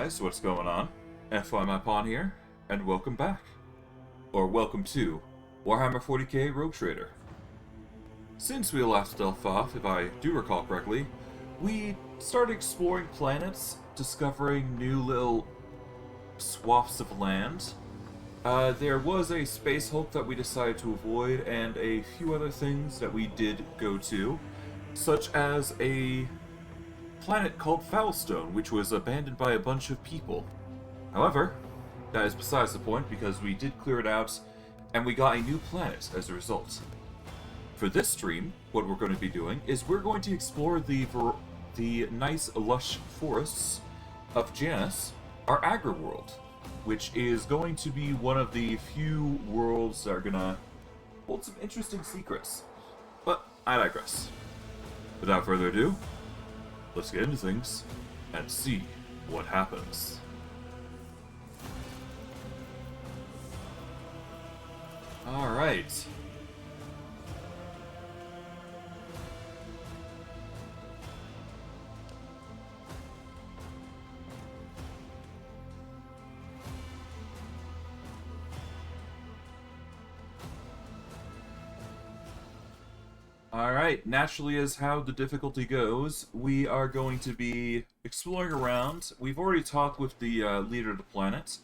guys, what's going on? FYMapon here, and welcome back. Or welcome to Warhammer 40k Rogue Trader. Since we last left off, if I do recall correctly, we started exploring planets, discovering new little swaths of land. There was a space hulk that we decided to avoid, and a few other things that we did go to, such as a planet called Foulstone, which was abandoned by a bunch of people. However, that is besides the point, because we did clear it out, and we got a new planet as a result. For this stream, what we're going to be doing is we're going to explore the nice, lush forests of Janus, our agri-world, which is going to be one of the few worlds that are going to hold some interesting secrets. But I digress. Without further ado, let's get into things and see what happens. Alright. Alright, naturally as how the difficulty goes, we are going to be exploring around. We've already talked with the leader of the planet.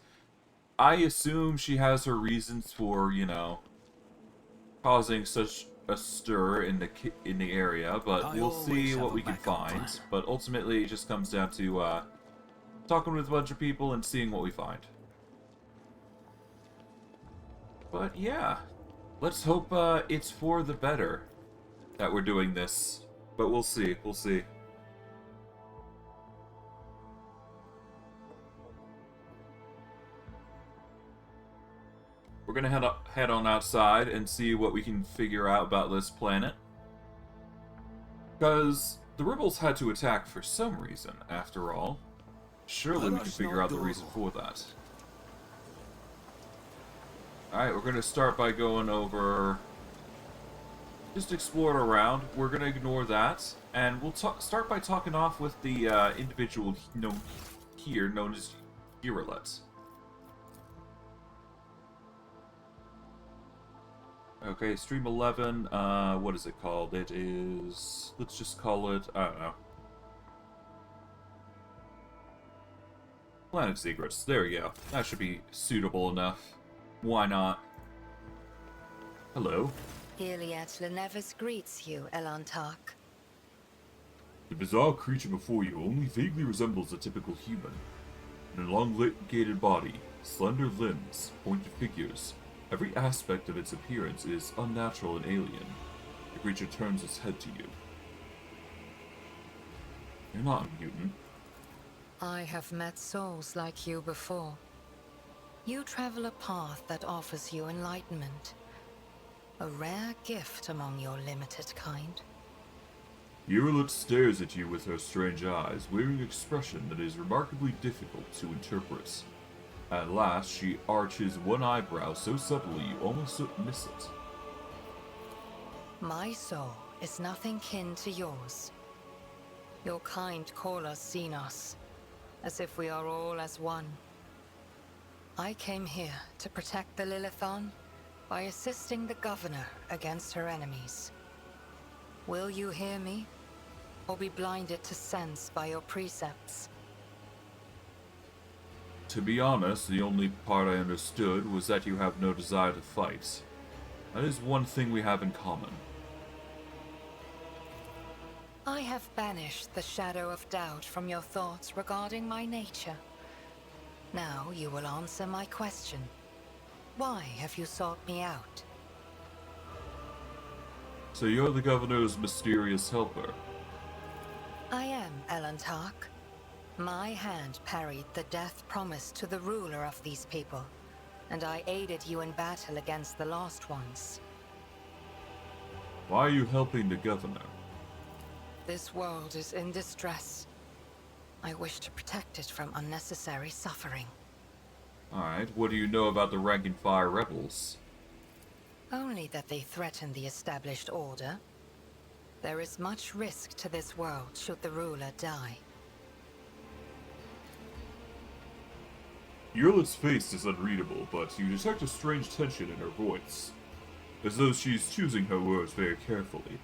I assume she has her reasons for, you know, causing such a stir in the area, but we'll see what we can find. But ultimately, it just comes down to talking with a bunch of people and seeing what we find. But yeah, let's hope it's for the better that we're doing this, but we'll see, we'll see. We're gonna head on outside and see what we can figure out about this planet. Because the rebels had to attack for some reason, after all. Surely we can figure out the reason for that. Alright, we're gonna start by going over... just explore it around. We're going to ignore that, and we'll start by talking off with the individual known as Giralet. Okay, Stream 11, what is it called? It is... let's just call it... I don't know. Planet Secrets. There we go. That should be suitable enough. Why not? Hello. Iliad Lenevus greets you, Elantark. The bizarre creature before you only vaguely resembles a typical human. An elongated body, slender limbs, pointed figures. Every aspect of its appearance is unnatural and alien. The creature turns its head to you. You're not a mutant. I have met souls like you before. You travel a path that offers you enlightenment. A rare gift among your limited kind. Giralet stares at you with her strange eyes, wearing an expression that is remarkably difficult to interpret. At last, she arches one eyebrow so subtly you almost miss it. My soul is nothing kin to yours. Your kind call us Xenos, as if we are all as one. I came here to protect the Lilithon by assisting the governor against her enemies. Will you hear me, or be blinded to sense by your precepts? To be honest, the only part I understood was that you have no desire to fight. That is one thing we have in common. I have banished the shadow of doubt from your thoughts regarding my nature. Now you will answer my question. Why have you sought me out? So you're the governor's mysterious helper. I am, Elantark. My hand parried the death promised to the ruler of these people, and I aided you in battle against the Lost Ones. Why are you helping the governor? This world is in distress. I wish to protect it from unnecessary suffering. Alright, what do you know about the rank-and-file rebels? Only that they threaten the established order. There is much risk to this world should the ruler die. Yurla's face is unreadable, but you detect a strange tension in her voice, as though she's choosing her words very carefully.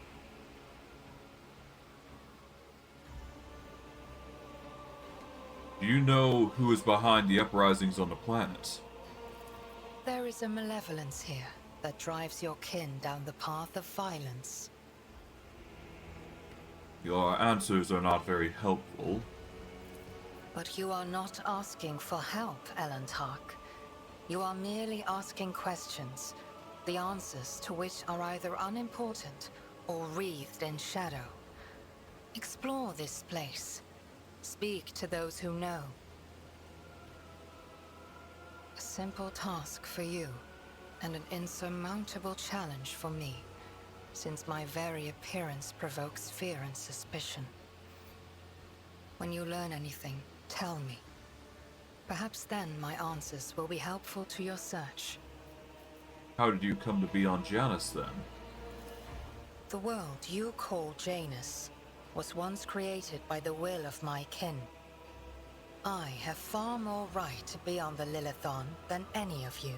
Do you know who is behind the uprisings on the planet? There is a malevolence here that drives your kin down the path of violence. Your answers are not very helpful. But you are not asking for help, Elantark. You are merely asking questions, the answers to which are either unimportant or wreathed in shadow. Explore this place. Speak to those who know. A simple task for you, and an insurmountable challenge for me, since my very appearance provokes fear and suspicion. When you learn anything, tell me. Perhaps then my answers will be helpful to your search. How did you come to be on Janus, then? The world you call Janus was once created by the will of my kin. I have far more right to be on the Lilithon than any of you.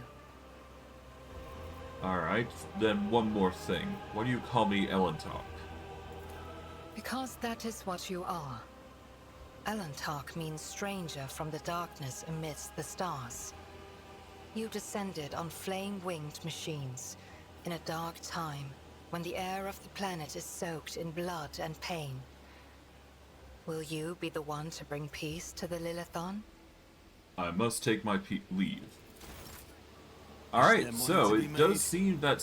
Alright, then one more thing. Why do you call me Elantark? Because that is what you are. Elantark means stranger from the darkness amidst the stars. You descended on flame-winged machines in a dark time when the air of the planet is soaked in blood and pain. Will you be the one to bring peace to the Lilithon? I must take my leave. Alright, so it does seem that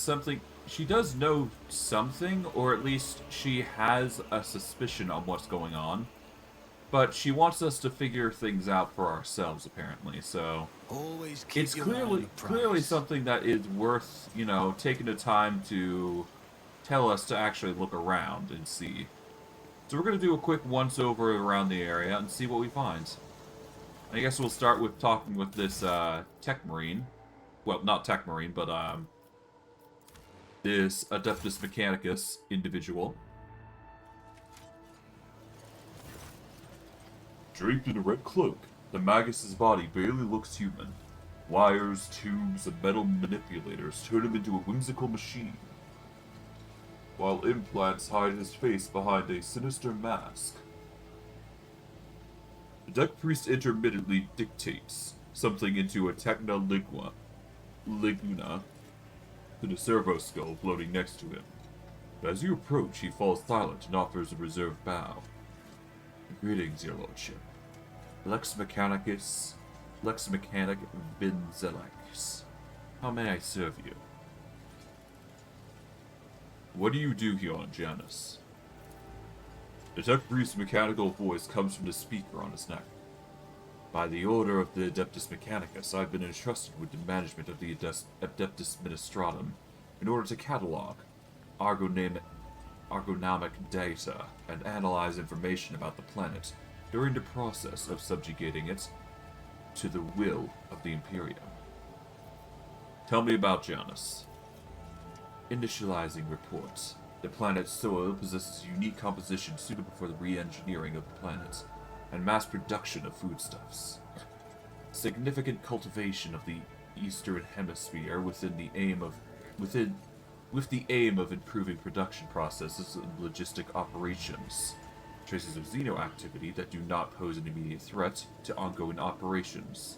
she does know something, or at least she has a suspicion on what's going on. But she wants us to figure things out for ourselves, apparently, so... Always keep it's your eye on the clearly prize. something that is worth, you know, taking the time to tell us to actually look around and see. So we're going to do a quick once-over around the area and see what we find. I guess we'll start with talking with this tech marine. Well, not tech marine, but this Adeptus Mechanicus individual. Draped in a red cloak, the Magus's body barely looks human. Wires, tubes, and metal manipulators turn him into a whimsical machine, while implants hide his face behind a sinister mask. The deck priest intermittently dictates something into a techno liguna to the servo skull floating next to him. But as you approach, he falls silent and offers a reserved bow. Greetings, your lordship. Lex Mechanic Vinzelax. How may I serve you? What do you do here on Janus? The tech priest's mechanical voice comes from the speaker on his neck. By the order of the Adeptus Mechanicus, I've been entrusted with the management of the Adeptus Ministratum in order to catalog argonomic data and analyze information about the planet during the process of subjugating it to the will of the Imperium. Tell me about Janus. Initializing reports. The planet's soil possesses a unique composition suitable for the re-engineering of the planet and mass production of foodstuffs. Significant cultivation of the Eastern Hemisphere with the aim of improving production processes and logistic operations. Traces of xenoactivity that do not pose an immediate threat to ongoing operations.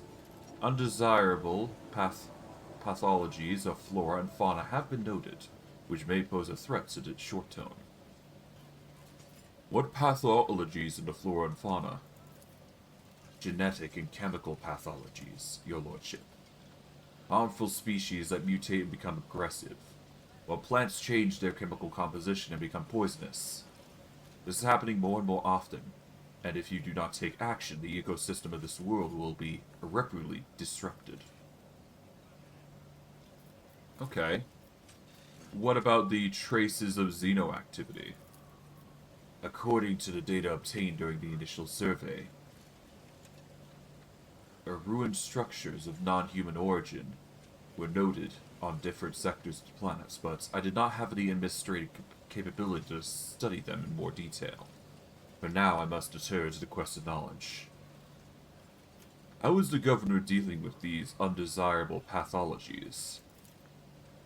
Undesirable pathologies of flora and fauna have been noted, which may pose a threat to the short term. What pathologies in the flora and fauna? Genetic and chemical pathologies, your lordship. Harmful species that mutate and become aggressive, while plants change their chemical composition and become poisonous. This is happening more and more often, and if you do not take action, the ecosystem of this world will be irreparably disrupted. Okay. What about the traces of xenoactivity? According to the data obtained during the initial survey, ruined structures of non-human origin were noted on different sectors of the planet, but I did not have the administrative capability to study them in more detail. For now, I must deter to the quest of knowledge. How is the governor dealing with these undesirable pathologies?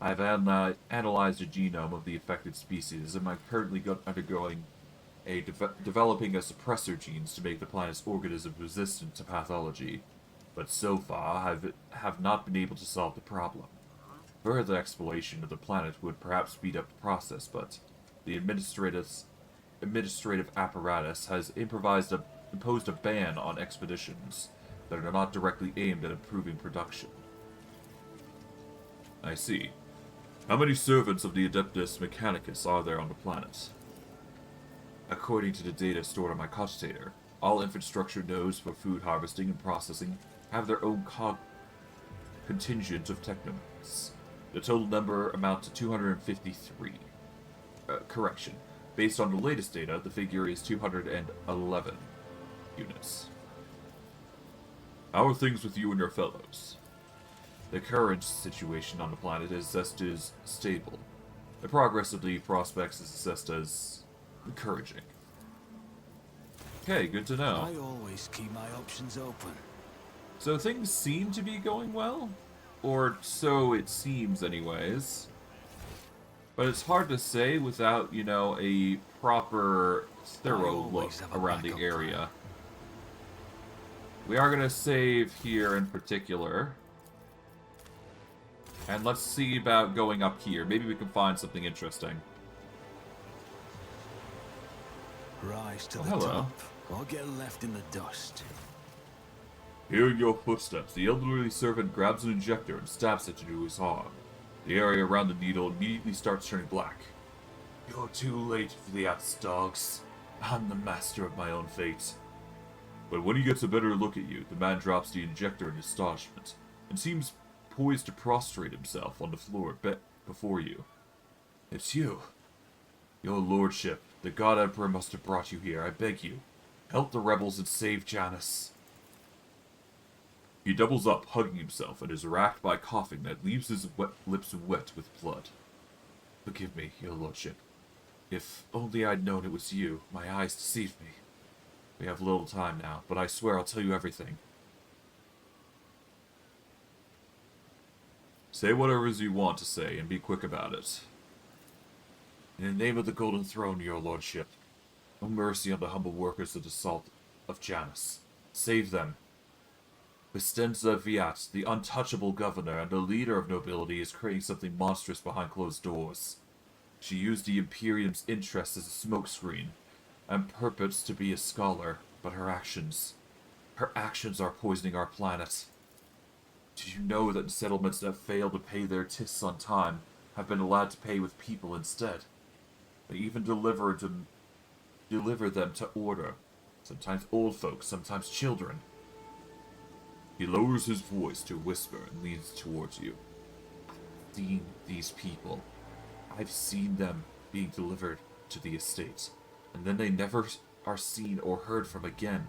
I've analyzed the genome of the affected species, and I'm currently undergoing developing a suppressor genes to make the planet's organisms resistant to pathology. But so far, have not been able to solve the problem. Further exploration of the planet would perhaps speed up the process, but the administrative apparatus has imposed a ban on expeditions that are not directly aimed at improving production. I see. How many servants of the Adeptus Mechanicus are there on the planet? According to the data stored on my cogitator, all infrastructure nodes for food harvesting and processing have their own contingent of technomechs. The total number amounts to 253. Correction. Based on the latest data, the figure is 211 units. How are things with you and your fellows? The current situation on the planet is assessed as stable. The progress of the prospects is assessed as encouraging. Okay, good to know. I always keep my options open. So things seem to be going well? Or so it seems anyways. But it's hard to say without, a proper, thorough look around the area. We are going to save here in particular. And let's see about going up here. Maybe we can find something interesting. Rise to the hello. top, or get left in the dust. Hearing your footsteps, the elderly servant grabs an injector and stabs it into his arm. The area around the needle immediately starts turning black. You're too late for the ass dogs. I'm the master of my own fate. But when he gets a better look at you, the man drops the injector in astonishment, and seems poised to prostrate himself on the floor before you. It's you. Your lordship, the God Emperor must have brought you here, I beg you. Help the rebels and save Janus. He doubles up, hugging himself, and is racked by coughing that leaves his lips wet with blood. Forgive me, your lordship. If only I'd known it was you, my eyes deceived me. We have little time now, but I swear I'll tell you everything. Say whatever it is you want to say, and be quick about it. In the name of the Golden Throne, your lordship, no mercy on the humble workers of the Salt of Janus. Save them. Vistenza Viat, the untouchable governor and the leader of nobility, is creating something monstrous behind closed doors. She used the Imperium's interest as a smokescreen, and purports to be a scholar, but her actions are poisoning our planet. Did you know that settlements that fail to pay their tithes on time have been allowed to pay with people instead? They even deliver them to order, sometimes old folks, sometimes children. He lowers his voice to a whisper and leans towards you. I've seen these people. I've seen them being delivered to the estate, and then they never are seen or heard from again.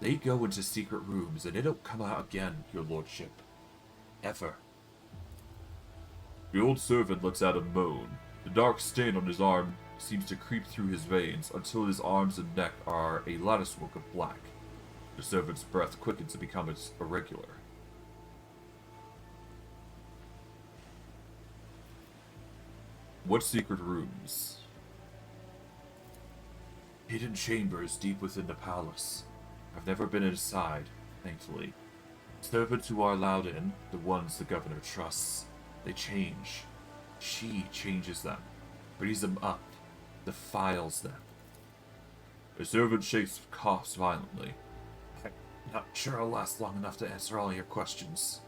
They go into secret rooms, and they don't come out again, your lordship. Ever. The old servant lets out a moan. The dark stain on his arm seems to creep through his veins until his arms and neck are a latticework of black. The servant's breath quickens and becomes irregular. What secret rooms? Hidden chambers deep within the palace. I've never been inside, thankfully. Servants who are allowed in, the ones the governor trusts, they change. She changes them, breathes them up, defiles them. The servant shakes, coughs violently. I'm not sure I'll last long enough to answer all your questions.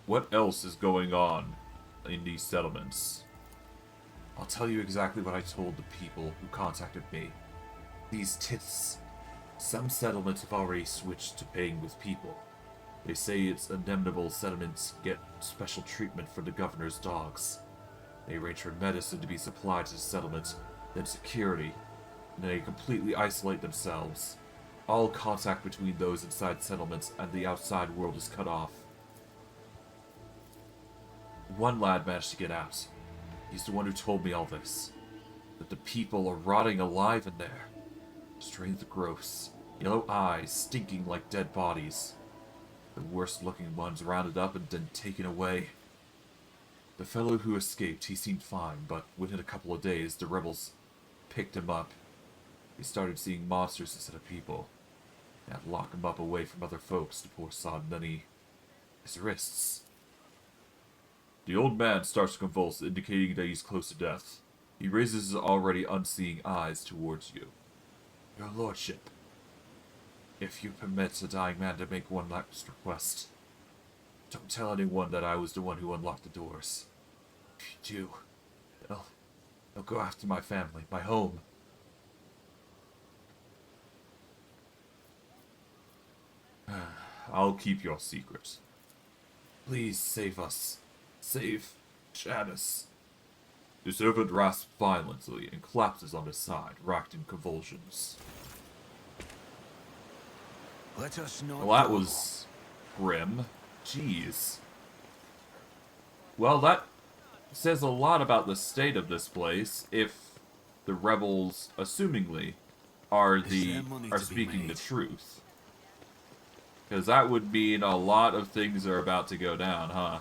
What else is going on in these settlements? I'll tell you exactly what I told the people who contacted me. These tiths. Some settlements have already switched to paying with people. They say it's indemnable settlements get special treatment for the governor's dogs. They arrange for medicine to be supplied to the settlement, then security, and they completely isolate themselves. All contact between those inside settlements and the outside world is cut off. One lad managed to get out. He's the one who told me all this. that the people are rotting alive in there. Strange, gross, yellow eyes stinking like dead bodies. The worst-looking ones rounded up and then taken away. The fellow who escaped, he seemed fine, but within a couple of days, the rebels picked him up. He started seeing monsters instead of people. They had to lock him up away from other folks, the poor sod, and then his wrists. The old man starts to convulse, indicating that he's close to death. He raises his already unseeing eyes towards you. Your lordship, if you permit a dying man to make one last request, don't tell anyone that I was the one who unlocked the doors. If you do, they'll go after my family, my home. I'll keep your secret. Please save us. Save Janus. The servant rasps violently and collapses on his side, racked in convulsions. Let us not Well, that go. was grim. Jeez. Well, that says a lot about the state of this place if the rebels, assumingly, are there money to be speaking the made? truth. Because that would mean a lot of things are about to go down, huh?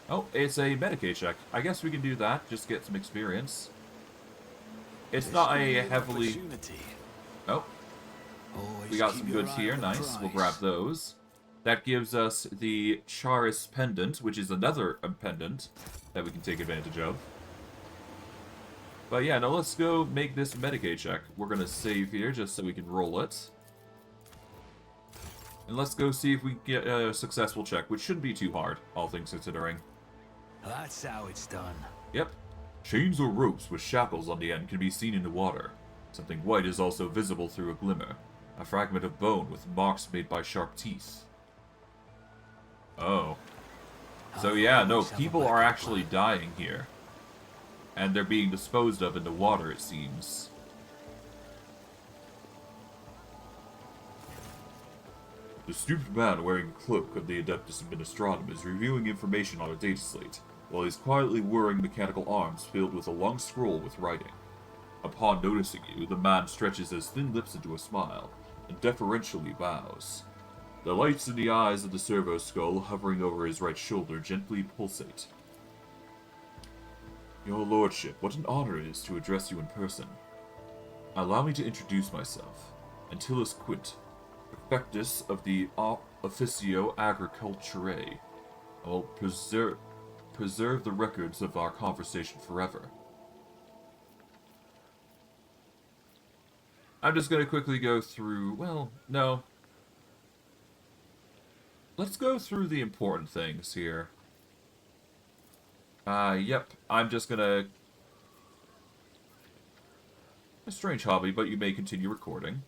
Oh, it's a Medicaid check. I guess we can do that, just get some experience. It's This not could be a an heavily... opportunity. Oh, Always we got keep some your goods eye here, on the nice. We'll prize. grab those. That gives us the Charis Pendant, which is another pendant that we can take advantage of. But yeah, now let's go make this Medicaid check. We're going to save here just so we can roll it. And let's go see if we get a successful check, which shouldn't be too hard, all things considering. That's how it's done. Yep. Chains or ropes with shackles on the end can be seen in the water. Something white is also visible through a glimmer. A fragment of bone with marks made by sharp teeth. Oh. So yeah, no, people are actually dying here. And they're being disposed of in the water, it seems. The stooped man wearing a cloak of the Adeptus Administratum is reviewing information on a data slate, while he's quietly whirring mechanical arms filled with a long scroll with writing. Upon noticing you, the man stretches his thin lips into a smile, and deferentially bows. The lights in the eyes of the servo skull hovering over his right shoulder gently pulsate. Your lordship, what an honor it is to address you in person. Allow me to introduce myself. Antilles Quint, Prefectus of the Officio Agriculturae. I will preserve the records of our conversation forever. I'm just going to quickly go through... Well, no. Let's go through the important things here. Yep. I'm just going to... A strange hobby, but you may continue recording.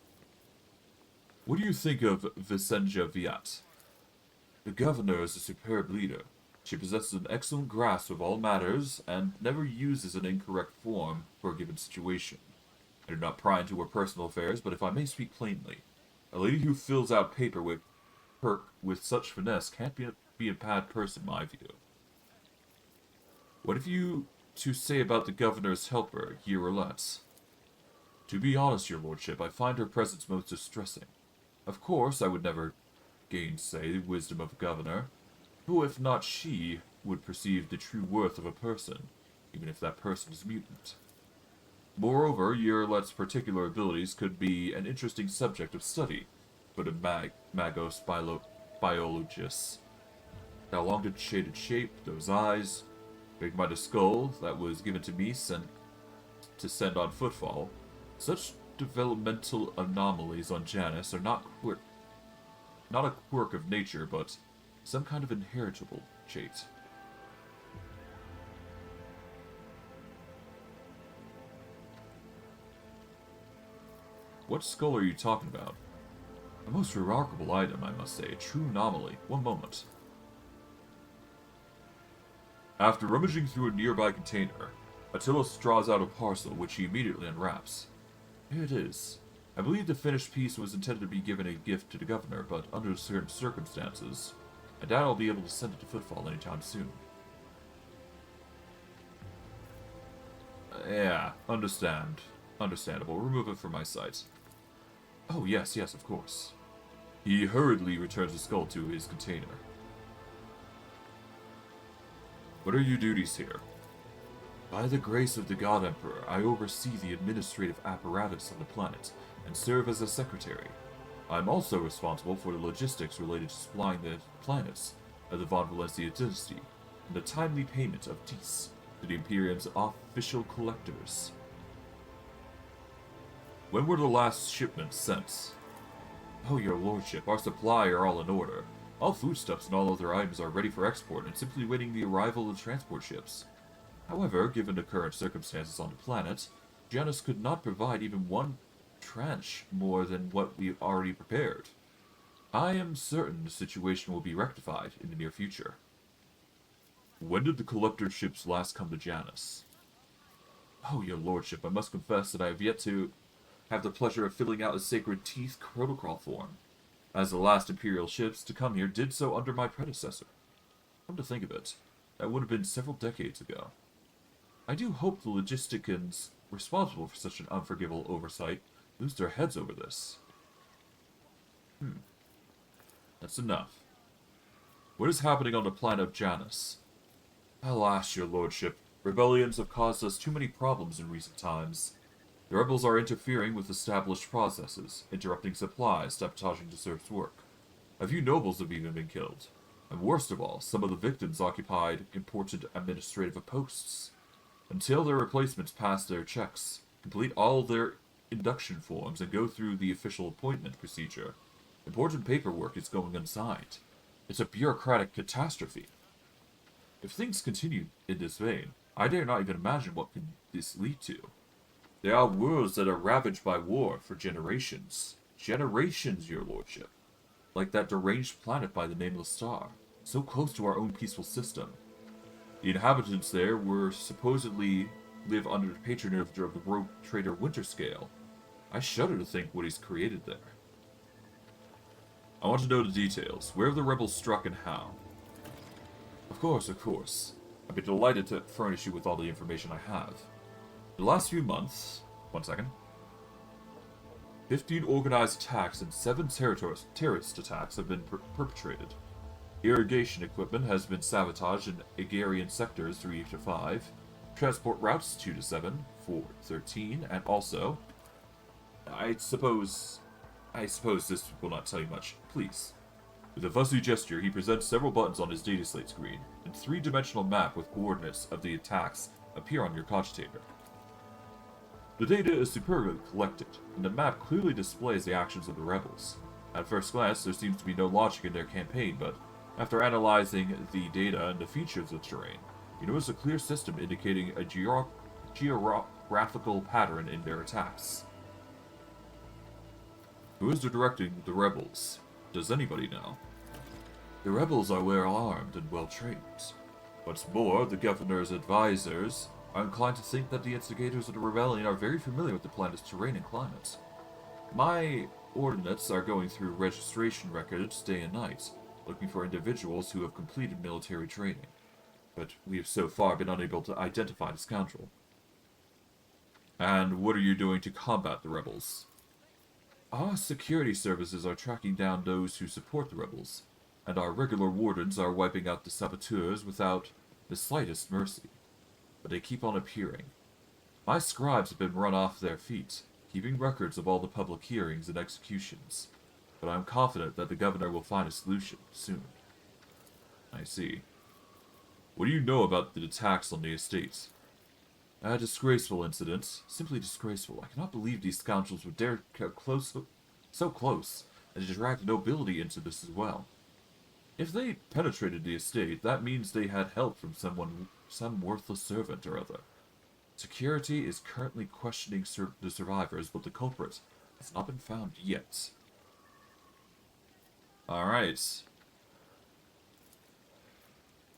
What do you think of Vicenja Viat? The governor is a superb leader. She possesses an excellent grasp of all matters, and never uses an incorrect form for a given situation. I do not pry into her personal affairs, but if I may speak plainly, a lady who fills out paper with such finesse can't be a bad person, in my view. What have you to say about the governor's helper, Yearlet? To be honest, your lordship, I find her presence most distressing. Of course, I would never gainsay the wisdom of a governor, who, if not she, would perceive the true worth of a person, even if that person is mutant. Moreover, Yearlet's particular abilities could be an interesting subject of study for the magos biologists. That long shaded shape, those eyes, big-minded skull that was given to me to send on footfall. Such developmental anomalies on Janus are not a quirk of nature, but some kind of inheritable trait. What skull are you talking about? A most remarkable item, I must say. A true anomaly. One moment. After rummaging through a nearby container, Attilas draws out a parcel, which he immediately unwraps. Here it is. I believe the finished piece was intended to be given a gift to the governor, but under certain circumstances, I doubt I'll be able to send it to Footfall anytime soon. Yeah, understand. Understandable. Remove it from my sight. Oh, yes, yes, of course. He hurriedly returns the skull to his container. What are your duties here? By the grace of the God Emperor, I oversee the administrative apparatus of the planet and serve as a secretary. I am also responsible for the logistics related to supplying the planets of the Von Valencia dynasty and the timely payment of Tis to the Imperium's official collectors. When were the last shipments sent? Oh, your lordship, our supply are all in order. All foodstuffs and all other items are ready for export and simply waiting the arrival of transport ships. However, given the current circumstances on the planet, Janus could not provide even one tranche more than what we already prepared. I am certain the situation will be rectified in the near future. When did the collector ships last come to Janus? Oh, your lordship, I must confess that I have yet to have the pleasure of filling out a sacred teeth protocol form, as the last Imperial ships to come here did so under my predecessor. Come to think of it, that would have been several decades ago. I do hope the logisticians responsible for such an unforgivable oversight lose their heads over this. That's enough. What is happening on the planet of Janus? Alas, your lordship, rebellions have caused us too many problems in recent times. The rebels are interfering with established processes, interrupting supplies, sabotaging the serf's work. A few nobles have even been killed. And worst of all, some of the victims occupied important administrative posts. Until their replacements pass their checks, complete all their induction forms, and go through the official appointment procedure, important paperwork is going unsigned. It's a bureaucratic catastrophe. If things continue in this vein, I dare not even imagine what could this lead to. There are worlds that are ravaged by war for generations. Generations, your lordship. Like that deranged planet by the Nameless Star, so close to our own peaceful system. The inhabitants there were supposedly live under the patronage of the rogue trader Winterscale. I shudder to think what he's created there. I want to know the details. Where have the rebels struck and how? Of course, of course. I'd be delighted to furnish you with all the information I have. The last few months... 1 second. 15 organized attacks and 7 terrorist attacks have been perpetrated. Irrigation equipment has been sabotaged in Aegarian sectors 3 to 5, transport routes 2 to 7, 4 to 13, and also... I suppose this will not tell you much. Please. With a fuzzy gesture, he presents several buttons on his data slate screen, and a 3-dimensional map with coordinates of the attacks appear on your cogitator. The data is superbly collected, and the map clearly displays the actions of the rebels. At first glance, there seems to be no logic in their campaign, but after analyzing the data and the features of the terrain, you notice a clear system indicating a geographical pattern in their attacks. Who is directing the rebels? Does anybody know? The rebels are well armed and well trained. What's more, the governor's advisors are inclined to think that the instigators of the rebellion are very familiar with the planet's terrain and climate. My ordinates are going through registration records day and night, looking for individuals who have completed military training, but we have so far been unable to identify the scoundrel. And what are you doing to combat the rebels? Our security services are tracking down those who support the rebels, and our regular wardens are wiping out the saboteurs without the slightest mercy. But they keep on appearing. My scribes have been run off their feet, keeping records of all the public hearings and executions, but I am confident that the governor will find a solution soon. I see. What do you know about the attacks on the estates? A disgraceful incident. Simply disgraceful. I cannot believe these scoundrels would dare come so close, and to drag the nobility into this as well. If they penetrated the estate, that means they had help from some worthless servant or other. Security is currently questioning the survivors, but the culprit has not been found yet. Alright.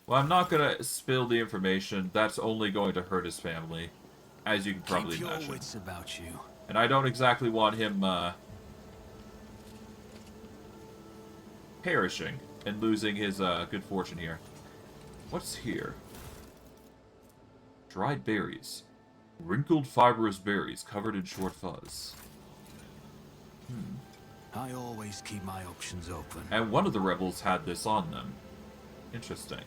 Well, I'm not gonna spill the information. That's only going to hurt his family, as you can probably Keep imagine. your wits about you. And I don't exactly want him, perishing and losing his, good fortune here. What's here? Dried berries. Wrinkled fibrous berries covered in short fuzz. I always keep my options open. And one of the rebels had this on them. Interesting.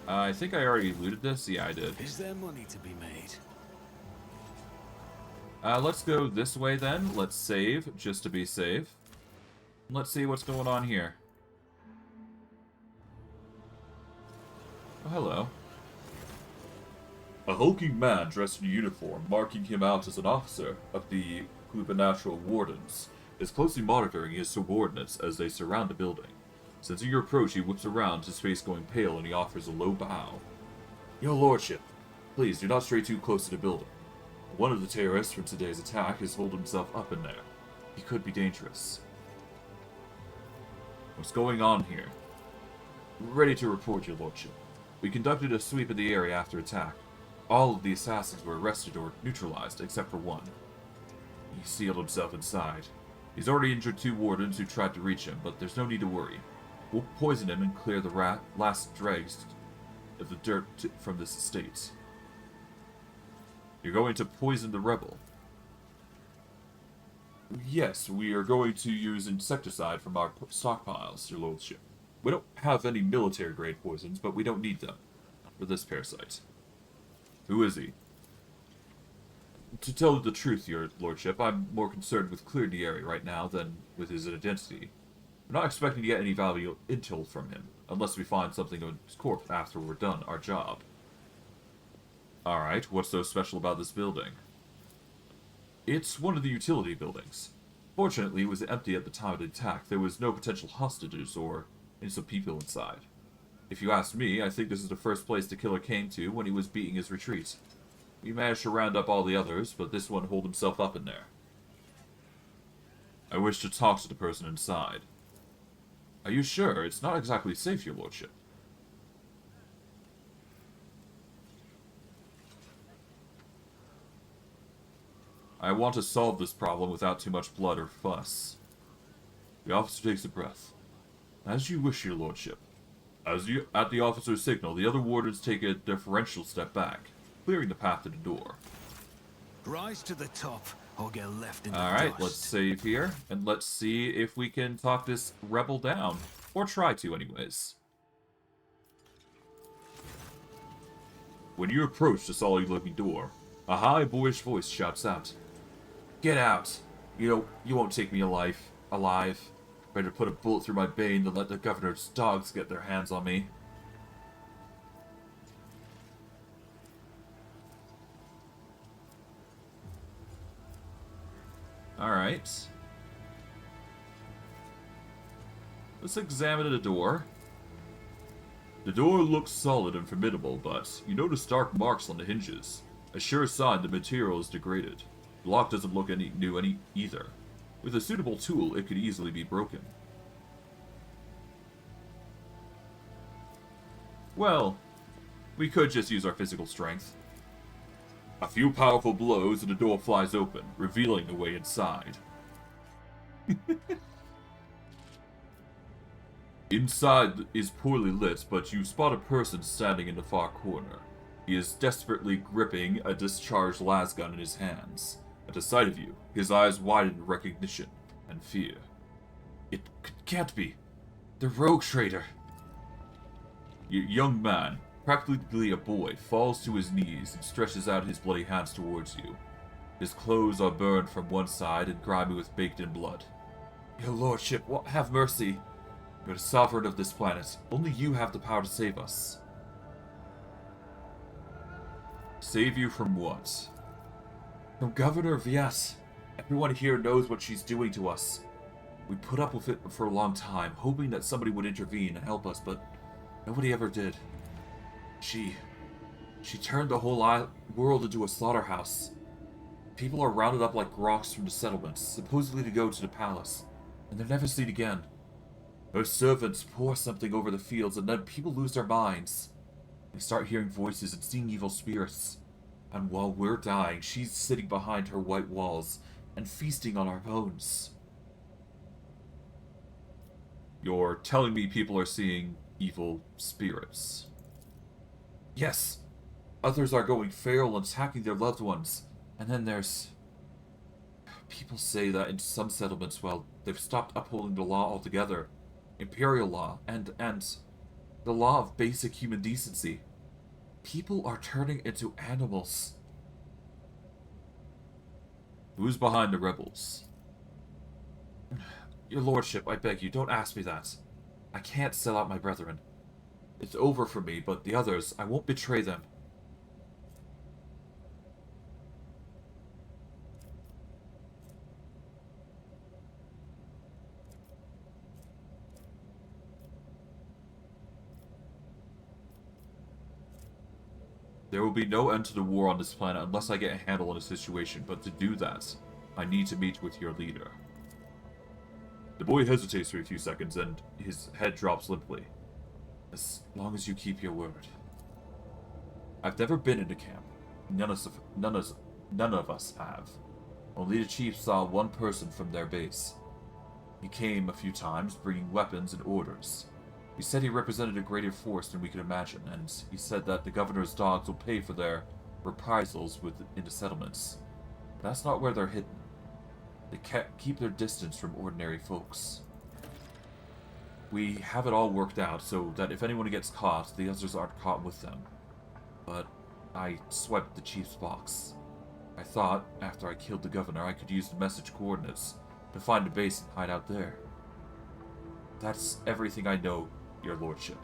I think I already looted this. Yeah, I did. Is there money to be made? Let's go this way then. Let's save, just to be safe. Let's see what's going on here. Oh, hello. A hulking man dressed in uniform, marking him out as an officer of the Supernatural Wardens, is closely monitoring his subordinates as they surround the building. Sensing your approach, he whips around, his face going pale, and he offers a low bow. Your lordship, please do not stray too close to the building. One of the terrorists from today's attack has holed himself up in there. He could be dangerous. What's going on here? Ready to report, your lordship. We conducted a sweep of the area after attack. All of the assassins were arrested or neutralized, except for one. He sealed himself inside. He's already injured 2 wardens who tried to reach him, but there's no need to worry. We'll poison him and clear the last dregs of the dirt from this estate. You're going to poison the rebel? Yes, we are going to use insecticide from our stockpiles, your lordship. We don't have any military-grade poisons, but we don't need them for this parasite. Who is he? To tell the truth, your lordship, I'm more concerned with clearing the area right now than with his identity. I'm not expecting to get any valuable intel from him, unless we find something on his corpse after we're done our job. Alright, what's so special about this building? It's one of the utility buildings. Fortunately, it was empty at the time of the attack. There was no potential hostages or innocent people inside. If you ask me, I think this is the first place the killer came to when he was beating his retreat. We managed to round up all the others, but this one holed himself up in there. I wish to talk to the person inside. Are you sure? It's not exactly safe, your lordship. I want to solve this problem without too much blood or fuss. The officer takes a breath. As you wish, your lordship. At the officer's signal, the other wardens take a deferential step back, clearing the path to the door. Rise to the top, or get left in the Alright, dust. let's save here, and let's see if we can talk this rebel down. Or try to, anyways. When you approach the solid-looking door, a high, boyish voice shouts out, "Get out! You won't take me alive. Better put a bullet through my bane than let the governor's dogs get their hands on me." Alright. Let's examine the door. The door looks solid and formidable, but you notice dark marks on the hinges. A sure sign the material is degraded. The lock doesn't look new either. With a suitable tool, it could easily be broken. Well, we could just use our physical strength. A few powerful blows and the door flies open, revealing the way inside. Inside is poorly lit, but you spot a person standing in the far corner. He is desperately gripping a discharged lasgun in his hands. At the sight of you, his eyes widen in recognition and fear. It can't be. The rogue trader. Your young man, practically a boy, falls to his knees and stretches out his bloody hands towards you. His clothes are burned from one side and grimy with baked-in blood. Your lordship, have mercy. You're the sovereign of this planet. Only you have the power to save us. Save you from what? From Governor Viet. Everyone here knows what she's doing to us. We put up with it for a long time, hoping that somebody would intervene and help us, but nobody ever did. She turned the whole world into a slaughterhouse. People are rounded up like rocks from the settlements, supposedly to go to the palace, and they're never seen again. Her servants pour something over the fields, and then people lose their minds. They start hearing voices and seeing evil spirits. And while we're dying, she's sitting behind her white walls and feasting on our bones. You're telling me people are seeing evil spirits. Yes, others are going feral and attacking their loved ones. And then there's... People say that in some settlements, well, they've stopped upholding the law altogether. Imperial law, and the law of basic human decency. People are turning into animals. Who's behind the rebels? Your lordship, I beg you, don't ask me that. I can't sell out my brethren. It's over for me, but the others, I won't betray them. There will be no end to the war on this planet unless I get a handle on the situation, but to do that, I need to meet with your leader. The boy hesitates for a few seconds, and his head drops limply. As long as you keep your word. I've never been in a camp. None of us have. Only the chief saw one person from their base. He came a few times, bringing weapons and orders. He said he represented a greater force than we could imagine, and he said that the governor's dogs will pay for their reprisals in the settlements. But that's not where they're hidden. They keep their distance from ordinary folks. We have it all worked out so that if anyone gets caught, the others aren't caught with them. But I swept the chief's box. I thought, after I killed the governor, I could use the message coordinates to find a base and hide out there. That's everything I know, your lordship.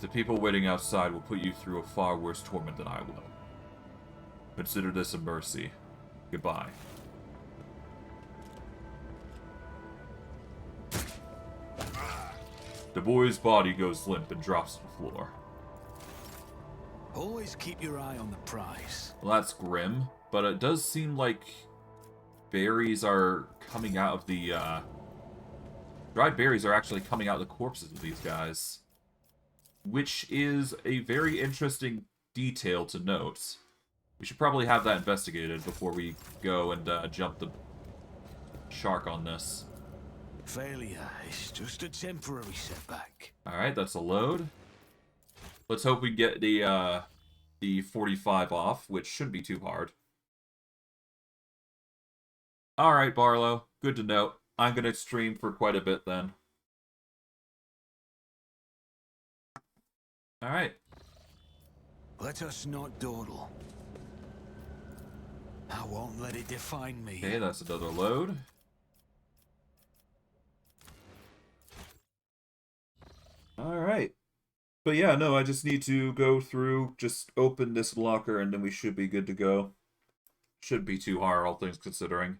The people waiting outside will put you through a far worse torment than I will. Consider this a mercy. Goodbye. The boy's body goes limp and drops to the floor. Always keep your eye on the prize. Well, that's grim, but it does seem like berries are coming out of the, dried berries are actually coming out of the corpses of these guys. Which is a very interesting detail to note. We should probably have that investigated before we go and jump the shark on this. Failure is just a temporary setback. Alright, that's a load. Let's hope we get the 45 off, which shouldn't be too hard. Alright, Barlow. Good to know. I'm going to stream for quite a bit then. Alright. Let us not dawdle. I won't let it define me. Okay, that's another load. Alright. But yeah, no, I just need to go through, just open this locker, and then we should be good to go. Shouldn't be too hard, all things considering.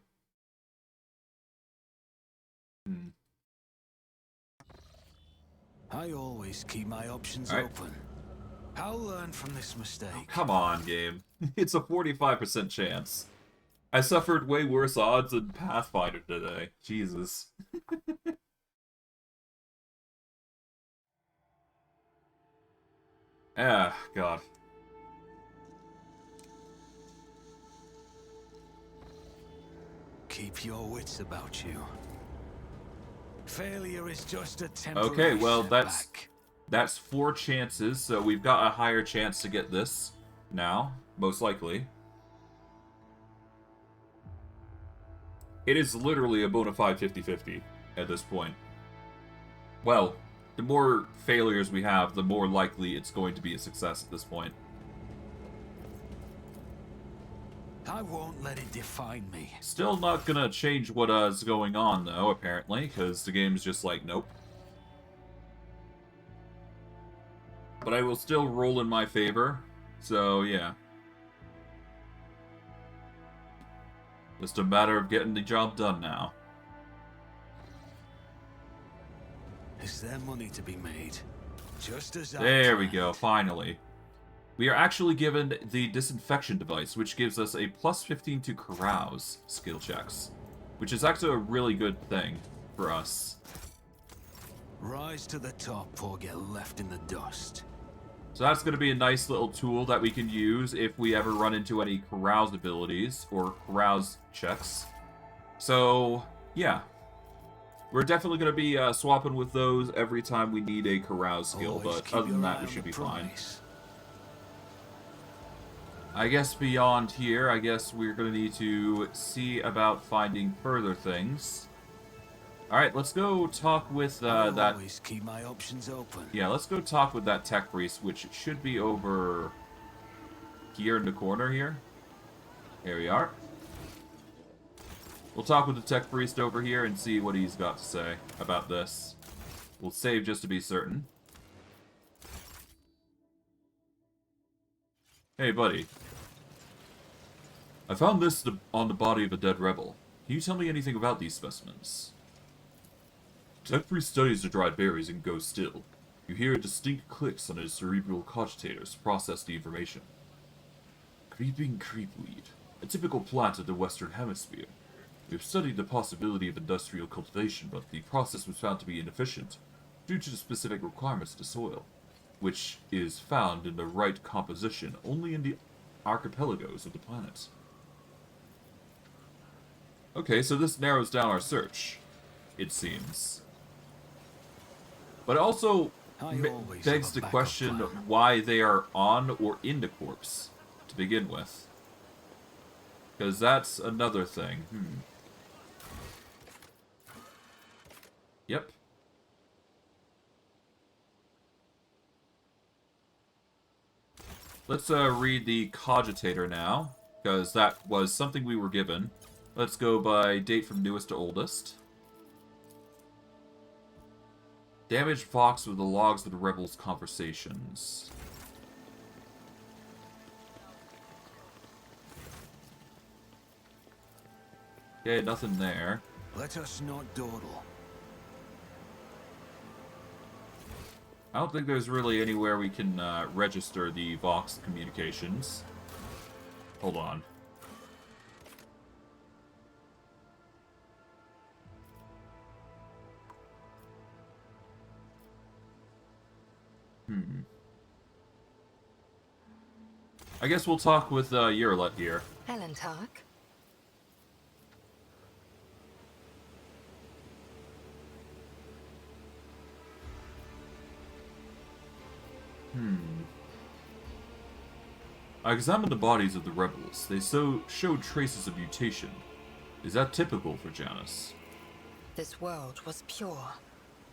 I always keep my options open. I'll learn from this mistake. Oh, come on, game. It's a 45% chance. I suffered way worse odds than Pathfinder today. Jesus. Ah, God. Keep your wits about you. Failure is just a temporary Okay, well, setback. that's 4 chances, so we've got a higher chance to get this now, most likely. It is literally a bona fide 50-50 at this point. Well, the more failures we have, the more likely it's going to be a success at this point. I won't let it define me. Still not gonna change what is going on, though, apparently, because the game's just like, nope. But I will still roll in my favor, so yeah. Just a matter of getting the job done now. Is there money to be made? Just as I There we planned. go, finally. We are actually given the disinfection device, which gives us a plus 15 to carouse skill checks, which is actually a really good thing for us. Rise to the top or get left in the dust. So that's going to be a nice little tool that we can use if we ever run into any carouse abilities or carouse checks. So, yeah. We're definitely going to be swapping with those every time we need a carouse skill, but other than that, we should be fine. I guess beyond here, I guess we're going to need to see about finding further things. Alright, let's go talk with that... always keep my options open. Yeah, let's go talk with that tech priest, which should be over here in the corner here. Here we are. We'll talk with the tech priest over here and see what he's got to say about this. We'll save just to be certain. Hey, buddy. I found this on the body of a dead rebel. Can you tell me anything about these specimens? Tech priest studies the dried berries and goes still. You hear distinct clicks on his cerebral cogitators to process the information. Creeping creepweed, a typical plant of the Western Hemisphere. We have studied the possibility of industrial cultivation, but the process was found to be inefficient due to the specific requirements of the soil, which is found in the right composition only in the archipelagos of the planet. Okay, so this narrows down our search, it seems. But it also begs the question why they are on or in the corpse to begin with. Because that's another thing. Yep. Let's read the cogitator now, because that was something we were given. Let's go by date from newest to oldest. Damaged Fox with the logs of the rebels' conversations. Okay, nothing there. Let us not dawdle. I don't think there's really anywhere we can register the Vox communications. Hold on. I guess we'll talk with Yerlet here. Aeldari? I examined the bodies of the rebels. They showed traces of mutation. Is that typical for Janus? This world was pure,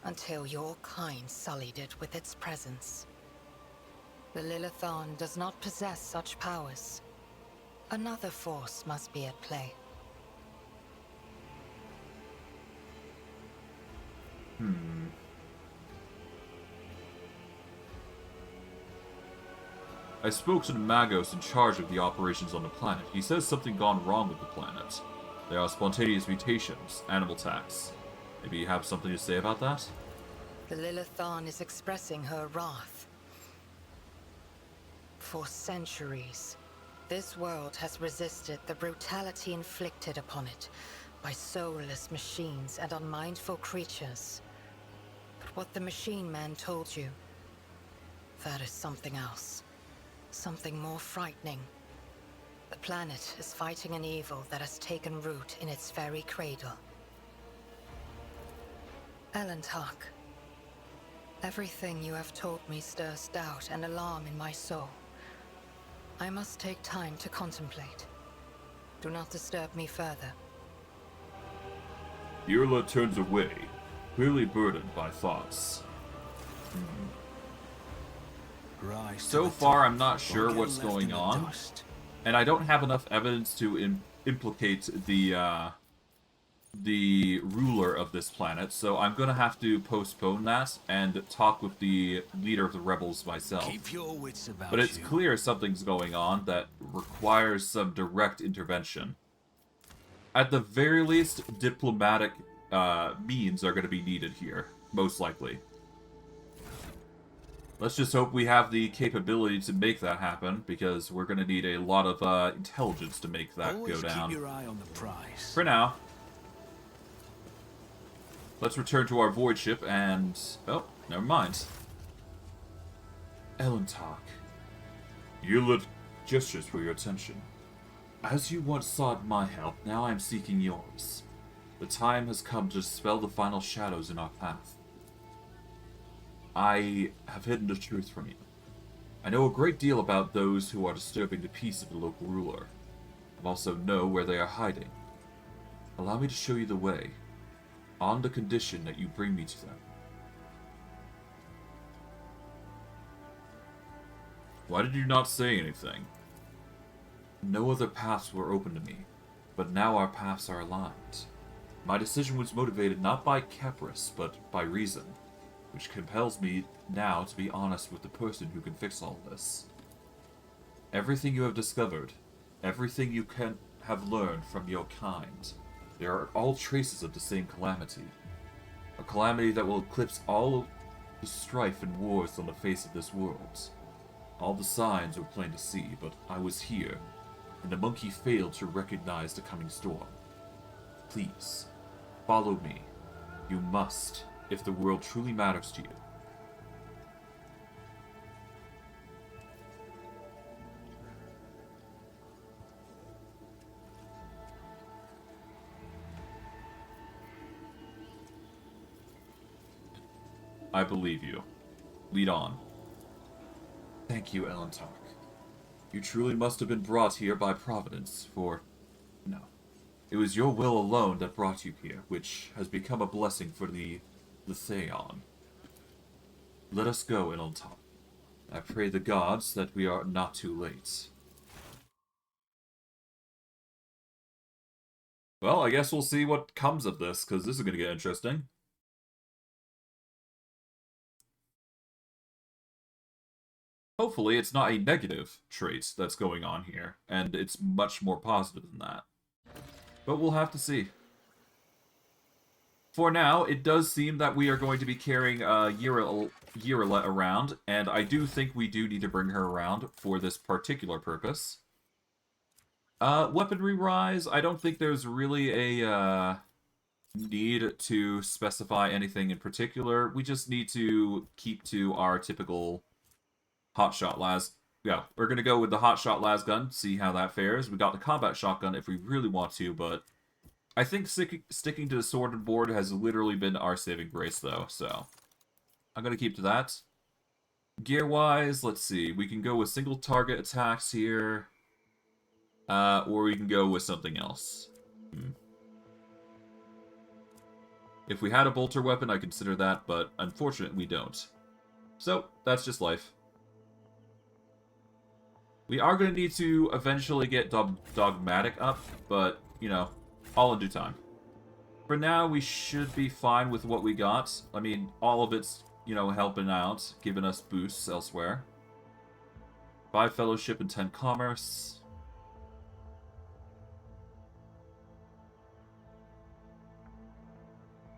until your kind sullied it with its presence. The Lilithon does not possess such powers. Another force must be at play. I spoke to the Magos in charge of the operations on the planet. He says something gone wrong with the planet. There are spontaneous mutations, animal attacks. Maybe you have something to say about that? The Lilithon is expressing her wrath. For centuries, this world has resisted the brutality inflicted upon it by soulless machines and unmindful creatures. But what the machine man told you, that is something else. Something more frightening. The planet is fighting an evil that has taken root in its very cradle. Aeldari, everything you have told me stirs doubt and alarm in my soul. I must take time to contemplate. Do not disturb me further. Yerla turns away, clearly burdened by thoughts. So far, I'm not sure what's going on, and I don't have enough evidence to implicate the ruler of this planet, so I'm gonna have to postpone that and talk with the leader of the rebels myself. Keep your wits about But it's clear something's going on that requires some direct intervention. At the very least, diplomatic means are going to be needed here, most likely. Let's just hope we have the capability to make that happen, because we're going to need a lot of intelligence to make that Always go down. Keep your eye on the prize. For now. Let's return to our void ship and... oh, never mind. Elentark, Yulid gestures for your attention. As you once sought my help, now I am seeking yours. The time has come to dispel the final shadows in our path. I have hidden the truth from you. I know a great deal about those who are disturbing the peace of the local ruler. I also know where they are hiding. Allow me to show you the way, on the condition that you bring me to them. Why did you not say anything? No other paths were open to me, but now our paths are aligned. My decision was motivated not by caprice, but by reason, which compels me now to be honest with the person who can fix all this. Everything you have discovered, everything you can have learned from your kind, they are all traces of the same calamity. A calamity that will eclipse all the strife and wars on the face of this world. All the signs were plain to see, but I was here, and the monkey failed to recognize the coming storm. Please, follow me. You must, if the world truly matters to you. I believe you. Lead on. Thank you, Elentark. You truly must have been brought here by Providence, for... No. It was your will alone that brought you here, which has become a blessing for the Theon. Let us go, Elentark. I pray the gods that we are not too late. Well, I guess we'll see what comes of this, because this is going to get interesting. Hopefully it's not a negative trait that's going on here, and it's much more positive than that. But we'll have to see. For now, it does seem that we are going to be carrying Yiralet around, and I do think we do need to bring her around for this particular purpose. Weaponry rise, I don't think there's really a need to specify anything in particular. We just need to keep to our typical hotshot las. Yeah, we're going to go with the hotshot las gun, see how that fares. We got the combat shotgun if we really want to, but I think sticking to the sword and board has literally been our saving grace, though, so I'm going to keep to that. Gear-wise, let's see. We can go with single target attacks here, or we can go with something else. If we had a bolter weapon, I'd consider that, but unfortunately we don't. So, that's just life. We are going to need to eventually get Dogmatic up, but, you know, all in due time. For now, we should be fine with what we got. I mean, all of it's, you know, helping out, giving us boosts elsewhere. 5 Fellowship and 10 Commerce.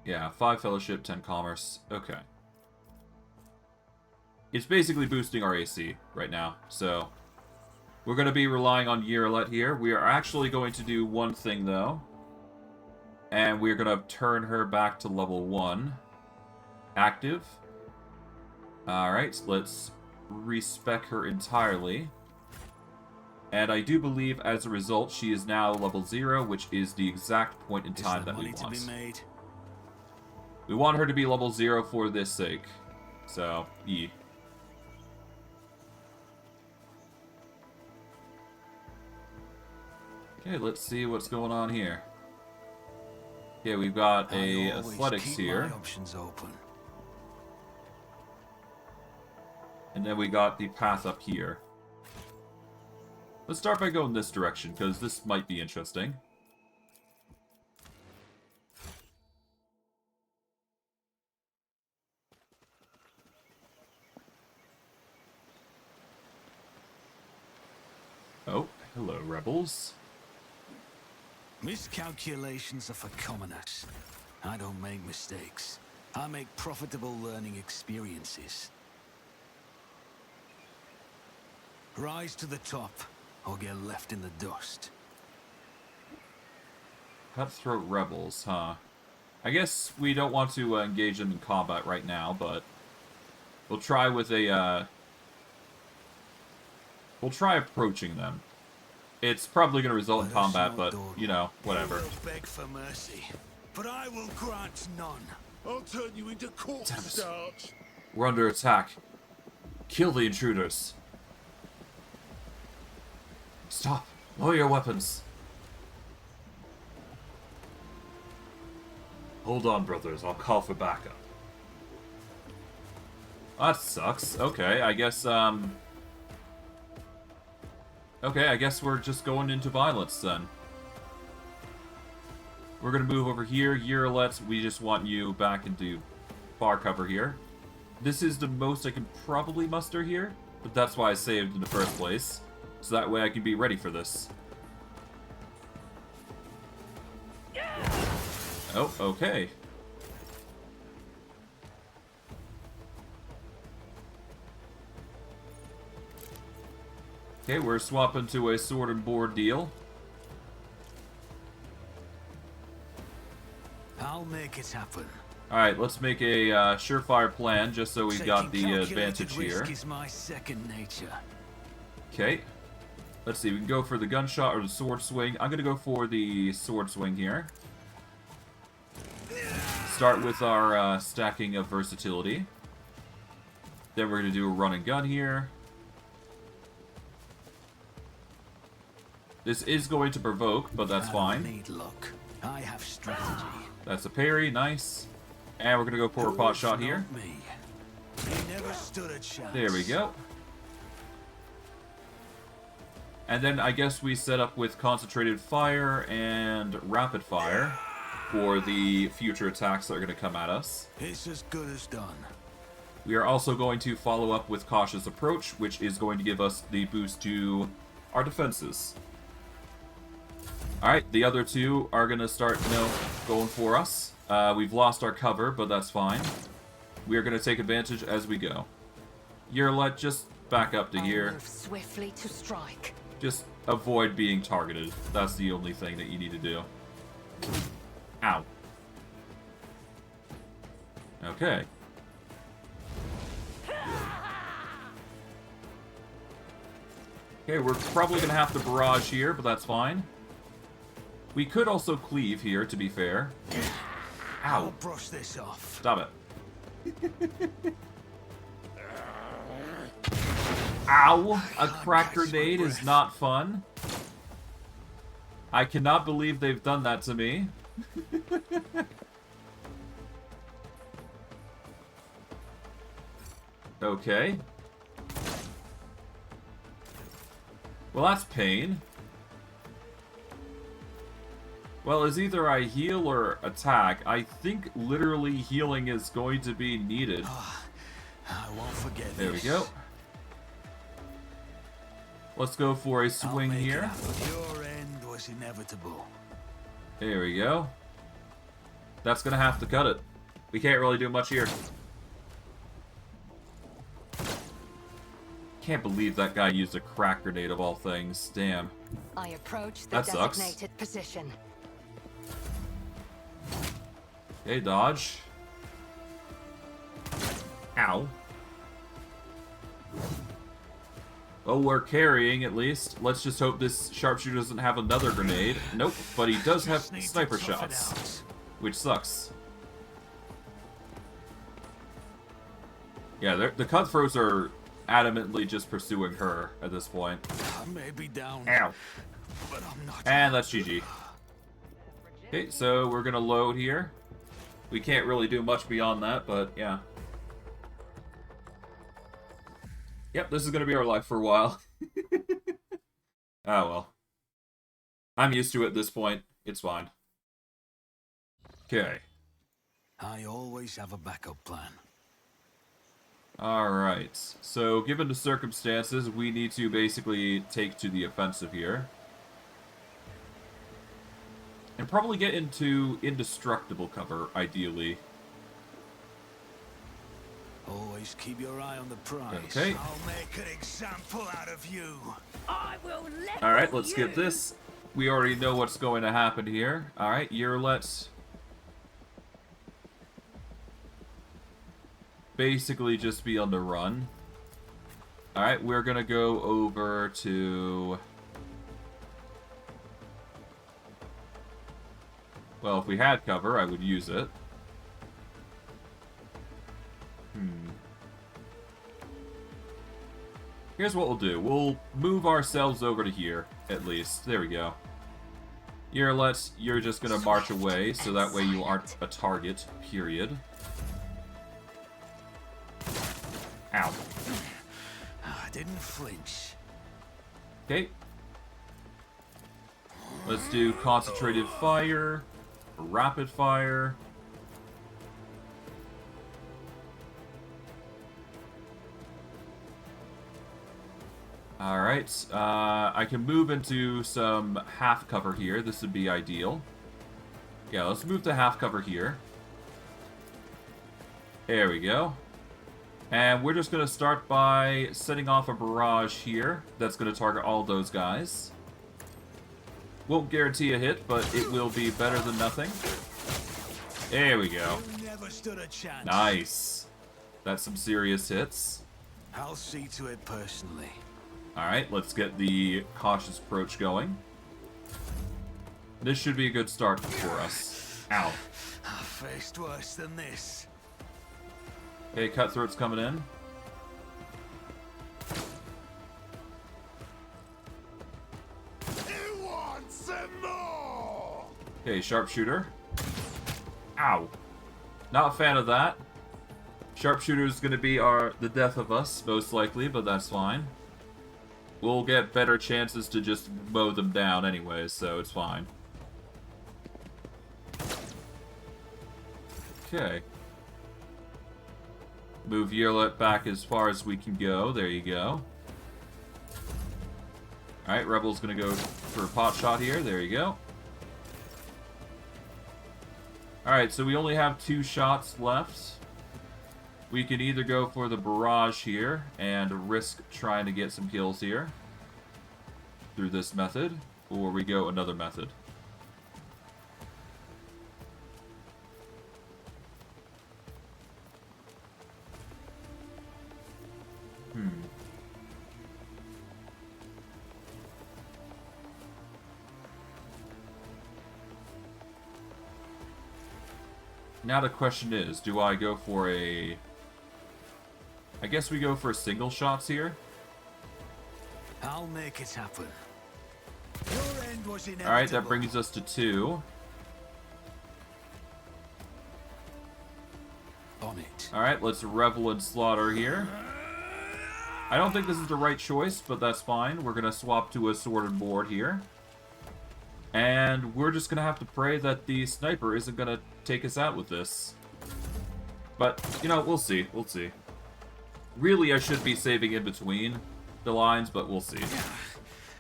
Yeah, 5 Fellowship, 10 Commerce. Okay. It's basically boosting our AC right now, so... We're going to be relying on Yiralet here. We are actually going to do one thing, though. And we're going to turn her back to level 1. Active. Alright, let's respec her entirely. And I do believe, as a result, she is now level 0, which is the exact point in time that we want. We want her to be level 0 for this sake. So, E. Okay, let's see what's going on here. Yeah, we've got a athletics here. And then we got the path up here. Let's start by going this direction, because this might be interesting. Oh, hello, rebels. Miscalculations are for commoners. I don't make mistakes. I make profitable learning experiences. Rise to the top, or get left in the dust. Cutthroat rebels, huh? I guess we don't want to engage them in combat right now, but we'll try with a We'll try approaching them. It's probably going to result in Let us combat, not but, dawdle. you know, whatever. You will beg for mercy, but I will grant none. I'll turn you into corpse Damn it. starch. We're under attack. Kill the intruders. Stop. Lower your weapons. Hold on, brothers. I'll call for backup. That sucks. Okay, I guess, Okay, I guess we're just going into violence, then. We're gonna move over here. Yurlet, we just want you back into bar cover here. This is the most I can probably muster here, but that's why I saved in the first place. So that way I can be ready for this. Oh, okay. Okay, we're swapping to a sword and board deal. I'll make it happen. Alright, let's make a surefire plan just so we've got Taking the calculated advantage here. risk is my second nature. Okay. Let's see, we can go for the gunshot or the sword swing. I'm gonna go for the sword swing here. Start with our stacking of versatility. Then we're gonna do a run and gun here. This is going to provoke, but that's I fine. don't need luck. I have strategy. That's a parry, nice. And we're gonna go for a pot shot here. Not me. He never stood a chance. There we go. And then I guess we set up with concentrated fire and rapid fire for the future attacks that are going to come at us. It's as good as done. We are also going to follow up with cautious approach, which is going to give us the boost to our defenses. Alright, the other two are going to start, going for us. We've lost our cover, but that's fine. We are going to take advantage as we go. Yurlet, just back up to here. Move swiftly to strike. Just avoid being targeted. That's the only thing that you need to do. Ow. Okay. Okay, we're probably going to have to barrage here, but that's fine. We could also cleave here, to be fair. I'll Ow. brush this off. Stop it. Ow! A crack grenade is not fun. I cannot believe they've done that to me. Okay. Well, that's pain. Well, as either I heal or attack, I think literally healing is going to be needed. I won't forget There we this. go. Let's go for a I'll swing make it here. happen. Your end was inevitable. There we go. That's gonna have to cut it. We can't really do much here. Can't believe that guy used a crack grenade of all things. Damn. I approach the That sucks. designated position. Okay, dodge. Ow. Oh, we're carrying at least. Let's just hope this sharpshooter doesn't have another grenade. Nope, but he does have Just need to sniper tough it shots, out. which sucks. Yeah, the cutthroats are adamantly just pursuing her at this point. I may be down, Ow. but I'm not. And that's GG. Okay, so we're gonna load here. We can't really do much beyond that, but yeah. Yep, this is gonna be our life for a while. Oh well. I'm used to it at this point. It's fine. Okay. I always have a backup plan. Alright. So, given the circumstances, we need to basically take to the offensive here. And probably get into indestructible cover, ideally. Always keep your eye on the prize. Okay. I'll make an example out of you. I will let Alright, let's skip this. We already know what's going to happen here. Alright, Yurlet. Basically just be on the run. Alright, we're gonna go over to... Well, if we had cover, I would use it. Here's what we'll do. We'll move ourselves over to here, at least. There we go. You're just gonna march away, so that way you aren't a target, period. Ow. I didn't flinch. Okay. Let's do concentrated fire, rapid fire. Alright, I can move into some half cover here. This would be ideal. Yeah, let's move to half cover here. There we go. And we're just going to start by setting off a barrage here. That's going to target all those guys. Won't guarantee a hit, but it will be better than nothing. There we go. Never stood a chance. Nice. That's some serious hits. I'll see to it personally. Alright, let's get the cautious approach going. This should be a good start for us. Ow. I faced worse than this. Okay, cutthroat's coming in. Who wants some more? Okay, sharpshooter. Ow. Not a fan of that. Sharpshooter is going to be the death of us, most likely, but that's fine. We'll get better chances to just mow them down anyways, so it's fine. Okay. Move Yerlet back as far as we can go. There you go. Alright, Rebel's gonna go for a pot shot here. There you go. Alright, so we only have 2 shots left. We can either go for the barrage here and risk trying to get some kills here through this method, or we go another method. Now the question is, do I go for a... I guess we go for single shots here. I'll make it happen. Your end was inevitable. Alright, that brings us to 2. On it. Alright, let's revel in slaughter here. I don't think this is the right choice, but that's fine. We're going to swap to a sorted board here. And we're just going to have to pray that the sniper isn't going to take us out with this. But, you know, we'll see. We'll see. Really, I should be saving in between the lines, but we'll see.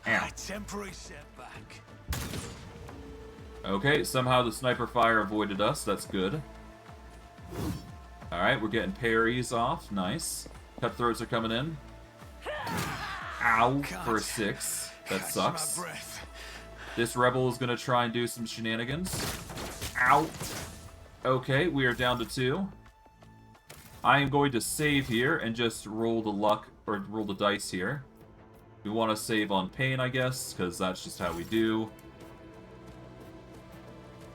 A temporary setback. Okay, somehow the sniper fire avoided us. That's good. Alright, we're getting parries off. Nice. Cutthroats are coming in. Ow, for a 6. That sucks. My breath. This rebel is going to try and do some shenanigans. Ow. Okay, we are down to 2. I am going to save here and just roll the luck, or roll the dice here. We want to save on pain, I guess, because that's just how we do.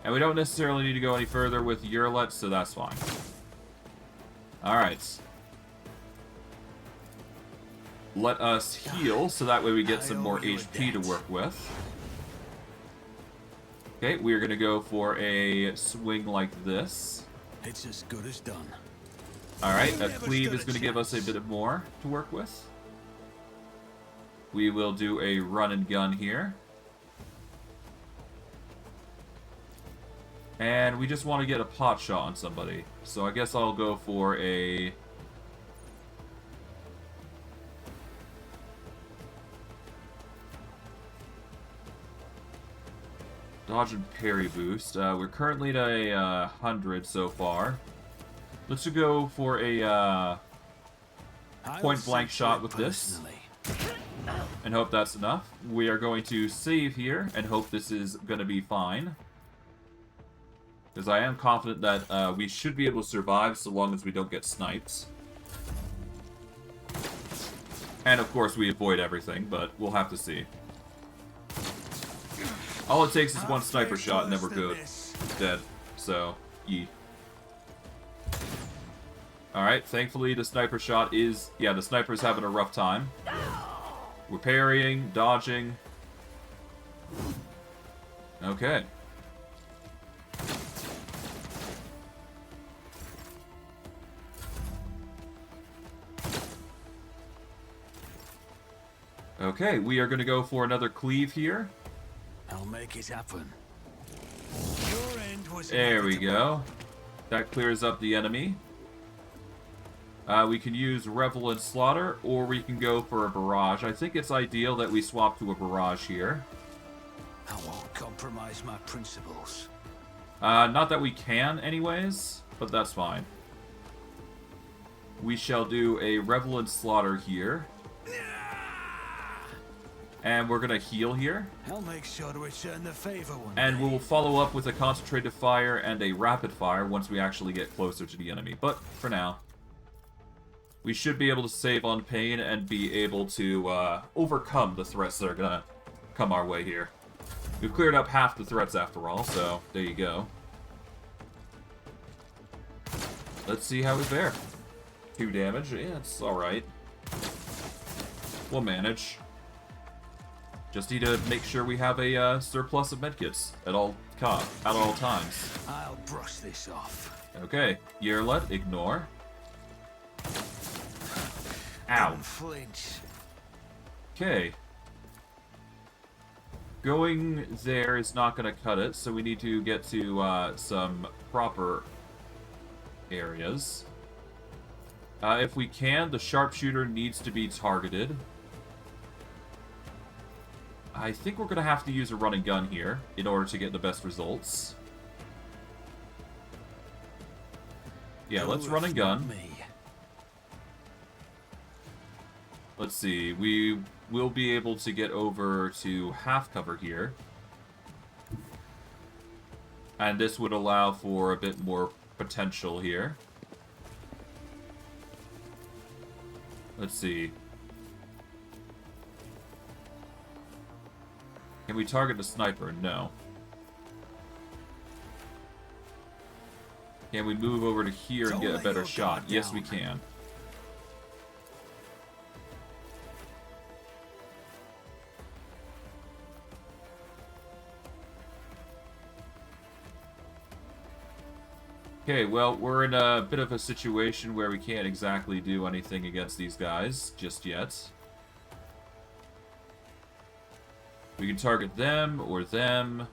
And we don't necessarily need to go any further with Yerlet, so that's fine. Alright. Let us heal, so that way we get some more HP to work with. Okay, we're going to go for a swing like this. It's as good as done. Alright, a cleave is going to give us a bit more to work with. We will do a run and gun here. And we just want to get a pot shot on somebody. So I guess I'll go for a... dodge and parry boost. We're currently at a 100 so far. Let's just go for a point-blank shot with this. And hope that's enough. We are going to save here and hope this is going to be fine. Because I am confident that we should be able to survive so long as we don't get sniped. And of course we avoid everything, but we'll have to see. All it takes is one sniper shot and then we're good. Dead. So, yee. Alright, thankfully the sniper shot is... Yeah, the sniper's having a rough time. We're parrying, dodging. Okay. Okay, we are going to go for another cleave here. I'll make it happen. There we go. That clears up the enemy. We can use Revel and Slaughter, or we can go for a barrage. I think it's ideal that we swap to a barrage here. I won't compromise my principles. Not that we can, anyways, but that's fine. We shall do a Revel and Slaughter here. And we're gonna heal here. I'll make sure to return the favor one And day. we'll follow up with a concentrated fire and a rapid fire once we actually get closer to the enemy. But for now, we should be able to save on pain and be able to overcome the threats that are gonna come our way here. We've cleared up half the threats after all, so there you go. Let's see how we fare. 2 damage, yeah, it's alright. We'll manage. Just need to make sure we have a surplus of medkits at all times. I'll brush this off. Okay, Yearlet, ignore. Ow. Don't flinch. Okay. Going there is not going to cut it, so we need to get to some proper areas. If we can, the sharpshooter needs to be targeted. I think we're going to have to use a running gun here in order to get the best results. Yeah, let's run and gun. Let's see, we will be able to get over to half cover here. And this would allow for a bit more potential here. Let's see. Can we target the sniper? No. Can we move over to here and get a better shot? Yes, we can. Okay, well, we're in a bit of a situation where we can't exactly do anything against these guys just yet. We can target them or them.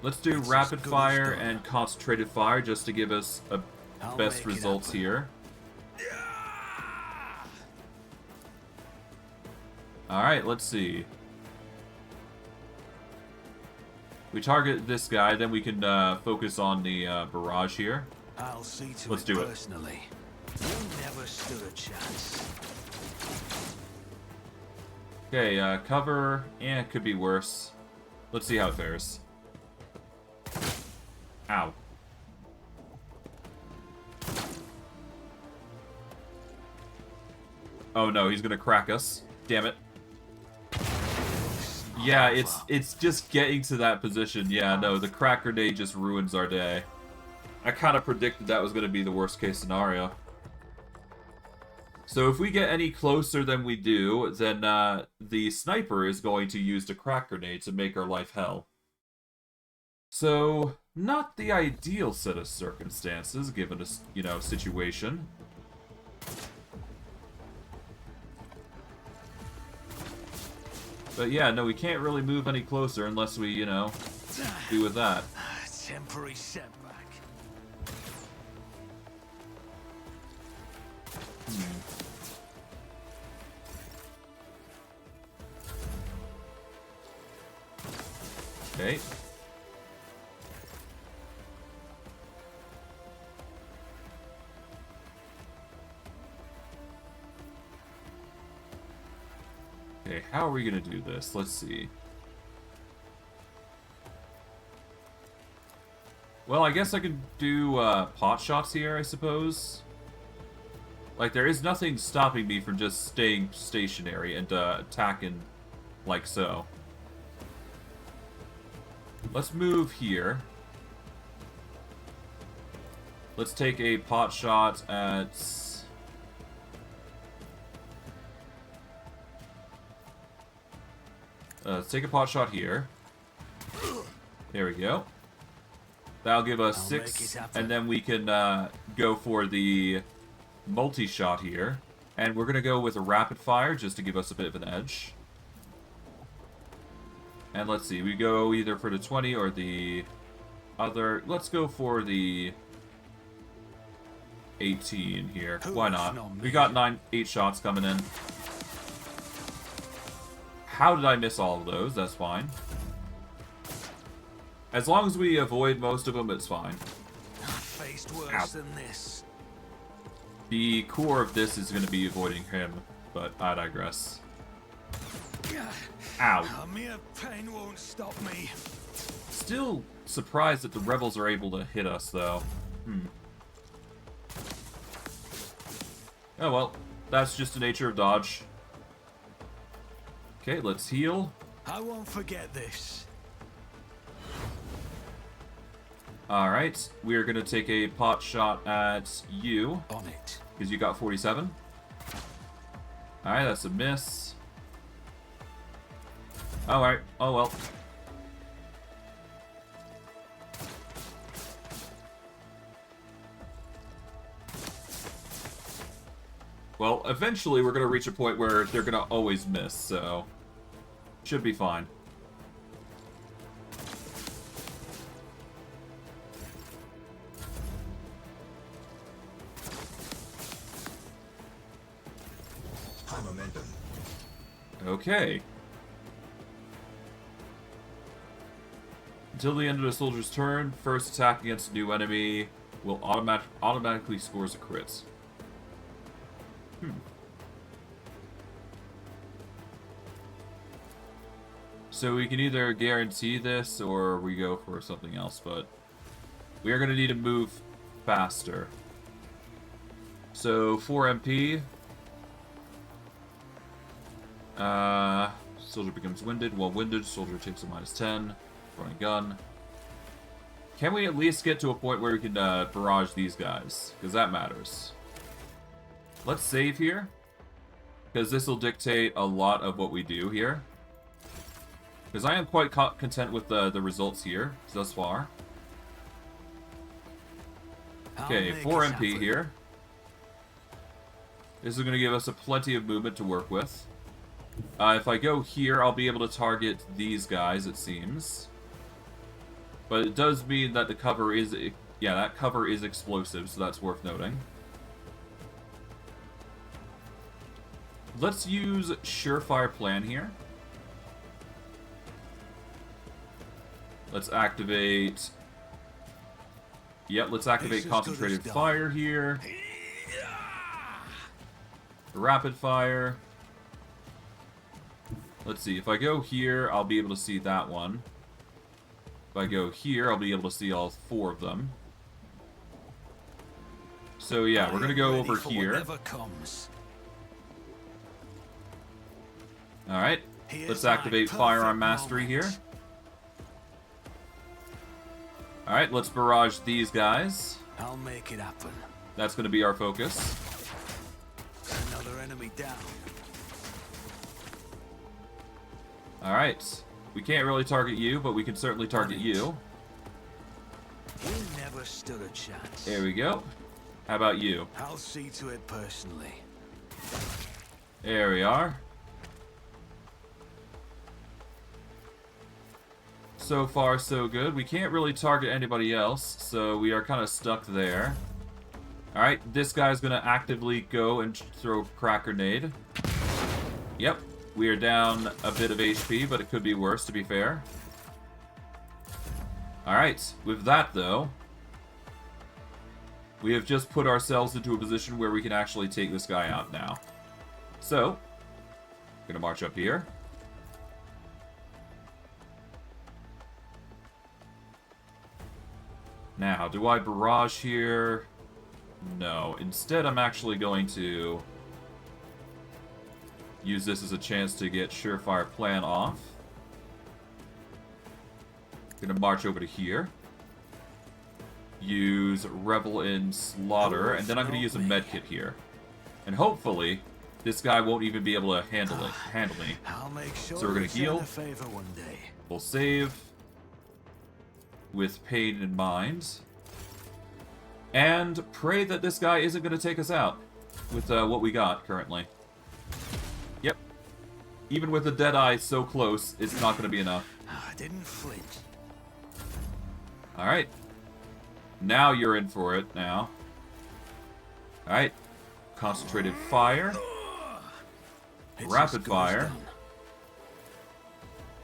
Let's do rapid fire and concentrated fire just to give us a best results here. Alright, let's see. We target this guy, then we can focus on the barrage here. I'll see to Let's it do it. personally. You never stood a chance. Okay, cover. Yeah, it could be worse. Let's see how it fares. Ow. Oh no, he's gonna crack us. Damn it. Yeah, it's just getting to that position. Yeah, no, the crack grenade just ruins our day. I kind of predicted that was gonna be the worst case scenario. So if we get any closer than we do, then the sniper is going to use the crack grenade to make our life hell. So, not the ideal set of circumstances, given a, situation. But yeah, no, we can't really move any closer unless we, do with that. Temporary setback. Okay. Okay, how are we gonna do this? Let's see. Well, I guess I could do pot shots here, I suppose. Like, there is nothing stopping me from just staying stationary and attacking like so. Let's move here. Let's take a pot shot at... let's take a pot shot here. There we go. That'll give us 6, and then we can go for the multi-shot here. And we're going to go with a rapid fire, just to give us a bit of an edge. And let's see, we go either for the 20 or the other... Let's go for the 18 here. Why not? We got 8 shots coming in. How did I miss all of those? That's fine. As long as we avoid most of them, it's fine. I faced worse than this. The core of this is going to be avoiding him, but I digress. Ow. Mere pain won't stop me. Still surprised that the rebels are able to hit us, though. Oh well, that's just the nature of dodge. Okay, let's heal. I won't forget this. Alright, we're gonna take a pot shot at you. On it. Because you got 47. Alright, that's a miss. Alright, oh well. Well, eventually we're gonna reach a point where they're gonna always miss, so... Should be fine. High momentum. Okay. Until the end of the soldier's turn, first attack against a new enemy will automatically scores a crit. So we can either guarantee this or we go for something else, but we are going to need to move faster. So 4 MP. Soldier becomes winded. While winded, soldier takes a -10. Running gun. Can we at least get to a point where we can barrage these guys? Because that matters. Let's save here. Because this will dictate a lot of what we do here. Because I am quite content with the results here thus far. Okay, 4 MP here. This is going to give us plenty of movement to work with. If I go here, I'll be able to target these guys, it seems. But it does mean that the cover is... Yeah, that cover is explosive, so that's worth noting. Let's use Surefire Plan here. Let's activate... Yep, let's activate Concentrated Fire here. Rapid Fire. Let's see, if I go here, I'll be able to see that one. If I go here, I'll be able to see all 4 of them. So yeah, we're gonna go over here. Alright, let's activate Firearm Mastery here. Alright, let's barrage these guys. I'll make it happen. That's gonna be our focus. Another enemy down. Alright, we can't really target you, but we can certainly target you. We never stood a chance. There we go. How about you? I'll see to it personally. There we are. So far, so good. We can't really target anybody else, so we are kind of stuck there. Alright, this guy's going to actively go and throw crack grenade. Yep, we are down a bit of HP, but it could be worse, to be fair. Alright, with that, though, we have just put ourselves into a position where we can actually take this guy out now. So, I'm going to march up here. Now, do I barrage here? No. Instead, I'm actually going to use this as a chance to get Surefire Plan off. Gonna march over to here. Use Revel in Slaughter, and then I'm gonna use a medkit here. And hopefully, this guy won't even be able to handle me. I'll make sure So we're gonna it's in heal. a favor one day. We'll save with pain in mind. And pray that this guy isn't going to take us out with what we got currently. Yep. Even with the Deadeye so close, it's not going to be enough. I didn't flinch. Alright. Now you're in for it, now. Alright. Concentrated fire. Rapid fire.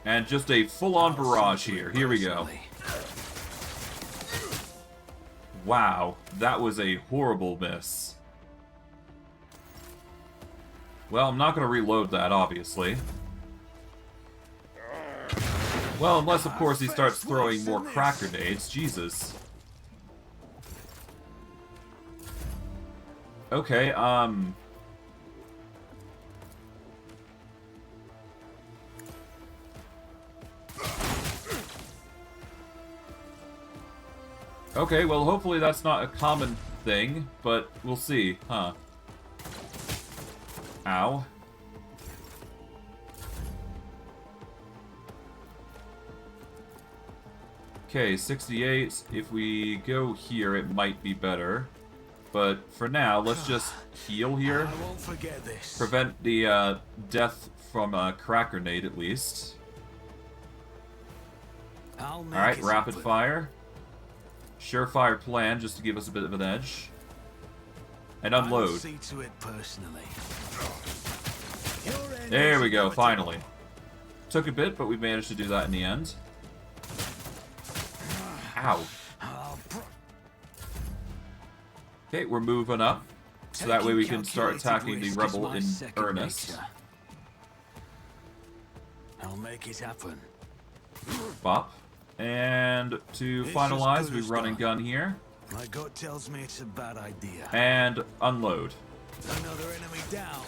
And just a full-on barrage here. Here we go. Wow, that was a horrible miss. Well, I'm not going to reload that, obviously. Well, unless, of course, he starts throwing more crack grenades. Jesus. Okay, Okay, well, hopefully that's not a common thing, but we'll see, huh? Ow. Okay, 68. If we go here, it might be better. But for now, let's just heal here. I won't forget this. Prevent the death from a crack grenade, at least. Alright, rapid fire. Surefire Plan, just to give us a bit of an edge. And unload. See to it personally. There we go, finally. Took a bit, but we managed to do that in the end. Ow. Okay, we're moving up. So that way we can start attacking the rebel in earnest. I'll make it happen. Bop. And to finalize, we run and gun here. My gut tells me it's a bad idea. And unload. Another enemy down.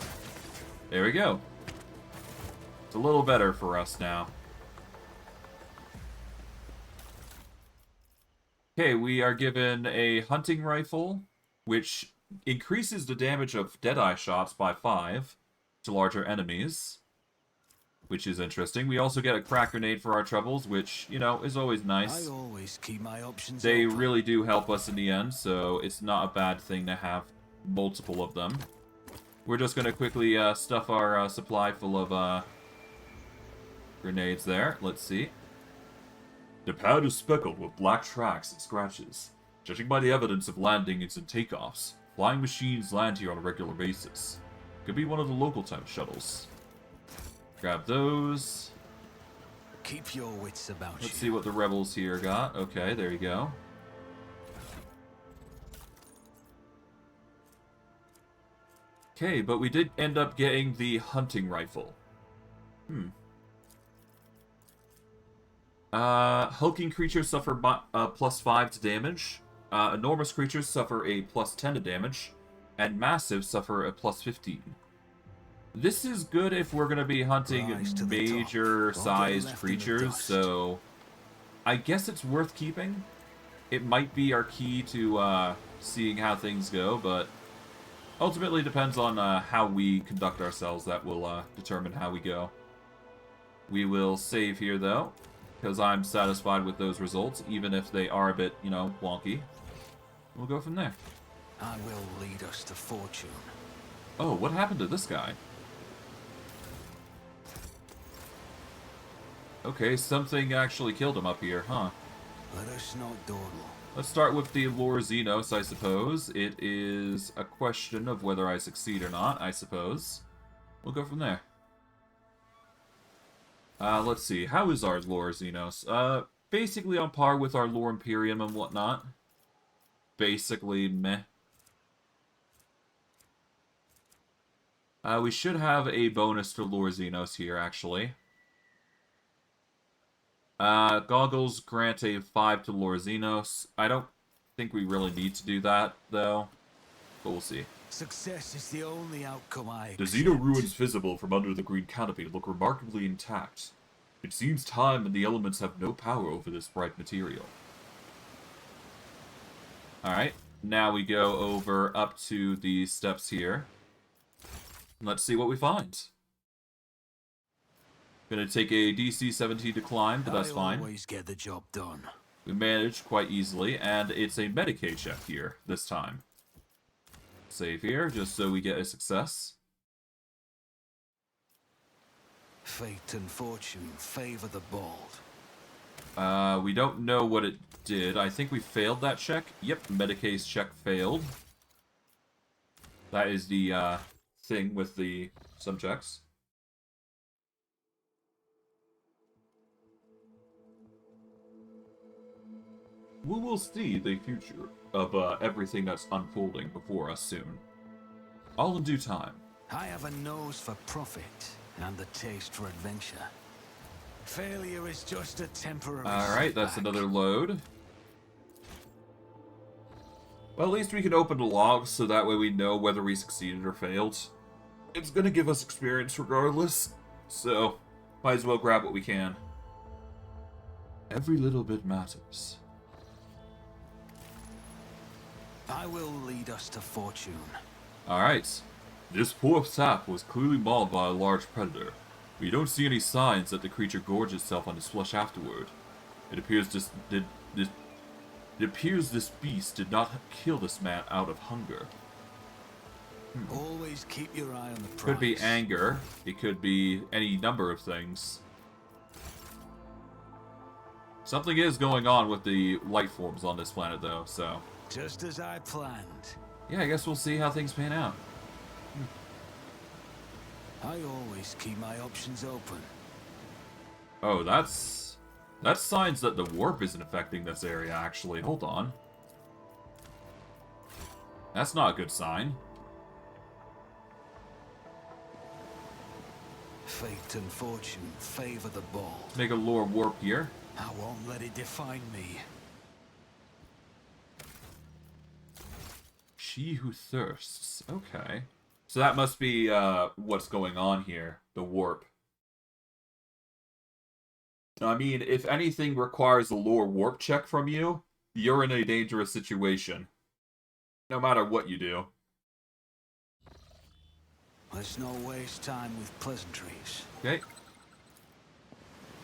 There we go. It's a little better for us now. Okay, we are given a hunting rifle, which increases the damage of Deadeye shots by 5 to larger enemies, which is interesting. We also get a crack grenade for our troubles, which, you know, is always nice. I always keep my options They open. really do help us in the end, so it's not a bad thing to have multiple of them. We're just going to quickly stuff our supply full of grenades there. Let's see. The pad is speckled with black tracks and scratches. Judging by the evidence of landings and takeoffs, flying machines land here on a regular basis. Could be one of the local type shuttles. Grab those. Keep your wits about you. Let's see what the rebels here got. Okay, there you go. Okay, but we did end up getting the hunting rifle. Hulking creatures suffer +5 to damage. Enormous creatures suffer a +10 to damage. And massive suffer a +15. This is good if we're going to be hunting major-sized creatures, so I guess it's worth keeping. It might be our key to seeing how things go, but ultimately depends on how we conduct ourselves that will determine how we go. We will save here, though, because I'm satisfied with those results, even if they are a bit, you know, wonky. We'll go from there. I will lead us to fortune. Oh, what happened to this guy? Okay, something actually killed him up here, huh? Let us not dawdle. Let's start with the Lore Xenos, I suppose. It is a question of whether I succeed or not, I suppose. We'll go from there. Let's see. How is our Lore Xenos? Basically on par with our Lore Imperium and whatnot. Basically meh. We should have a bonus to Lore Xenos here, actually. Goggles grant a 5 to Lore Xenos. I don't think we really need to do that, though. but we'll see. Success is the only outcome I The accept. Xeno ruins visible from under the green canopy look remarkably intact. It seems time and the elements have no power over this bright material. Alright, now we go over up to the steps here. Let's see what we find. Gonna take a DC 17 to climb, but that's I fine. always get the job done. We managed quite easily, and it's a Medicaid check here, this time. Save here, just so we get a success. Fate and fortune favor the bold. We don't know what it did. I think we failed that check. Yep, Medicaid's check failed. That is the, thing with the subjects. We will see the future of everything that's unfolding before us soon. All in due time. I have a nose for profit and the taste for adventure. Failure is just a temporary Alright, that's setback. another load. Well, at least we can open the logs so that way we know whether we succeeded or failed. It's gonna give us experience regardless, so might as well grab what we can. Every little bit matters. I will lead us to fortune. Alright. This poor sap was clearly mauled by a large predator. We don't see any signs that the creature gorged itself on its flesh afterward. It appears this beast did not kill this man out of hunger. Always keep your eye on the prize. Could be anger. It could be any number of things. Something is going on with the life forms on this planet, though, so... Just as I planned. Yeah, I guess we'll see how things pan out. I always keep my options open. Oh, that's signs that the warp isn't affecting this area, actually. Hold on. That's not a good sign. Fate and fortune favor the bold. Make a lore warp here. I won't let it define me. She who thirsts. Okay. So that must be what's going on here. The warp. I mean, if anything requires a lore warp check from you, you're in a dangerous situation. No matter what you do. Let's not waste time with pleasantries. Okay.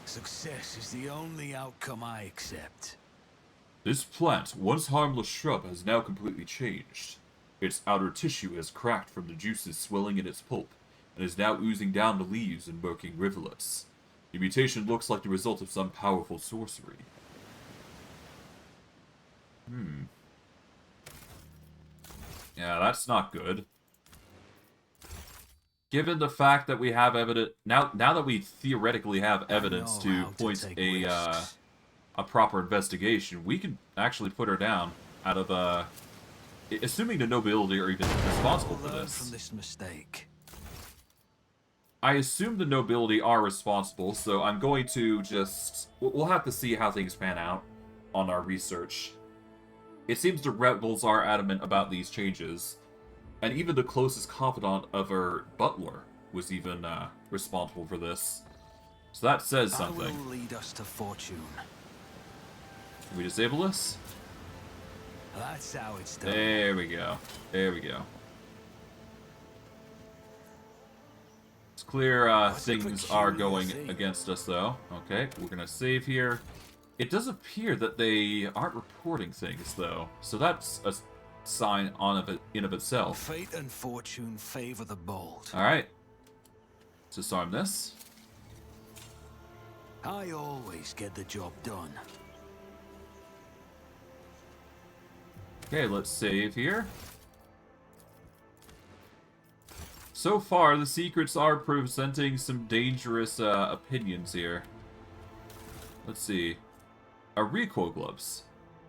Success is the only outcome I accept. This plant, once harmless shrub, has now completely changed. Its outer tissue has cracked from the juices swelling in its pulp, and is now oozing down the leaves in murking rivulets. The mutation looks like the result of some powerful sorcery. Yeah, that's not good. Given the fact that we have evidence now that we theoretically have evidence to point a proper investigation, we can actually put her down out of assuming the nobility are even responsible for Learn this. from this mistake. I assume the nobility are responsible, so I'm going to just... We'll have to see how things pan out on our research. It seems the rebels are adamant about these changes, and even the closest confidant of her butler was even responsible for this. So that says I something. will lead us to fortune. Can we disable this? That's how it's done. There we go. There we go. It's clear What a things are peculiar going thing. against us, though. Okay, we're going to save here. It does appear that they aren't reporting things, though. So that's a sign in of itself. Fate and fortune favor the bold. Alright. Let's disarm this. I always get the job done. Okay, let's save here. So far, the secrets are presenting some dangerous opinions here. Let's see. Recoil gloves.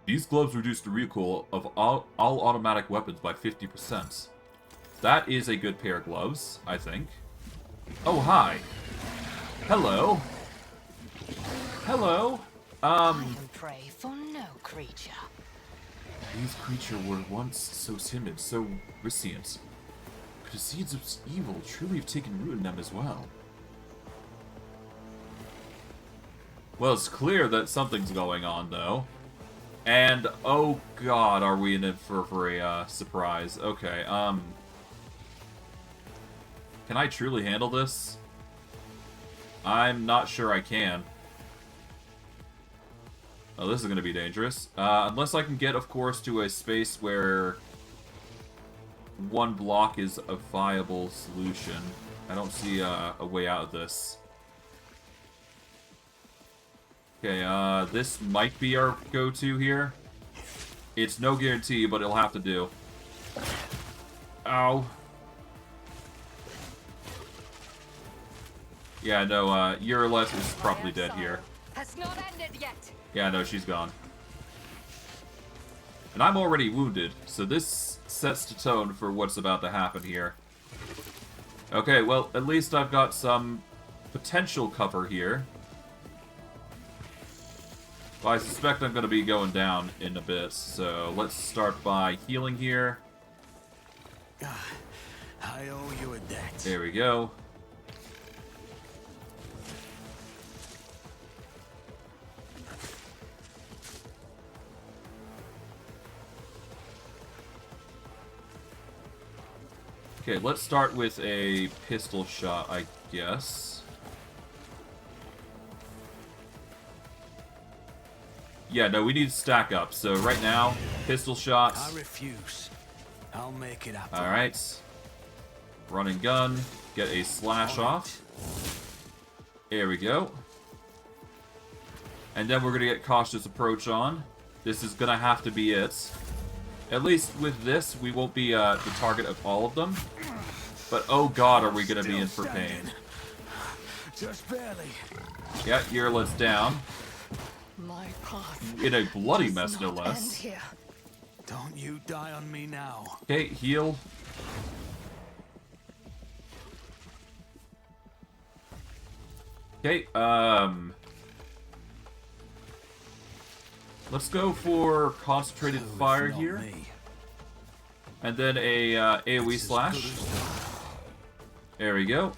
These gloves reduce the recoil of all automatic weapons by 50%. That is a good pair of gloves, I think. Oh, hi. Hello. Hello. I am prey for no creature. These creatures were once so timid, so riscient. Could the seeds of evil truly have taken root in them as well? Well, it's clear that something's going on, though. And, oh god, are we in it for a surprise. Okay, can I truly handle this? I'm not sure I can. Oh, this is going to be dangerous. Unless I can get, of course, to a space where one block is a viable solution. I don't see a way out of this. Okay, this might be our go-to here. It's no guarantee, but it'll have to do. Ow. Yeah, no, Urilet is probably dead here. Has not ended yet. Yeah, no, she's gone. And I'm already wounded, so this sets the tone for what's about to happen here. Okay, well, at least I've got some potential cover here. But I suspect I'm going to be going down in a bit, so let's start by healing here. I owe you a debt. There we go. Okay, let's start with a pistol shot, I guess. Yeah, no, we need to stack up. So right now, pistol shots. I refuse. I'll make it happen. Alright. Run and gun. Get a slash off. There we go. And then we're going to get cautious approach on. This is going to have to be it. At least with this, we won't be the target of all of them. But oh god, are we going to be in for pain. Just barely. Yeah, Urilet's down. My path In a bloody mess, does no not less. end here. Don't you die on me now. Okay, heal. Okay, let's go for concentrated Oh, if fire not here. me. And then a AoE It's as slash. good as done. There we go.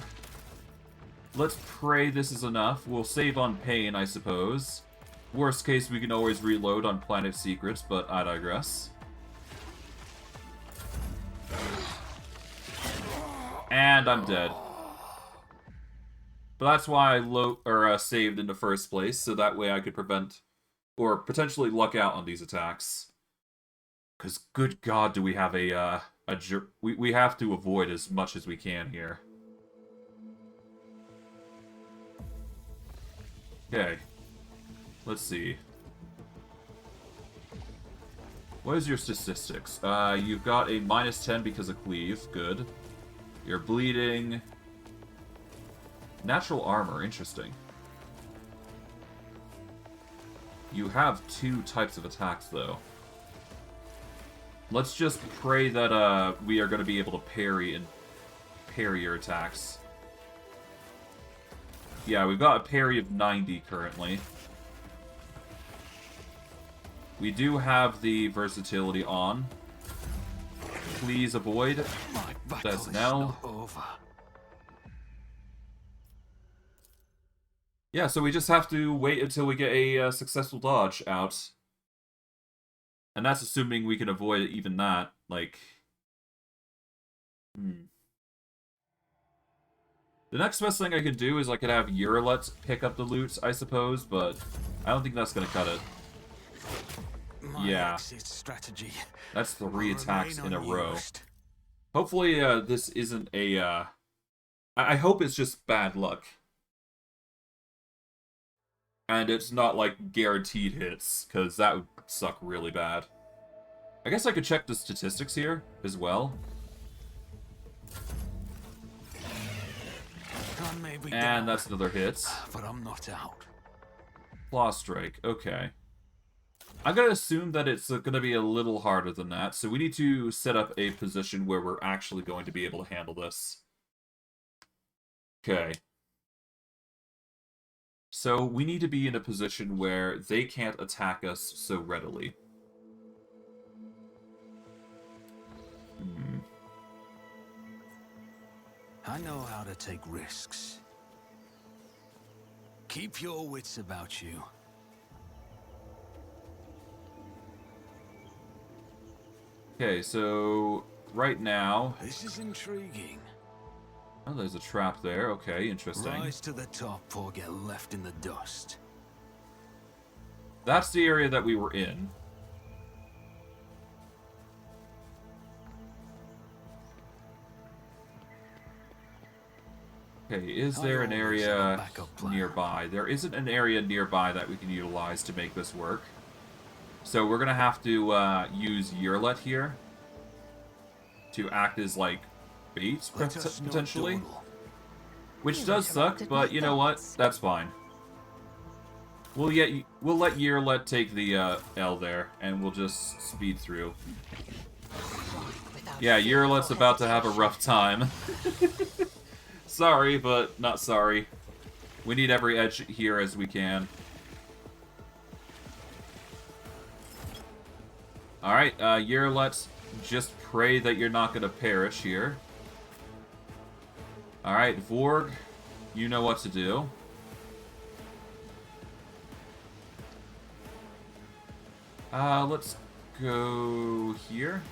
Let's pray this is enough. We'll save on pain, I suppose. Worst case, we can always reload on Planet Secrets, but I digress. And I'm dead. But that's why I saved in the first place, so that way I could prevent or potentially luck out on these attacks. Because good god, do we have we have to avoid as much as we can here. Okay. Let's see. What is your statistics? You've got a -10 because of cleave. Good. You're bleeding. Natural armor. Interesting. You have 2 types of attacks, though. Let's just pray that we are going to be able to parry your attacks. Yeah, we've got a parry of 90 currently. We do have the versatility on. Please avoid. My battle That's is now. not over. Yeah, so we just have to wait until we get a successful dodge out. And that's assuming we can avoid even that. Like... The next best thing I could do is I could have Urilet pick up the loot, I suppose, but I don't think that's going to cut it. My Yeah. exit strategy That's 3 will attacks remain in a row. unused. Hopefully, this isn't a, I hope it's just bad luck. And it's not, like, guaranteed hits, because that would suck really bad. I guess I could check the statistics here, as well. I may be And down, that's another hit. but I'm not out. Claw Strike, okay. I'm gonna assume that it's gonna be a little harder than that, so we need to set up a position where we're actually going to be able to handle this. Okay. So we need to be in a position where they can't attack us so readily. I know how to take risks. Keep your wits about you. Okay, so right now... This is intriguing. Oh, there's a trap there. Okay, interesting. Rise to the top or get left in the dust. That's the area that we were in. Okay, is there an area nearby? There isn't an area nearby that we can utilize to make this work. So we're gonna have to use Yearlet here to act as, like, bait, potentially. Which does suck, but you know what? That's fine. We'll let Yearlet take the L there, and we'll just speed through. Yeah, Yearlet's about to have a rough time. Sorry, but not sorry. We need every edge here as we can. Alright, Yearlet, just pray that you're not going to perish here. Alright, Vorg, you know what to do. Let's go here.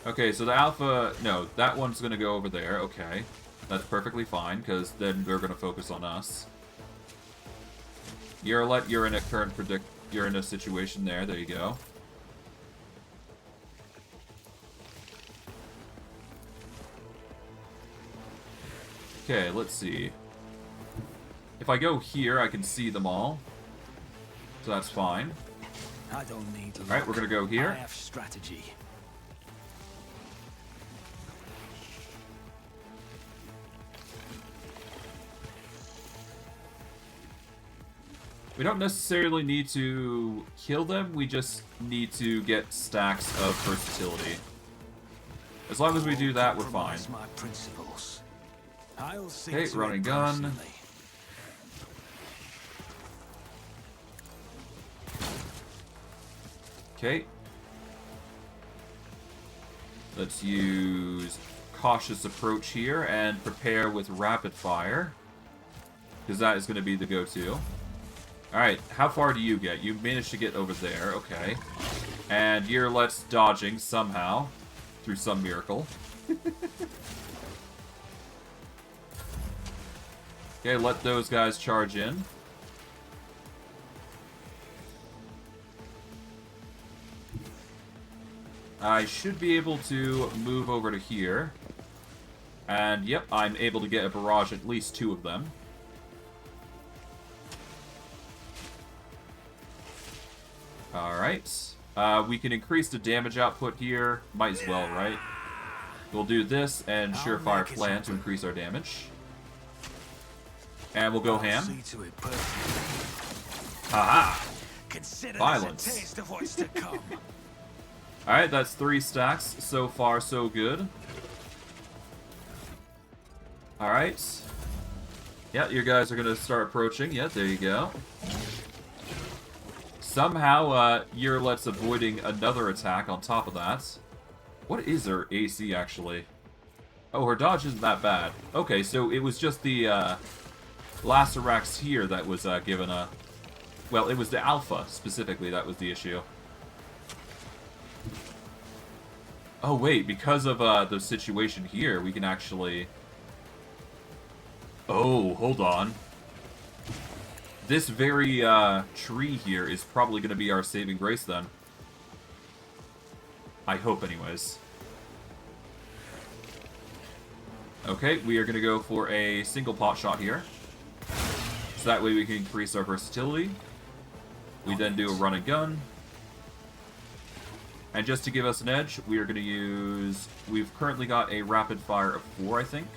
Okay, so the Alpha... No, that one's going to go over there. Okay. That's perfectly fine, because then they're going to focus on us. Yearlet, you're in a you're in a situation there. There you go. Okay, let's see. If I go here, I can see them all. So that's fine. I don't need luck. Alright, we're gonna go here. I have strategy. We don't necessarily need to kill them, we just need to get stacks of versatility. As long as we do that, we're fine. My principles. I'll see Okay, to running it gun. personally. Okay. Let's use cautious approach here and prepare with rapid fire. Because that is going to be the go-to. Alright, how far do you get? You managed to get over there, okay. And Yearlet's dodging somehow. Through some miracle. Okay, let those guys charge in. I should be able to move over to here. And yep, I'm able to get a barrage at least 2 of them. Alright. We can increase the damage output here. Might as well, right? We'll do this and Surefire Plan to increase our damage. And we'll go ham. Haha! Violence. Alright, that's 3 stacks. So far, so good. Alright. Yeah, you guys are going to start approaching. Yeah, there you go. Somehow, Yearlet's avoiding another attack on top of that. What is her AC, actually? Oh, her dodge isn't that bad. Okay, so it was just the Lacerax here that was given a... Well, it was the Alpha, specifically, that was the issue. Oh, wait, because of the situation here, we can actually... Oh, hold on. This very tree here is probably going to be our saving grace, then. I hope, anyways. Okay, we are going to go for a single pot shot here. So that way we can increase our versatility. We then do a run and gun. And just to give us an edge, we are going to use... We've currently got a rapid fire of 4, I think.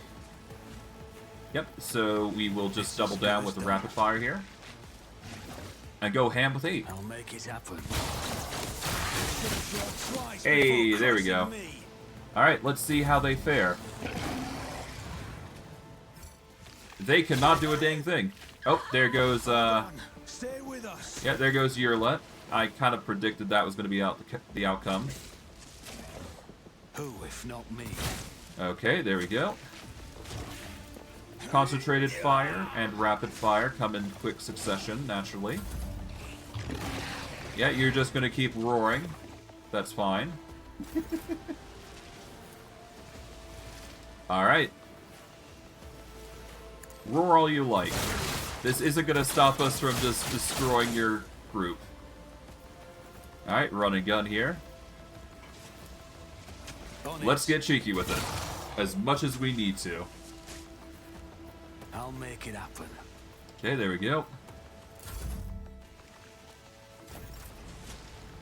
Yep, so we will just double down with the rapid fire here. And go ham with 8. I'll make it happen. Hey, there we go. Alright, let's see how they fare. They cannot do a dang thing. Oh, there goes, Stay with us. yeah, there goes Yearlet. I kind of predicted that was going to be the outcome. Who, if not me? Okay, there we go. Concentrated fire and rapid fire come in quick succession, naturally. Yeah, you're just gonna keep roaring. That's fine. Alright. Roar all you like. This isn't gonna stop us from just destroying your group. Alright, run and gun here. Let's get cheeky with it. As much as we need to. I'll make it happen. Okay, there we go.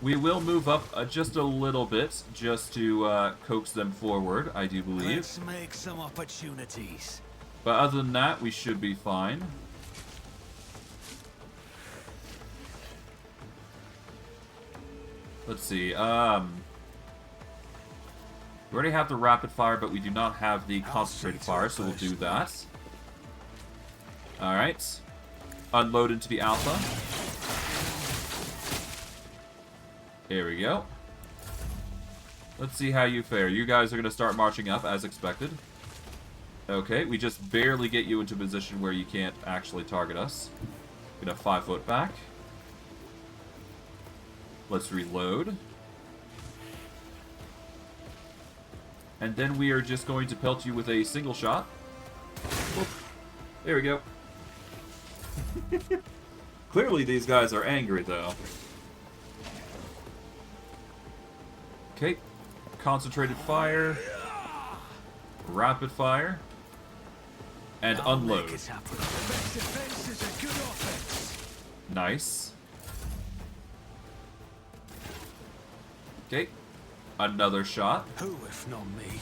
We will move up just a little bit, just to coax them forward, I do believe. Let's make some opportunities. But other than that, we should be fine. Let's see, we already have the rapid fire, but we do not have the concentrated fire, so we'll do that. Alright. Unload into the alpha. There we go. Let's see how you fare. You guys are going to start marching up, as expected. Okay, we just barely get you into a position where you can't actually target us. Gonna 5 foot back. Let's reload. And then we are just going to pelt you with a single shot. Whoop. There we go. Clearly these guys are angry, though. Okay. Concentrated fire. Rapid fire. And unload. Nice. Okay. Another shot. Who, if not me?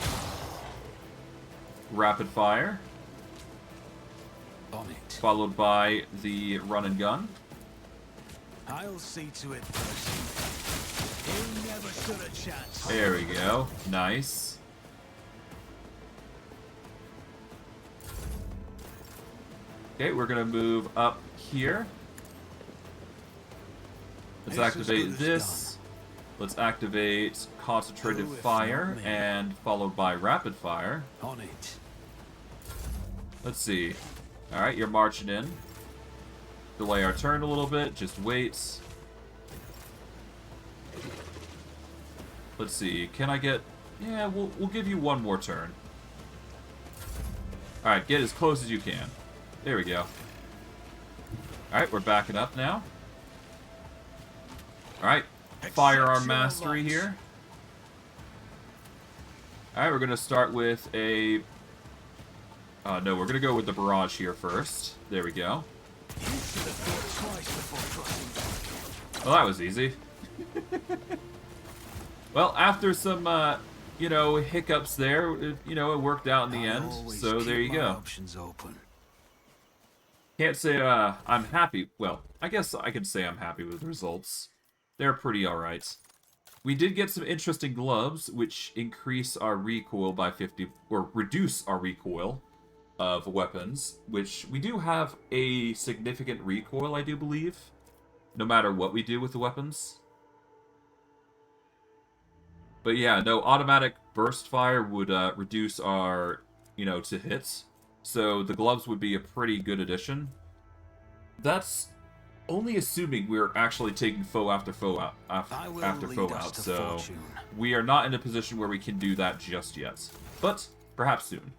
Rapid fire. On it. Followed by the run and gun. I'll see to it first. He never stood a chance. There we go. Nice. Okay, we're gonna move up here. Let's activate this. Let's activate concentrated fire and followed by rapid fire. On it. Let's see. Alright, you're marching in. Delay our turn a little bit, just wait. Let's see, can I get... Yeah, we'll give you one more turn. Alright, get as close as you can. There we go. Alright, we're backing up now. Alright, firearm mastery here. Alright, we're gonna start with a... no, we're gonna go with the barrage here first. There we go. Well, that was easy. Well, after some, you know, hiccups there, it worked out in the end. So there you go. Can't say I'm happy. Well, I guess I can say I'm happy with the results. They're pretty alright. We did get some interesting gloves, which increase our recoil by 50, or reduce our recoil of weapons, which we do have a significant recoil, I do believe, no matter what we do with the weapons. But yeah, no, automatic burst fire would reduce our, to hits. So the gloves would be a pretty good addition. That's only assuming we're actually taking foe after foe out, after foe out. So we are not in a position where we can do that just yet. But perhaps soon.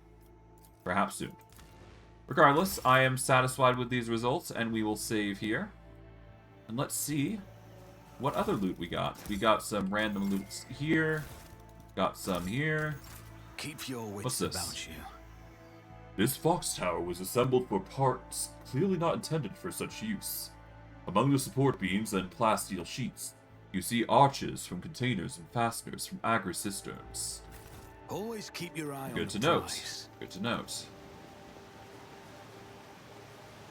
Perhaps soon. Regardless, I am satisfied with these results, and we will save here. And let's see what other loot we got. We got some random loots here. Got some here. Keep your wits What's this? About you. This fox tower was assembled for parts clearly not intended for such use. Among the support beams and plasteel sheets, you see arches from containers and fasteners from agri-cisterns. Always keep your eye Good on to the note. prize. Good to note.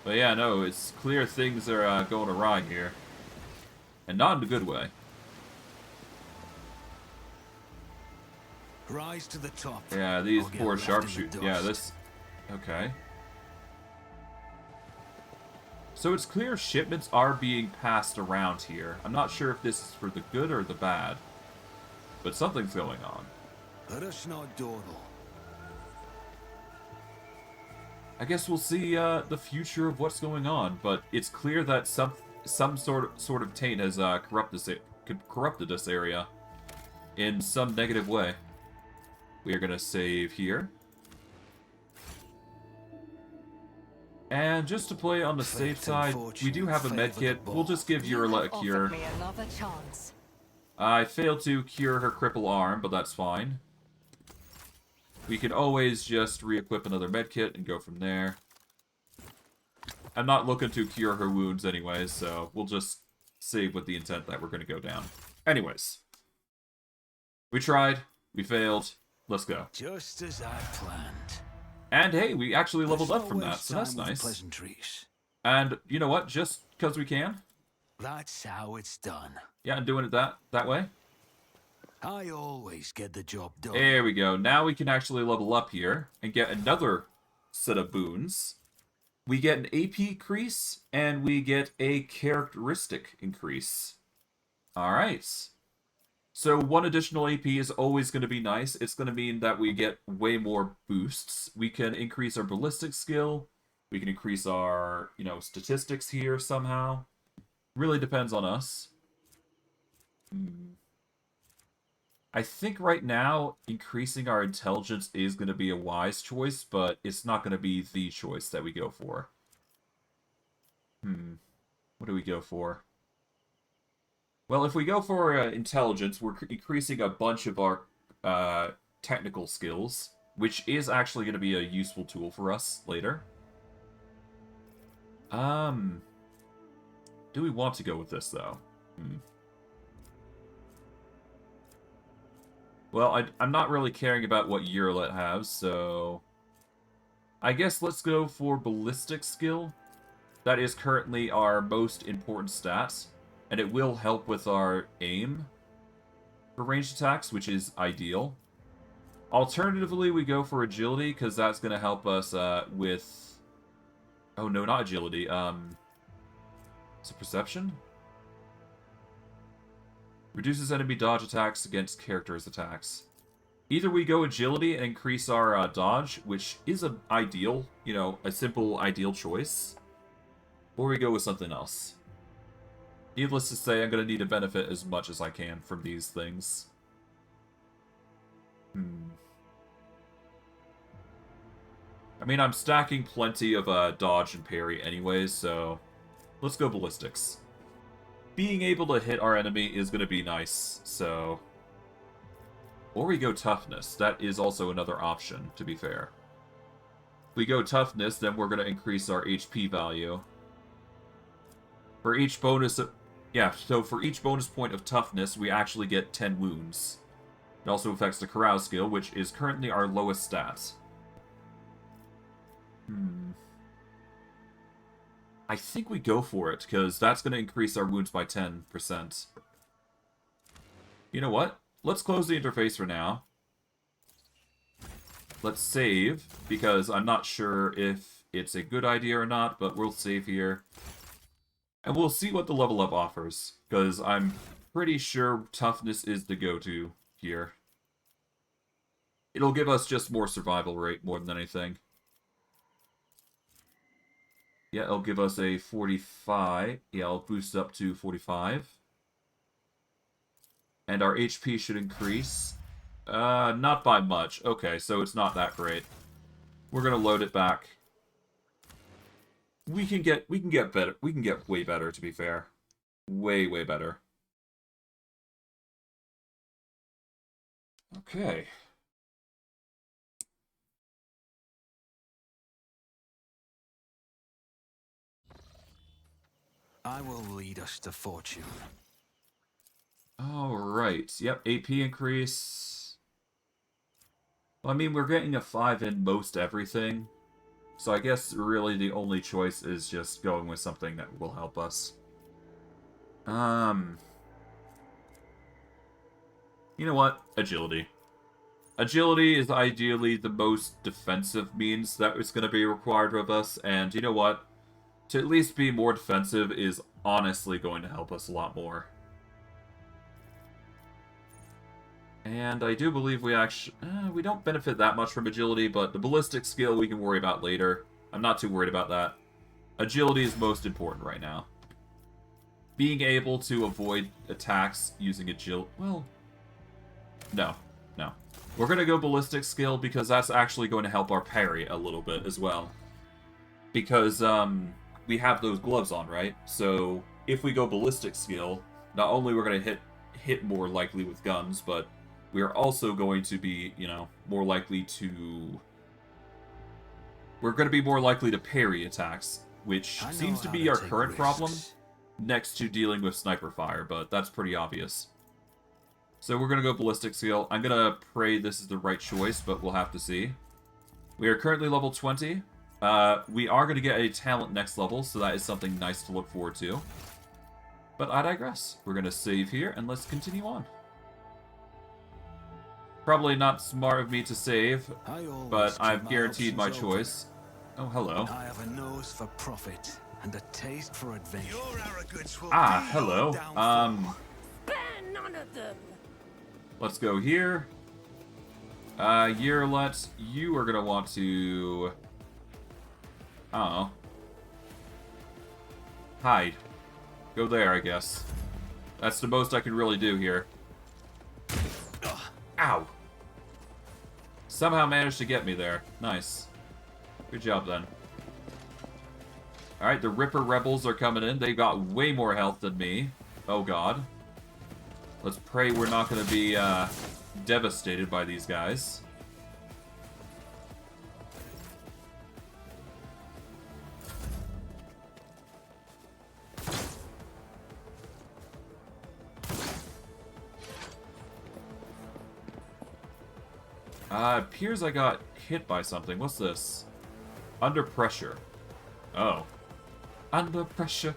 But yeah, no, it's clear things are going awry here. And not in a good way. Rise to the top. Yeah, these Or get poor left in the sharpshooters. Yeah, dust. this... Okay. So it's clear shipments are being passed around here. I'm not sure if this is for the good or the bad. But something's going on. Let us not dawdle. I guess we'll see the future of what's going on, but it's clear that some sort of taint has corrupted this area in some negative way. We are gonna save here. And just to play on the safe side, we do have a medkit. We'll just give Urla a cure. Me another chance. I failed to cure her cripple arm, but that's fine. We can always just re-equip another medkit and go from there. I'm not looking to cure her wounds anyways, so we'll just save with the intent that we're going to go down. Anyways. We tried. We failed. Let's go. Just as I planned. And hey, we actually leveled up from that, so that's nice. Pleasantries. And you know what? Just because we can. That's how it's done. Yeah, and doing it that way. I always get the job done. There we go. Now we can actually level up here and get another set of boons. We get an AP increase, and we get a characteristic increase. Alright. So one additional AP is always going to be nice. It's going to mean that we get way more boosts. We can increase our ballistic skill. We can increase our, statistics here somehow. Really depends on us. I think right now, increasing our intelligence is going to be a wise choice, but it's not going to be the choice that we go for. What do we go for? Well, if we go for intelligence, we're increasing a bunch of our technical skills, which is actually going to be a useful tool for us later. Do we want to go with this, though? Well, I'm not really caring about what Urlet has, so... I guess let's go for ballistic skill. That is currently our most important stat, and it will help with our aim for ranged attacks, which is ideal. Alternatively, we go for agility, because that's going to help us with... Oh, no, not agility. Is it perception? Reduces enemy dodge attacks against characters' attacks. Either we go agility and increase our dodge, which is an ideal, a simple ideal choice, or we go with something else. Needless to say, I'm going to need to benefit as much as I can from these things. I mean, I'm stacking plenty of dodge and parry anyways, so let's go ballistics. Being able to hit our enemy is going to be nice, so... Or we go toughness. That is also another option, to be fair. If we go toughness, then we're going to increase our HP value. For each bonus... so for each bonus point of toughness, we actually get 10 wounds. It also affects the carouse skill, which is currently our lowest stat. I think we go for it, because that's going to increase our wounds by 10%. You know what? Let's close the interface for now. Let's save, because I'm not sure if it's a good idea or not, but we'll save here. And we'll see what the level up offers, because I'm pretty sure toughness is the go-to here. It'll give us just more survival rate more than anything. Yeah, it'll give us a 45. Yeah, I'll boost up to 45. And our HP should increase. Not by much. Okay, so it's not that great. We're gonna load it back. We can get better. We can get way better, to be fair. Way, way better. Okay. I will lead us to fortune. Alright. Yep, AP increase. Well, I mean, we're getting a 5 in most everything. So I guess really the only choice is just going with something that will help us. You know what? Agility. Agility is ideally the most defensive means that is going to be required of us, and you know what? To at least be more defensive is honestly going to help us a lot more. And I do believe we actually... we don't benefit that much from agility, but the ballistic skill we can worry about later. I'm not too worried about that. Agility is most important right now. Being able to avoid attacks using agility... Well, no. No. We're going to go ballistic skill because that's actually going to help our parry a little bit as well. Because we have those gloves on, right? So if we go ballistic skill, not only we're going to hit more likely with guns, but we are also going to be, you know, more likely to... We're going to be more likely to parry attacks, which seems to be our current problem, next to dealing with sniper fire, but that's pretty obvious. So we're going to go ballistic skill. I'm going to pray this is the right choice, but we'll have to see. We are currently level 20. We are going to get a talent next level, so that is something nice to look forward to. But I digress. We're going to save here, and let's continue on. Probably not smart of me to save, but I've guaranteed my choice. Oh, hello. I have a nose for profit and a taste for adventure. Hello. Spare none of them. Let's go here. Yearlet, you are gonna want to... I don't know. Hide. Go there, I guess. That's the most I can really do here. Ow! Somehow managed to get me there. Nice. Good job, then. Alright, the Ripper Rebels are coming in. They got way more health than me. Oh, God. Let's pray we're not going to be devastated by these guys. Appears I got hit by something. What's this? Under pressure. Oh. Under pressure.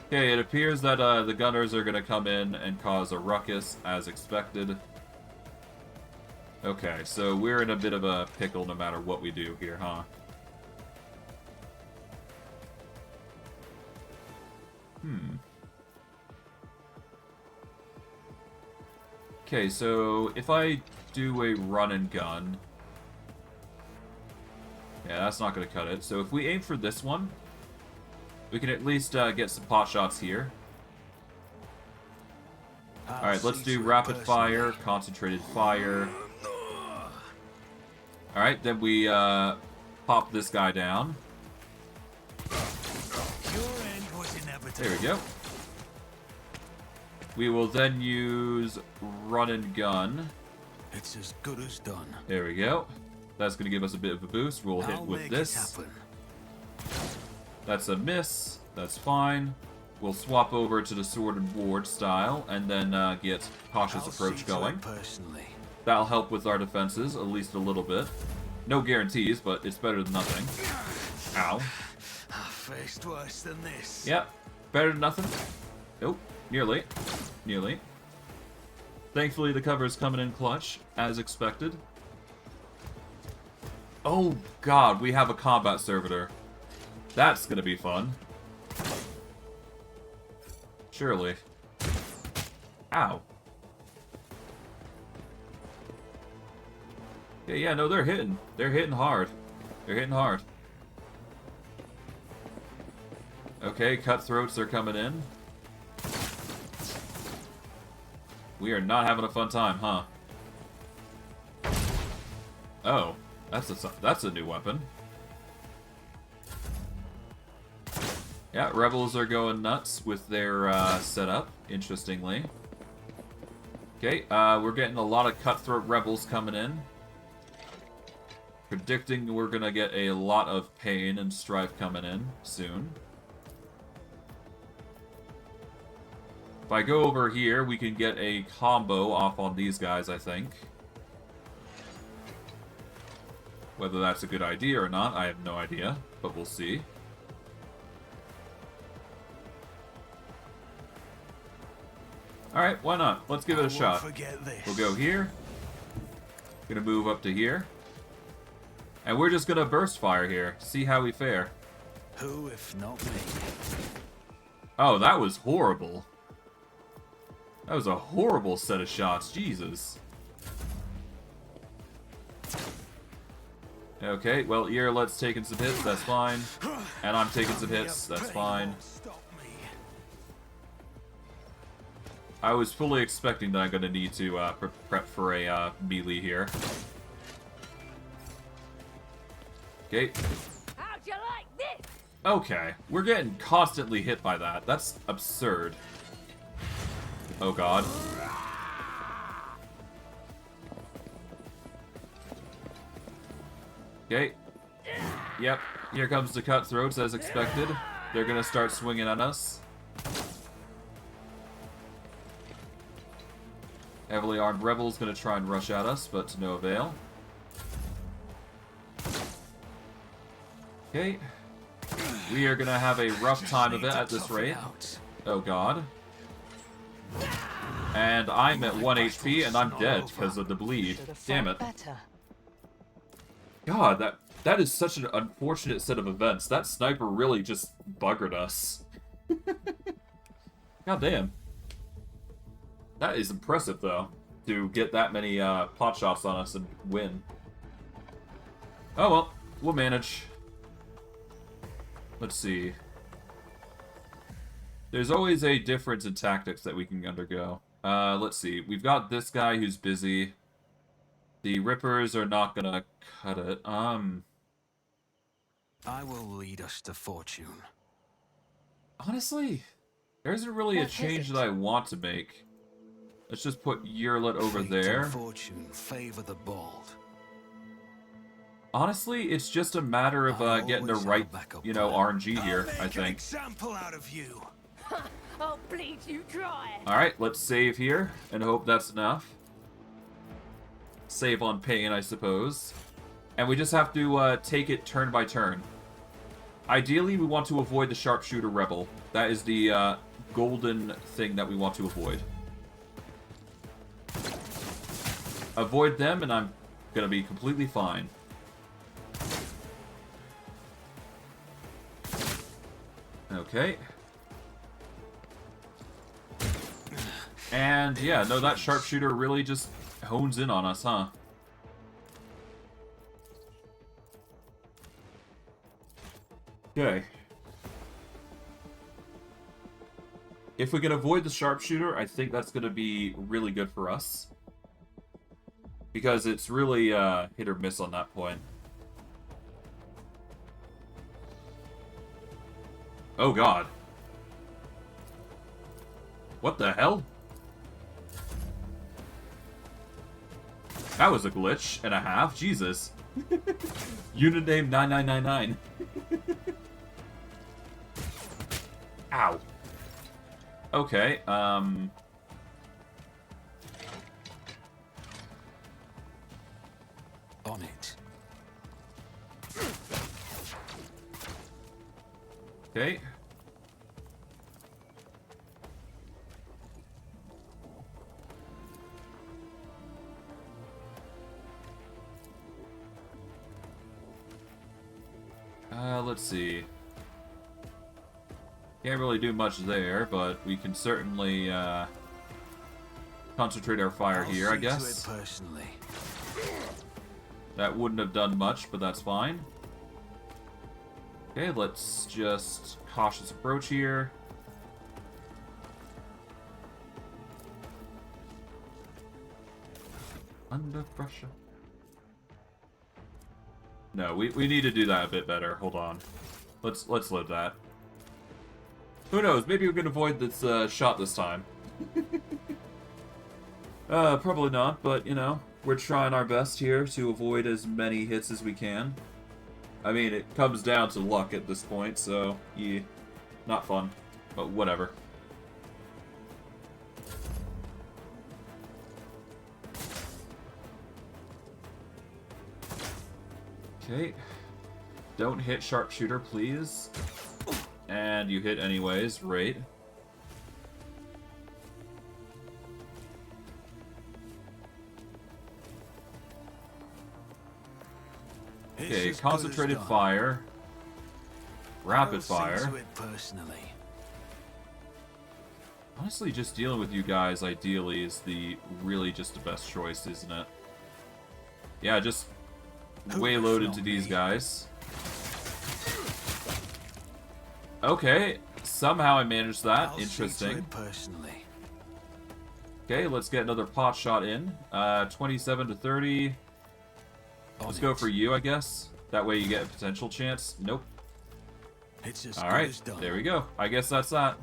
Okay, it appears that the gunners are going to come in and cause a ruckus, as expected. Okay, so we're in a bit of a pickle no matter what we do here, huh? Okay, so if I do a run and gun... Yeah, that's not going to cut it. So if we aim for this one, we can at least get some pot shots here. Alright, let's do rapid fire, concentrated fire. Alright, then we pop this guy down. There we go. We will then use run and gun. It's as good as done. There we go. That's going to give us a bit of a boost. We'll hit with this. That's a miss. That's fine. We'll swap over to the sword and ward style and then get cautious approach going. That'll help with our defenses, at least a little bit. No guarantees, but it's better than nothing. Ow. I faced worse than this. Yep. Better than nothing. Nope. Nearly. Nearly. Thankfully, the cover's coming in clutch, as expected. Oh, God, we have a combat servitor. That's gonna be fun. Surely. Ow. Yeah, no, they're hitting. They're hitting hard. They're hitting hard. Okay, cutthroats are coming in. We are not having a fun time, huh? Oh, that's a new weapon. Yeah, rebels are going nuts with their setup, interestingly. Okay, we're getting a lot of cutthroat rebels coming in. Predicting we're gonna get a lot of pain and strife coming in soon. If I go over here, we can get a combo off on these guys, I think. Whether that's a good idea or not, I have no idea, but we'll see. Alright, why not? Let's give it a shot. We'll go here. Gonna move up to here. And we're just gonna burst fire here. See how we fare. Who if not me? Oh, that was horrible. That was a horrible set of shots, Jesus. Okay, well, Earlet's taking some hits, that's fine. And I'm taking some hits, that's fine. I was fully expecting that I'm going to need to prep for a melee here. Okay. How'd you like this? Okay, we're getting constantly hit by that. That's absurd. Oh god. Okay. Yep, here comes the cutthroats as expected. They're gonna start swinging at us. Heavily armed rebels gonna try and rush at us, but to no avail. Okay. We are gonna have a rough time of it at this rate. Oh god. And I'm at 1 HP and I'm dead because of the bleed. Damn it. God, that is such an unfortunate set of events. That sniper really just buggered us. God damn. That is impressive, though, to get that many pot shots on us and win. Oh well, we'll manage. Let's see. There's always a difference in tactics that we can undergo. Let's see. We've got this guy who's busy. The Rippers are not gonna cut it. I will lead us to fortune. Honestly, there isn't really a change that I want to make. Let's just put Yerlet over there. Fortune favor the bold. Honestly, it's just a matter of getting the right, RNG here, I think. Example out of you. I'll bleed you dry. Alright, let's save here, and hope that's enough. Save on pain, I suppose. And we just have to take it turn by turn. Ideally, we want to avoid the sharpshooter rebel. That is the golden thing that we want to avoid. Avoid them, and I'm gonna be completely fine. Okay. And yeah, no, that sharpshooter really just hones in on us, huh? Okay. If we can avoid the sharpshooter, I think that's going to be really good for us. Because it's really hit or miss on that point. Oh god. What the hell? That was a glitch and a half. Jesus. Unit name 9999. Ow. Okay, On it. Okay. Let's see. Can't really do much there, but we can certainly concentrate our fire here, I guess. To it personally. That wouldn't have done much, but that's fine. Okay, let's just cautious approach here. Under pressure. No, we need to do that a bit better. Hold on. Let's live that. Who knows? Maybe we can avoid this shot this time. Probably not, but, we're trying our best here to avoid as many hits as we can. I mean, it comes down to luck at this point, so, yeah, not fun, but whatever. Okay. Don't hit sharpshooter, please. And you hit anyways, right? Okay, concentrated fire. Rapid fire. Honestly, just dealing with you guys, ideally, is really just the best choice, isn't it? Yeah, just wayload into these guys. Okay, somehow I managed that. Interesting. Okay, let's get another pot shot in. 27 to 30. Let's go for you, I guess. That way you get a potential chance. Nope. Alright, there we go. I guess that's that.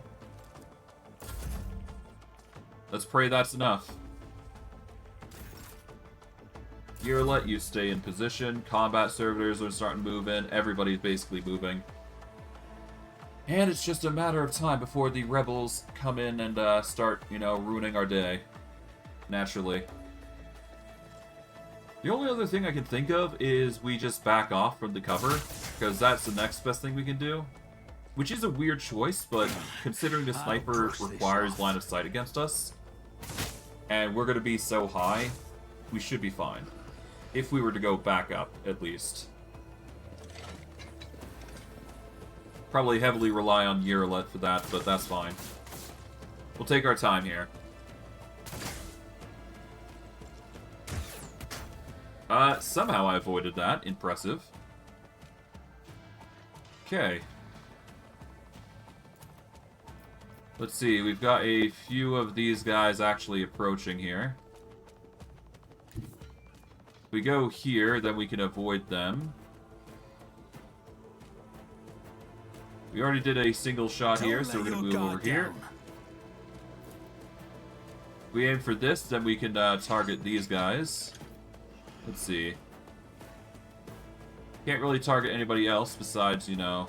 Let's pray that's enough. Here, let you stay in position. Combat servitors are starting to move in. Everybody's basically moving. And it's just a matter of time before the rebels come in and start, you know, ruining our day. Naturally. The only other thing I can think of is we just back off from the cover, because that's the next best thing we can do. Which is a weird choice, but considering the sniper requires line of sight against us, and we're going to be so high, we should be fine. If we were to go back up, at least. Probably heavily rely on Yurlet for that, but that's fine. We'll take our time here. Somehow I avoided that. Impressive. Okay. Let's see, we've got a few of these guys actually approaching here. If we go here, then we can avoid them. We already did a single shot here, so we're going to move over here. If we aim for this, then we can target these guys. Let's see. Can't really target anybody else besides, you know,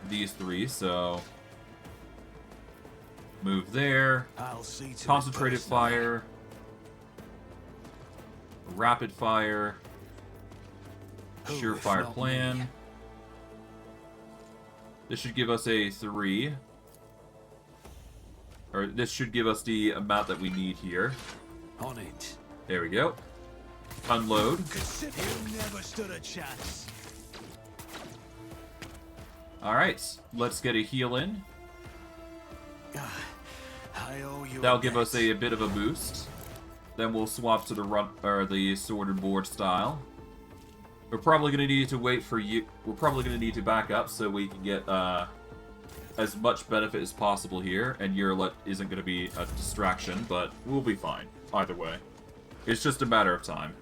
these three, so... Move there. Concentrated fire. Rapid fire. Surefire plan. This should give us a 3. Or this should give us the amount that we need here. On it. There we go. Unload. You never stood a chance. Alright, let's get a heal in. I owe you. That'll give us a bit of a boost. Then we'll swap to the sword and board style. We're probably gonna need to wait for you. We're probably gonna need to back up so we can get as much benefit as possible here. And Yurlet isn't gonna be a distraction, but we'll be fine either way. It's just a matter of time.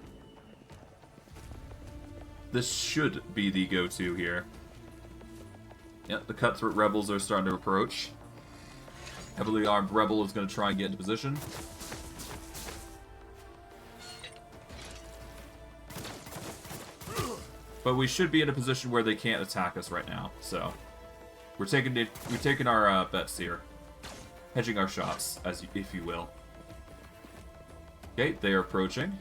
This should be the go-to here. Yep, the cutthroat rebels are starting to approach. Heavily armed rebel is going to try and get into position. But we should be in a position where they can't attack us right now. So we're taking our bets here, hedging our shots, if you will. Okay, they are approaching.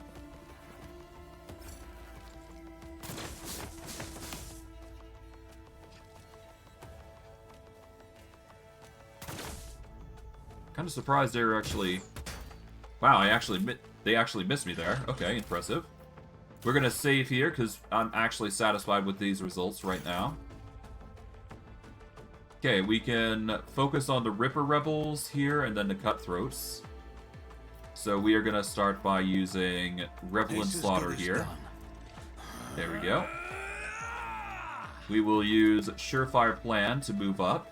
Kind of surprised they were actually... Wow, they actually missed me there. Okay, impressive. We're going to save here, because I'm actually satisfied with these results right now. Okay, we can focus on the Ripper Rebels here, and then the Cutthroats. So we are going to start by using Revel and Slaughter here. There we go. We will use Surefire Plan to move up.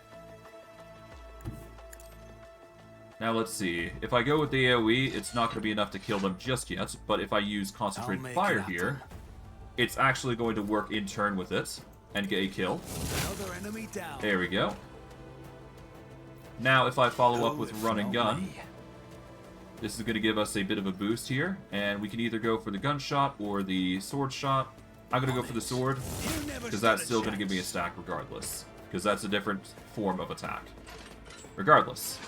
Now let's see. If I go with the AoE, it's not going to be enough to kill them just yet, but if I use Concentrated Fire here, it's actually going to work in turn with it and get a kill. There we go. Now if I follow up with Run and Gun, this is going to give us a bit of a boost here, and we can either go for the gunshot or the sword shot. I'm going to go for the sword, because that's still going to give me a stack regardless, because that's a different form of attack. Regardless.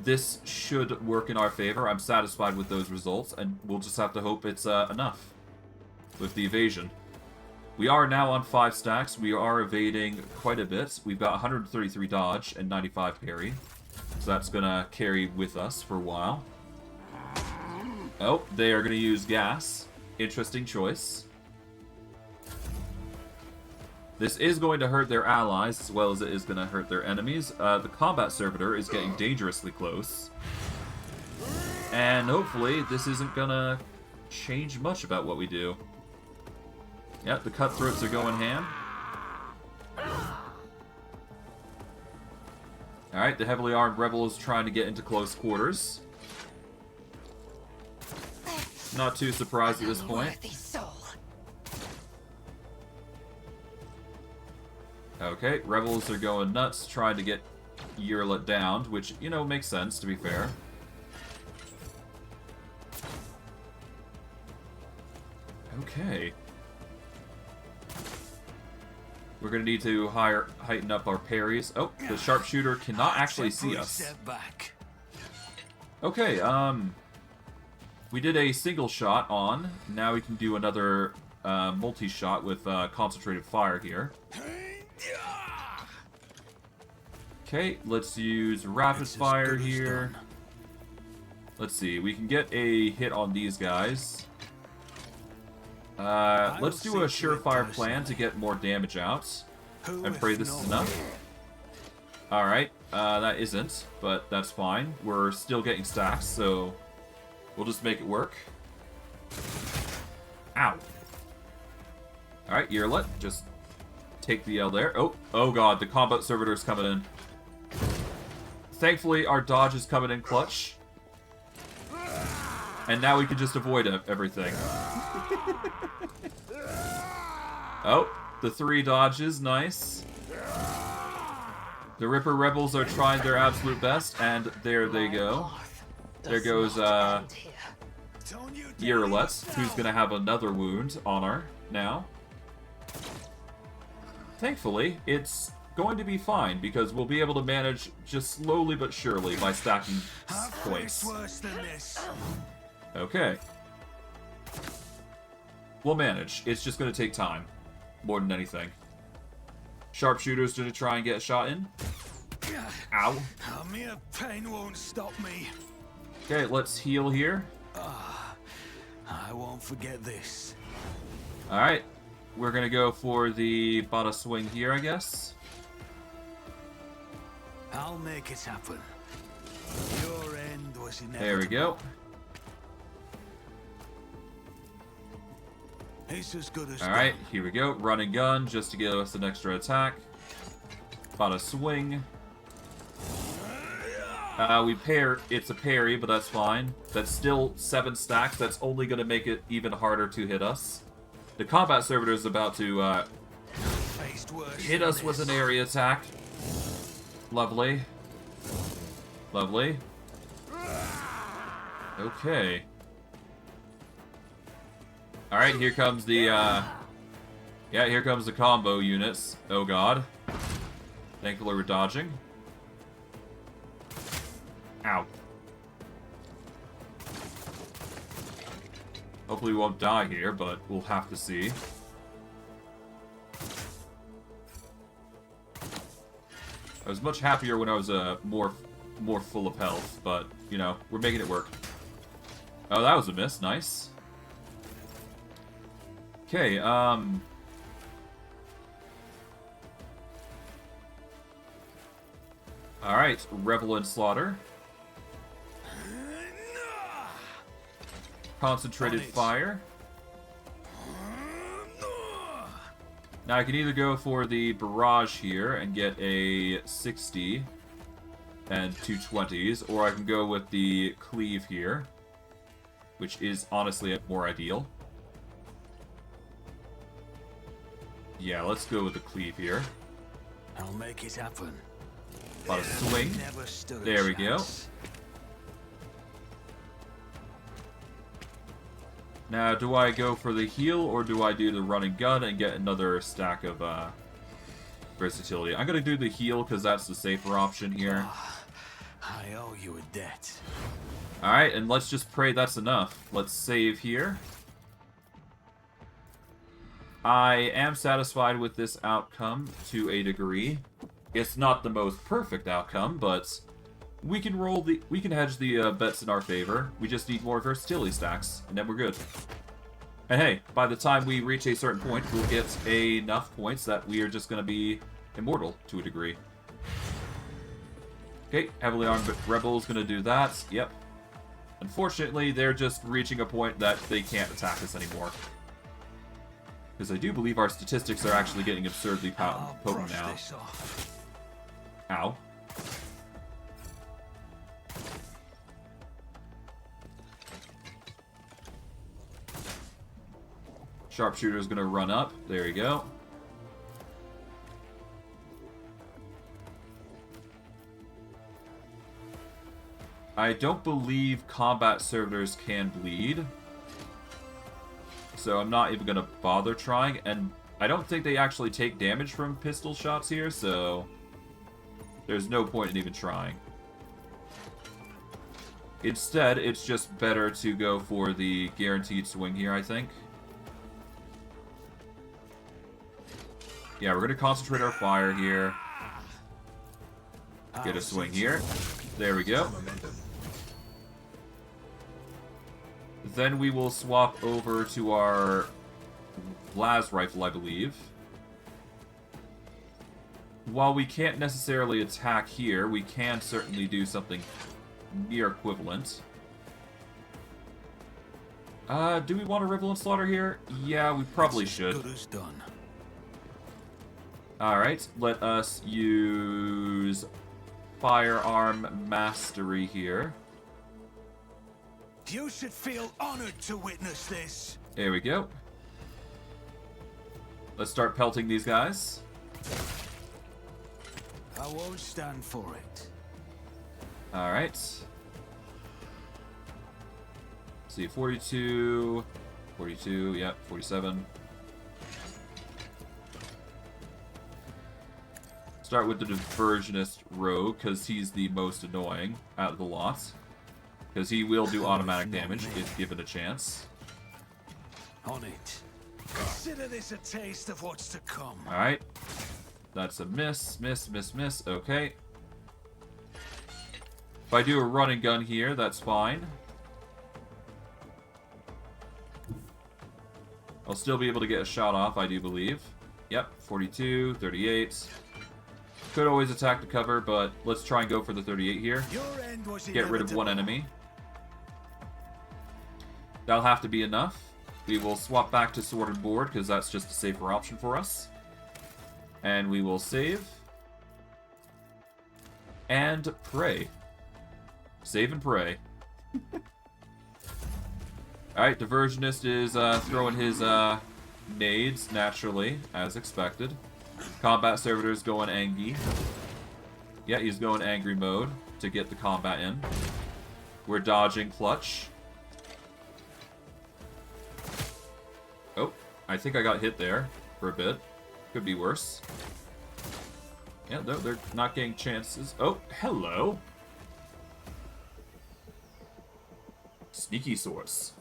This should work in our favor. I'm satisfied with those results, and we'll just have to hope it's enough with the evasion. We are now on 5 stacks. We are evading quite a bit. We've got 133 dodge and 95 parry. So that's going to carry with us for a while. Oh, they are going to use gas. Interesting choice. This is going to hurt their allies as well as it is going to hurt their enemies. The combat servitor is getting dangerously close. And hopefully this isn't going to change much about what we do. Yeah, the cutthroats are going ham. Alright, the heavily armed rebel is trying to get into close quarters. Not too surprised at this point. Okay, rebels are going nuts trying to get Yerlet downed, which, you know, makes sense, to be fair. Okay. We're gonna need to heighten up our parries. Oh, the sharpshooter cannot actually see us. Okay, we did a single shot on. Now we can do another multi-shot with concentrated fire here. Okay, let's use rapid fire here. Let's see, we can get a hit on these guys. Let's do a surefire plan to get more damage out. I pray this is enough. Alright, that isn't, but that's fine. We're still getting stacks, so we'll just make it work. Ow. Alright, Yerlet, just take the L there. Oh god, the combat servitor's coming in. Thankfully, our dodge is coming in clutch. And now we can just avoid everything. Oh, the 3 dodges, nice. The Ripper Rebels are trying their absolute best, and there they go. There goes, Yerlet, who's gonna have another wound on her now. Thankfully, it's going to be fine, because we'll be able to manage just slowly but surely by stacking points. Okay. We'll manage. It's just going to take time. More than anything. Sharpshooters to try and get a shot in. Ow. Mere pain won't stop me. Okay, let's heal here. I won't forget this. Alright. We're going to go for the bada swing here, I guess. I'll make it happen. Your end was inevitable. There we go. It's as good as Alright, here we go. Run and gun just to give us an extra attack. Bada swing. It's a parry, but that's fine. That's still 7 stacks. That's only going to make it even harder to hit us. The combat servitor is about to hit us with an area attack. Lovely. Lovely. Okay. Alright, here comes the, yeah, here comes the combo units. Oh god. Thankfully we're dodging. Ow. Hopefully we won't die here, but we'll have to see. I was much happier when I was more full of health, but, you know, we're making it work. Oh, that was a miss. Nice. Okay, Alright, Revel and Slaughter. Concentrated Fire. Now I can either go for the Barrage here and get a 60 and 2 20s, or I can go with the Cleave here, which is honestly more ideal. Yeah, let's go with the Cleave here. I'll make it happen. A lot of swing. There we go. Now, do I go for the heal, or do I do the run and gun and get another stack of versatility? I'm going to do the heal, because that's the safer option here. I owe you a debt. Alright, and let's just pray that's enough. Let's save here. I am satisfied with this outcome to a degree. It's not the most perfect outcome, but we can hedge the bets in our favor. We just need more versatility stacks, and then we're good. And hey, by the time we reach a certain point, we'll get enough points that we are just going to be immortal to a degree. Okay, heavily armed rebels going to do that. Yep. Unfortunately, they're just reaching a point that they can't attack us anymore. Because I do believe our statistics are actually getting absurdly potent now. Ow. Sharpshooter's gonna run up. There you go. I don't believe combat servitors can bleed. So I'm not even gonna bother trying, and I don't think they actually take damage from pistol shots here, so there's no point in even trying. Instead, it's just better to go for the guaranteed swing here, I think. Yeah, we're gonna concentrate our fire here. Get a swing here. There we go. Then we will swap over to our las rifle, I believe. While we can't necessarily attack here, we can certainly do something near equivalent. Do we want a Rivalent Slaughter here? Yeah, we probably should. Alright, let us use Firearm Mastery here. You should feel honored to witness this. There we go. Let's start pelting these guys. I won't stand for it. Alright. See, 42, 42, yep, 47. Start with the Diversionist Rogue, because he's the most annoying out of the lot. Because he will do automatic damage if given a chance. On it. Consider this a taste of what's to come. Alright. That's a miss, miss, miss, miss. Okay. If I do a run and gun here, that's fine. I'll still be able to get a shot off, I do believe. Yep, 42, 38. Could always attack to cover, but let's try and go for the 38 here. Get rid of one enemy. That'll have to be enough. We will swap back to sword and board, because that's just a safer option for us. And we will save. And pray. Save and pray. Alright, Diversionist is throwing his nades, naturally, as expected. Combat Servitor's going Angie. Yeah, he's going angry mode to get the combat in. We're dodging clutch. Oh, I think I got hit there for a bit. Could be worse. Yeah, no, they're not getting chances. Oh, hello. Sneaky source.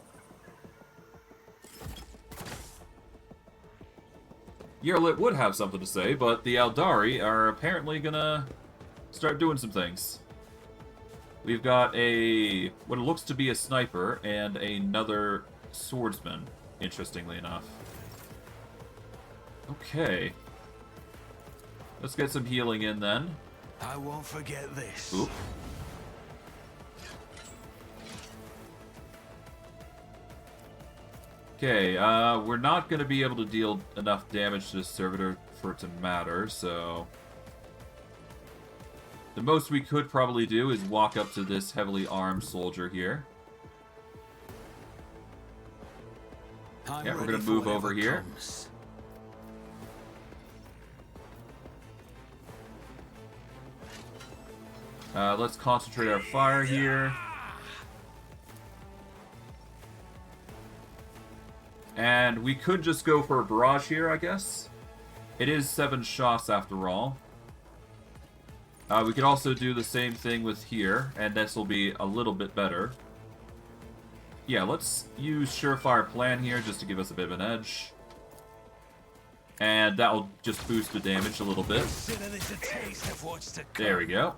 Yerlit would have something to say, but the Aeldari are apparently gonna start doing some things. We've got what looks to be a sniper and another swordsman, interestingly enough. Okay. Let's get some healing in then. I won't forget this. Oop. Okay, we're not going to be able to deal enough damage to the servitor for it to matter, so... The most we could probably do is walk up to this heavily armed soldier here. Yeah, we're going to move over here. Let's concentrate our fire here. And we could just go for a barrage here, I guess. It is 7 shots after all. We could also do the same thing with here, and this will be a little bit better. Yeah, let's use Surefire Plan here just to give us a bit of an edge. And that will just boost the damage a little bit. There we go.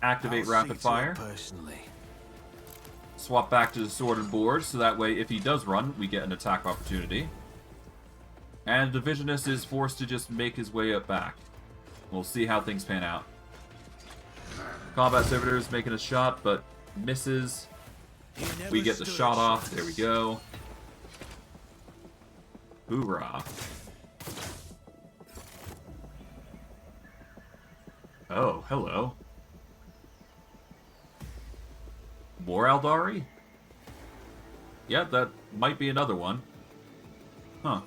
Activate Rapid Fire. Swap back to the sword and board, so that way if he does run, we get an attack opportunity. And the Divisionist is forced to just make his way up back. We'll see how things pan out. Combat Servitor is making a shot, but misses. We get the shot off. There we go. Hoorah. Oh, hello. More Aeldari? Yeah, that might be another one. Huh.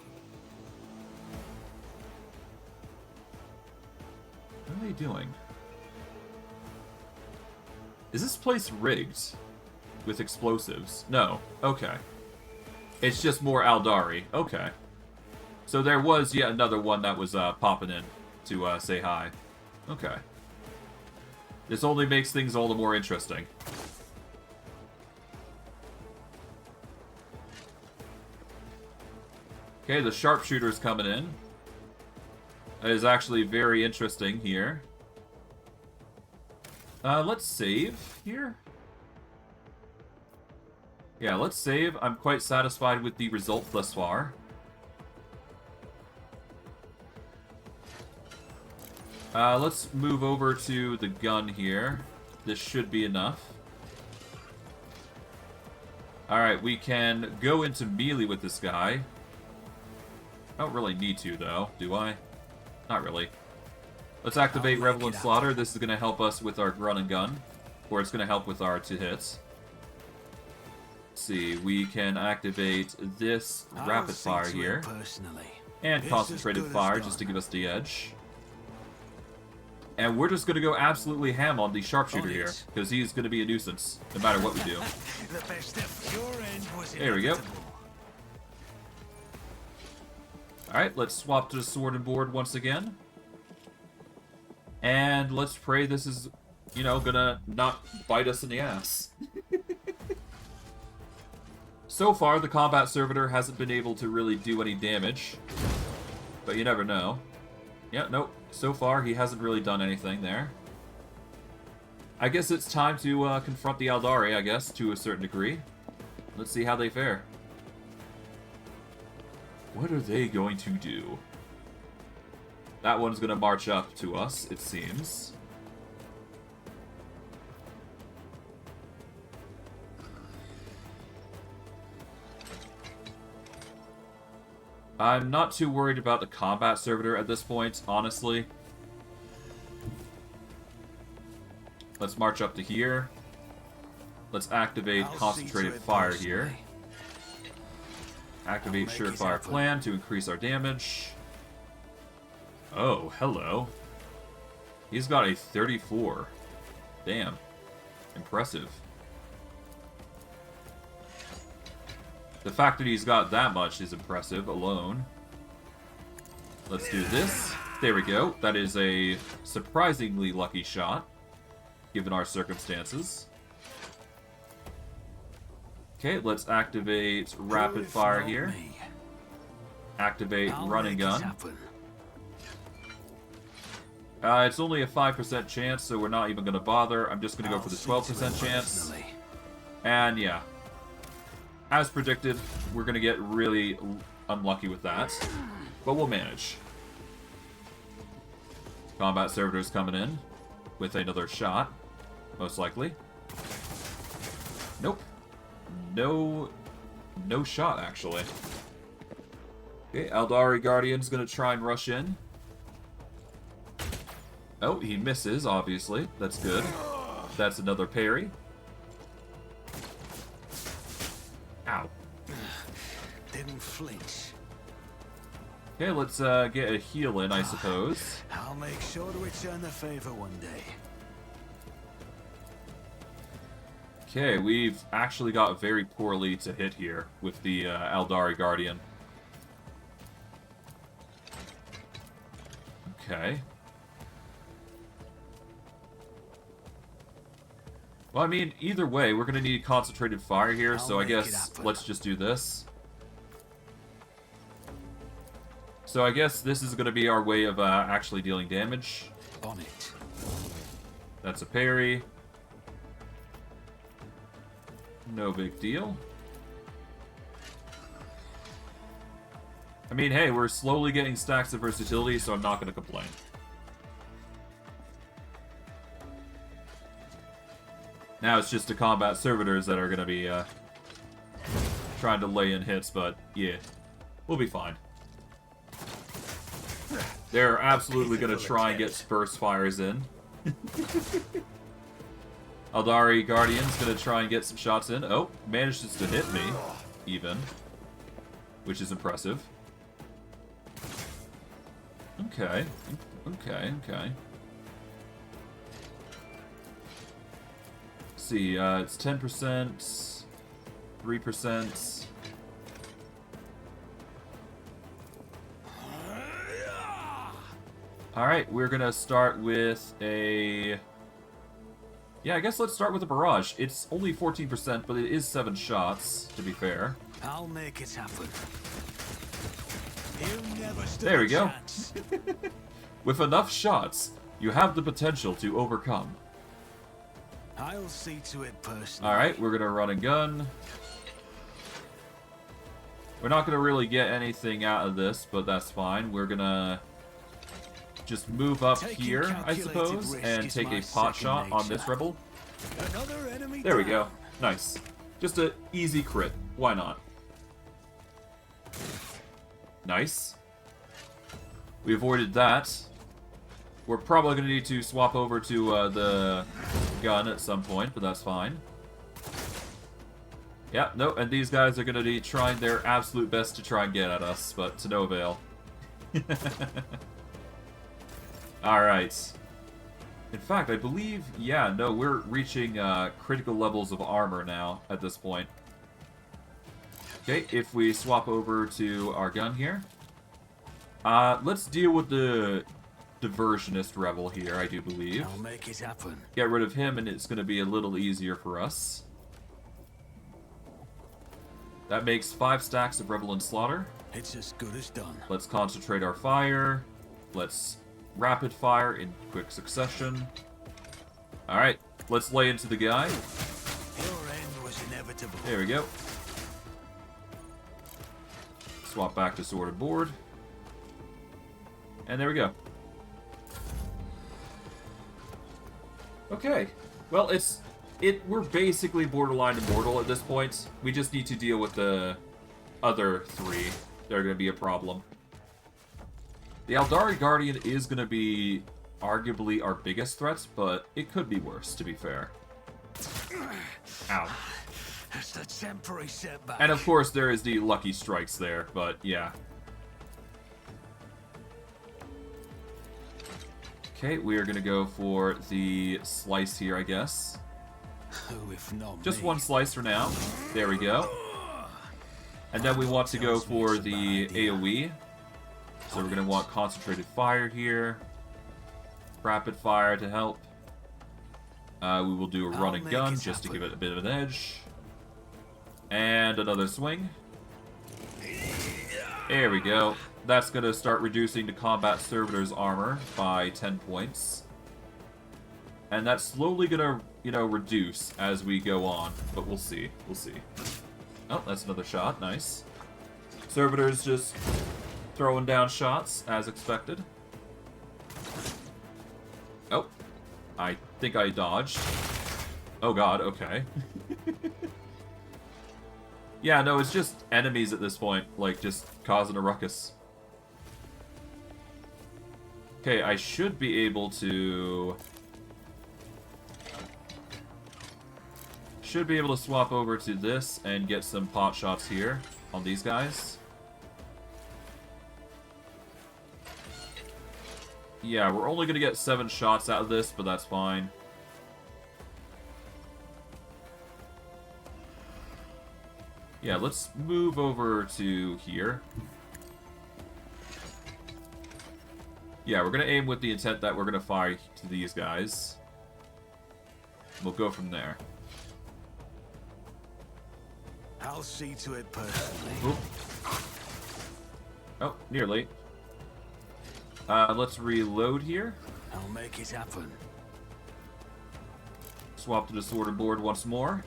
What are they doing? Is this place rigged? With explosives? No. Okay. It's just more Aeldari. Okay. So there was yet another one that was popping in to say hi. Okay. This only makes things all the more interesting. Okay, the sharpshooter's coming in. That is actually very interesting here. Let's save here. Yeah, let's save. I'm quite satisfied with the result thus far. Let's move over to the gun here. This should be enough. Alright, we can go into melee with this guy. I don't really need to, though, do I? Not really. Let's activate Revel Slaughter. This is going to help us with our run and gun. Or it's going to help with our 2 hits. Let's see, we can activate this rapid fire here. And concentrated fire just to give us the edge. And we're just going to go absolutely ham on the sharpshooter here. Because he's going to be a nuisance, no matter what we do. There we go. Alright, let's swap to the sword and board once again. And let's pray this is, you know, gonna not bite us in the ass. So far, the combat servitor hasn't been able to really do any damage. But you never know. Yeah, nope. So far, he hasn't really done anything there. I guess it's time to confront the Aeldari, I guess, to a certain degree. Let's see how they fare. What are they going to do? That one's going to march up to us, it seems. I'm not too worried about the combat servitor at this point, honestly. Let's march up to here. Let's activate concentrated fire here. Activate Surefire Plan to increase our damage. Oh, hello. He's got a 34. Damn. Impressive. The fact that he's got that much is impressive alone. Let's do this. There we go. That is a surprisingly lucky shot, given our circumstances. Okay, let's activate rapid fire here. Activate run and gun. It's only a 5% chance, so we're not even going to bother. I'm just going to go for the 12% chance. And yeah. As predicted, we're going to get really unlucky with that. But we'll manage. Combat servitor's coming in with another shot, most likely. Nope. No shot, actually. Okay, Aeldari Guardian's gonna try and rush in. Oh, he misses, obviously. That's good. That's another parry. Ow. Didn't flinch. Okay, let's get a heal in, I suppose. I'll make sure to return the favor one day. Okay, we've actually got very poorly to hit here with the Aeldari Guardian. Okay. Well, I mean, either way, we're going to need concentrated fire here, so I guess let's just do this. So I guess this is going to be our way of actually dealing damage. On it. That's a parry. No big deal. I mean, hey, we're slowly getting stacks of versatility, so I'm not going to complain. Now it's just the combat servitors that are going to be trying to lay in hits, but yeah, we'll be fine. They're absolutely going to try and get burst fires in. Aeldari Guardian's going to try and get some shots in. Oh, manages to hit me, even. Which is impressive. Okay. Okay, okay. Let's see, it's 10%, 3%. Alright, we're gonna start with a... Yeah, I guess let's start with a barrage. It's only 14%, but it is 7 shots, to be fair. I'll make it happen. He'll never stand There we go. a chance. With enough shots, you have the potential to overcome. I'll see to it personally. Alright, we're gonna run and gun. We're not gonna really get anything out of this, but that's fine. We're gonna just move up Taking here, I calculated suppose, risk and is take my a pot second shot on nature. this rebel. Another enemy There we go. down. Nice. Just a easy crit. Why not? Nice. We avoided that. We're probably going to need to swap over to the gun at some point, but that's fine. Yeah, no, and these guys are going to be trying their absolute best to try and get at us, but to no avail. Alright. In fact, I believe, yeah, no, we're reaching critical levels of armor now at this point. Okay, if we swap over to our gun here. Let's deal with the diversionist rebel here, I do believe. I'll make it happen. Get rid of him and it's going to be a little easier for us. That makes 5 stacks of rebel and slaughter. It's as good as done. Let's concentrate our fire. Let's rapid fire in quick succession. Alright, let's lay into the guy. Your end was inevitable. There we go. Swap back to sword and board. And there we go. Okay. Well, we're basically borderline immortal at this point. We just need to deal with the other 3. They're going to be a problem. The Aeldari Guardian is going to be arguably our biggest threat, but it could be worse, to be fair. Ow. That's the temporary setback. And of course, there is the lucky strikes there, but yeah. Okay, we are going to go for the slice here, I guess. Who, if not Just me? one slice for now. There we go. And then we want to go for the AoE. So we're going to want concentrated fire here. Rapid fire to help. We will do a run and gun just to give it a bit of an edge. And another swing. There we go. That's going to start reducing the combat servitor's armor by 10 points. And that's slowly going to, reduce as we go on. But we'll see. We'll see. Oh, that's another shot. Nice. Servitor's just throwing down shots, as expected. Oh. I think I dodged. Oh god, okay. Yeah, no, it's just enemies at this point, like, just causing a ruckus. Okay, I should be able to... Should be able to swap over to this and get some pot shots here on these guys. Yeah, we're only going to get 7 shots out of this, but that's fine. Yeah, let's move over to here. Yeah, we're going to aim with the intent that we're going to fire to these guys. We'll go from there. I'll see to it personally. Oop. Oh, nearly. Let's reload here. I'll make it happen. Swap to the sword and board once more.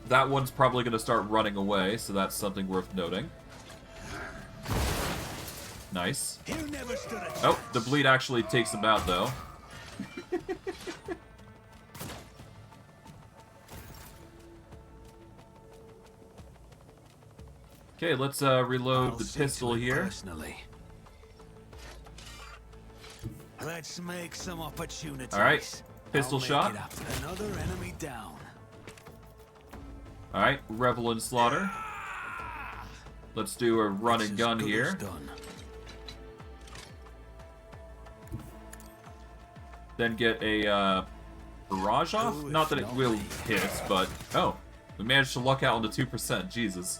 That one's probably going to start running away, so that's something worth noting. Nice. Oh, the bleed actually takes him out, though. Okay, let's reload the pistol here. Let's make some opportunities. All right, pistol shot. Another enemy down. All right, revel in slaughter. Let's do a run and gun here. Then get a barrage off. Not that it will hit, but oh, we managed to luck out on the 2%. Jesus.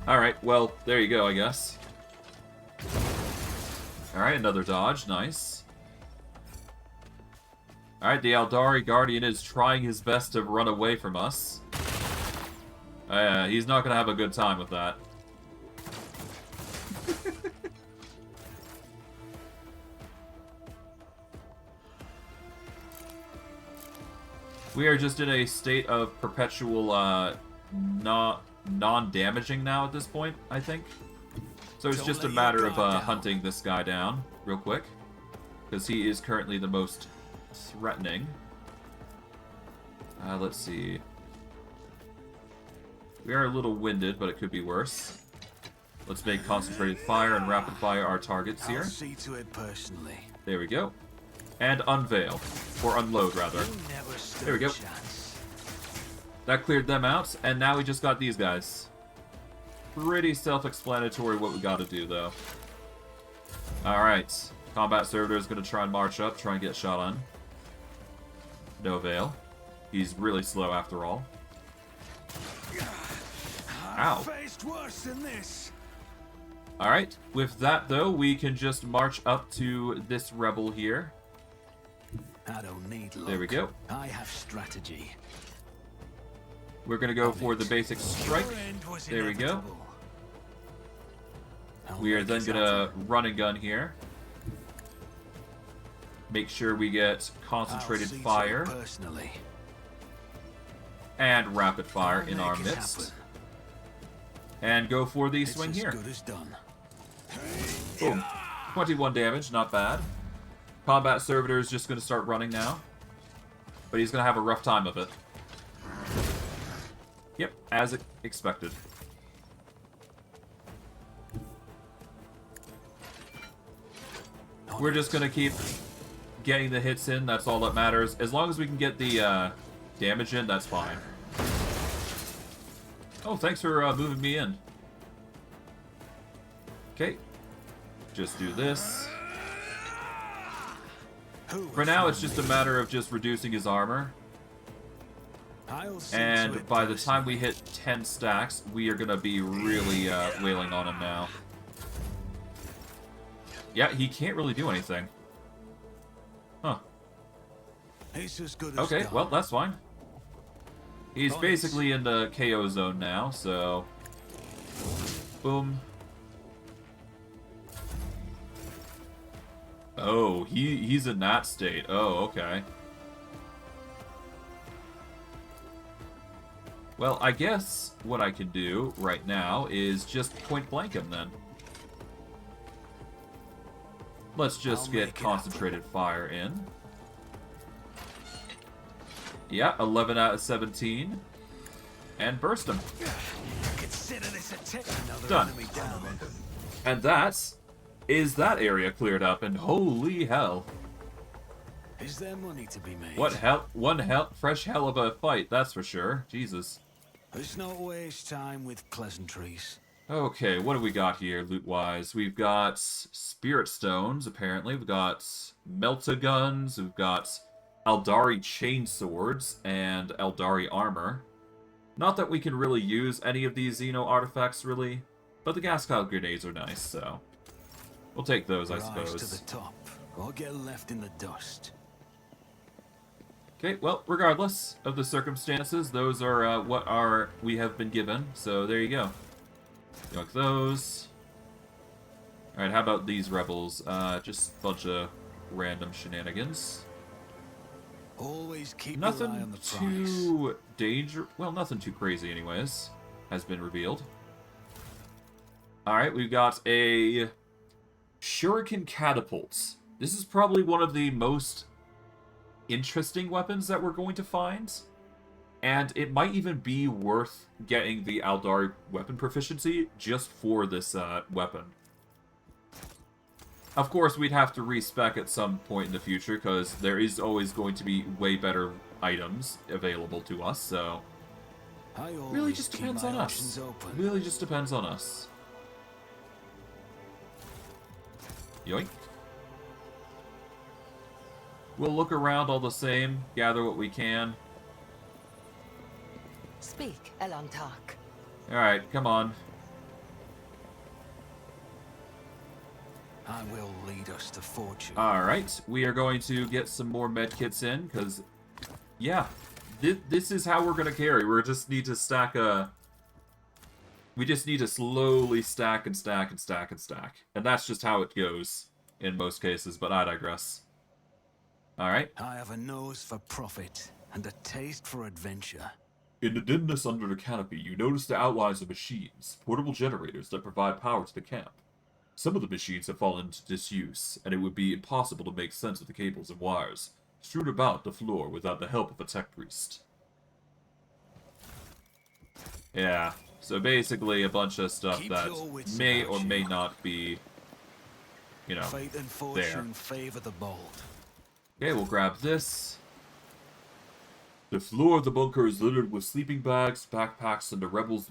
All right, well there you go, I guess. All right, another dodge. Nice. Alright, the Aeldari Guardian is trying his best to run away from us. He's not going to have a good time with that. We are just in a state of perpetual non-damaging now at this point, I think. So it's just a matter of hunting this guy down real quick. Because he is currently the most threatening. Let's see. We are a little winded, but it could be worse. Let's make concentrated fire and rapid fire our targets here. I'll see to it personally. There we go. And unveil. Or unload, rather. There we go. That cleared them out, and now we just got these guys. Pretty self-explanatory what we gotta do, though. Alright. Combat Servitor is going to try and march up, try and get shot on. No avail. He's really slow after all. Ow. Alright, with that though, we can just march up to this rebel here. I don't need luck. There we go. I have strategy. We're going to go for the basic strike. There we go. We are then going to run and gun here. Make sure we get concentrated fire and rapid fire in our midst. And go for the swing here. Boom. 21 damage, not bad. Combat Servitor is just going to start running now. But he's going to have a rough time of it. Yep, as expected. We're just going to keep getting the hits in, that's all that matters. As long as we can get the damage in, that's fine. Oh, thanks for moving me in. Okay. Just do this. For now, it's just a matter of just reducing his armor. And by the time we hit 10 stacks, we are going to be really wailing on him now. Yeah, he can't really do anything. Huh. Okay, well, that's fine. He's basically in the KO zone now, so... Boom. Oh, he's in that state. Oh, okay. Well, I guess what I can do right now is just point blank him then. Let's just get concentrated fire in. Yeah, 11 out of 17. And burst him. Done. And that is that area cleared up, and holy hell. Is there money to be made? What hell? Fresh hell of a fight, that's for sure. Jesus. Let's not waste time with pleasantries. Okay, what do we got here, loot-wise? We've got spirit stones, apparently. We've got melt-a-guns. We've got Aeldari chainswords and Aeldari armor. Not that we can really use any of these Xeno artifacts, really, but the gas cloud grenades are nice, so we'll take those, I suppose. Rise to the top, or get left in the dust. Okay, well, regardless of the circumstances, those are what we have been given, so there you go. Yoink those. Alright, how about these rebels? Just a bunch of random shenanigans. Always keep your eye Nothing on the prize. too well, nothing too crazy anyways, has been revealed. Alright, we've got a shuriken catapult. This is probably one of the most interesting weapons that we're going to find. And it might even be worth getting the Aeldari weapon proficiency just for this weapon. Of course, we'd have to respec at some point in the future, because there is always going to be way better items available to us, so... Really just depends on us. Really just depends on us. Yoink. We'll look around all the same, gather what we can. Speak, Elantark. Alright, come on. I will lead us to fortune. Alright, we are going to get some more medkits in, because, yeah, this is how we're going to carry. We just need to stack we just need to slowly stack and stack and stack and stack. And that's just how it goes in most cases, but I digress. Alright. I have a nose for profit and a taste for adventure. In the dimness under the canopy, you notice the outlines of machines, portable generators that provide power to the camp. Some of the machines have fallen into disuse, and it would be impossible to make sense of the cables and wires strewn about the floor without the help of a tech priest. Yeah, so basically a bunch of stuff Keep that your wits may about or may you. not be, you know, Fate and fortune favor the bold. Okay, we'll grab this. The floor of the bunker is littered with sleeping bags, backpacks, and the rebels'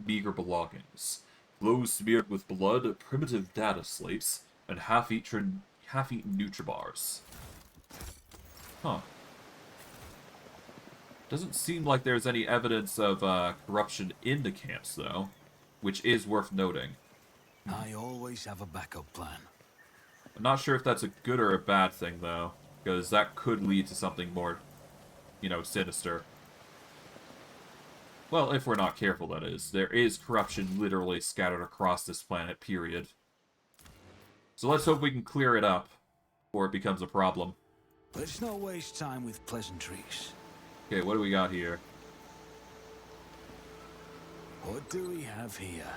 meager belongings. Clothes smeared with blood, primitive data slates, and half-eaten Nutribars. Huh. Doesn't seem like there's any evidence of corruption in the camps, though, which is worth noting. I always have a backup plan. I'm not sure if that's a good or a bad thing, though, because that could lead to something more, you know, sinister. Well, if we're not careful, that is. There is corruption literally scattered across this planet, period. So let's hope we can clear it up, before it becomes a problem. Let's not waste time with pleasantries. Okay, what do we got here? What do we have here?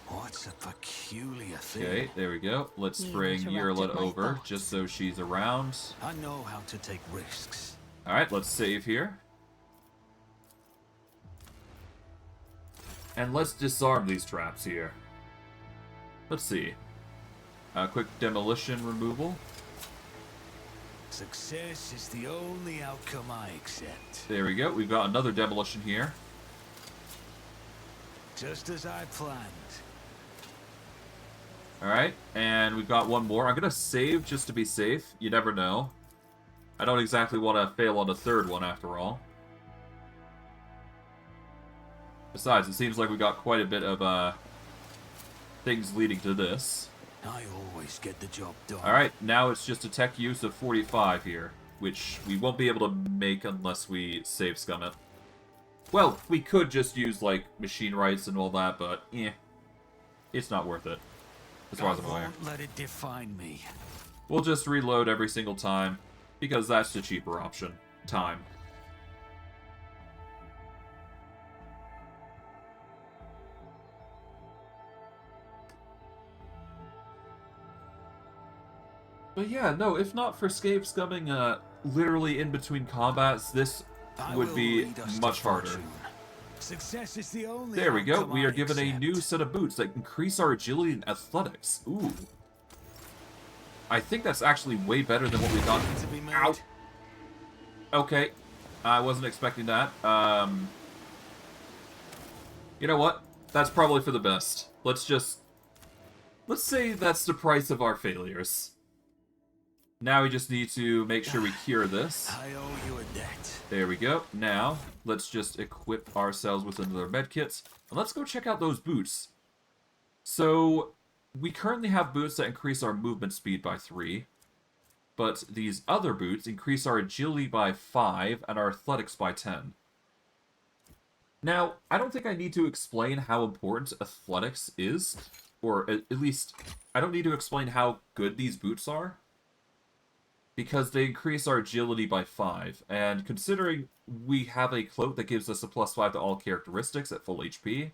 What's a peculiar thing? Okay, there we go. Let's You bring interrupted Yurla my over, thoughts. just so she's around. I know how to take risks. Alright, let's save here. And let's disarm these traps here. Let's see. Quick demolition removal. Success is the only outcome I accept. There we go. We've got another demolition here. Just as I planned. Alright, and we've got one more. I'm going to save just to be safe. You never know. I don't exactly want to fail on a third one after all. Besides, it seems like we got quite a bit of things leading to this. I always get the job done. Alright, now it's just a tech use of 45 here, which we won't be able to make unless we save scum it. Well, we could just use, like, machine rights and all that, but, it's not worth it, as far as I'm aware. Won't let it define me. We'll just reload every single time, because that's the cheaper option. Time. But yeah, no, if not for scape scumming literally in between combats, this I would will be lead us to much harder. fortune. Success is the only There we go, outcome we I are given a new accept. set of boots that increase our agility and athletics. Ooh. I think that's actually way better than what we thought. To be made. Ow. Okay, I wasn't expecting that. You know what? That's probably for the best. Let's say that's the price of our failures. Now we just need to make sure we cure this. I owe you a debt. There we go. Now, let's just equip ourselves with another medkit. And let's go check out those boots. So, we currently have boots that increase our movement speed by 3. But these other boots increase our agility by 5 and our athletics by 10. Now, I don't think I need to explain how important athletics is. Or at least, I don't need to explain how good these boots are. because they increase our agility by 5. And considering we have a cloak that gives us a +5 to all characteristics at full HP,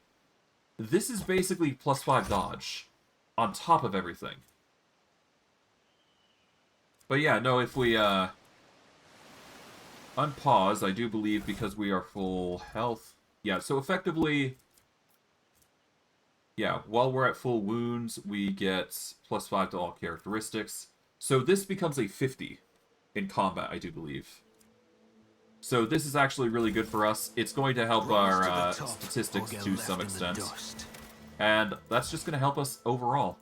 this is basically +5 dodge on top of everything. But yeah, no, if we unpause, I do believe because we are full health. Yeah, so effectively, yeah, while we're at full wounds, we get +5 to all characteristics. So this becomes a 50 in combat, I do believe. So this is actually really good for us. It's going to help our statistics to some extent. And that's just going to help us overall.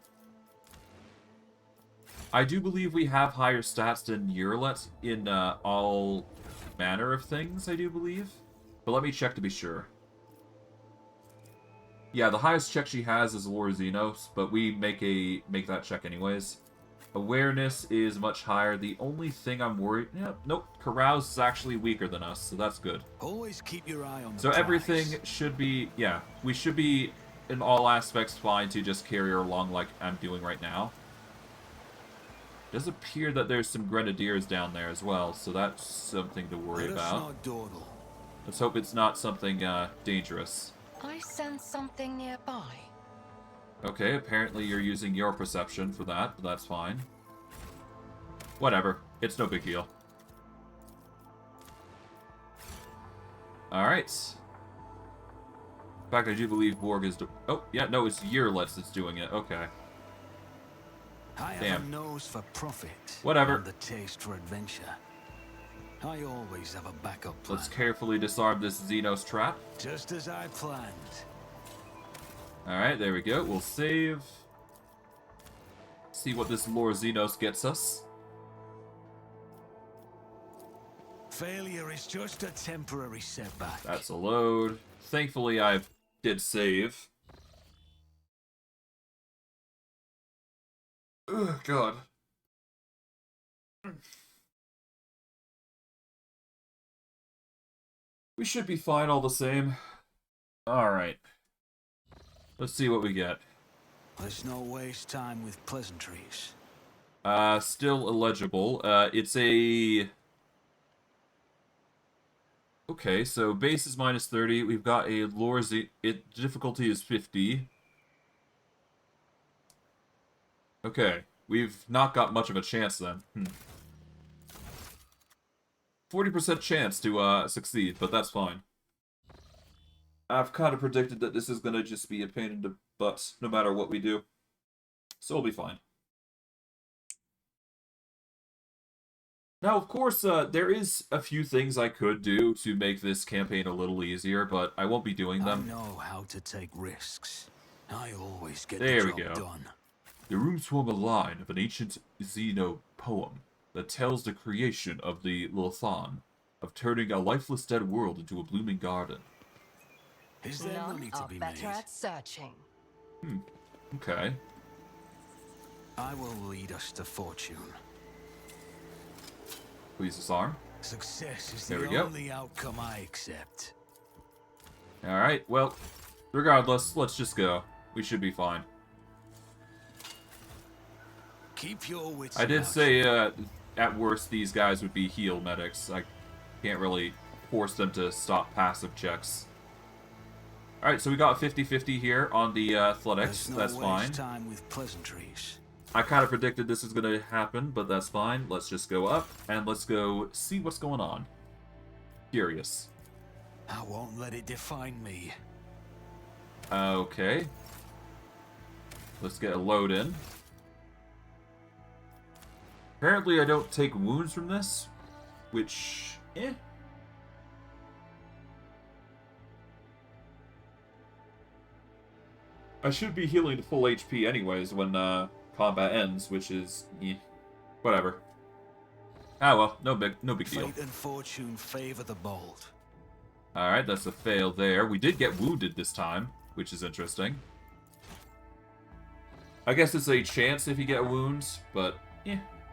I do believe we have higher stats than Urlet in all manner of things, I do believe. But let me check to be sure. Yeah, the highest check she has is Lore Xenos, but we make that check anyways. Awareness is much higher. The only thing I'm worried... Yeah, nope. Carouse is actually weaker than us, so that's good. Always keep your eye on the So prize. everything should be... Yeah, we should be, in all aspects, fine to just carry her along like I'm doing right now. It does appear that there's some grenadiers down there as well, so that's something to worry about. Let's hope it's not something dangerous. I sense something nearby. Okay, apparently you're using your perception for that, but that's fine. Whatever. It's no big deal. Alright. In fact, I do believe Vorg is... Oh, yeah, no, it's Yearlets that's doing it. Okay. I have a nose for profit. Whatever. And the taste for adventure. I always have a backup plan. Let's carefully disarm this Xenos trap. Just as I planned. Alright, there we go. We'll save. See what this Lore Xenos gets us. Failure is just a temporary setback. That's a load. Thankfully, I did save. Ugh, God. We should be fine all the same. Alright. Let's see what we get. Let's not waste time with pleasantries. Still illegible. It's a... Okay, so base is -30. We've got a lore difficulty is 50. Okay, we've not got much of a chance then. 40% chance to succeed, but that's fine. I've kind of predicted that this is going to just be a pain in the butt, no matter what we do. So we'll be fine. Now, of course, there is a few things I could do to make this campaign a little easier, but I won't be doing them. I know how to take risks. I always get There the we job go. done. The rooms form a line of an ancient Xeno poem that tells the creation of the Lothan, of turning a lifeless dead world into a blooming garden. Is there None money to are be better made? at searching. Okay. I will lead us to fortune. Please disarm. Success is There the we go. only outcome I accept. Alright, well, regardless, let's just go. We should be fine. Keep your wits I did about say, you. at worst, these guys would be heal medics. I can't really force them to stop passive checks. Alright, so we got 50-50 here on the athletics. Let's not That's waste fine. time with pleasantries. I kind of predicted this was going to happen, but that's fine. Let's just go up, and let's go see what's going on. Curious. I won't let it define me. Okay. Let's get a load in. Apparently I don't take wounds from this, which, I should be healing to full HP anyways when combat ends, which is, whatever. Ah well, no big deal. Fate and fortune favor the bold. Alright, that's a fail there. We did get wounded this time, which is interesting. I guess it's a chance if you get wounds, but,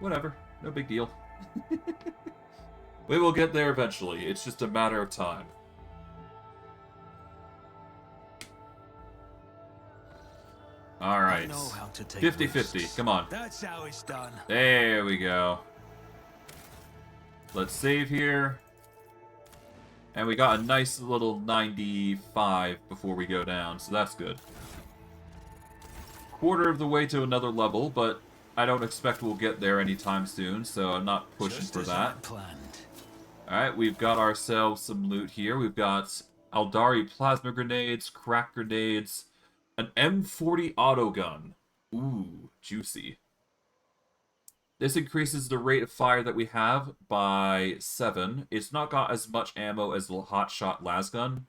whatever. No big deal. We will get there eventually. It's just a matter of time. Alright. 50-50. Come on. That's how it's done. There we go. Let's save here. And we got a nice little 95 before we go down, so that's good. Quarter of the way to another level, but I don't expect we'll get there anytime soon, so I'm not pushing for that. Alright, we've got ourselves some loot here. We've got Aeldari plasma grenades, crack grenades, an M40 autogun. Ooh, juicy. This increases the rate of fire that we have by 7. It's not got as much ammo as the hotshot lasgun,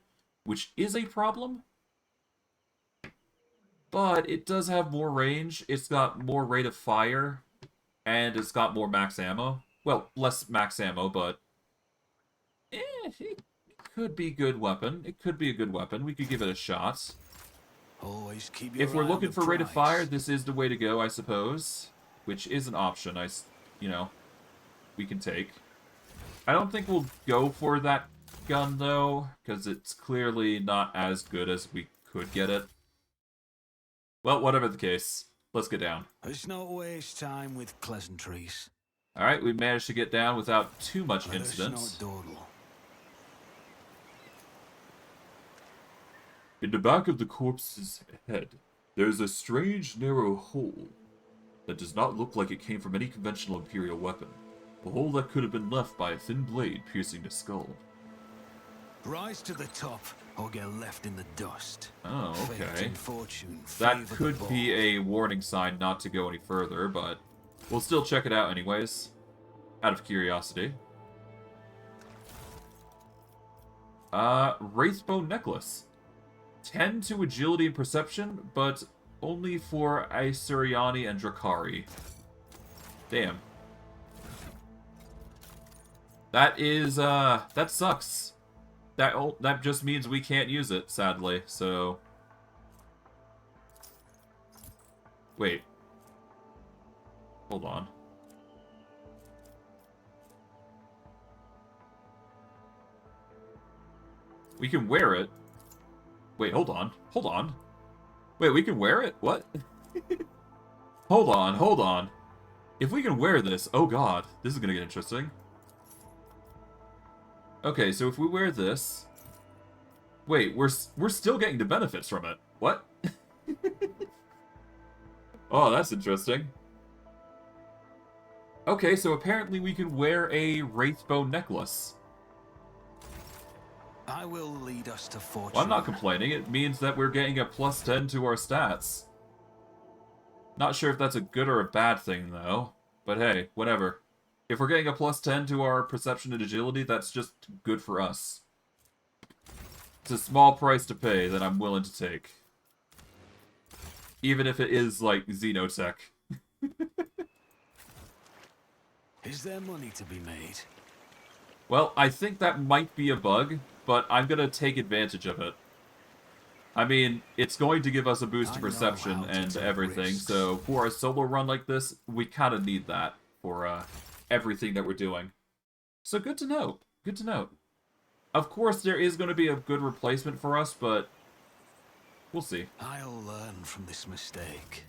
which is a problem. But it does have more range, it's got more rate of fire, and it's got more max ammo. Well, less max ammo, but... it could be a good weapon. It could be a good weapon. We could give it a shot. Always keep If we're looking for rate of fire, this is the way to go, I suppose. Which is an option, we can take. I don't think we'll go for that gun, though, because it's clearly not as good as we could get it. Well, whatever the case, let's get down. Let's not waste time with pleasantries. Alright, we managed to get down without too much incident. In the back of the corpse's head, there is a strange narrow hole that does not look like it came from any conventional Imperial weapon. A hole that could have been left by a thin blade piercing the skull. Rise to the top, or get left in the dust. Oh, okay. Fortune, that could be a warning sign not to go any further, but we'll still check it out anyways. Out of curiosity. Wraithbone necklace. 10 to agility and perception, but only for Aeldari and Drakari. Damn. That is, that sucks. That just means we can't use it, sadly, so... Wait. Hold on. We can wear it. Wait, hold on. Hold on. Wait, we can wear it? What? Hold on, hold on. If we can wear this, oh god, this is gonna get interesting. Okay, so if we wear this... Wait, we're still getting the benefits from it. What? Oh, that's interesting. Okay, so apparently we can wear a Wraithbone necklace. I will lead us to fortune. Well, I'm not complaining. It means that we're getting a plus 10 to our stats. Not sure if that's a good or a bad thing, though. But hey, whatever. If we're getting a plus 10 to our perception and agility, that's just good for us. It's a small price to pay that I'm willing to take. Even if it is, like, Xenotech. Is there money to be made? Well, I think that might be a bug, but I'm gonna take advantage of it. I mean, it's going to give us a boost to perception and everything, so for a solo run like this, we kind of need that for everything that we're doing. So good to know. Good to know. Of course, there is going to be a good replacement for us, but we'll see. I'll learn from this mistake.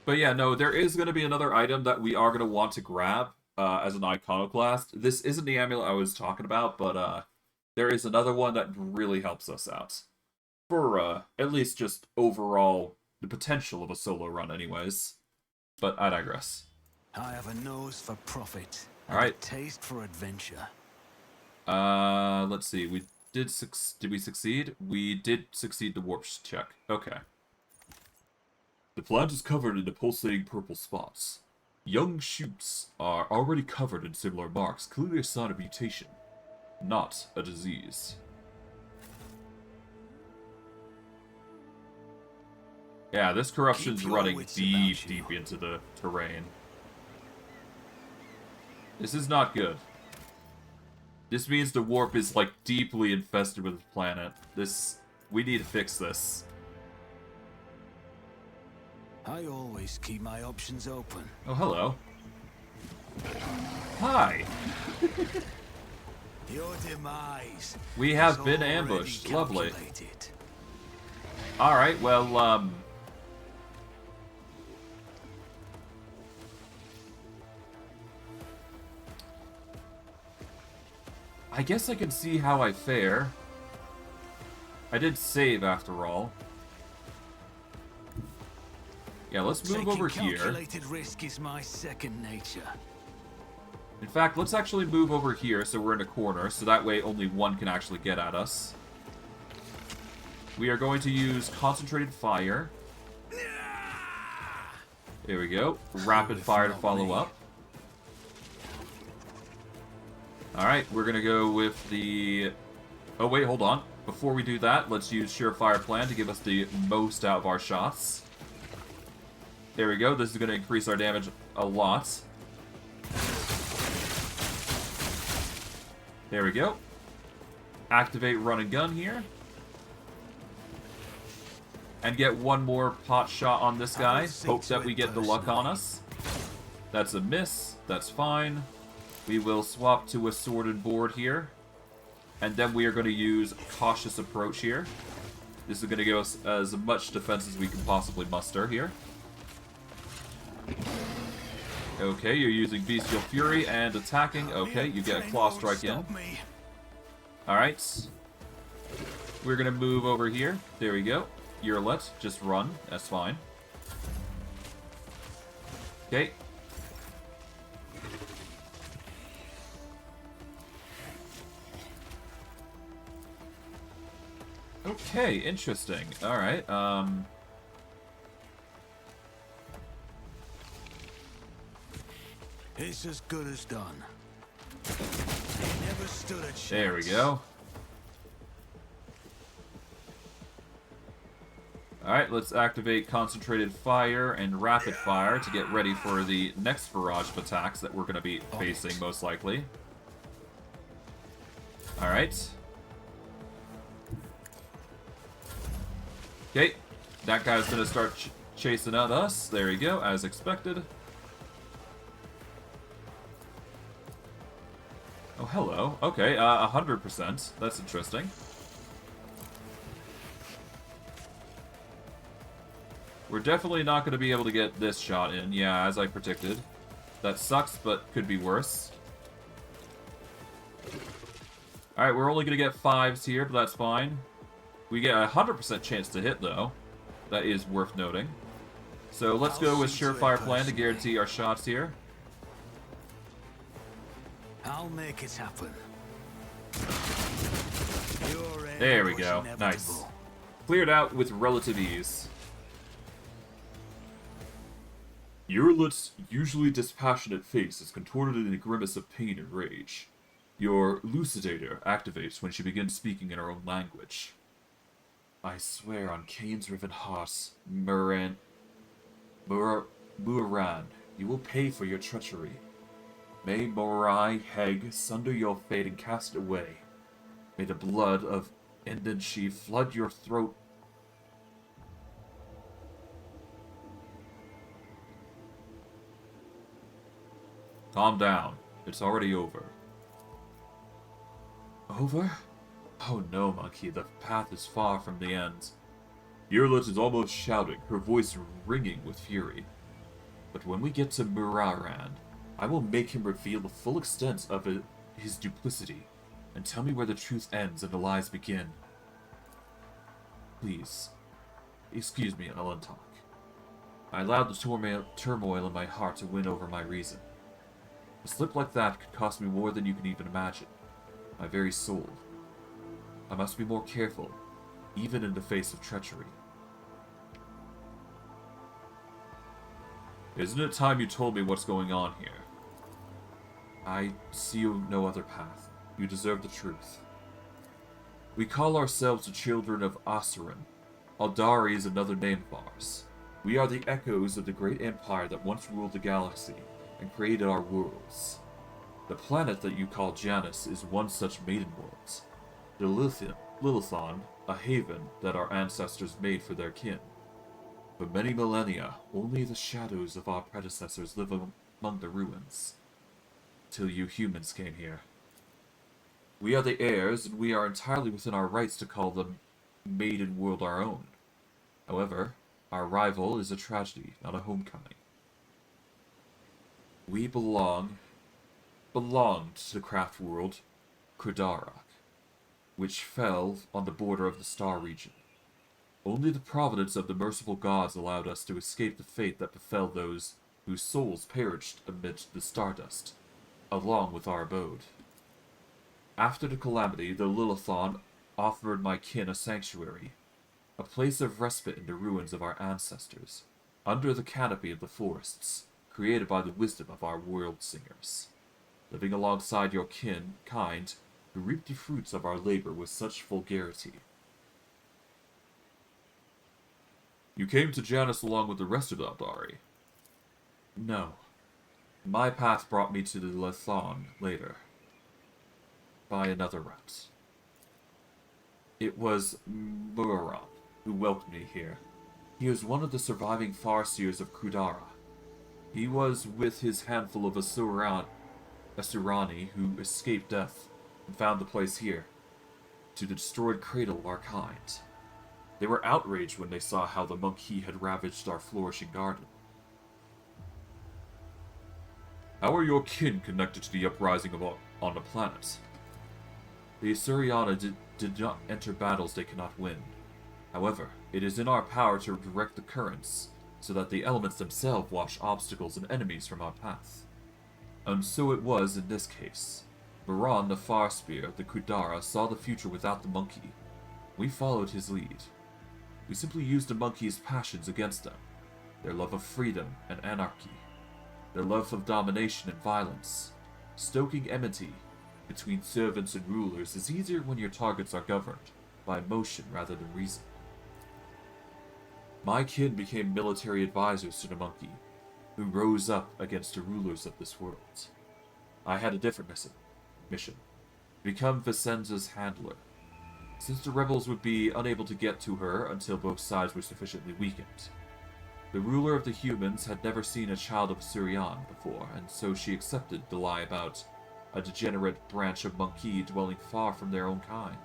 But yeah, no, there is going to be another item that we are going to want to grab as an iconoclast. This isn't the amulet I was talking about, but there is another one that really helps us out. For at least just overall the potential of a solo run anyways. But I digress. I have a nose for profit. Alright. A taste for adventure. Let's see. Did we succeed? We did succeed the warp check. Okay. The plant is covered in the pulsating purple spots. Young shoots are already covered in similar marks, clearly a sign of mutation, not a disease. Yeah, this corruption's running deep into the terrain. This is not good. This means the warp is, like, deeply infested with the planet. We need to fix this. I always keep my options open. Oh, hello. Hi. Your demise. We have been ambushed. Lovely. Alright, well, I guess I can see how I fare. I did save, after all. Yeah, let's move over here. Calculated risk is my second nature. In fact, let's actually move over here so we're in a corner, so that way only one can actually get at us. We are going to use concentrated fire. There we go. Rapid fire to follow up. Alright, we're going to go with the... Oh, wait, hold on. Before we do that, let's use Surefire Plan to give us the most out of our shots. There we go. This is going to increase our damage a lot. There we go. Activate run and gun here. And get one more pot shot on this guy. Hope that we get the luck on us. That's a miss. That's fine. We will swap to a sorted board here. And then we are going to use cautious approach here. This is going to give us as much defense as we can possibly muster here. Okay, you're using Bestial Fury and attacking. Okay, you get a Claw Strike in. Alright. We're going to move over here. There we go. You're let. Just run. That's fine. Okay. Okay, interesting. Alright, It's as good as done. They never stood a chance. there we go. Alright, let's activate Concentrated Fire and Rapid Fire to get ready for the next barrage of attacks that we're going to be facing, most likely. Alright. Okay, that guy's going to start chasing at us. There we go, as expected. Oh, hello. Okay, 100%. That's interesting. We're definitely not going to be able to get this shot in. Yeah, as I predicted. That sucks, but could be worse. Alright, we're only going to get 5s here, but that's fine. We get a 100% chance to hit, though. That is worth noting. So let's go with Surefire Plan to guarantee our shots here. I'll make it happen. There we go. Nice. Cleared out with relative ease. Urlit's usually dispassionate face is contorted in a grimace of pain and rage. Your Lucidator activates when she begins speaking in her own language. I swear on Cain's riven heart, Muran, you will pay for your treachery. May Morai Heg sunder your fate and cast it away. May the blood of Endenshi flood your throat. Calm down. It's already over. Over? Oh no, Monkey, the path is far from the end. Urlit is almost shouting, her voice ringing with fury. But when we get to Muraran, I will make him reveal the full extent of his duplicity, and tell me where the truth ends and the lies begin. Please, excuse me, Alentok. I allowed the turmoil in my heart to win over my reason. A slip like that could cost me more than you can even imagine. My very soul. I must be more careful, even in the face of treachery. Isn't it time you told me what's going on here? I see no other path. You deserve the truth. We call ourselves the children of Asuran. Aeldari is another name of ours. We are the echoes of the great empire that once ruled the galaxy and created our worlds. The planet that you call Janus is one such maiden world. The Lilithon, a haven that our ancestors made for their kin. For many millennia, only the shadows of our predecessors live among the ruins. Till you humans came here. We are the heirs, and we are entirely within our rights to call the maiden world our own. However, our arrival is a tragedy, not a homecoming. We belonged to the craft world, Krudara, which fell on the border of the Star region. Only the providence of the merciful gods allowed us to escape the fate that befell those whose souls perished amidst the stardust, along with our abode. After the calamity, the Lilithon offered my kin a sanctuary, a place of respite in the ruins of our ancestors, under the canopy of the forests, created by the wisdom of our world singers, living alongside your kind, who reap the fruits of our labor with such vulgarity. You came to Janus along with the rest of Aeldari? No. My path brought me to the Lithon later, by another route. It was Muron who welcomed me here. He was one of the surviving Farseers of Krudara. He was with his handful of Asurani who escaped death and found the place here, to the destroyed cradle of our kind. They were outraged when they saw how the monkey had ravaged our flourishing garden. How are your kin connected to the uprising on the planet? The Asuriana did not enter battles they cannot win. However, it is in our power to direct the currents, so that the elements themselves wash obstacles and enemies from our path. And so it was in this case. Baran the Farspear, the Krudara, saw the future without the monkey. We followed his lead. We simply used the monkey's passions against them, their love of freedom and anarchy, their love of domination and violence. Stoking enmity between servants and rulers is easier when your targets are governed by emotion rather than reason. My kin became military advisors to the monkey, who rose up against the rulers of this world. I had a different mission. Become Vicenza's handler, since the rebels would be unable to get to her until both sides were sufficiently weakened. The ruler of the humans had never seen a child of Surian before, and so she accepted the lie about a degenerate branch of monkey dwelling far from their own kind.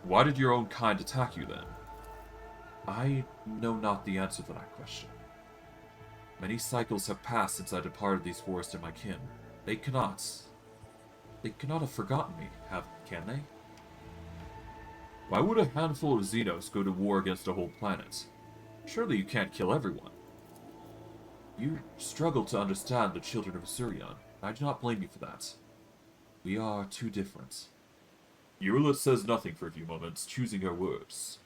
Why did your own kind attack you then? I know not the answer to that question. Many cycles have passed since I departed these forests and my kin. They cannot have forgotten me, can they? Why would a handful of Xenos go to war against a whole planet? Surely you can't kill everyone. You struggle to understand the children of Surian. I do not blame you for that. We are too different. Eurula says nothing for a few moments, choosing her words.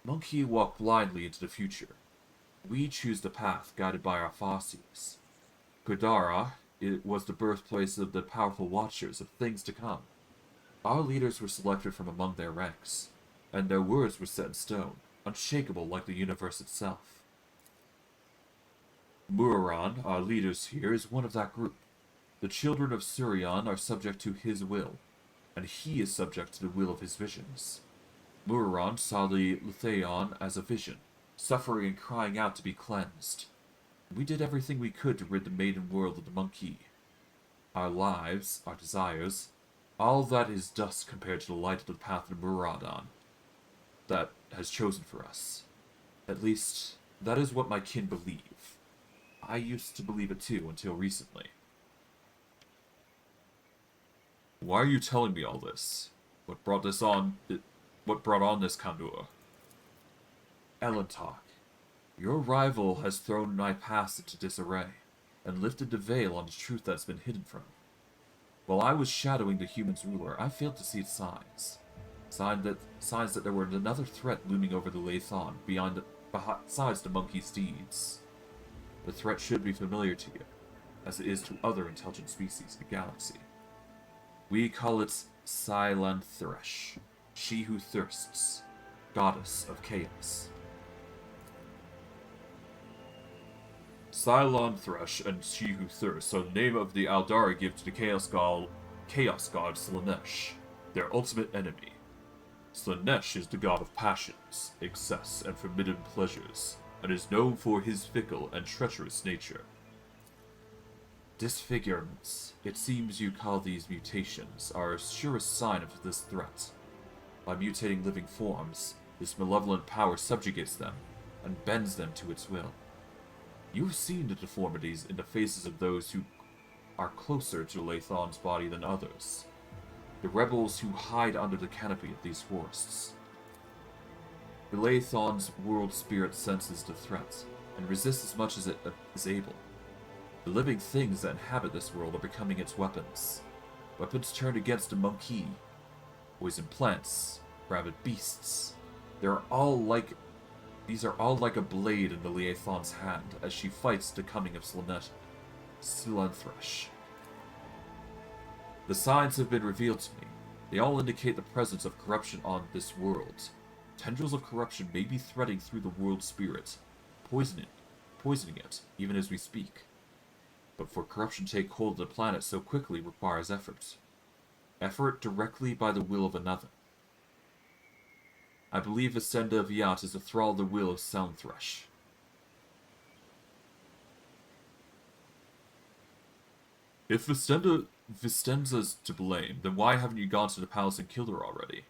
Monkey walk blindly into the future. We choose the path guided by our Farseers. Kodara, it was the birthplace of the powerful watchers of things to come. Our leaders were selected from among their ranks, and their words were set in stone, unshakable like the universe itself. Muran, our leaders here, is one of that group. The children of Surian are subject to his will, and he is subject to the will of his visions. Muran saw the Lutheon as a vision, suffering and crying out to be cleansed. We did everything we could to rid the maiden world of the monkey. Our lives, our desires, all that is dust compared to the light of the path of Muradon that has chosen for us. At least, that is what my kin believe. I used to believe it too until recently. Why are you telling me all this? What brought on this Kandor? Elentok, your rival has thrown my past into disarray, and lifted the veil on the truth that's been hidden from me. While I was shadowing the human's ruler, I failed to see signs. Signs that there were another threat looming over the Lithon besides the monkey's deeds. The threat should be familiar to you, as it is to other intelligent species in the galaxy. We call it Thresh, she who thirsts, goddess of chaos. Thresh and she who thirsts are the name of the Aeldari give to the chaos god Slaanesh, their ultimate enemy. Slaanesh is the god of passions, excess, and forbidden pleasures, and is known for his fickle and treacherous nature. Disfigurements, it seems you call these mutations, are a surest sign of this threat. By mutating living forms, this malevolent power subjugates them, and bends them to its will. You've seen the deformities in the faces of those who are closer to Lathan's body than others. The rebels who hide under the canopy of these forests. Lathan's world spirit senses the threat, and resists as much as it is able. The living things that inhabit this world are becoming its weapons. Weapons turned against a monkey, poison plants, rabid beasts. These are all like a blade in the Lathan's hand as she fights the coming of Slunthresh. The signs have been revealed to me. They all indicate the presence of corruption on this world. Tendrils of corruption may be threading through the world spirit, poisoning it, even as we speak. But for corruption to take hold of the planet so quickly requires effort. Effort directly by the will of another. I believe Ascenda Viat is a thrall of the will of Soundthresh. If Vistenza's to blame, then why haven't you gone to the palace and killed her already?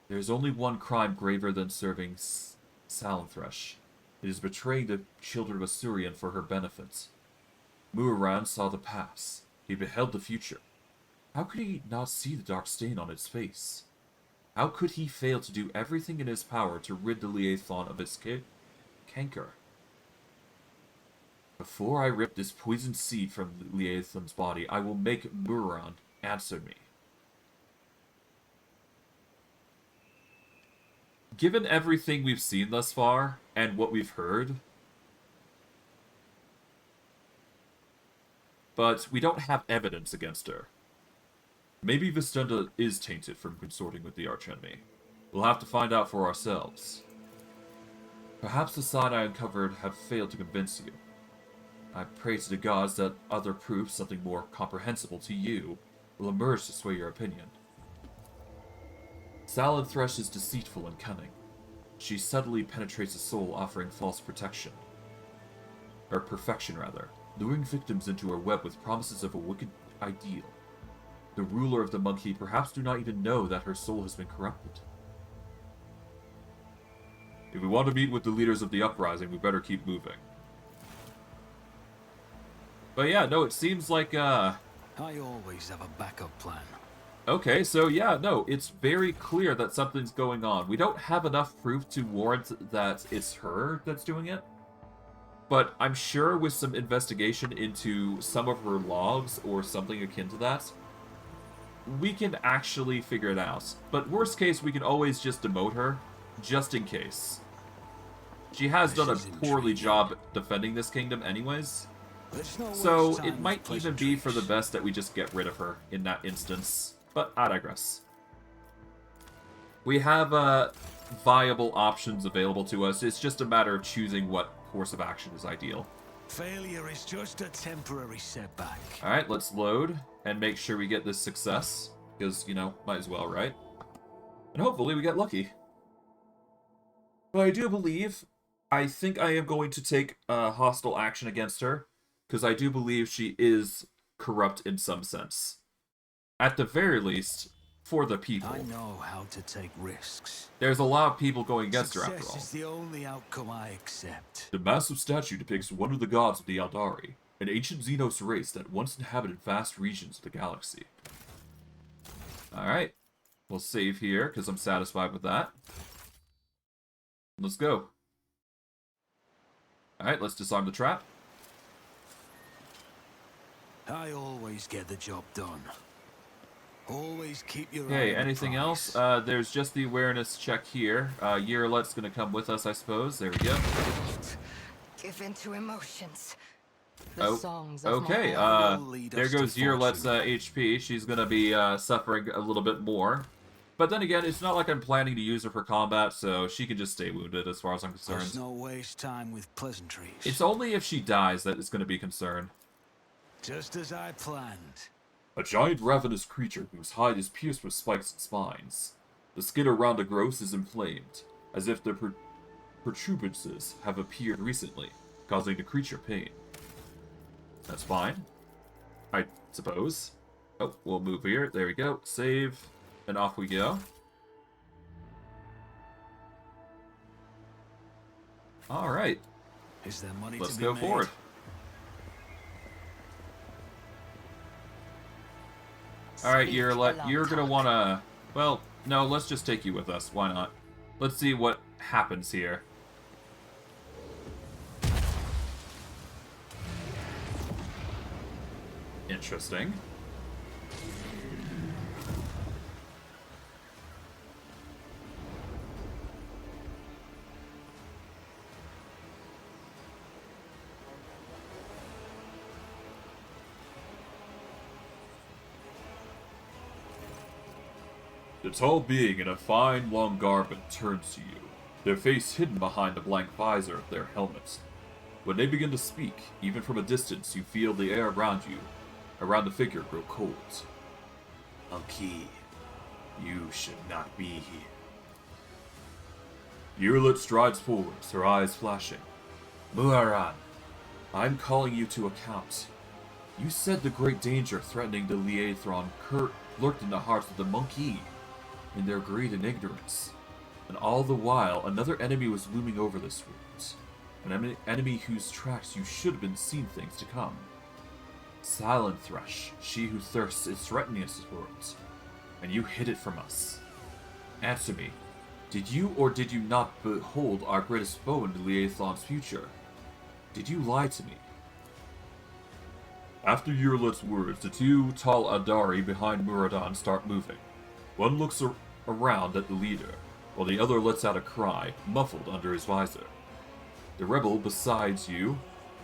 There is only one crime graver than serving Soundthresh. It is betraying the children of Asurian for her benefit. Muran saw the past. He beheld the future. How could he not see the dark stain on its face? How could he fail to do everything in his power to rid the Liathon of its canker? Before I rip this poisoned seed from Liathon's body, I will make Muran answer me. Given everything we've seen thus far, and what we've heard, but we don't have evidence against her. Maybe Vistenda is tainted from consorting with the Archenemy. We'll have to find out for ourselves. Perhaps the sign I uncovered have failed to convince you. I pray to the gods that other proofs, something more comprehensible to you, will emerge to sway your opinion. Salad-Thresh is deceitful and cunning. She subtly penetrates the soul, offering false protection. Or perfection, rather. Luring victims into her web with promises of a wicked ideal. The ruler of the monkey perhaps do not even know that her soul has been corrupted. If we want to meet with the leaders of the uprising, we better keep moving. But yeah, no, it seems like, I always have a backup plan. Okay, so yeah, no, it's very clear that something's going on. We don't have enough proof to warrant that it's her that's doing it. But I'm sure with some investigation into some of her logs or something akin to that, we can actually figure it out. But worst case, we can always just demote her, just in case. She has done a poorly job defending this kingdom anyways. So it might even be for the best that we just get rid of her in that instance. But I digress. We have viable options available to us. It's just a matter of choosing what course of action is ideal. Failure is just a temporary setback. Alright, let's load and make sure we get this success. Because, you know, might as well, right? And hopefully we get lucky. But I do believe, I think I am going to take hostile action against her. Because I do believe she is corrupt in some sense. At the very least, for the people. I know how to take risks. There's a lot of people going against her after all. Success is the only outcome I accept. The massive statue depicts one of the gods of the Aeldari, an ancient Xenos race that once inhabited vast regions of the galaxy. Alright, we'll save here, because I'm satisfied with that. Let's go. Alright, let's disarm the trap. I always get the job done. Always keep your eye Okay, on the anything prize. else? There's just the awareness check here. Yirlet's gonna come with us, I suppose. There we go. Give in to emotions. The songs of Okay, my heart. there goes Yirlet's HP. She's gonna be suffering a little bit more. But then again, it's not like I'm planning to use her for combat, so she can just stay wounded as far as I'm concerned. Let's not waste time with pleasantries. It's only if she dies that it's gonna be a concern. Just as I planned. A giant ravenous creature whose hide is pierced with spikes and spines. The skin around the gross is inflamed, as if the protuberances have appeared recently, causing the creature pain. That's fine, I suppose. Oh, we'll move here. There we go. Save, and off we go. Alright. Is there money Let's to be go made? forward. Alright, Speak, you're gonna Alantak. wanna... Well, no, let's just take you with us. Why not? Let's see what happens here. Interesting. The tall being in a fine long garment turns to you, their face hidden behind the blank visor of their helmets. When they begin to speak, even from a distance, you feel the air around you, around the figure, grow cold. Monkey, you should not be here. Yurlit strides forward, her eyes flashing. Muaran, I'm calling you to account. You said the great danger threatening the Liathron lurked in the hearts of the monkey, in their greed and ignorance. And all the while, another enemy was looming over this world. An enemy whose tracks you should have been seen things to come. Silent Thresh, she who thirsts, is threatening this world. And you hid it from us. Answer me. Did you or did you not behold our greatest foe in the Liathron's future? Did you lie to me? After Yurlit's words, the two tall Aeldari behind Muradin start moving. One looks around at the leader, while the other lets out a cry, muffled under his visor. The rebel beside you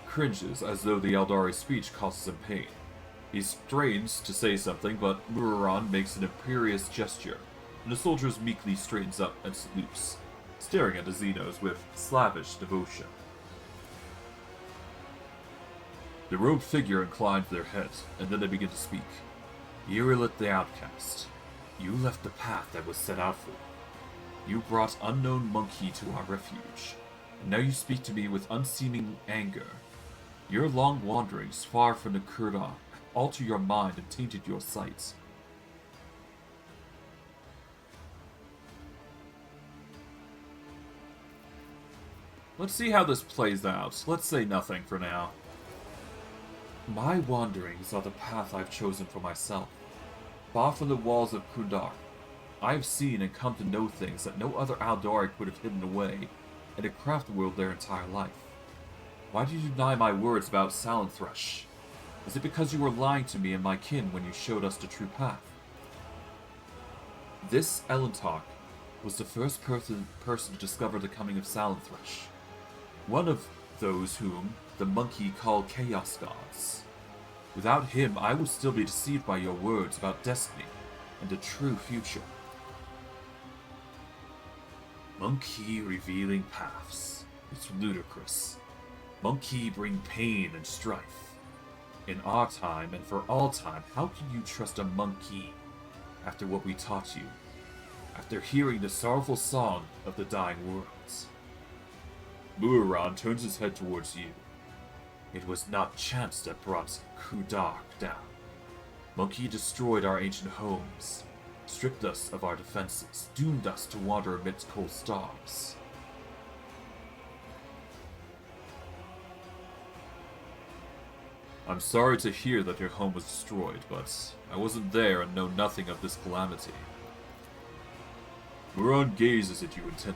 cringes as though the Aeldari's speech causes him pain. He strains to say something, but Muraran makes an imperious gesture, and the soldier meekly straightens up and salutes, staring at the Xenos with slavish devotion. The robed figure inclines their heads, and then they begin to speak. Yurilit the Outcast, you left the path that was set out for you. You brought unknown monkey to our refuge, and now you speak to me with unseeming anger. Your long wanderings far from the Kurda altered your mind and tainted your sight. Let's see how this plays out. Let's say nothing for now. My wanderings are the path I've chosen for myself. Far from the walls of Kundar, I have seen and come to know things that no other Aeldari could have hidden away in the craft world their entire life. Why do you deny my words about Silent Thresh? Is it because you were lying to me and my kin when you showed us the true path? This Elentok was the first person to discover the coming of Silent Thresh. One of those whom the monkey called Chaos Gods. Without him, I would still be deceived by your words about destiny and the true future. Monkey revealing paths. It's ludicrous. Monkey bring pain and strife. In our time and for all time, how can you trust a monkey after what we taught you? After hearing the sorrowful song of the dying worlds? Muaran turns his head towards you. It was not chance that brought Kudark down. Monkey destroyed our ancient homes, stripped us of our defenses, doomed us to wander amidst cold stars. I'm sorry to hear that your home was destroyed, but I wasn't there and know nothing of this calamity. Muran gazes at you intently.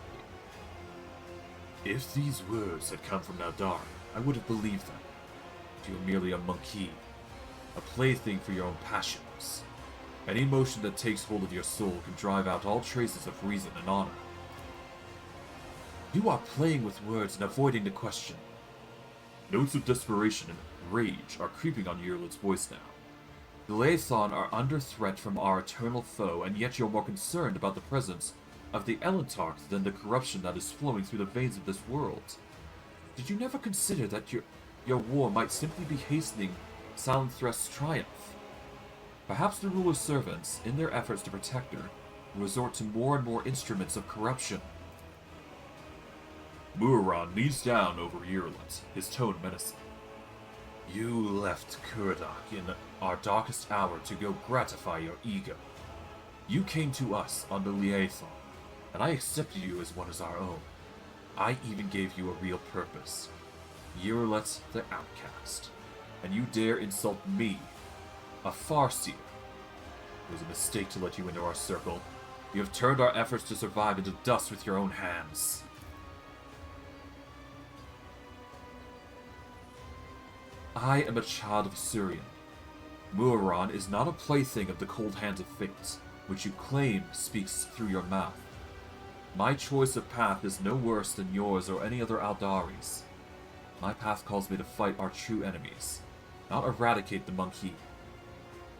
If these words had come from Aeldari, I would have believed them. But you are merely a monkey, a plaything for your own passions. Any emotion that takes hold of your soul can drive out all traces of reason and honor. You are playing with words and avoiding the question. Notes of desperation and rage are creeping on Yurlit's voice now. The Laethon are under threat from our eternal foe, and yet you're more concerned about the presence of the Elentarch than the corruption that is flowing through the veins of this world. Did you never consider that your war might simply be hastening Silent Thresh's triumph? Perhaps the ruler's servants, in their efforts to protect her, resort to more and more instruments of corruption. Muaran leans down over Yurlit, his tone menacing. You left Kuradok in our darkest hour to go gratify your ego. You came to us on the Liathon, and I accepted you as one of our own. I even gave you a real purpose. Yearlet the Outcast. And you dare insult me, a Farseer. It was a mistake to let you into our circle. You have turned our efforts to survive into dust with your own hands. I am a child of Assyrian. Muaron is not a plaything of the cold hands of fate, which you claim speaks through your mouth. My choice of path is no worse than yours or any other Aeldari's. My path calls me to fight our true enemies, not eradicate the Monkey.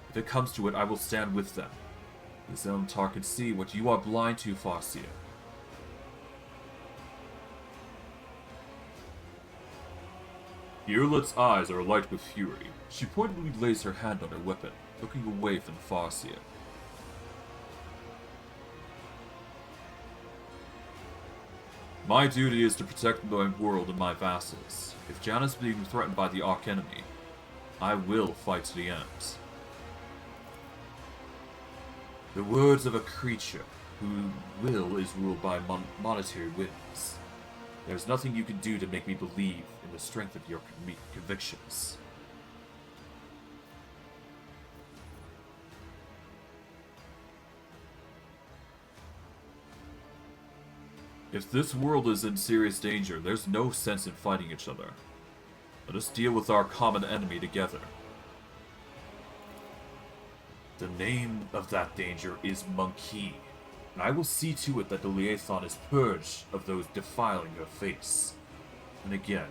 If it comes to it, I will stand with them. The Zelmtar can see what you are blind to, Farseer. Yearlet's eyes are alight with fury. She pointedly lays her hand on her weapon, looking away from the Farseer. My duty is to protect my world and my vassals. If Janus is being threatened by the Archenemy, I will fight to the end. The words of a creature whose will is ruled by monetary whims. There's nothing you can do to make me believe in the strength of your convictions. If this world is in serious danger, there's no sense in fighting each other. Let us deal with our common enemy together. The name of that danger is Monkey, and I will see to it that the liaison is purged of those defiling your face. And again,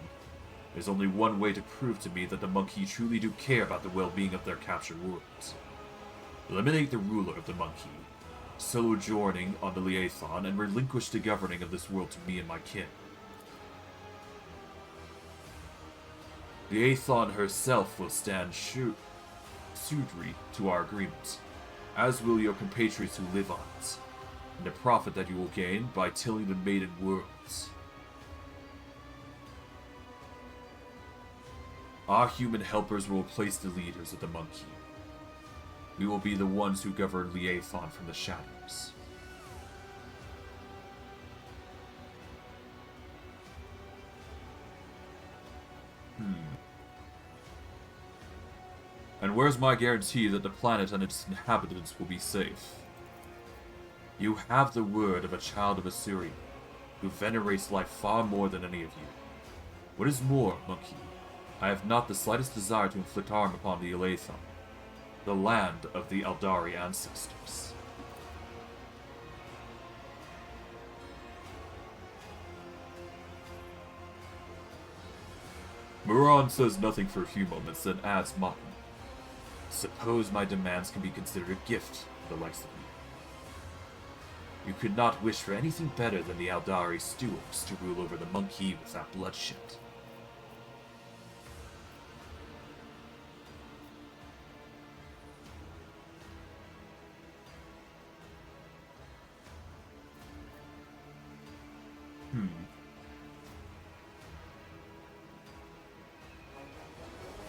there's only one way to prove to me that the Monkey truly do care about the well-being of their captured worlds. Eliminate the ruler of the Monkey, sojourning on the liaison, and relinquish the governing of this world to me and my kin. Liaison herself will stand suitry to our agreement, as will your compatriots who live on it, and the profit that you will gain by tilling the maiden worlds. Our human helpers will replace the leaders of the Monkey. We will be the ones who govern Liaison from the shadows. And where's my guarantee that the planet and its inhabitants will be safe? You have the word of a child of Assyria, who venerates life far more than any of you. What is more, Monkey, I have not the slightest desire to inflict harm upon the Liaison, the land of the Aeldari ancestors. Muaron says nothing for a few moments, then adds mockingly, "Suppose my demands can be considered a gift to the likes of you. You could not wish for anything better than the Aeldari stewards to rule over the Monkey without bloodshed."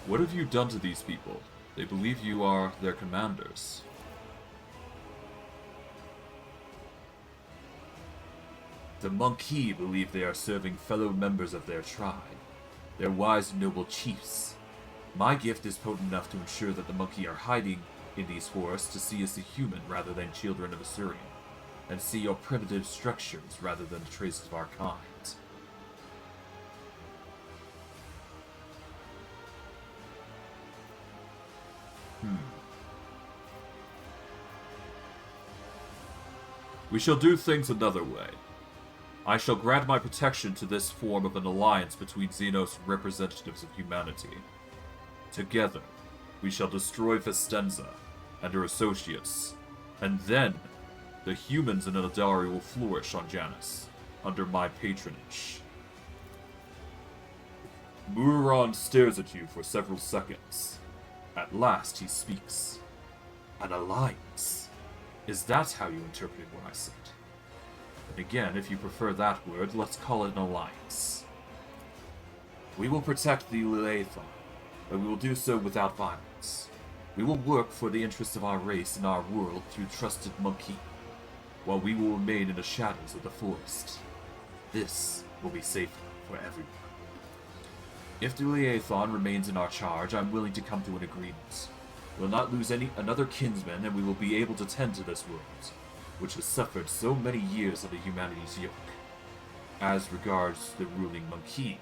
What have you done to these people? They believe you are their commanders. The Monkey believe they are serving fellow members of their tribe, their wise and noble chiefs. My gift is potent enough to ensure that the Monkey are hiding in these forests to see us a human rather than children of Assyrian, and see your primitive structures rather than the traces of our kind. We shall do things another way. I shall grant my protection to this form of an alliance between Xenos and representatives of humanity. Together, we shall destroy Vestenza and her associates, and then the humans in Aeldari will flourish on Janus, under my patronage. Muaron stares at you for several seconds. At last he speaks. An alliance. Is that how you interpreted what I said? And again, if you prefer that word, let's call it an alliance. We will protect the Liaison, but we will do so without violence. We will work for the interests of our race and our world through trusted Monkey, while we will remain in the shadows of the forest. This will be safer for everyone. If the Liaison remains in our charge, I'm willing to come to an agreement. We'll not lose another kinsman, and we will be able to tend to this world, which has suffered so many years under humanity's yoke. As regards the ruling monkey,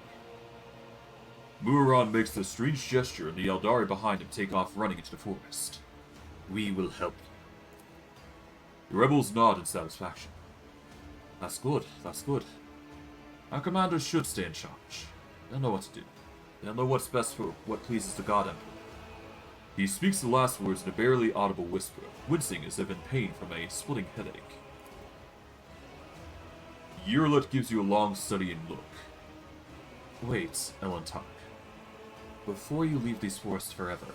Muron makes a strange gesture, and the Aeldari behind him take off running into the forest. We will help you. The rebels nod in satisfaction. That's good, that's good. Our commanders should stay in charge. They'll know what to do. They'll know what's best for what pleases the God Emperor. He speaks the last words in a barely audible whisper, wincing as if in pain from a splitting headache. Yurlet gives you a long, studying look. Wait, Elentar. Before you leave these forests forever,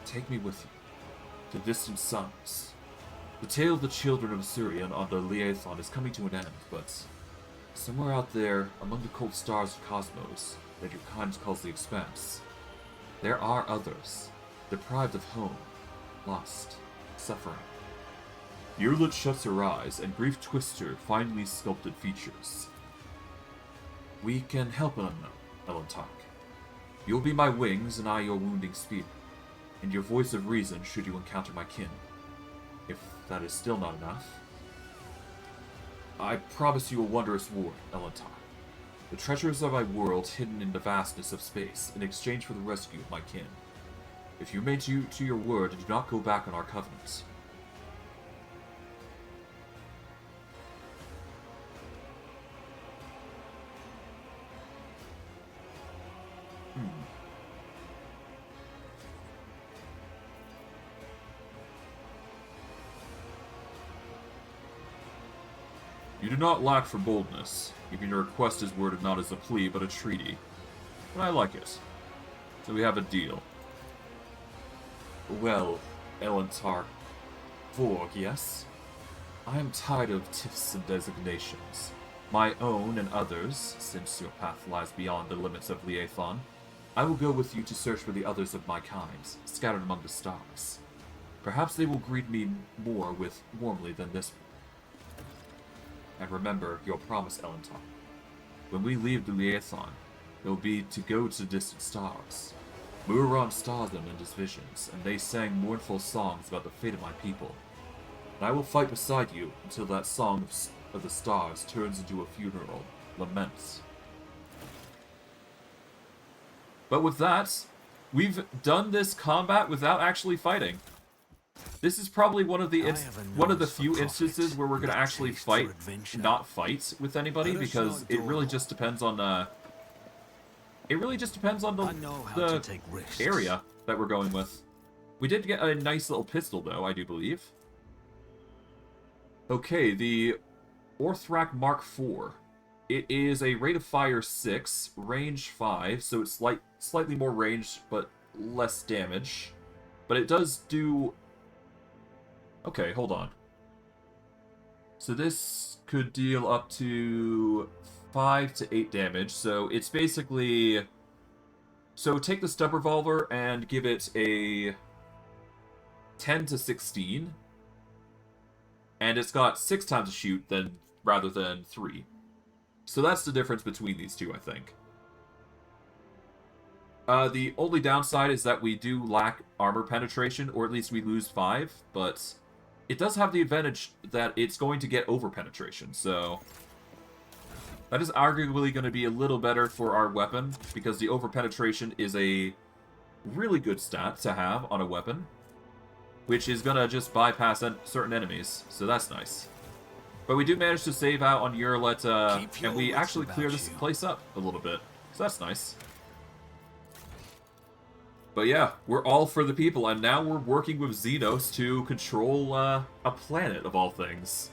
take me with you to distant suns. The tale of the children of Assyrian on the Liaison is coming to an end, but somewhere out there, among the cold stars of cosmos, that your kind calls the Expanse, there are others, deprived of home, lost, suffering. Yurlet shuts her eyes, and grief twists her finely sculpted features. We can help them, Elentar. You'll be my wings, and I your wounding spear, and your voice of reason should you encounter my kin. If that is still not enough, I promise you a wondrous war, Elentar. The treasures of my world hidden in the vastness of space, in exchange for the rescue of my kin. If you remain to your word and do not go back on our covenants. You do not lack for boldness, even your request is worded not as a plea, but a treaty. But I like it. So we have a deal. Well, Elentar. Vorg, yes? I am tired of tiffs and designations. My own and others, since your path lies beyond the limits of Liathon, I will go with you to search for the others of my kind, scattered among the stars. Perhaps they will greet me more warmly than this one. And remember your promise, Elentar. When we leave the Liaison, it will be to go to distant stars. Muron saw them in his visions, and they sang mournful songs about the fate of my people. And I will fight beside you until that song of the stars turns into a funeral, laments. But with that, we've done this combat without actually fighting. This is probably one of the few instances where we're gonna actually not fight with anybody, because it really just depends on the area that we're going with. We did get a nice little pistol though, I do believe. Okay, the Orthrak Mark IV. It is a rate of fire 6, range 5, so it's slightly more range but less damage. But it does do... Okay, hold on. So this could deal up to 5 to 8 damage, so it's basically... So take the stub revolver and give it a 10 to 16. And it's got 6 times to shoot rather than 3. So that's the difference between these two, I think. The only downside is that we do lack armor penetration, or at least we lose 5, but it does have the advantage that it's going to get over penetration, so that is arguably going to be a little better for our weapon, because the over penetration is a really good stat to have on a weapon, which is going to just bypass certain enemies, so that's nice. But we do manage to save out on Yurlet, and we actually clear this place up a little bit, so that's nice. But yeah, we're all for the people, and now we're working with Xenos to control a planet of all things,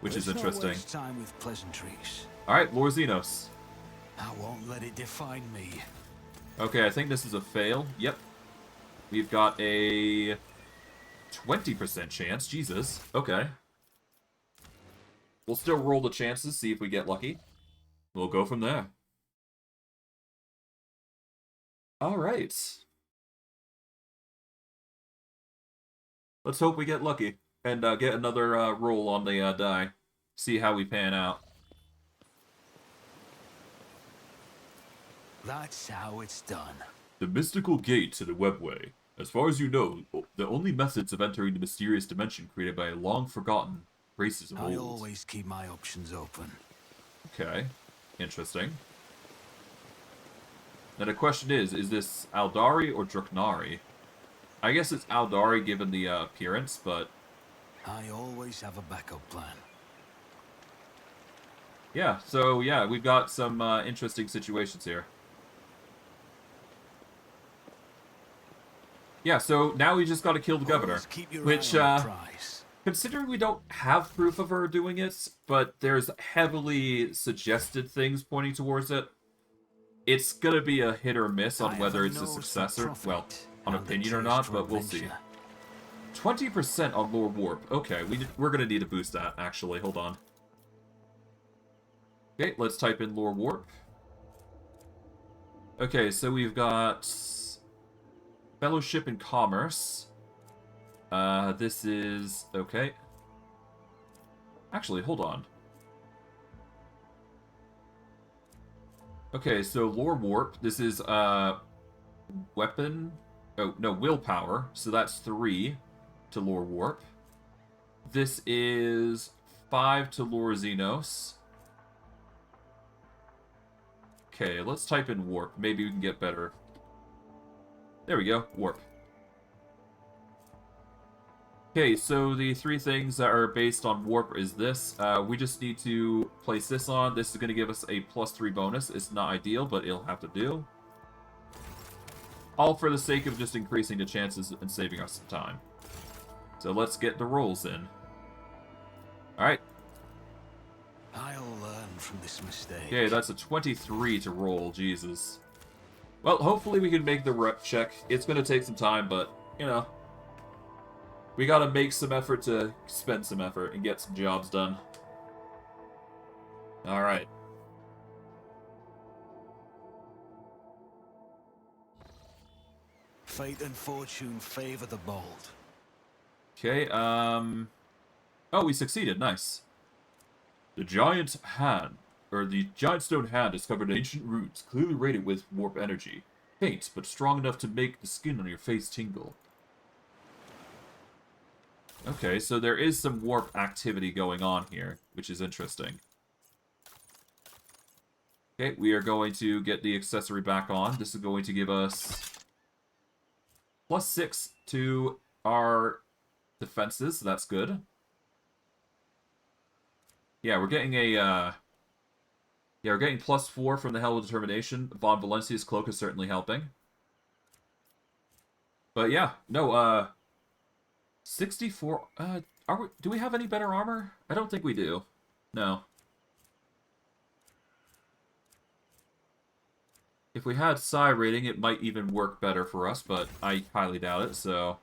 which is interesting. Waste time with pleasantries. All right, Lord Xenos. I won't let it define me. Okay, I think this is a fail. Yep. We've got a 20% chance. Jesus. Okay. We'll still roll the chances, see if we get lucky. We'll go from there. All right. Let's hope we get lucky and get another roll on the die. See how we pan out. That's how it's done. The mystical gate to the webway. As far as you know, the only methods of entering the mysterious dimension created by long-forgotten races of I old. always keep my options open. Okay. Interesting. Now the question is this Aeldari or Druknari? I guess it's Aeldari given the appearance, but... I always have a backup plan. Yeah, so yeah, we've got some interesting situations here. Yeah, so now we just gotta kill the governor. Always keep your Which, eye on the prize. considering we don't have proof of her doing it, but there's heavily suggested things pointing towards it, it's gonna be a hit or miss on I whether have it's a nose for successor, profit well, on and the opinion or taste not, for but we'll see. adventure. 20% on lore warp. Okay, we're gonna need to boost that, actually. Hold on. Okay, let's type in lore warp. Okay, so we've got fellowship and commerce. This is okay. Actually, hold on. Okay, so lore warp. This is weapon. Oh no, willpower. So that's 3 to lore warp. This is 5 to lore Xenos. Okay, let's type in warp. Maybe we can get better. There we go, warp. Okay, so the 3 things that are based on warp is this. We just need to place this on. This is going to give us a +3 bonus. It's not ideal, but it'll have to do. All for the sake of just increasing the chances and saving us some time. So let's get the rolls in. Alright. I'll learn from this mistake. Okay, that's a 23 to roll, Jesus. Well, hopefully we can make the rep check. It's going to take some time, but, you know. We gotta make some effort to spend some effort and get some jobs done. Alright. Fate and fortune favor the bold. Okay, oh, we succeeded. Nice. The giant hand, or the giant stone hand discovered ancient runes, clearly rated with warp energy. Faint, but strong enough to make the skin on your face tingle. Okay, so there is some warp activity going on here, which is interesting. Okay, we are going to get the accessory back on. This is going to give us +6 to our defenses, so that's good. Yeah, we're getting a, yeah, we're getting +4 from the Hell of Determination. Von Valencia's cloak is certainly helping. But yeah, no, 64, do we have any better armor? I don't think we do. No. If we had psi rating, it might even work better for us, but I highly doubt it, so...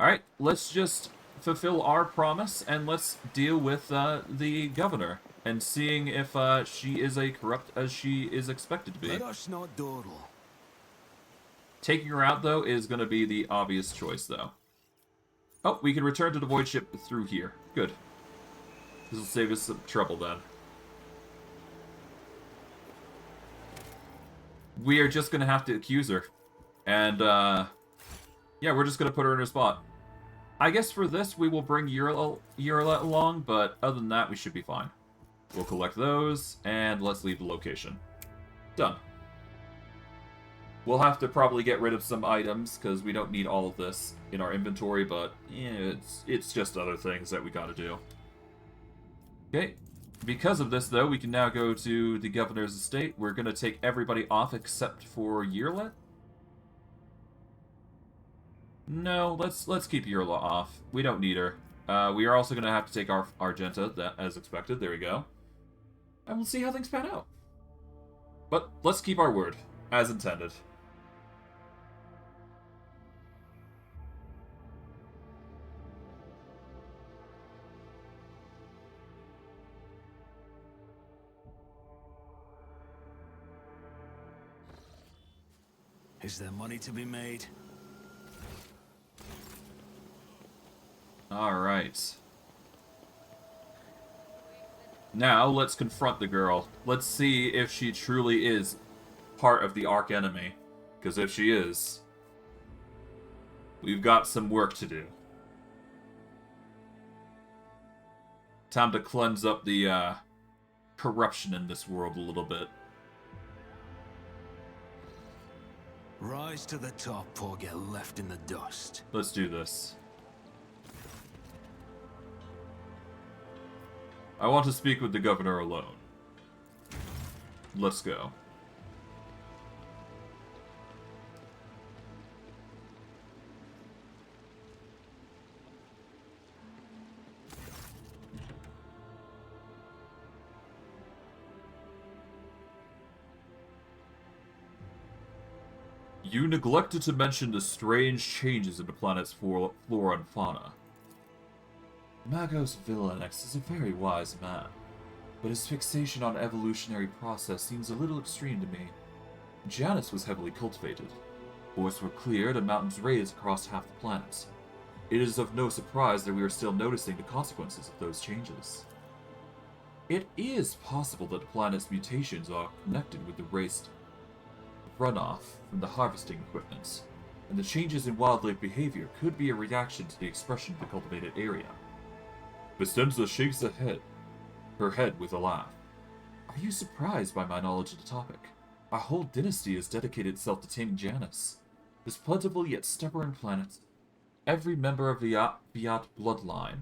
Alright, let's just fulfill our promise, and let's deal with the governor, and seeing if she is as corrupt as she is expected to be. Let us not dawdle. Taking her out, though, is going to be the obvious choice, though. Oh, we can return to the void ship through here. Good. This will save us some trouble, then. We are just going to have to accuse her. And, yeah, we're just going to put her in her spot. I guess for this, we will bring Urilet along, but other than that, we should be fine. We'll collect those, and let's leave the location. Done. We'll have to probably get rid of some items, because we don't need all of this in our inventory, but yeah, it's just other things that we gotta do. Okay. Because of this, though, we can now go to the governor's estate. We're gonna take everybody off except for Urilet. No, let's keep Urilet off. We don't need her. We are also gonna have to take our Argenta, as expected. There we go. And we'll see how things pan out. But let's keep our word, as intended. Is there money to be made? Alright. Now, let's confront the girl. Let's see if she truly is part of the Archenemy. Because if she is, we've got some work to do. Time to cleanse up the corruption in this world a little bit. Rise to the top or get left in the dust. Let's do this. I want to speak with the governor alone. Let's go. You neglected to mention the strange changes in the planet's flora and fauna. Magos Villanex is a very wise man, but his fixation on evolutionary process seems a little extreme to me. Janus was heavily cultivated. Forests were cleared and mountains raised across half the planet. It is of no surprise that we are still noticing the consequences of those changes. It is possible that the planet's mutations are connected with the race runoff from the harvesting equipment, and the changes in wildlife behavior could be a reaction to the expression of the cultivated area. Vistenza shakes her head with a laugh. Are you surprised by my knowledge of the topic? Our whole dynasty has dedicated itself to taming Janus, this plentiful yet stubborn planet. Every member of the Viat bloodline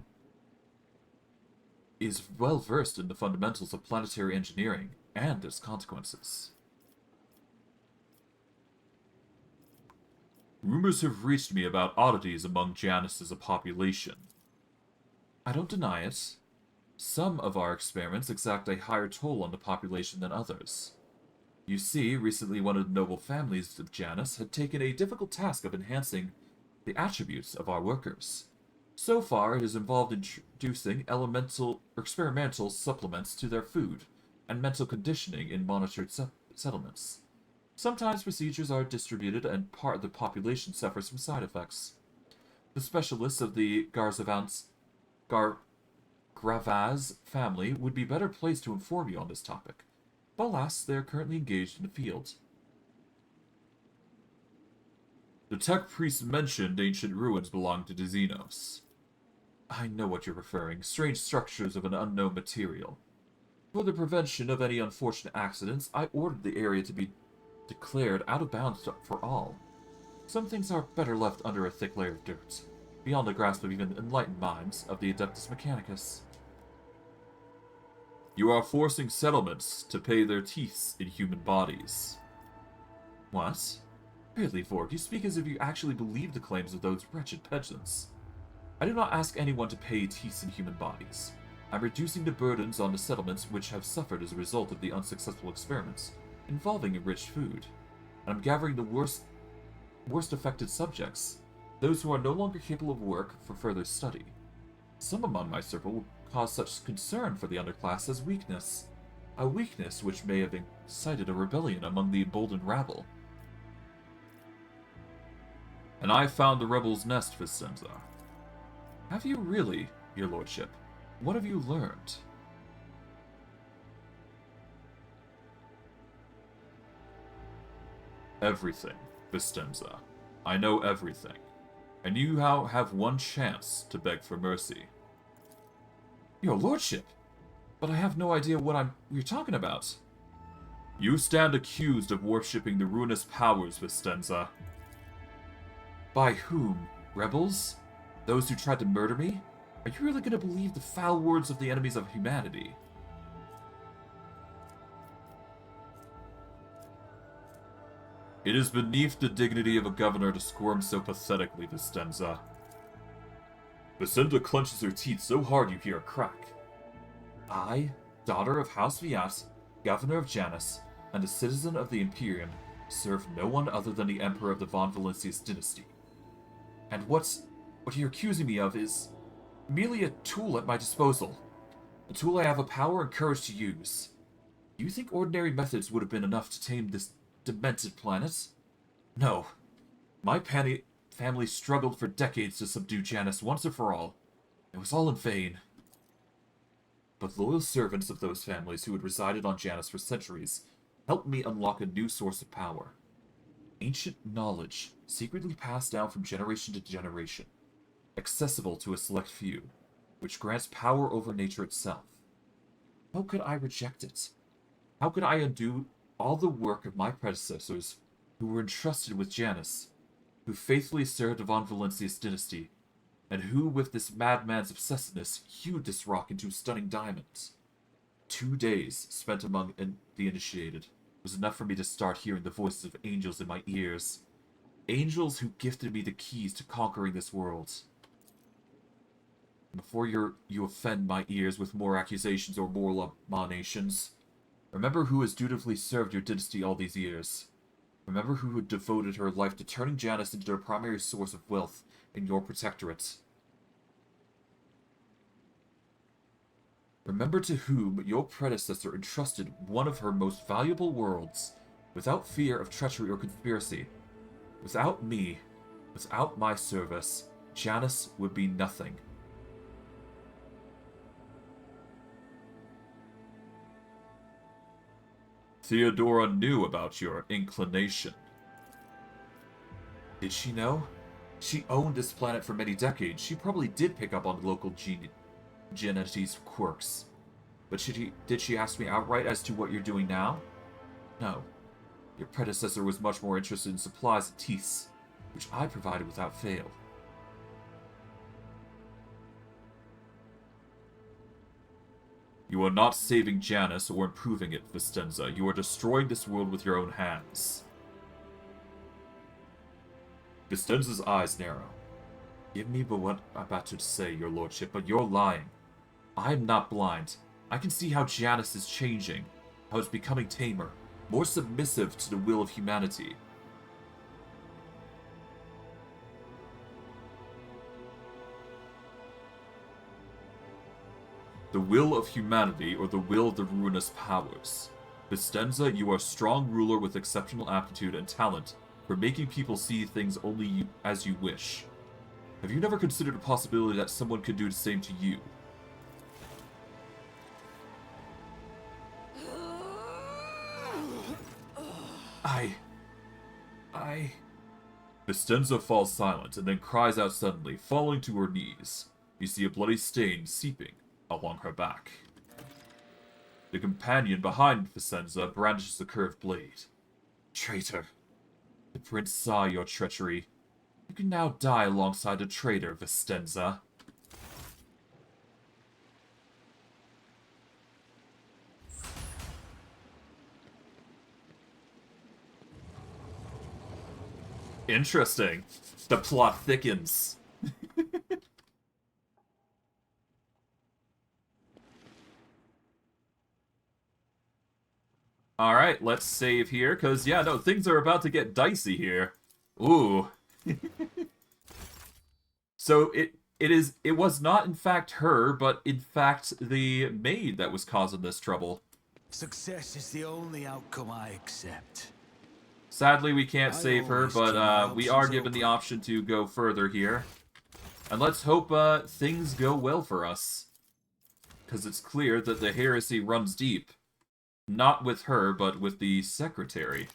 is well versed in the fundamentals of planetary engineering and its consequences. Rumors have reached me about oddities among Janus' population. I don't deny it. Some of our experiments exact a higher toll on the population than others. You see, recently one of the noble families of Janus had taken a difficult task of enhancing the attributes of our workers. So far, it has involved introducing experimental supplements to their food and mental conditioning in monitored settlements. Sometimes procedures are distributed and part of the population suffers from side effects. The specialists of the Gravaz family would be better placed to inform you on this topic, but alas, they are currently engaged in the field. The tech priest mentioned ancient ruins belonging to Xenos. I know what you're referring, strange structures of an unknown material. For the prevention of any unfortunate accidents, I ordered the area to be declared out of bounds for all. Some things are better left under a thick layer of dirt, beyond the grasp of even enlightened minds of the Adeptus Mechanicus. You are forcing settlements to pay their teeths in human bodies. What? Really, Vorg, you speak as if you actually believe the claims of those wretched peasants. I do not ask anyone to pay teeths in human bodies. I'm reducing the burdens on the settlements which have suffered as a result of the unsuccessful experiments involving enriched food, and I'm gathering the worst affected subjects, those who are no longer capable of work for further study. Some among my circle will cause such concern for the underclass as weakness, a weakness which may have incited a rebellion among the emboldened rabble. And I found the rebel's nest, Vicenza. Have you really, your lordship? What have you learned? Everything, Vistenza. I know everything. And you now have one chance to beg for mercy. Your lordship! But I have no idea what you're talking about. You stand accused of worshipping the ruinous powers, Vistenza. By whom? Rebels? Those who tried to murder me? Are you really going to believe the foul words of the enemies of humanity? It is beneath the dignity of a governor to squirm so pathetically, Vistenza. Vicenza clenches her teeth so hard you hear a crack. I, daughter of House Viat, governor of Janus, and a citizen of the Imperium, serve no one other than the Emperor of the Von Valancius dynasty. And what you're accusing me of is merely a tool at my disposal. A tool I have the power and courage to use. Do you think ordinary methods would have been enough to tame this demented planet? No. My family struggled for decades to subdue Janus once and for all. It was all in vain. But loyal servants of those families who had resided on Janus for centuries help me unlock a new source of power. Ancient knowledge, secretly passed down from generation to generation, accessible to a select few, which grants power over nature itself. How could I reject it? How could I undo all the work of my predecessors who were entrusted with Janus, who faithfully served Von Valencia's dynasty, and who, with this madman's obsessiveness, hewed this rock into stunning diamonds? 2 days spent among the initiated was enough for me to start hearing the voices of angels in my ears. Angels who gifted me the keys to conquering this world. Before you offend my ears with more accusations or moral abominations, remember who has dutifully served your dynasty all these years. Remember who had devoted her life to turning Janus into their primary source of wealth in your protectorate. Remember to whom your predecessor entrusted one of her most valuable worlds, without fear of treachery or conspiracy. Without me, without my service, Janus would be nothing. Theodora knew about your inclination. Did she know? She owned this planet for many decades. She probably did pick up on local genetity's quirks. But did she ask me outright as to what you're doing now? No. Your predecessor was much more interested in supplies and teeth, which I provided without fail. You are not saving Janus or improving it, Vistenza. You are destroying this world with your own hands. Vistenza's eyes narrow. Give me but what I'm about to say, your lordship, but you're lying. I'm not blind. I can see how Janus is changing, how it's becoming tamer, more submissive to the will of humanity. The will of humanity, or the will of the ruinous powers. Vistenza, you are a strong ruler with exceptional aptitude and talent for making people see things only as you wish. Have you never considered the possibility that someone could do the same to you? Vistenza falls silent and then cries out suddenly, falling to her knees. You see a bloody stain seeping along her back. The companion behind Vicenza brandishes the curved blade. Traitor. The prince saw your treachery. You can now die alongside a traitor, Vistenza. Interesting. The plot thickens. Alright, let's save here, because, yeah, no, things are about to get dicey here. Ooh. So, it was not, in fact, her, but, in fact, the maid that was causing this trouble. Success is the only outcome I accept. Sadly, we can't save her, but we are given the option to go further here. And let's hope things go well for us. Because it's clear that the heresy runs deep. Not with her, but with the secretary.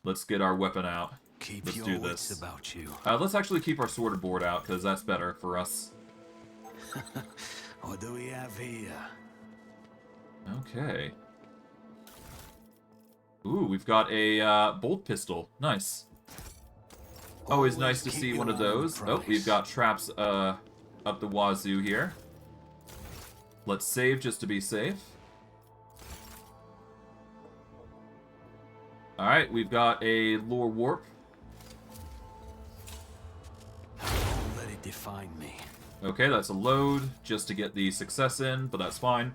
Let's get our weapon out. Let's do this. About you. Let's actually keep our sword and board out, because that's better for us. What do we have here? Okay. Ooh, we've got a bolt pistol. Nice. Always nice to see one of those. Oh, we've got traps up the wazoo here. Let's save just to be safe. Alright, we've got a lore warp. Don't let it define me. Okay, that's a load just to get the success in, but that's fine.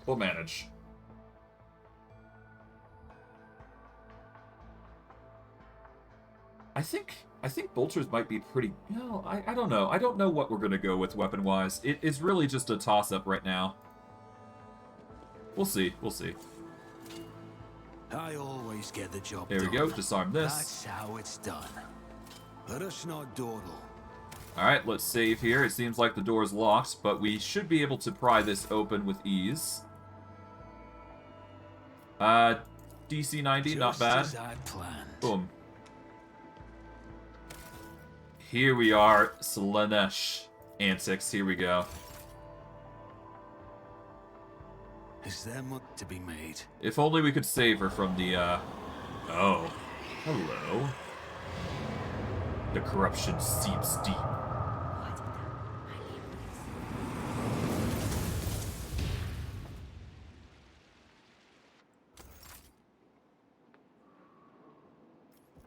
We'll manage. I think bolters might be pretty... No, I don't know. I don't know what we're going to go with weapon-wise. It is really just a toss-up right now. We'll see. We'll see. I always get the job There we go. Disarm this. That's how it's done. Let us not dawdle. Alright, let's save here. It seems like the door is locked, but we should be able to pry this open with ease. DC 90, not Just bad. as I planned. Boom. Here we are, Slanesh antics. Here we go. Is there much to be made? If only we could save her from the, Oh. Hello. The corruption seeps deep.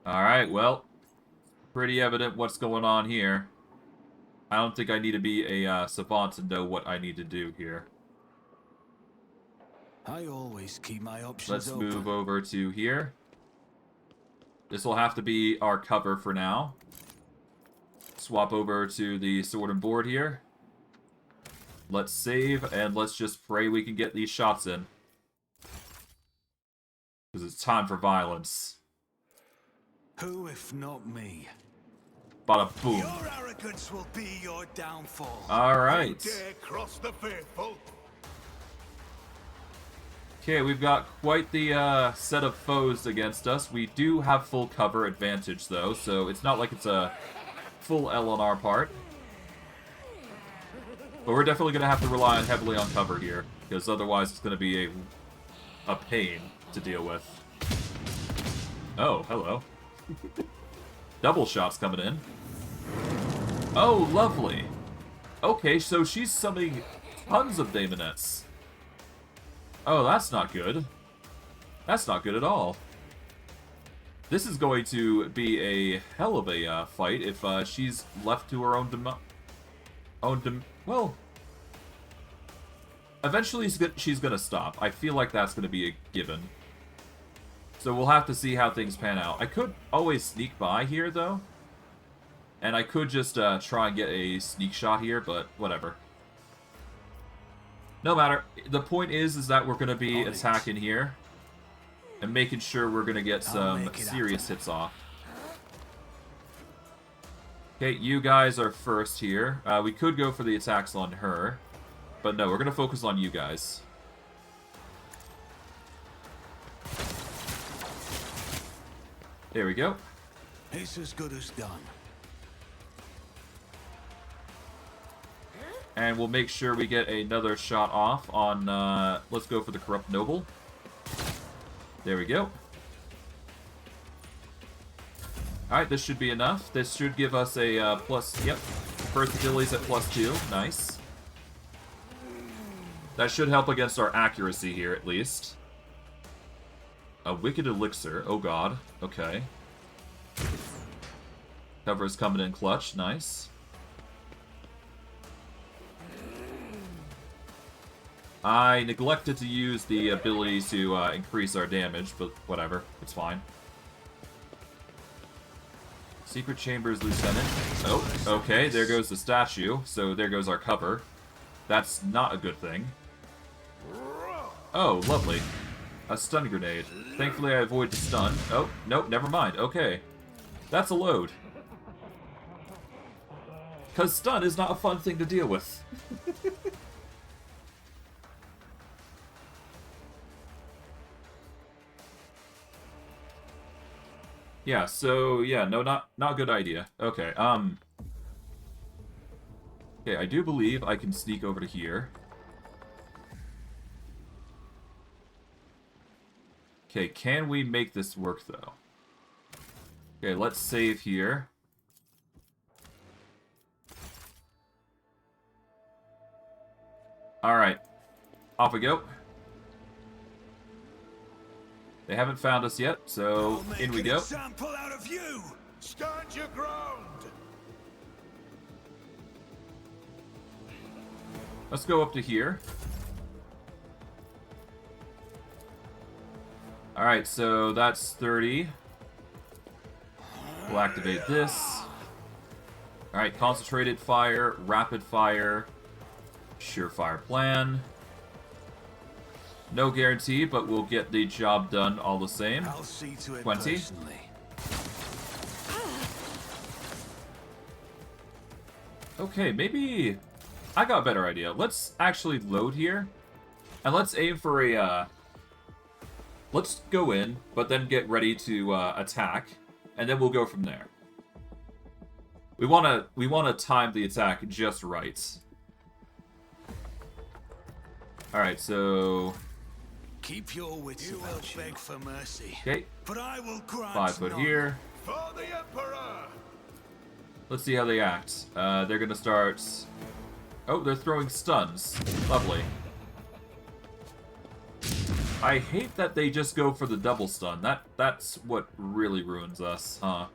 Alright, well. Pretty evident what's going on here. I don't think I need to be a savant to know what I need to do here. I always keep my options Let's open. move over to here. This will have to be our cover for now. Swap over to the sword and board here. Let's save, and let's just pray we can get these shots in. Because it's time for violence. Who, if not me? Bada boom. Your arrogance will be your downfall. Alright. Dare cross the faithful? Okay, we've got quite the set of foes against us. We do have full cover advantage, though, so it's not like it's a full L on our part. But we're definitely going to have to rely heavily on cover here, because otherwise it's going to be a pain to deal with. Oh, hello. Double shots coming in. Oh, lovely. Okay, so she's summoning tons of daemonettes. Oh, that's not good. That's not good at all. This is going to be a hell of a fight if she's left to her own well, eventually she's gonna stop. I feel like that's gonna be a given. So we'll have to see how things pan out. I could always sneak by here, though. And I could just try and get a sneak shot here, but whatever. No matter. The point is that we're going to be attacking here. And making sure we're going to get some serious hits off. Okay, you guys are first here. We could go for the attacks on her. But no, we're going to focus on you guys. There we go. It's as good as done. And we'll make sure we get another shot off on, let's go for the Corrupt Noble. There we go. Alright, this should be enough. This should give us a plus, yep. First abilities at +2, nice. That should help against our accuracy here, at least. A Wicked Elixir, oh god, okay. Cover is coming in clutch, nice. I neglected to use the ability to increase our damage, but whatever, it's fine. Secret Chambers Lieutenant. Oh, okay, there goes the statue, so there goes our cover. That's not a good thing. Oh, lovely. A stun grenade. Thankfully I avoid the stun. Oh, nope, never mind, okay. That's a load. Because stun is not a fun thing to deal with. Yeah, so, yeah, no, not a good idea. Okay, okay, I do believe I can sneak over to here. Okay, can we make this work, though? Okay, let's save here. Alright, off we go. They haven't found us yet, so in we go. Example out of you. Stand your ground! Let's go up to here. Alright, so that's 30. We'll activate this. Alright, concentrated fire, rapid fire, surefire plan. No guarantee, but we'll get the job done all the same. I'll see to it 20. personally. Okay, maybe I got a better idea. Let's actually load here, and let's aim for a let's go in, but then get ready to attack, and then we'll go from there. We wanna time the attack just right. All right, so Keep your wits about you. Beg for mercy. okay, But I will grant 5 foot none. here. For the Emperor! Let's see how they act. They're gonna start. Oh, they're throwing stuns. Lovely. I hate that they just go for the double stun. That's what really ruins us, huh?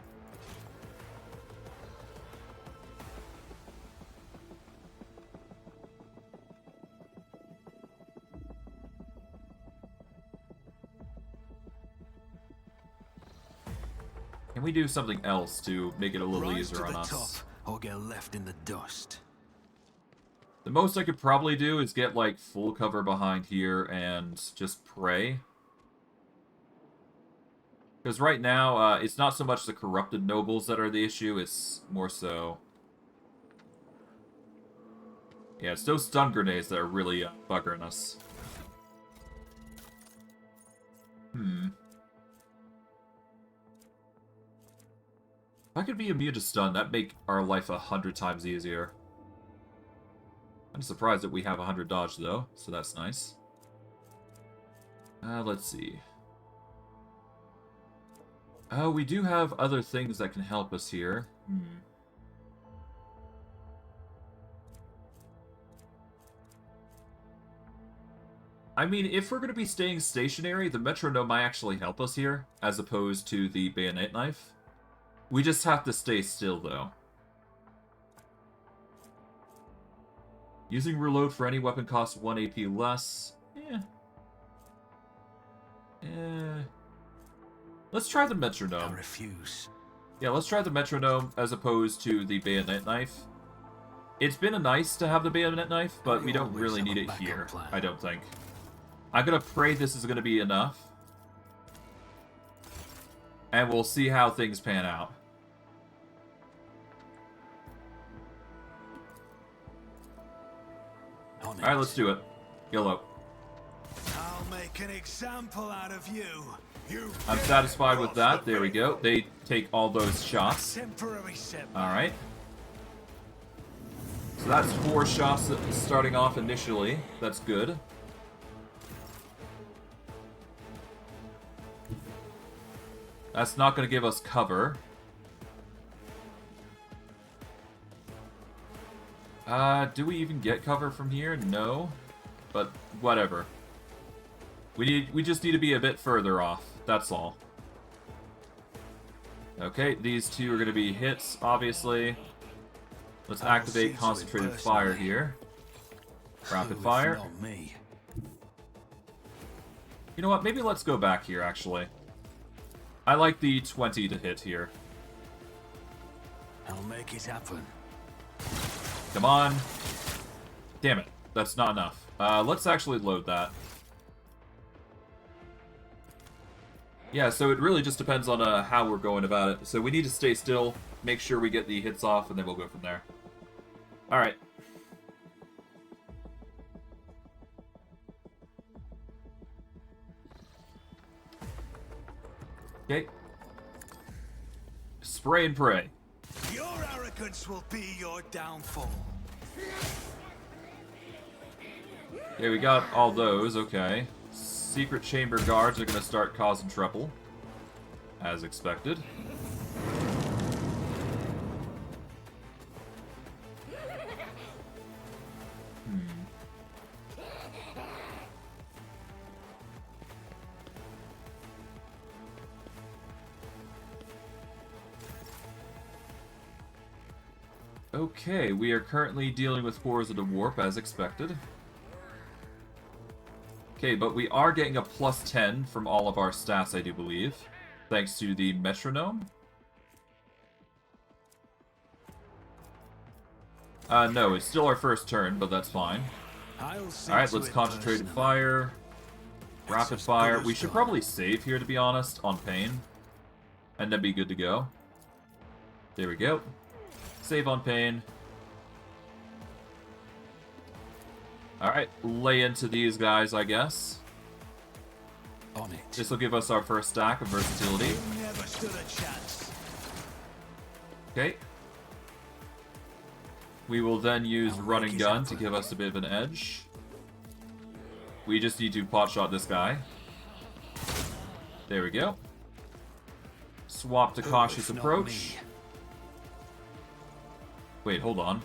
Can we do something else to make it a little Rise to easier on the us? top, or get left in the dust. The most I could probably do is get, like, full cover behind here and just pray. Because right now, it's not so much the corrupted nobles that are the issue, it's more so... Yeah, it's those stun grenades that are really buggering us. If I could be immune to stun, that'd make our life 100 times easier. I'm surprised that we have 100 dodge, though, so that's nice. Let's see. Oh, we do have other things that can help us here. I mean, if we're going to be staying stationary, the metronome might actually help us here, as opposed to the bayonet knife. We just have to stay still, though. Using reload for any weapon costs 1 AP less. Let's try the metronome. I refuse. Yeah, let's try the metronome as opposed to the bayonet knife. It's been nice to have the bayonet knife, but we don't really need it here, I don't think. I'm gonna pray this is gonna be enough. And we'll see how things pan out. Alright, let's do it. YOLO. I'll make an example out of you. I'm satisfied with that. There we go. They take all those shots. Temporary setback. Alright. So that's 4 shots starting off initially. That's good. That's not going to give us cover. Do we even get cover from here? No. But whatever. We just need to be a bit further off. That's all. Okay, these two are going to be hits, obviously. Let's activate concentrated fire here. Rapid fire. You know what? Maybe let's go back here, actually. I like the 20 to hit here. I'll make it happen. Come on. Damn it. That's not enough. Let's actually load that. Yeah, so it really just depends on how we're going about it. So we need to stay still, make sure we get the hits off, and then we'll go from there. Alright. Okay. Spray and pray. Your arrogance will be your downfall. Okay, we got all those, okay. Secret chamber guards are going to start causing trouble. As expected. Okay, we are currently dealing with Horrors of the Warp as expected. Okay, but we are getting a plus 10 from all of our stats, I do believe. Thanks to the metronome. No, it's still our first turn, but that's fine. Alright, let's concentrated fire. Rapid fire. We should probably save here, to be honest, on pain. And then be good to go. There we go. Save on pain. Alright, lay into these guys, I guess. On it. This will give us our first stack of versatility. You never stood a chance. Okay. We will then use run and gun to give us a bit of an edge. We just need to pot shot this guy. There we go. Swap to cautious approach. Wait, hold on.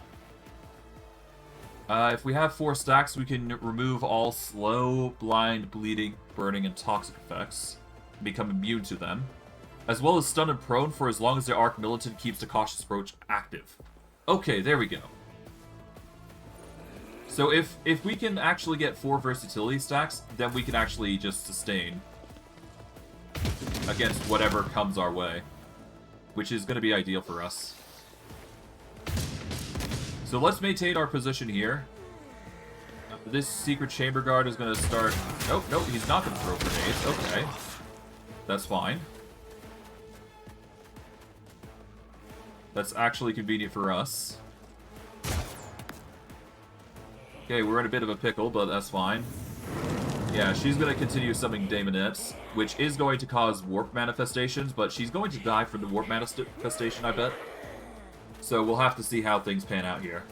If we have 4 stacks, we can remove all slow, blind, bleeding, burning, and toxic effects. And become immune to them. As well as stun and prone for as long as the Arc Militant keeps the cautious approach active. Okay, there we go. So if we can actually get 4 versatility stacks, then we can actually just sustain against whatever comes our way, which is going to be ideal for us. So let's maintain our position here. This secret chamber guard is going to start... Nope, nope, he's not going to throw grenades. Okay. That's fine. That's actually convenient for us. Okay, we're in a bit of a pickle, but that's fine. Yeah, she's going to continue summoning Daemonettes, which is going to cause warp manifestations, but she's going to die from the warp manifestation, I bet. So we'll have to see how things pan out here.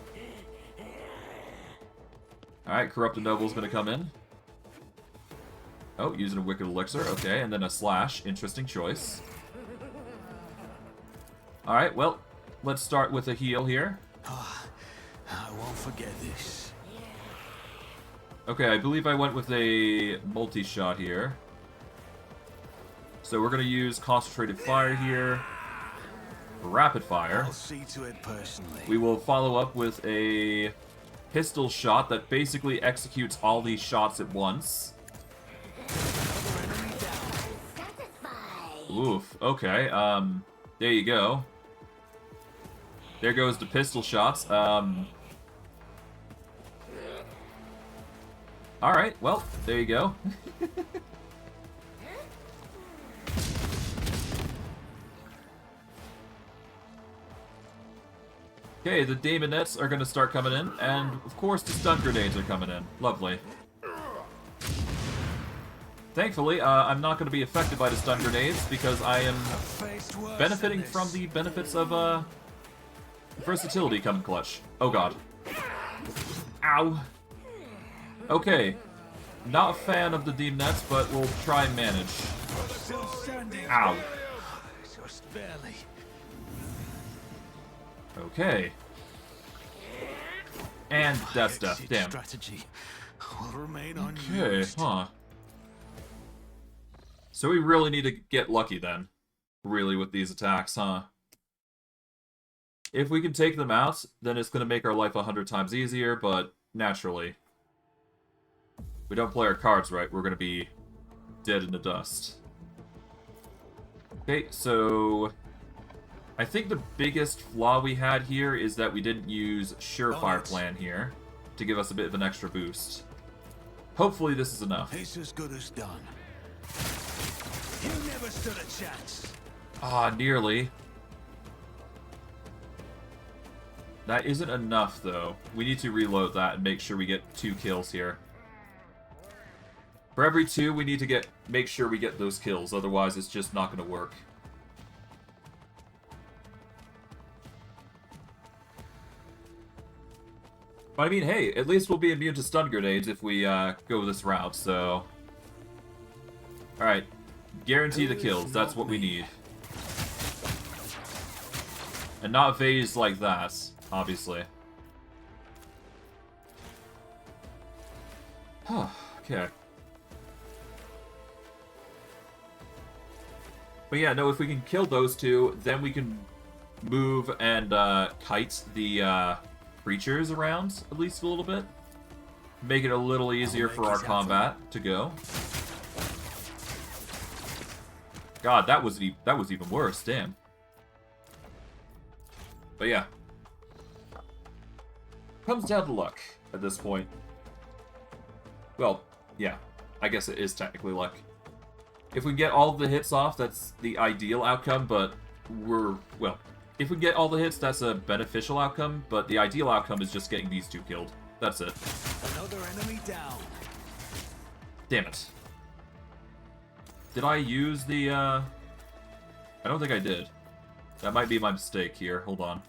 Alright, Corrupted Noble's going to come in. Oh, using a Wicked Elixir. Okay, and then a Slash. Interesting choice. Alright, well, let's start with a heal here. I won't forget this. Okay, I believe I went with a multi-shot here. So we're going to use Concentrated Fire here. Rapid Fire. I'll see to it personally. We will follow up with a pistol shot that basically executes all these shots at once. Oof, okay, there you go. There goes the pistol shots. Alright, well, there you go. Okay, the Daemonettes are going to start coming in, and of course the stun grenades are coming in. Lovely. Thankfully, I'm not going to be affected by the stun grenades because I am benefiting from the benefits of versatility coming clutch. Oh god. Ow. Okay. Not a fan of the Daemonettes, but we'll try and manage. Ow. Just barely. Okay. And that's death. Damn. Strategy will remain Okay, unused. huh. So we really need to get lucky then. Really, with these attacks, huh? If we can take them out, then it's going to make our life 100 times easier, but naturally, if we don't play our cards right, we're going to be dead in the dust. Okay, so I think the biggest flaw we had here is that we didn't use Surefire Plan here to give us a bit of an extra boost. Hopefully this is enough. It's as good as done. You never stood a chance. Ah, nearly. That isn't enough, though. We need to reload that and make sure we get 2 kills here. For every 2, we need to make sure we get those kills, otherwise it's just not going to work. But I mean, hey, at least we'll be immune to stun grenades if we go this route, so... Alright. Guarantee the kills, that's what we need. And not phase like that, obviously. Okay. But yeah, no, if we can kill those 2, then we can move and kite the creatures around at least a little bit. Make it a little easier for our combat to go. God, that was even worse, damn. But yeah. Comes down to luck at this point. Well, yeah. I guess it is technically luck. If we get all the hits off, that's the ideal outcome, but well, if we get all the hits, that's a beneficial outcome, but the ideal outcome is just getting these 2 killed. That's it. Another enemy down. Damn it. Did I use the, I don't think I did. That might be my mistake here. Hold on.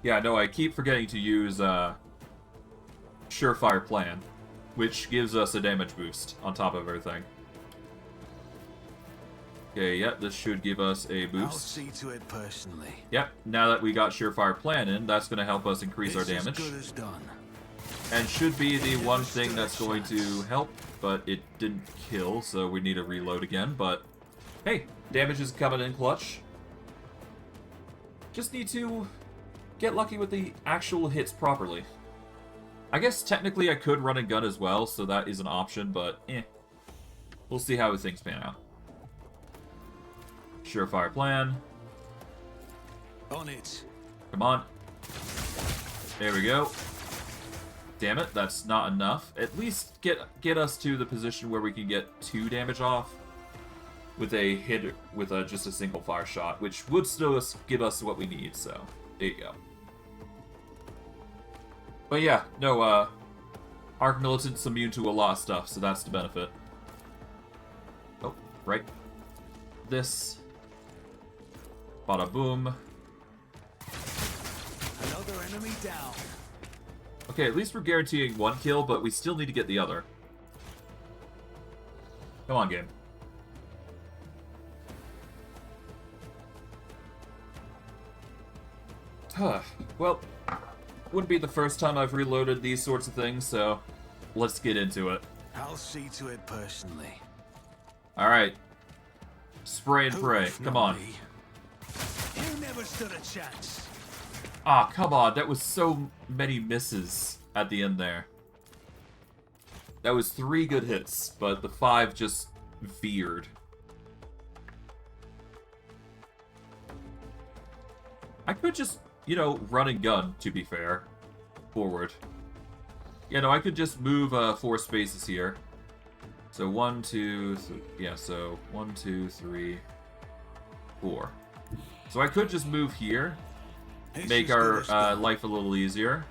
Yeah, no, I keep forgetting to use, Surefire Plan, which gives us a damage boost on top of everything. Okay, yep, this should give us a boost. I'll see to it personally. Yep, now that we got Surefire Plan in, that's going to help us increase our damage. As good as done. And should be the one thing that's going to help, but it didn't kill, so we need to reload again, but hey, damage is coming in clutch. Just need to get lucky with the actual hits properly. I guess technically I could run a gun as well, so that is an option, but we'll see how things pan out. Surefire Plan. On it. Come on. There we go. Damn it, that's not enough. At least get us to the position where we can get 2 damage off with a hit with just a single fire shot, which would still give us what we need, so there you go. But yeah, no, Arc Militant's immune to a lot of stuff, so that's the benefit. Oh, right. This. Bada boom. Another enemy down. Okay, at least we're guaranteeing 1 kill, but we still need to get the other. Come on, game. Well, wouldn't be the first time I've reloaded these sorts of things, so let's get into it. I'll see to it personally. Alright. Spray and pray. Come on. You never stood a chance. Ah, come on. That was so many misses at the end there. That was 3 good hits, but the 5 just veered. I could just, you know, run and gun, to be fair. Forward. Yeah, no, I could just move 4 spaces here. So 1, 2, yeah, so 1, 2, 3, 4. So I could just move here, make our life a little easier,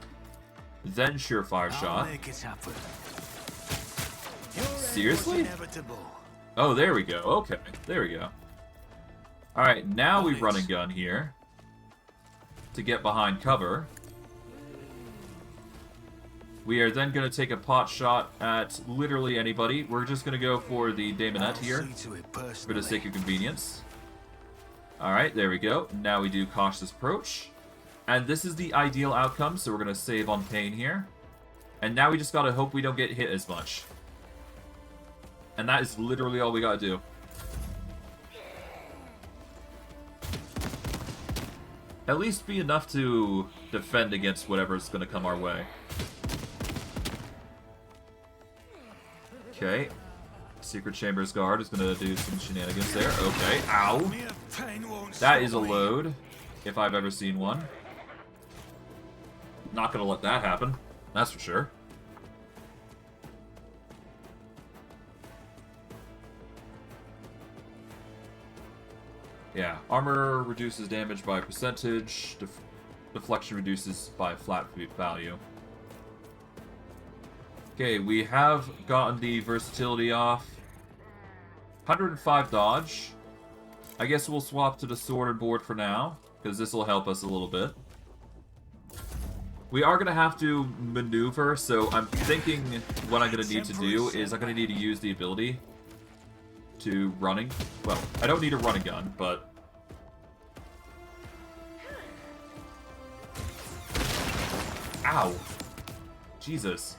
then surefire shot. Make it happen. Seriously? Oh, there we go. Okay, there we go. Alright, now we run and gun here to get behind cover. We are then going to take a pot shot at literally anybody. We're just going to go for the Daemonette here for the sake of convenience. Alright, there we go. Now we do cautious approach. And this is the ideal outcome, so we're going to save on pain here. And now we just got to hope we don't get hit as much. And that is literally all we got to do. At least be enough to defend against whatever's going to come our way. Okay. Secret Chamber's guard is going to do some shenanigans there. Okay. Ow. That is a load, if I've ever seen one. Not going to let that happen. That's for sure. Yeah. Armor reduces damage by percentage. Deflection reduces by flat value. Okay, we have gotten the versatility off. 105 dodge. I guess we'll swap to the sword and board for now, because this will help us a little bit. We are going to have to maneuver, so I'm thinking what I'm going to need to do is I'm going to need to use the ability to running. Well, I don't need a running gun, but... Ow! Jesus.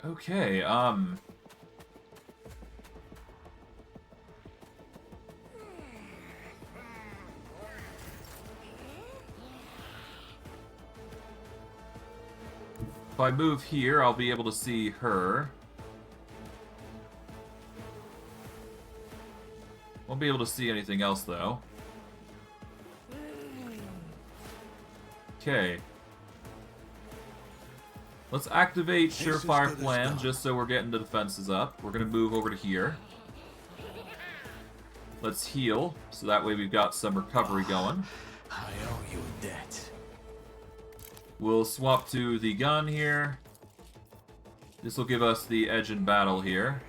Okay, if I move here, I'll be able to see her. Won't be able to see anything else, though. Okay. Let's activate Surefire Plan, just so we're getting the defenses up. We're going to move over to here. Let's heal, so that way we've got some recovery going. I owe you a debt. We'll swap to the gun here. This will give us the edge in battle here.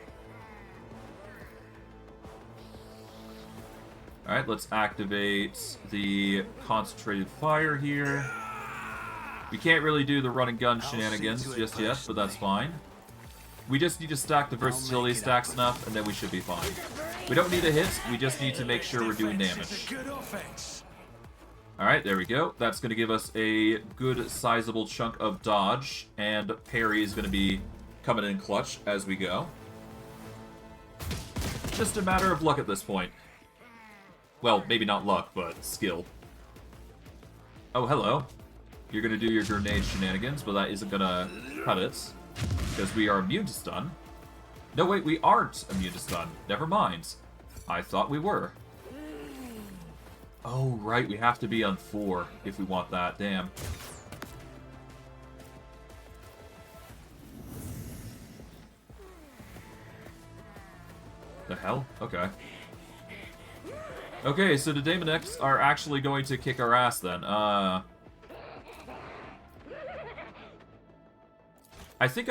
Alright, let's activate the concentrated fire here. We can't really do the run and gun shenanigans just yet, but that's fine. We just need to stack the versatility stacks enough, and then we should be fine. We don't need a hit, we just need to make sure we're doing damage. Alright, there we go. That's going to give us a good sizable chunk of dodge, and parry is going to be coming in clutch as we go. Just a matter of luck at this point. Well, maybe not luck, but skill. Oh, hello. You're going to do your grenade shenanigans, but that isn't going to cut it, because we are immune to stun. No, wait, we aren't immune to stun. Never mind. I thought we were. Oh, right, we have to be on 4 if we want that. Damn. The hell? Okay. Okay, so the Daemonettes are actually going to kick our ass then. I think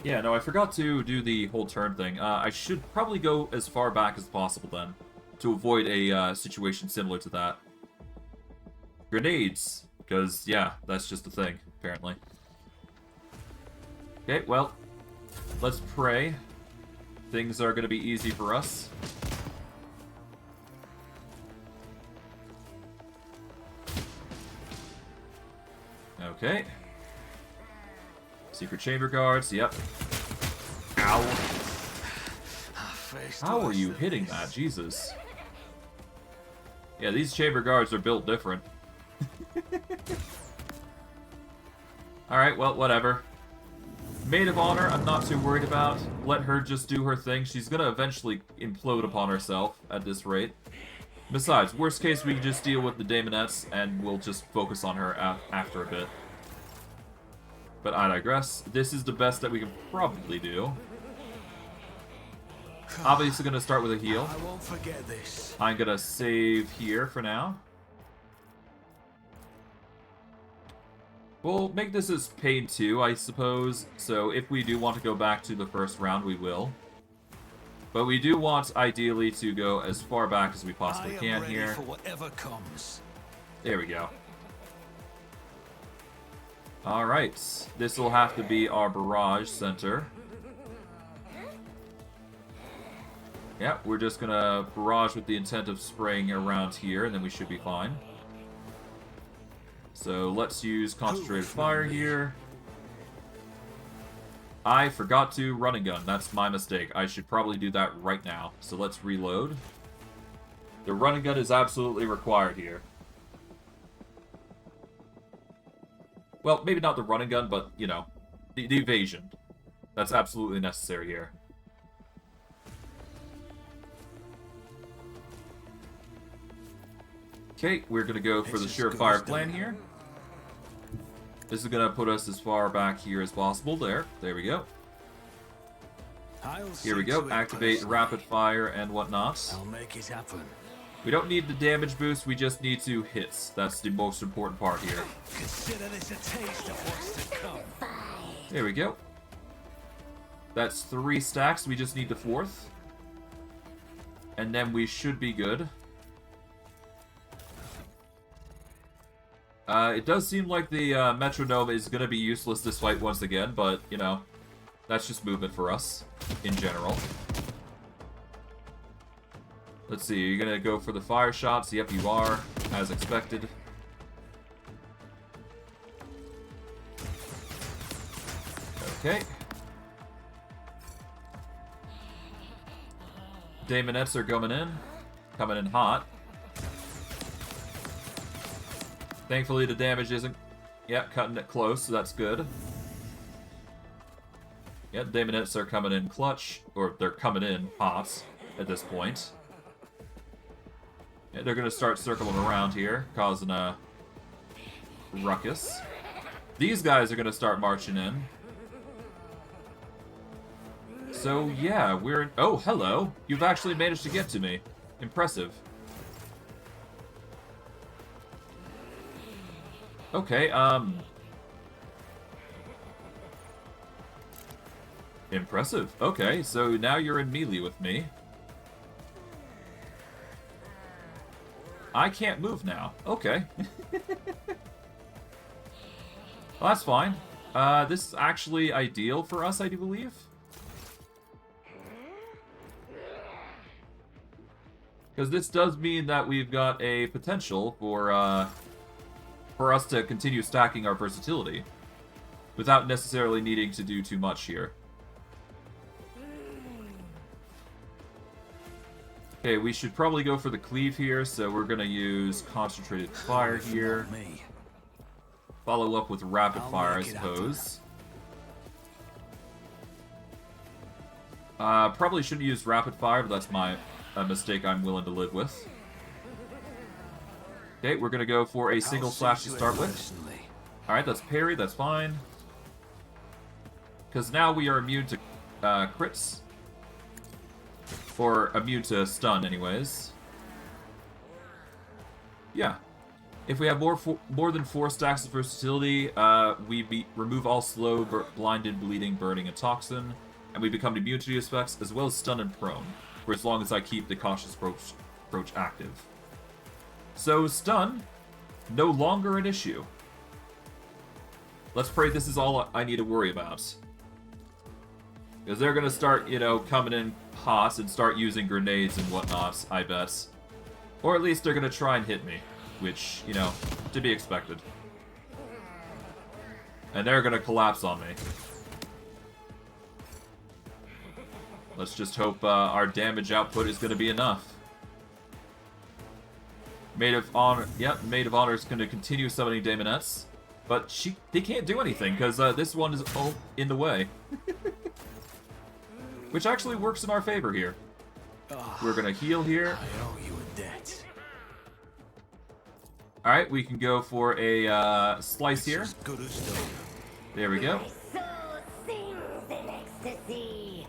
yeah, no, I forgot to do the whole turn thing. I should probably go as far back as possible then, to avoid a situation similar to that. Grenades, because, yeah, that's just a thing, apparently. Okay, well, let's pray. Things are going to be easy for us. Okay. Secret chamber guards, yep. Ow. How are you hitting that? Jesus. Yeah, these chamber guards are built different. Alright, well, whatever. Maid of Honor, I'm not too worried about. Let her just do her thing. She's gonna eventually implode upon herself at this rate. Besides, worst case, we can just deal with the Daemonettes, and we'll just focus on her after a bit. But I digress. This is the best that we can probably do. Obviously gonna start with a heal. I won't forget this. I'm gonna save here for now. We'll make this as pain 2, I suppose. So if we do want to go back to the first round, we will. But we do want, ideally, to go as far back as we possibly can here. For whatever comes. There we go. Alright, this will have to be our barrage center. Yeah, we're just gonna barrage with the intent of spraying around here, and then we should be fine. So let's use concentrated fire here. I forgot to run and gun. That's my mistake. I should probably do that right now. So let's reload. The run and gun is absolutely required here. Well, maybe not the run and gun, but, you know, the evasion. That's absolutely necessary here. Okay, we're going to go for the surefire plan here. This is going to put us as far back here as possible. There we go. Here we go. Activate rapid fire and whatnot. I'll make it happen. We don't need the damage boost, we just need to hit. That's the most important part here. Consider this a taste of what's to come. There we go. That's 3 stacks, we just need the 4th. And then we should be good. It does seem like the metronome is going to be useless this fight once again, but, you know, that's just movement for us, in general. Let's see, you're going to go for the fire shots? Yep, you are, as expected. Okay. Daemonettes are coming in hot. Thankfully, the damage isn't, cutting it close, so that's good. Yeah, Daemonettes are coming in clutch, or they're coming in hot at this point. Yeah, they're going to start circling around here, causing a ruckus. These guys are going to start marching in. So yeah, we're in... Oh, hello! You've actually managed to get to me. Impressive. Okay, impressive. Okay, so now you're in melee with me. I can't move now. Okay. Well, that's fine. This is actually ideal for us, I do believe. Because this does mean that we've got a potential for us to continue stacking our versatility without necessarily needing to do too much here. Okay, we should probably go for the cleave here, so we're going to use concentrated fire here. Follow up with rapid fire, I suppose. Probably shouldn't use rapid fire, but that's a mistake I'm willing to live with. Okay, we're going to go for a single slash to start with. Alright, that's parry, that's fine. Because now we are immune to crits. Or immune to stun, anyways. Yeah. If we have more than 4 stacks of versatility, we remove all slow, blinded, bleeding, burning, and toxin, and we become immune to these effects, as well as stun and prone, for as long as I keep the cautious approach active. So stun, no longer an issue. Let's pray this is all I need to worry about. Because they're going to start, you know, coming in hot and start using grenades and whatnot, I bet. Or at least they're going to try and hit me. Which, you know, to be expected. And they're going to collapse on me. Let's just hope our damage output is going to be enough. Maid of Honor, yep, Maid of Honor is going to continue summoning Daemonettes. But they can't do anything, because this one is in the way. Which actually works in our favor here. We're going to heal here. I owe you a debt. Alright, we can go for a slice here. There we go. My soul sings in ecstasy.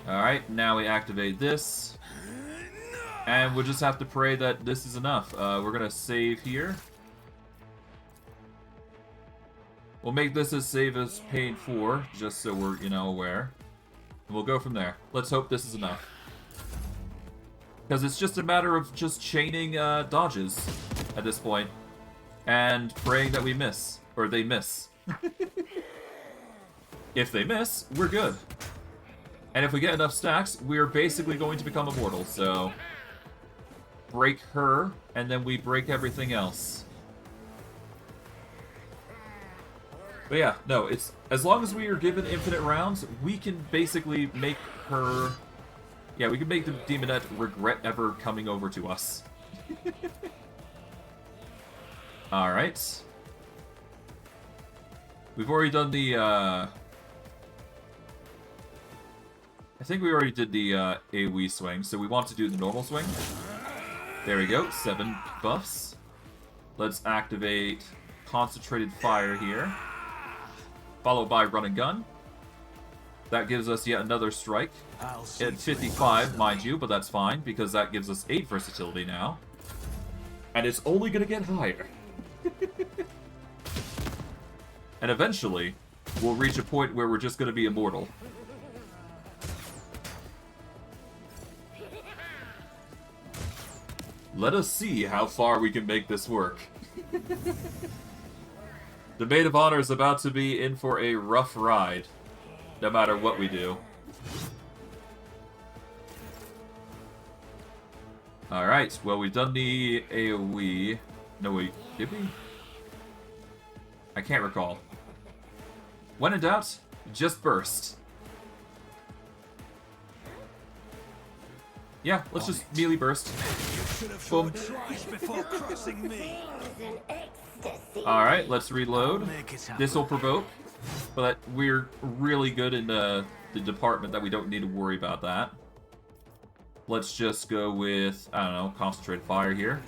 Alright, now we activate this. And we'll just have to pray that this is enough. We're going to save here. We'll make this as save as paid for, just so we're, you know, aware. And we'll go from there. Let's hope this is enough. Because it's just a matter of just chaining dodges at this point. And praying that we miss. Or they miss. If they miss, we're good. And if we get enough stacks, we're basically going to become immortal, so... break her, and then we break everything else. But yeah, no, it's... as long as we are given infinite rounds, we can basically make her... yeah, we can make the Demonette regret ever coming over to us. Alright. We've already done the, I think we already did the AoE swing, so we want to do the normal swing. There we go, 7 buffs. Let's activate Concentrated Fire here. Followed by Run and Gun. That gives us yet another strike. At 55, mind you, but that's fine, because that gives us 8 versatility now. And it's only gonna get higher. And eventually, we'll reach a point where we're just gonna be immortal. Let us see how far we can make this work. The Maid of Honor is about to be in for a rough ride, no matter what we do. Alright, well, we've done the AoE. No, wait, did we? I can't recall. When in doubt, just burst. Yeah, let's just melee burst. Boom. Alright, let's reload. This will provoke, but we're really good in the department that we don't need to worry about that. Let's just go with, I don't know, Concentrated Fire here.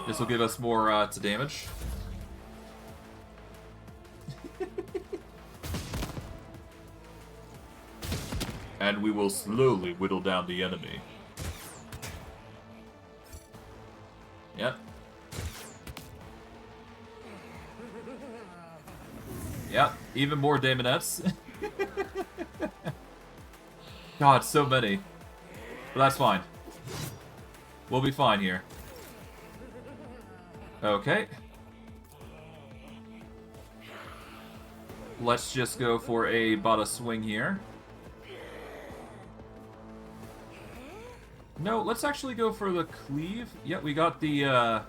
This will give us more to damage. And we will slowly whittle down the enemy. Yep. Yep, even more daemonettes. God, so many. But that's fine. We'll be fine here. Okay. Let's just go for a bada swing here. No, let's actually go for the cleave. Yep, we got the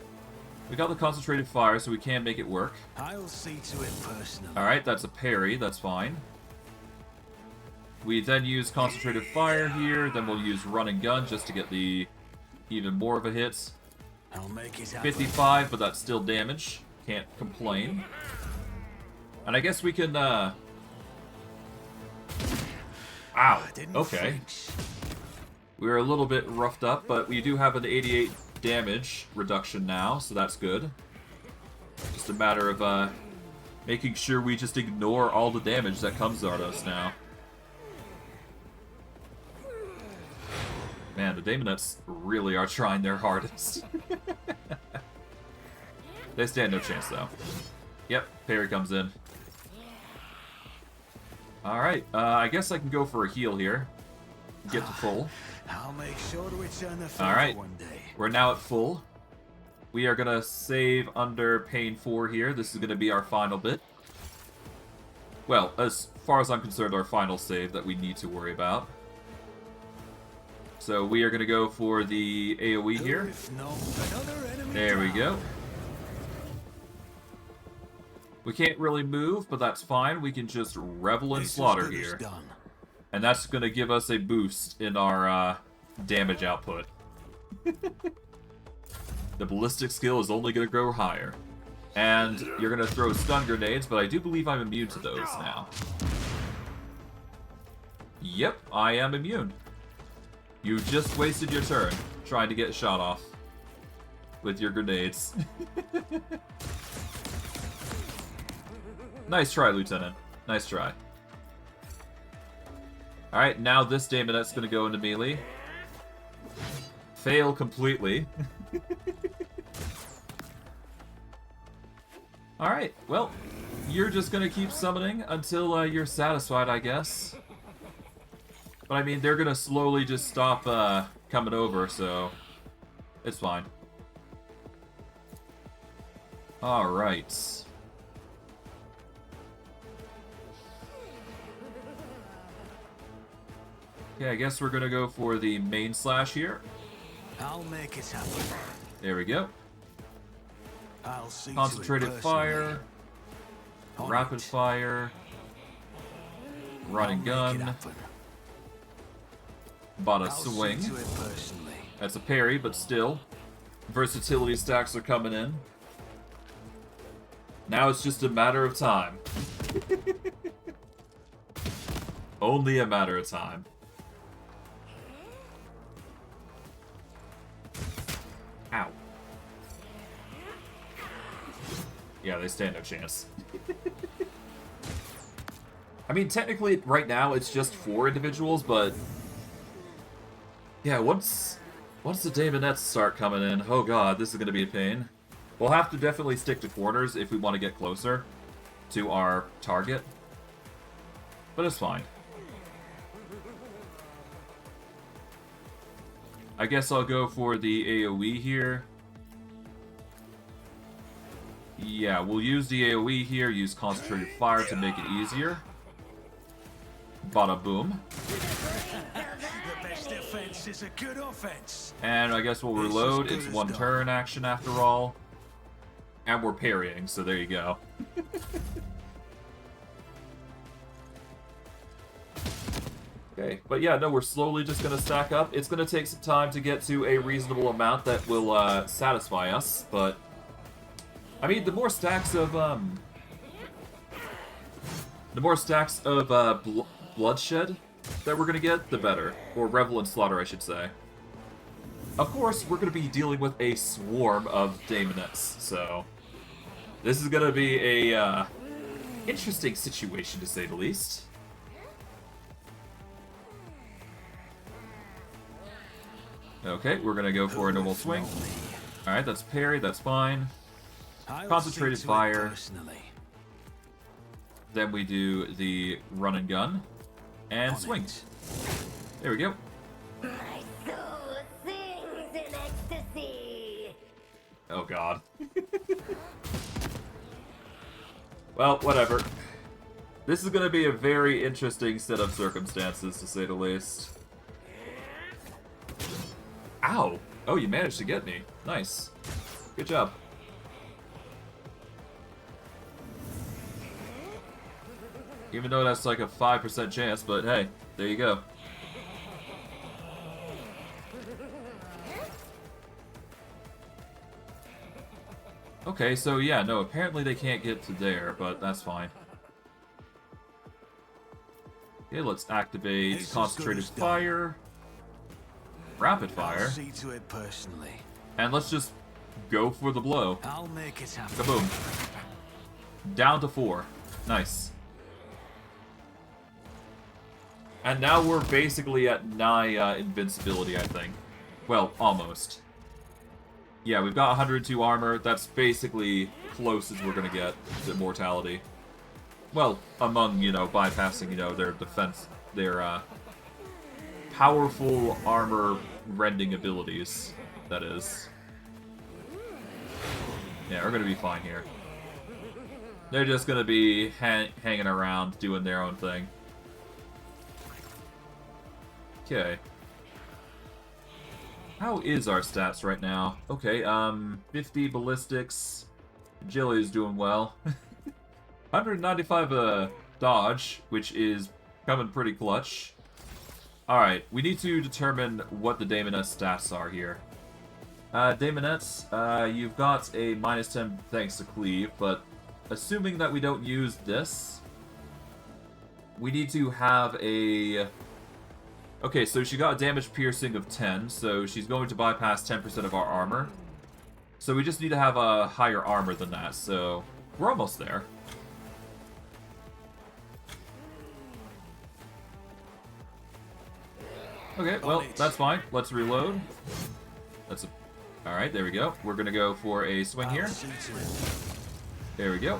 concentrated fire, so we can make it work. I'll see to it personally. Alright, that's a parry, that's fine. We then use concentrated fire here, then we'll use run and gun just to get the even more of a hit. I'll make it happen. 55, but that's still damage. Can't complain. And I guess we can, Ow, okay. We were a little bit roughed up, but we do have an 88 damage reduction now, so that's good. Just a matter of making sure we just ignore all the damage that comes at us now. Man, the daemonettes really are trying their hardest. They stand no chance, though. Yep, parry comes in. Alright, I guess I can go for a heal here. Get to full. I'll make sure to return the favor Alright, one day. we're now at full. We are gonna save under Pain 4 here. This is gonna be our final bit. Well, as far as I'm concerned, our final save that we need to worry about. So we are gonna go for the AoE here. There we go. We can't really move, but that's fine. We can just revel in slaughter here. And that's going to give us a boost in our damage output. The ballistic skill is only going to grow higher. And you're going to throw stun grenades, but I do believe I'm immune to those now. Yep, I am immune. You just wasted your turn trying to get shot off with your grenades. Nice try, Lieutenant. Nice try. Alright, now this daemonette's gonna go into melee. Fail completely. Alright, well, you're just gonna keep summoning until you're satisfied, I guess. But I mean, they're gonna slowly just stop coming over, so it's fine. Alright. Okay, I guess we're gonna go for the main slash here. I'll make it happen. There we go. I'll see Concentrated to it fire, On rapid it. fire, run and I'll make it gun, happen. bada I'll see swing. to it personally. That's a parry, but still, versatility stacks are coming in. Now it's just a matter of time. Only a matter of time. Ow. Yeah, they stand no chance. I mean, technically, right now, it's just 4 individuals, but... yeah, once the daemonettes start coming in, oh god, this is going to be a pain. We'll have to definitely stick to corners if we want to get closer to our target. But it's fine. I guess I'll go for the AoE here. Yeah, we'll use the AoE here, use concentrated fire to make it easier. Bada boom. The best defense is a good offense. And I guess we'll reload. It's one turn action after all. And we're parrying, so there you go. Okay, but yeah, no, we're slowly just going to stack up. It's going to take some time to get to a reasonable amount that will satisfy us, but... I mean, the more stacks of bloodshed that we're going to get, the better. Or revel in slaughter, I should say. Of course, we're going to be dealing with a swarm of daemonettes, so... this is going to be a interesting situation, to say the least. Okay, we're gonna go for a normal swing. Alright, that's parry, that's fine. Concentrated fire. Then we do the run and gun. And swing. There we go. My soul sings in ecstasy. Oh god. Well, whatever. This is gonna be a very interesting set of circumstances, to say the least. Ow! Oh, you managed to get me. Nice. Good job. Even though that's like a 5% chance, but hey, there you go. Okay, so yeah, no, apparently they can't get to there, but that's fine. Okay, let's activate concentrated fire. Rapid fire. See to it personally. And let's just go for the blow. I'll make it happen. Kaboom. Down to 4. Nice. And now we're basically at nigh invincibility, I think. Well, almost. Yeah, we've got 102 armor. That's basically close as we're gonna get to immortality. Well, among, you know, bypassing, you know, their defense, their, powerful armor-rending abilities, that is. Yeah, we're gonna be fine here. They're just gonna be hanging around, doing their own thing. Okay. How is our stats right now? Okay, 50 ballistics. Agility is doing well. 195 dodge, which is coming pretty clutch. Alright, we need to determine what the Daemonette's stats are here. Daemonettes, you've got a -10 thanks to cleave, but assuming that we don't use this, we need to have a... Okay, so she got a damage piercing of 10, so she's going to bypass 10% of our armor. So we just need to have a higher armor than that, so we're almost there. Okay, well, that's fine. Let's reload. That's a... Alright, there we go. We're gonna go for a swing here. There we go.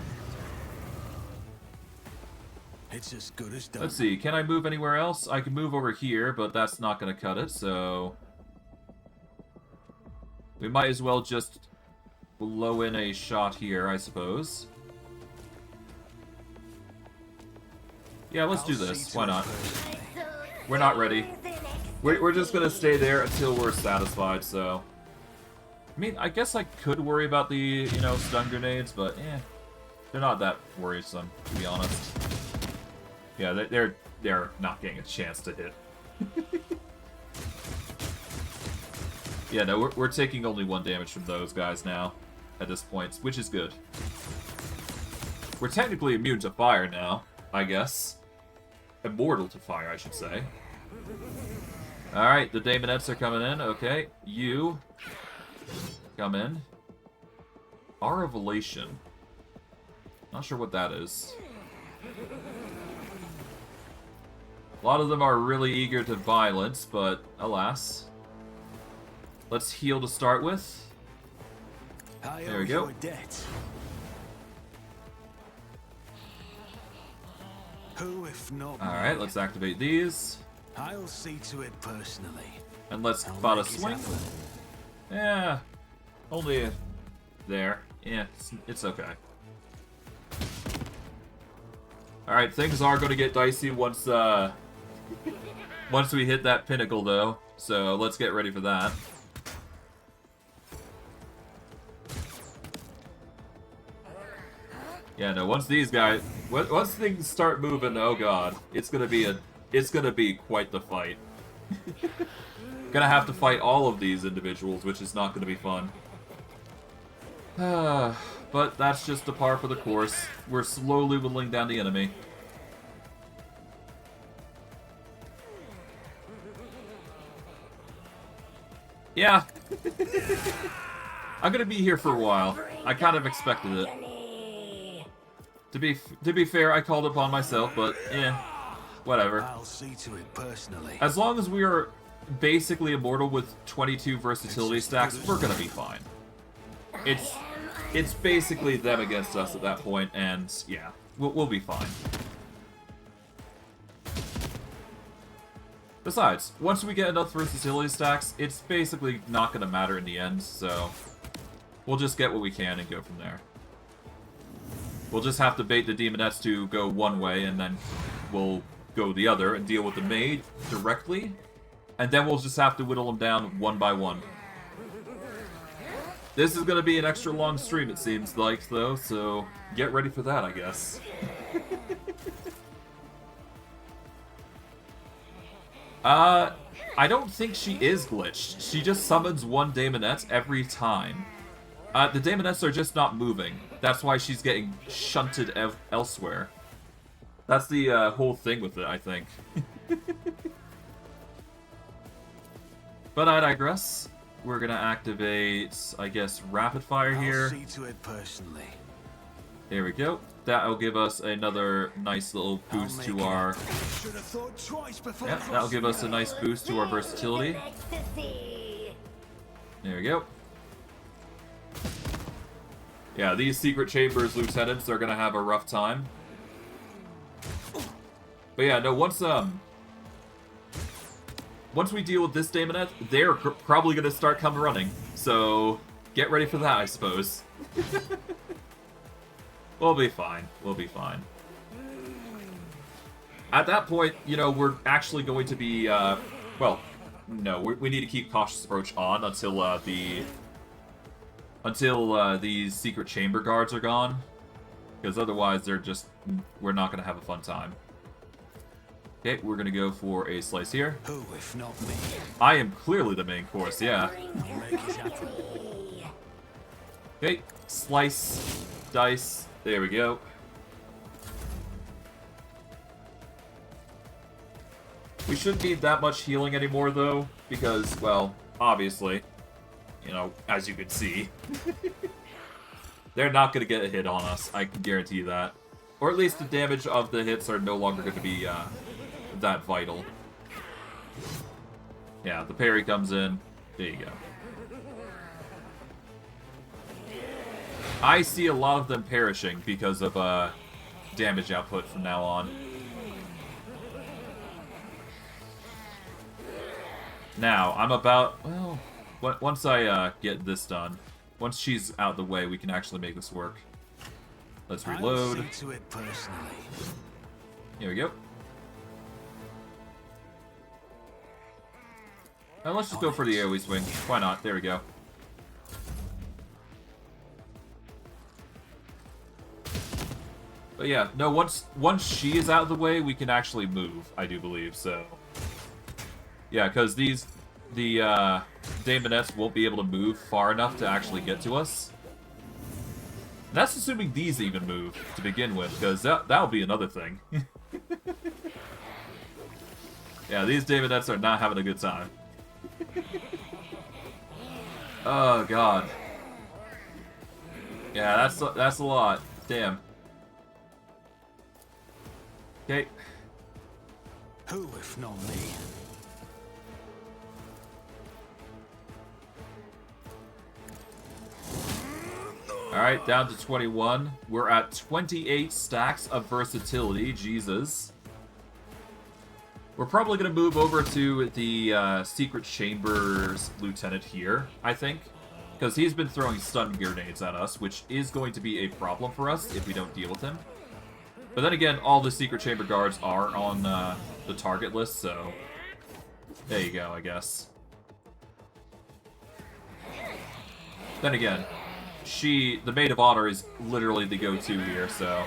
It's as good as done. Let's see, can I move anywhere else? I can move over here, but that's not gonna cut it, so... We might as well just blow in a shot here, I suppose. Yeah, let's do this. Why not? We're not ready. We're just gonna stay there until we're satisfied, so... I mean, I guess I could worry about the, you know, stun grenades, but, they're not that worrisome, to be honest. Yeah, they're not getting a chance to hit. Yeah, no, we're taking only 1 damage from those guys now, at this point, which is good. We're technically immune to fire now, I guess. Immortal to fire, I should say. Alright, the Daemonettes are coming in. Okay, you come in. Our Revelation. Not sure what that is. A lot of them are really eager to violence, but alas. Let's heal to start with. There we go. Who, if not Alright, let's activate these. I'll see to it personally. And let's spot a swing. Yeah. Only there. Yeah, it's okay. Alright, things are going to get dicey once once we hit that pinnacle, though. So let's get ready for that. Yeah, no, once these guys... Once things start moving, oh god. It's gonna be quite the fight. Gonna have to fight all of these individuals, which is not gonna be fun. But that's just a par for the course. We're slowly whittling down the enemy. Yeah. I'm gonna be here for a while. I kind of expected it. To be fair, I called upon myself, but whatever. I'll see to it personally. As long as we are basically immortal with 22 versatility stacks, we're gonna be fine. It's basically them against us at that point, and yeah, we'll be fine. Besides, once we get enough versatility stacks, it's basically not gonna matter in the end, so we'll just get what we can and go from there. We'll just have to bait the demonettes to go one way, and then we'll go the other and deal with the maid directly, and then we'll just have to whittle them down one by one. This is going to be an extra long stream, it seems like, though, so get ready for that, I guess. I don't think she is glitched. She just summons one Daemonette every time. The Daemonettes are just not moving. That's why she's getting shunted elsewhere. That's the whole thing with it, I think. But I digress. We're gonna activate, I guess, rapid fire here. I'll see to it personally. There we go. That'll give us another nice little boost to our... Yeah, that'll give us a nice boost to our versatility. There we go. Yeah, these Secret Chambers lieutenants are gonna have a rough time. But yeah, no, once we deal with this Daemonette, they're probably gonna start coming running. So, get ready for that, I suppose. We'll be fine. We'll be fine. At that point, you know, we're actually going to be, well, no, we need to keep cautious approach on until, these secret chamber guards are gone. Because otherwise, we're not going to have a fun time. Okay, we're going to go for a slice here. Who, if not me? I am clearly the main course, yeah. Okay, slice, dice, there we go. We shouldn't need that much healing anymore, though, because, well, obviously, you know, as you can see, they're not going to get a hit on us, I can guarantee you that. Or at least the damage of the hits are no longer going to be that vital. Yeah, the parry comes in. There you go. I see a lot of them perishing because of damage output from now on. Now, I'm about... Well, once I get this done, once she's out the way, we can actually make this work. Let's reload. I'll see to it personally. Here we go. Now let's just go for the AoE swing. Why not? There we go. But yeah, no, once she is out of the way, we can actually move, I do believe, so... Yeah, because the Daemonettes won't be able to move far enough to actually get to us. And that's assuming these even move to begin with, because that'll be another thing. Yeah, these Daemonettes are not having a good time. Oh, God. Yeah, that's a lot. Damn. Okay. Who, if not me? Alright, down to 21. We're at 28 stacks of versatility. Jesus. We're probably going to move over to the Secret Chambers Lieutenant here, I think. Because he's been throwing stun grenades at us, which is going to be a problem for us if we don't deal with him. But then again, all the Secret Chamber guards are on the target list, so... There you go, I guess. Then again, the Maid of Honor is literally the go-to here, so...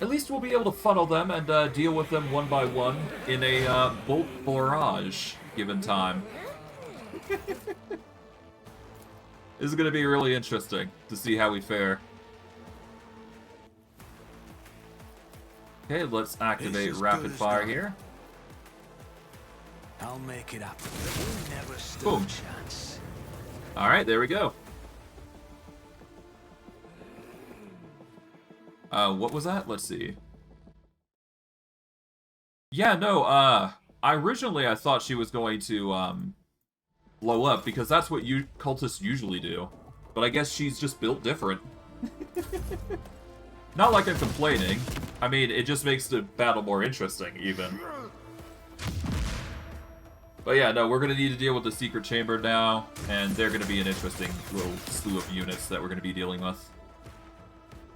At least we'll be able to funnel them and deal with them one by one in a bolt barrage, given time. This is going to be really interesting to see how we fare. Okay, let's activate rapid fire here. I'll make it happen. Never stood Boom. a chance. Alright, there we go. What was that? Let's see. Yeah, no, Originally I thought she was going to, blow up, because that's what cultists usually do. But I guess she's just built different. Not like I'm complaining. I mean, it just makes the battle more interesting, even. But yeah, no, we're gonna need to deal with the secret chamber now, and they're gonna be an interesting little slew of units that we're gonna be dealing with.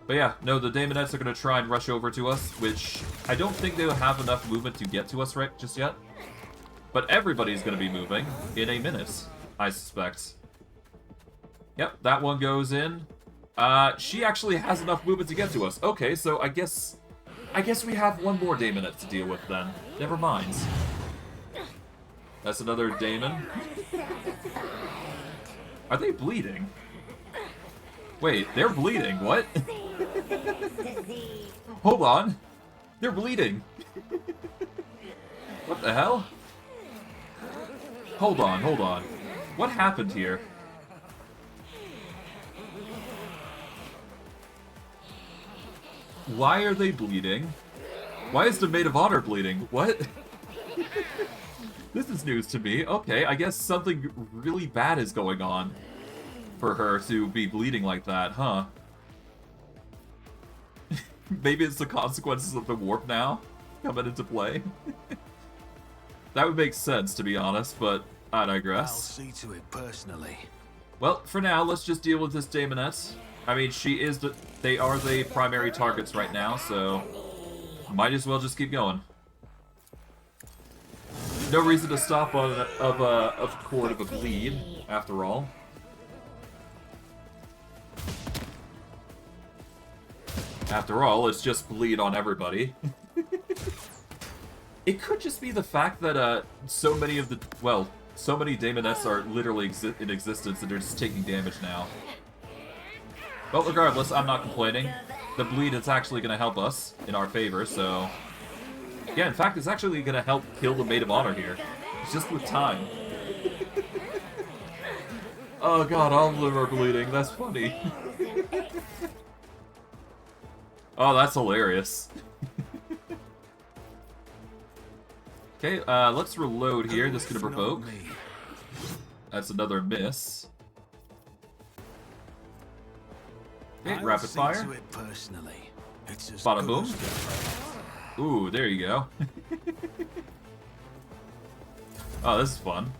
But yeah, no, the Daemonettes are gonna try and rush over to us, which I don't think they'll have enough movement to get to us right just yet. But everybody's gonna be moving in a minute, I suspect. Yep, that one goes in. She actually has enough movement to get to us. Okay, so I guess we have one more Daemonette to deal with then. Never mind. That's another Daemon. Are they bleeding? Wait, they're bleeding. What? Hold on. They're bleeding. What the hell? Hold on, hold on. What happened here? Why are they bleeding? Why is the Maid of Honor bleeding? What? This is news to me. Okay, I guess something really bad is going on for her to be bleeding like that, huh? Maybe it's the consequences of the warp now coming into play. That would make sense, to be honest, but I digress. I'll see to it personally. Well, for now, let's just deal with this Daemonette. I mean, they are the primary targets right now, so might as well just keep going. No reason to stop on a cord of a bleed, after all. After all, it's just bleed on everybody. It could just be the fact that so many Daemonettes are literally in existence and they're just taking damage now. But regardless, I'm not complaining. The bleed is actually going to help us in our favor, so... Yeah, in fact, it's actually going to help kill the Maid of Honor here. It's just with time. Oh god, all of them are bleeding. That's funny. Oh, that's hilarious. Okay, let's reload here. This is going to provoke. That's another miss. Okay, rapid fire. Bada boom. Ooh, there you go. Oh, this is fun.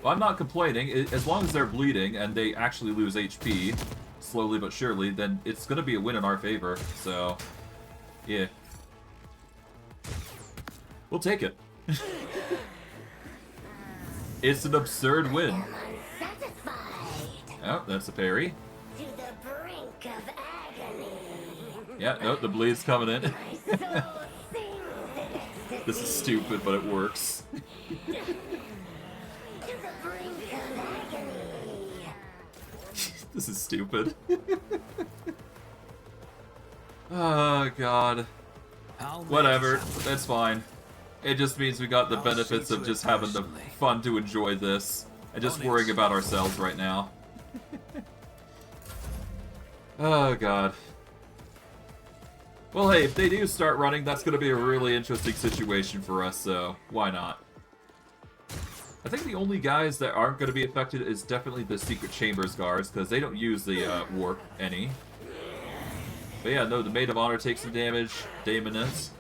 Well, I'm not complaining. As long as they're bleeding and they actually lose HP, slowly but surely, then it's going to be a win in our favor. So, yeah. We'll take it. It's an absurd win. Oh, that's a parry. To the brink of agony. Yeah, no, the bleed's coming in. My soul sings in ecstasy. This is stupid, but it works. To the brink of agony. This is stupid. Oh, God. Whatever, that's fine. It just means we got the benefits of just having the fun to enjoy this, and just worrying about ourselves right now. Oh, God. Well, hey, if they do start running, that's going to be a really interesting situation for us, so why not? I think the only guys that aren't going to be affected is definitely the Secret Chambers guards, because they don't use the warp any. But yeah, no, the Maid of Honor takes some damage. Daemoness.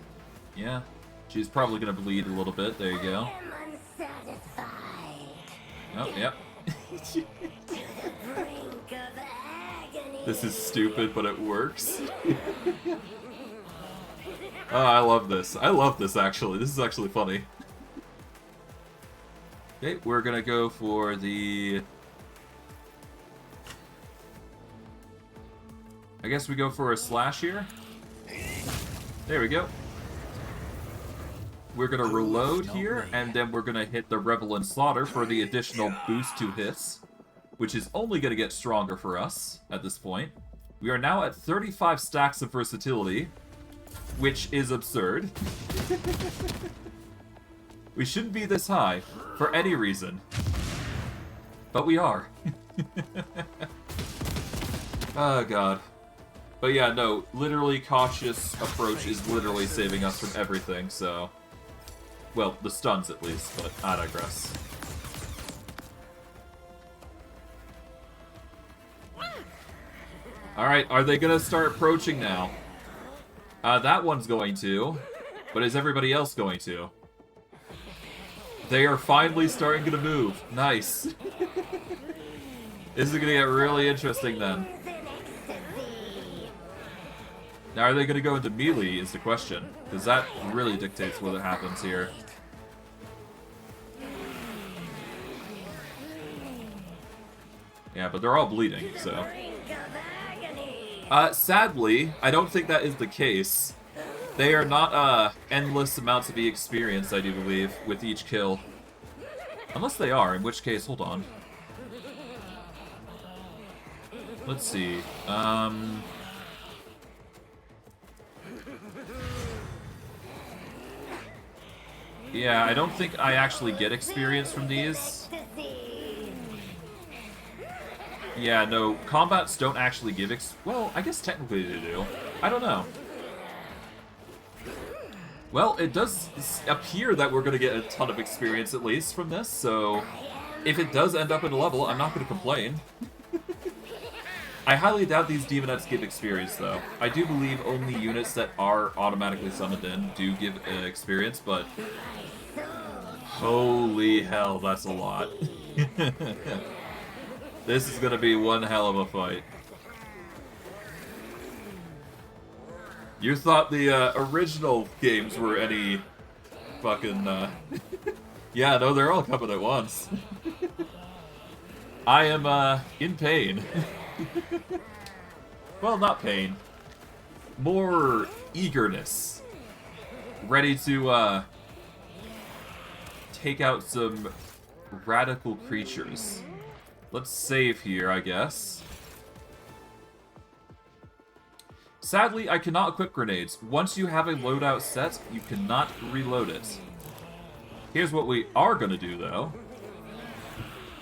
Yeah. She's probably going to bleed a little bit. There you go. Oh, yep. This is stupid, but it works. Oh, I love this. I love this, actually. This is actually funny. Okay, we're going to go for the... I guess we go for a slash here. There we go. We're going to reload here, and then we're going to hit the Revel and Slaughter for the additional boost to hits, which is only going to get stronger for us at this point. We are now at 35 stacks of versatility, which is absurd. We shouldn't be this high for any reason, but we are. Oh, God. But yeah, no, literally cautious approach is literally saving us from everything, so... Well, the stuns at least, but I digress. Alright, are they gonna start approaching now? That one's going to, but is everybody else going to? They are finally starting to move. Nice. This is gonna get really interesting then. Now, are they gonna go into melee is the question, because that really dictates what happens here. Yeah, but they're all bleeding, so... sadly, I don't think that is the case. They are not, endless amounts of experience, I do believe, with each kill. Unless they are, in which case, hold on. Let's see, yeah, I don't think I actually get experience from these. Yeah, no, combats don't actually give well, I guess technically they do. I don't know. Well, it does appear that we're going to get a ton of experience at least from this, so if it does end up in a level, I'm not going to complain. I highly doubt these demonettes give experience, though. I do believe only units that are automatically summoned in do give experience, but... Holy hell, that's a lot. This is gonna be one hell of a fight. You thought the original games were any fucking... Yeah, no, they're all coming at once. I am in pain. Well, not pain. More eagerness. Ready to take out some radical creatures. Let's save here, I guess. Sadly, I cannot equip grenades. Once you have a loadout set, you cannot reload it. Here's what we are gonna do, though.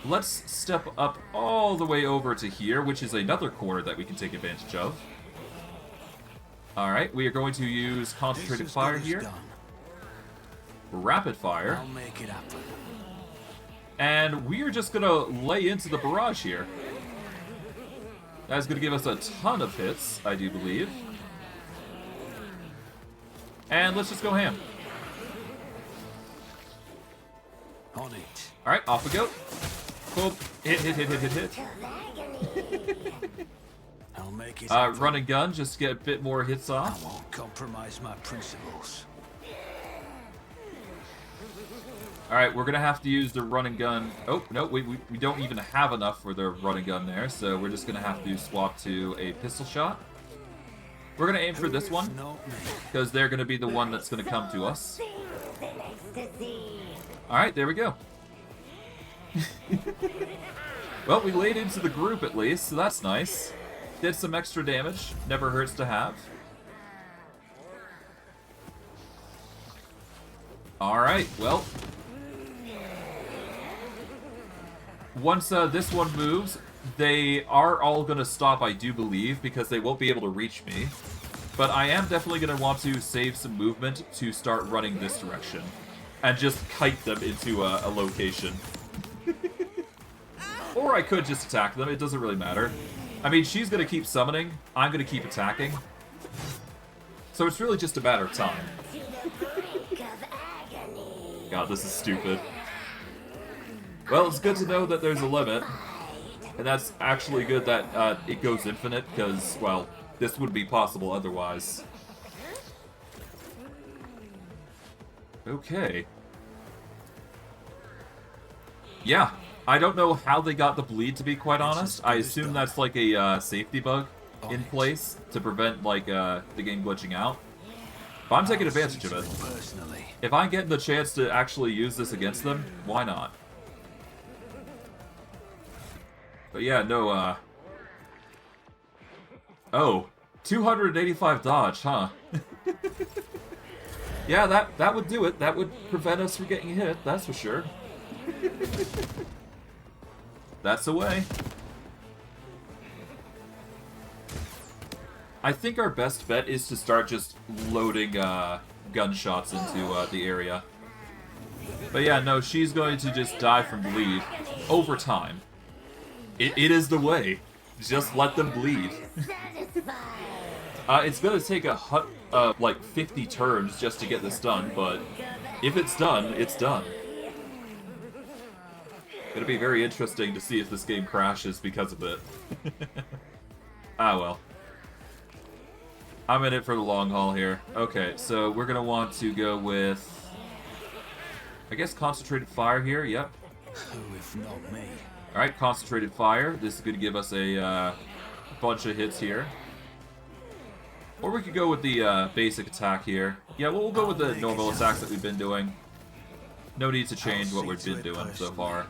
Let's step up all the way over to here, which is another corner that we can take advantage of. Alright, we are going to use concentrated fire here. Rapid fire. I'll make it happen. And we are just gonna lay into the barrage here. That's gonna give us a ton of hits, I do believe. And let's just go ham. On it. Alright, off we go. Boom. Hit, hit, hit, hit, hit, hit. I'll make it Run and gun, just to get a bit more hits I off. won't compromise my principles. Alright, we're gonna have to use the run and gun. Oh, no, we don't even have enough for the run and gun there, so we're just gonna have to swap to a pistol shot. We're gonna aim for this one, because they're gonna be the one that's gonna come to us. Alright, there we go. Well, we laid into the group at least, so that's nice. Did some extra damage, never hurts to have. Alright, well. Once this one moves, they are all going to stop, I do believe, because they won't be able to reach me. But I am definitely going to want to save some movement to start running this direction. And just kite them into a location. Or I could just attack them, it doesn't really matter. I mean, she's going to keep summoning, I'm going to keep attacking. So it's really just a matter of time. God, this is stupid. Well, it's good to know that there's a limit. And that's actually good that it goes infinite, because, well, this wouldn't be possible otherwise. Okay. Yeah, I don't know how they got the bleed, to be quite honest. I assume that's like a safety bug in place to prevent, like, the game glitching out. But I'm taking advantage of it. If I get the chance to actually use this against them, why not? But yeah, no, Oh, 285 dodge, huh? Yeah, that would do it. That would prevent us from getting hit, that's for sure. That's a way. I think our best bet is to start just loading gunshots into the area. But yeah, no, she's going to just die from bleed over time. It is the way. Just let them bleed. It's gonna take like 50 turns just to get this done, but if it's done, it's done. It'll be very interesting to see if this game crashes because of it. Ah, well. I'm in it for the long haul here. Okay, so we're gonna want to go with, I guess, concentrated fire here. Yep. Who if not me? Alright, concentrated fire. This is going to give us a bunch of hits here. Or we could go with the basic attack here. Yeah, we'll go with the normal attacks that we've been doing. No need to change what we've been doing so far.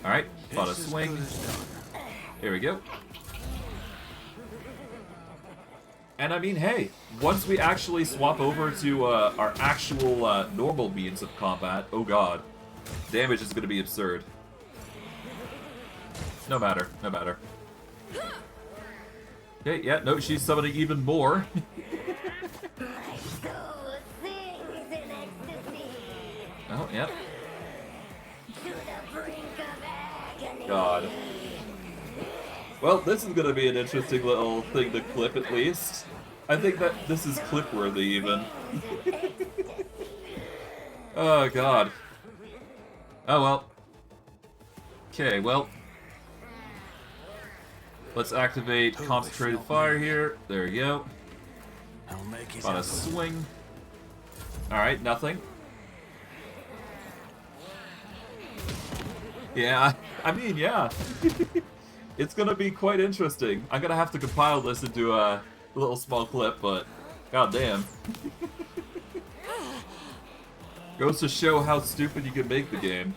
Alright, about a swing. Here we go. And I mean, hey, once we actually swap over to our actual normal means of combat, oh god, damage is going to be absurd. No matter, no matter. Okay, yeah, no, she's summoning even more. Oh, yep. God. Well, this is gonna be an interesting little thing to clip, at least. I think that this is clip-worthy, even. Oh, God. Oh, well. Okay, well. Let's activate concentrated fire here. There you go. About a swing. Alright, nothing. Yeah, I mean, yeah. It's gonna be quite interesting. I'm gonna have to compile this into a little small clip, but goddamn. Goes to show how stupid you can make the game.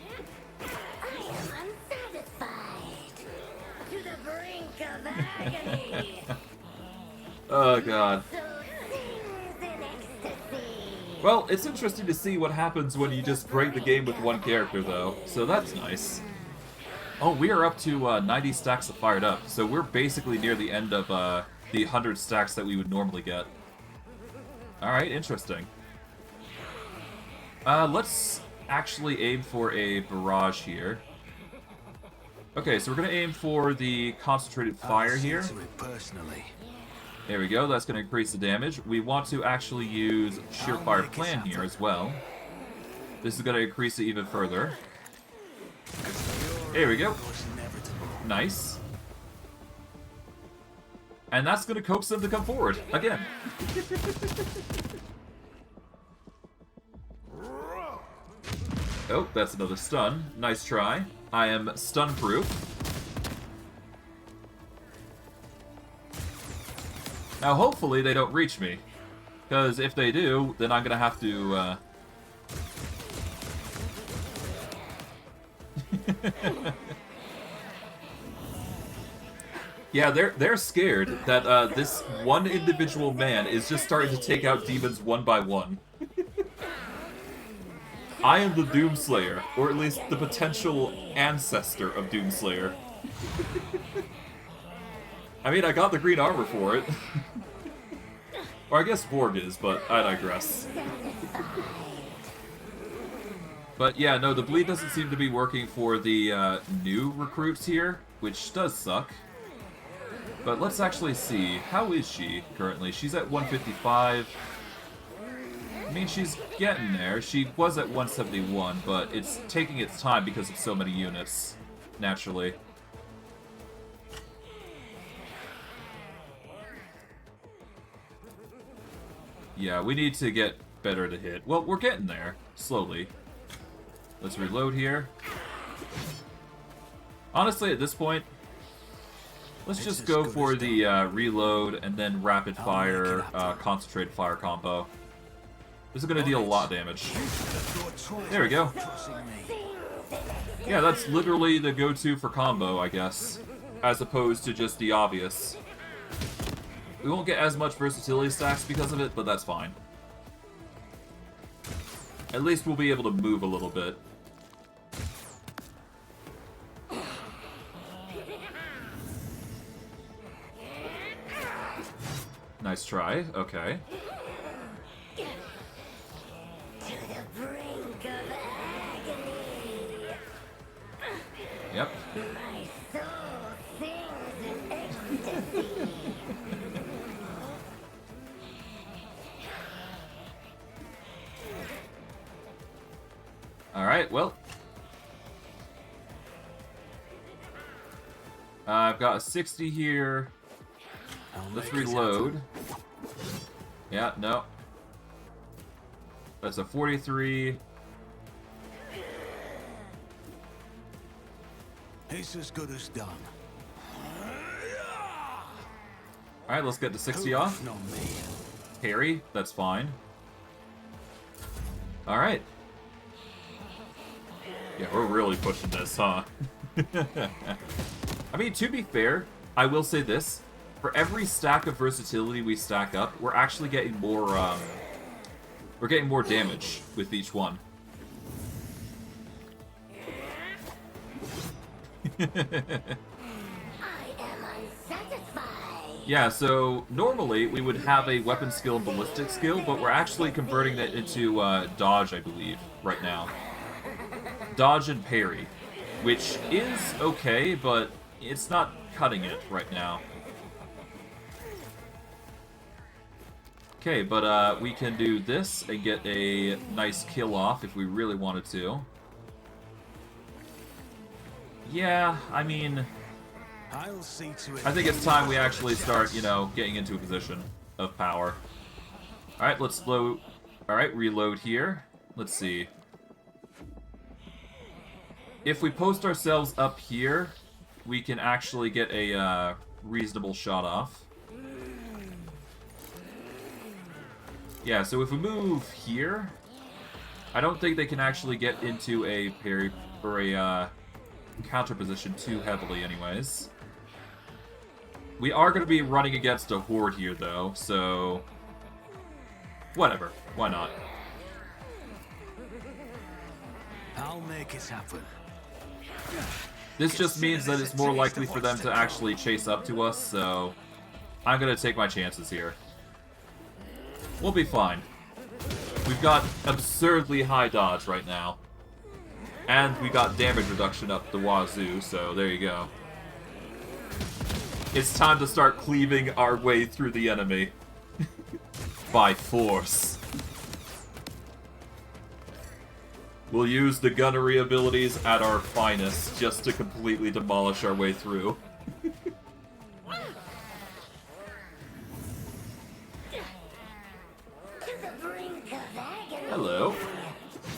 Oh god. Well, it's interesting to see what happens when you just break the game with one character, though, so that's nice. Oh, we are up to 90 stacks of fired up, so we're basically near the end of the 100 stacks that we would normally get. Alright, interesting. Let's actually aim for a barrage here. Okay, so we're going to aim for the concentrated fire here. There we go, that's going to increase the damage. We want to actually use Surefire Plan here as well. This is going to increase it even further. There we go. Nice. And that's going to coax them to come forward, again. Oh, that's another stun. Nice try. I am stun-proof. Now, hopefully they don't reach me. Because if they do, then I'm going to have to... Yeah, they're scared that this one individual man is just starting to take out demons one by one. I am the Doomslayer, or at least the potential ancestor of Doomslayer. I mean, I got the green armor for it. Or I guess Vorg is, but I digress. But yeah, no, the bleed doesn't seem to be working for the new recruits here, which does suck. But let's actually see. How is she currently? She's at 155. I mean, she's getting there. She was at 171, but it's taking its time because of so many units, naturally. Yeah, we need to get better to hit. Well, we're getting there, slowly. Let's reload here. Honestly, at this point, let's just go for the reload and then rapid fire, concentrated fire combo. This is going to deal a lot of damage. There we go. Yeah, that's literally the go-to for combo, I guess. As opposed to just the obvious. We won't get as much versatility stacks because of it, but that's fine. At least we'll be able to move a little bit. Nice try, okay. To the brink Yep. My soul sings in ecstasy. Alright, well. I've got a 60 here. Let's reload. Yeah, no. That's a 43. It's as good as done. Alright, let's get the 60 off. Not me. Parry, that's fine. Alright. Yeah, we're really pushing this, huh? I mean, to be fair, I will say this. For every stack of versatility we stack up, we're actually getting more, we're getting more damage with each one. I am unsatisfied. Yeah, so normally we would have a weapon skill and ballistic skill, but we're actually converting it into dodge, I believe, right now. Dodge and parry, which is okay, but it's not cutting it right now. Okay, but we can do this and get a nice kill off if we really wanted to. Yeah, I mean, I'll see to it. I think it's time we actually start, you know, getting into a position of power. Alright, let's load. Alright, reload here. Let's see. If we post ourselves up here, we can actually get a reasonable shot off. Yeah, so if we move here, I don't think they can actually get into a parry or a counter position too heavily anyways. We are going to be running against a horde here though, so whatever, why not? I'll make it happen. This just means that it's more likely for them to actually chase up to us, so I'm going to take my chances here. We'll be fine. We've got absurdly high dodge right now. And we got damage reduction up the wazoo, so there you go. It's time to start cleaving our way through the enemy. By force. We'll use the gunnery abilities at our finest just to completely demolish our way through. Hello.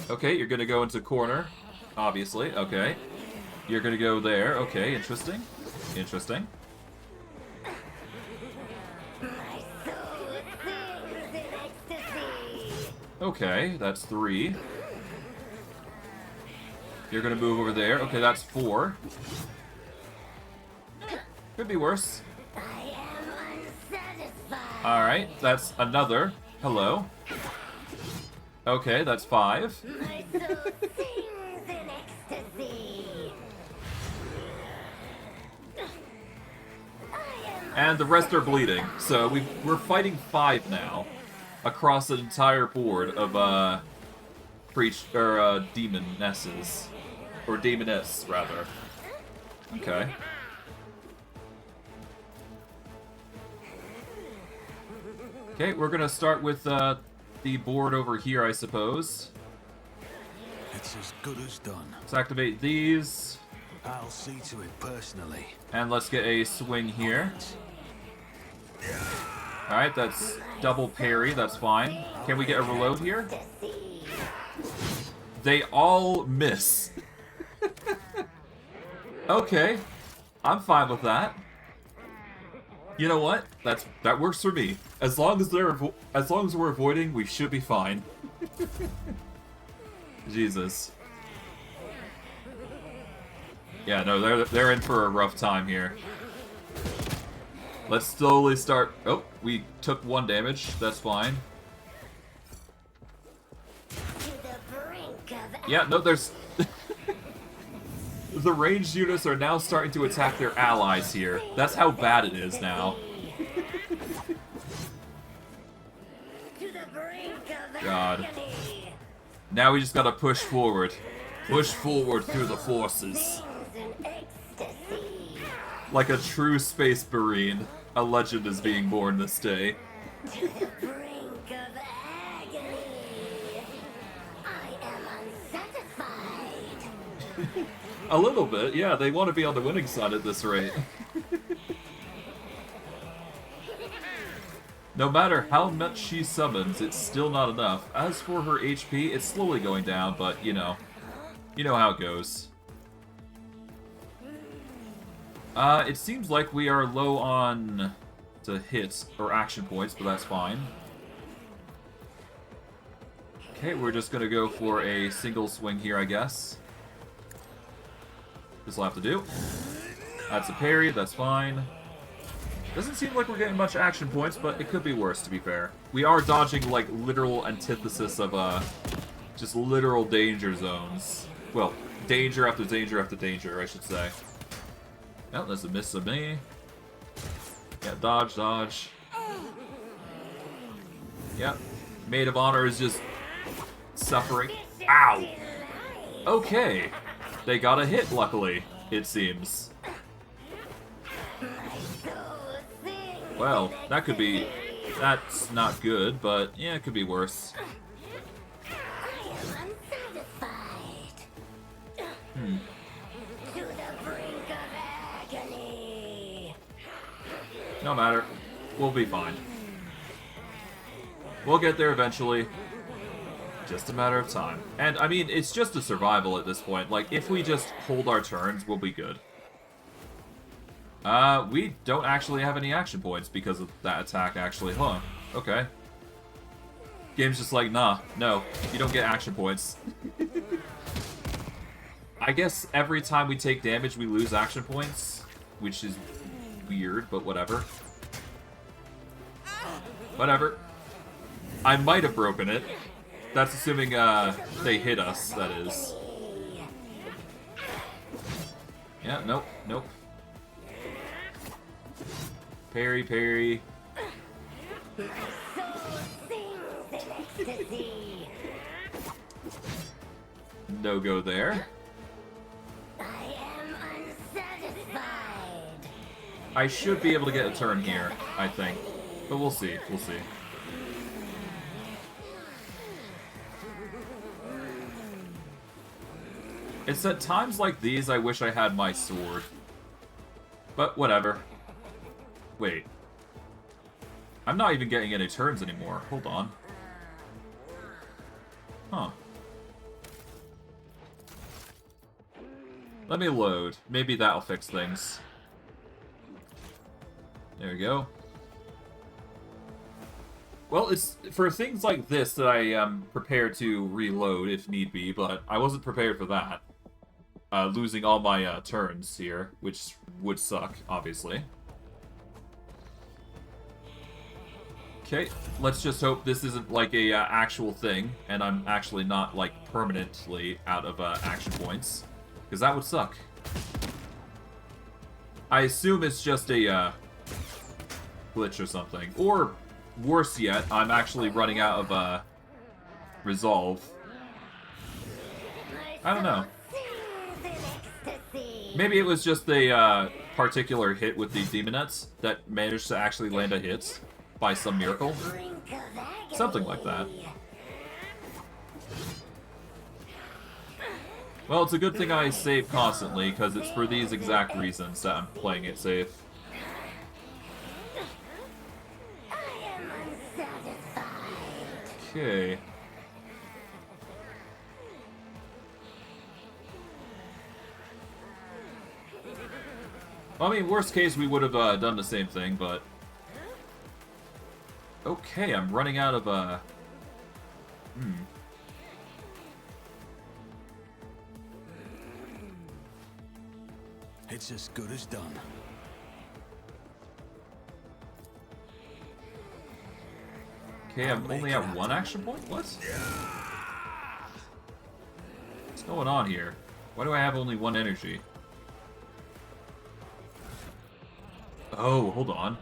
Okay, you're gonna go into corner. Obviously, okay. You're gonna go there. Okay, interesting. Interesting. Okay, that's 3. You're gonna move over there. Okay, that's 4. Could be worse. Alright, that's another. Hello. Okay, that's 5. My soul sings in ecstasy. And the rest are bleeding. So we're fighting 5 now. Across an entire board of demonesses. Or demoness, rather. Okay. Okay, we're gonna start with the board over here, I suppose. It's as good as done. Let's activate these. I'll see to it personally. And let's get a swing here. Alright, that's double parry, that's fine. Can we get a reload here? They all miss. Okay, I'm fine with that. You know what? That works for me. As long as we're avoiding, we should be fine. Jesus. Yeah, no, they're in for a rough time here. Let's slowly start. Oh, we took 1 damage. That's fine. Yeah, no, there's. The ranged units are now starting to attack their allies here. That's how bad it is now. God. Now we just gotta push forward. Push forward through the forces. Like a true space marine, a legend is being born this day. To the brink of agony. I am unsatisfied. A little bit, yeah, they want to be on the winning side at this rate. No matter how much she summons, it's still not enough. As for her HP, it's slowly going down, but you know how it goes. It seems like we are low on to hits or action points, but that's fine. Okay, we're just gonna go for a single swing here, I guess. This'll have to do. That's a parry, that's fine. Doesn't seem like we're getting much action points, but it could be worse, to be fair. We are dodging, like, literal antithesis of, just literal danger zones. Well, danger after danger after danger, I should say. Oh, there's a miss of me. Yeah, dodge, dodge. Yep. Maid of Honor is just suffering. Ow! Okay. They got a hit, luckily, it seems. Well, that could be... That's not good, but yeah, it could be worse. I am unsatisfied. Hmm. To the brink of agony. No matter. We'll be fine. We'll get there eventually. Just a matter of time. And, I mean, it's just a survival at this point. Like, if we just hold our turns, we'll be good. We don't actually have any action points because of that attack, actually. Huh. Okay. Game's just like, nah, no, you don't get action points. I guess every time we take damage, we lose action points, which is weird, but whatever. Whatever. I might have broken it. That's assuming, they hit us, that is. Yeah, nope, nope. Parry, parry. My soul sings in ecstasy. No go there. I am unsatisfied. I should be able to get a turn here, I think. But we'll see, we'll see. It's at times like these I wish I had my sword. But whatever. Wait. I'm not even getting any turns anymore. Hold on. Huh. Let me load. Maybe that'll fix things. There we go. Well, it's for things like this that I am prepared to reload if need be, but I wasn't prepared for that. Losing all my turns here, which would suck, obviously. Okay, let's just hope this isn't like a actual thing, and I'm actually not like permanently out of action points, because that would suck. I assume it's just a glitch or something, or worse yet, I'm actually running out of resolve. I don't know. Maybe it was just a particular hit with the demonettes that managed to actually land a hit. By some miracle? Something like that. Well, it's a good thing I save constantly, because it's for these exact reasons that I'm playing it safe. Okay. Well, I mean, worst case, we would have done the same thing, but... Okay, I'm running out of, It's as good as done. Okay, I'm only at one action point? What? What's going on here? Why do I have only one energy? Oh, hold on.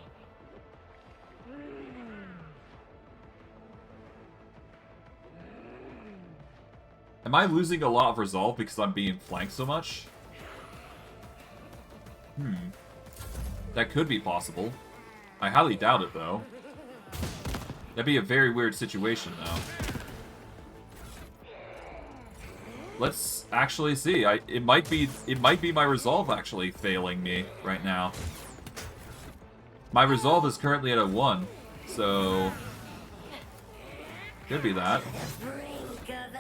Am I losing a lot of resolve because I'm being flanked so much? That could be possible. I highly doubt it, though. That'd be a very weird situation, though. Let's actually see. It might be my resolve actually failing me right now. My resolve is currently at a 1, so could be that. Brink of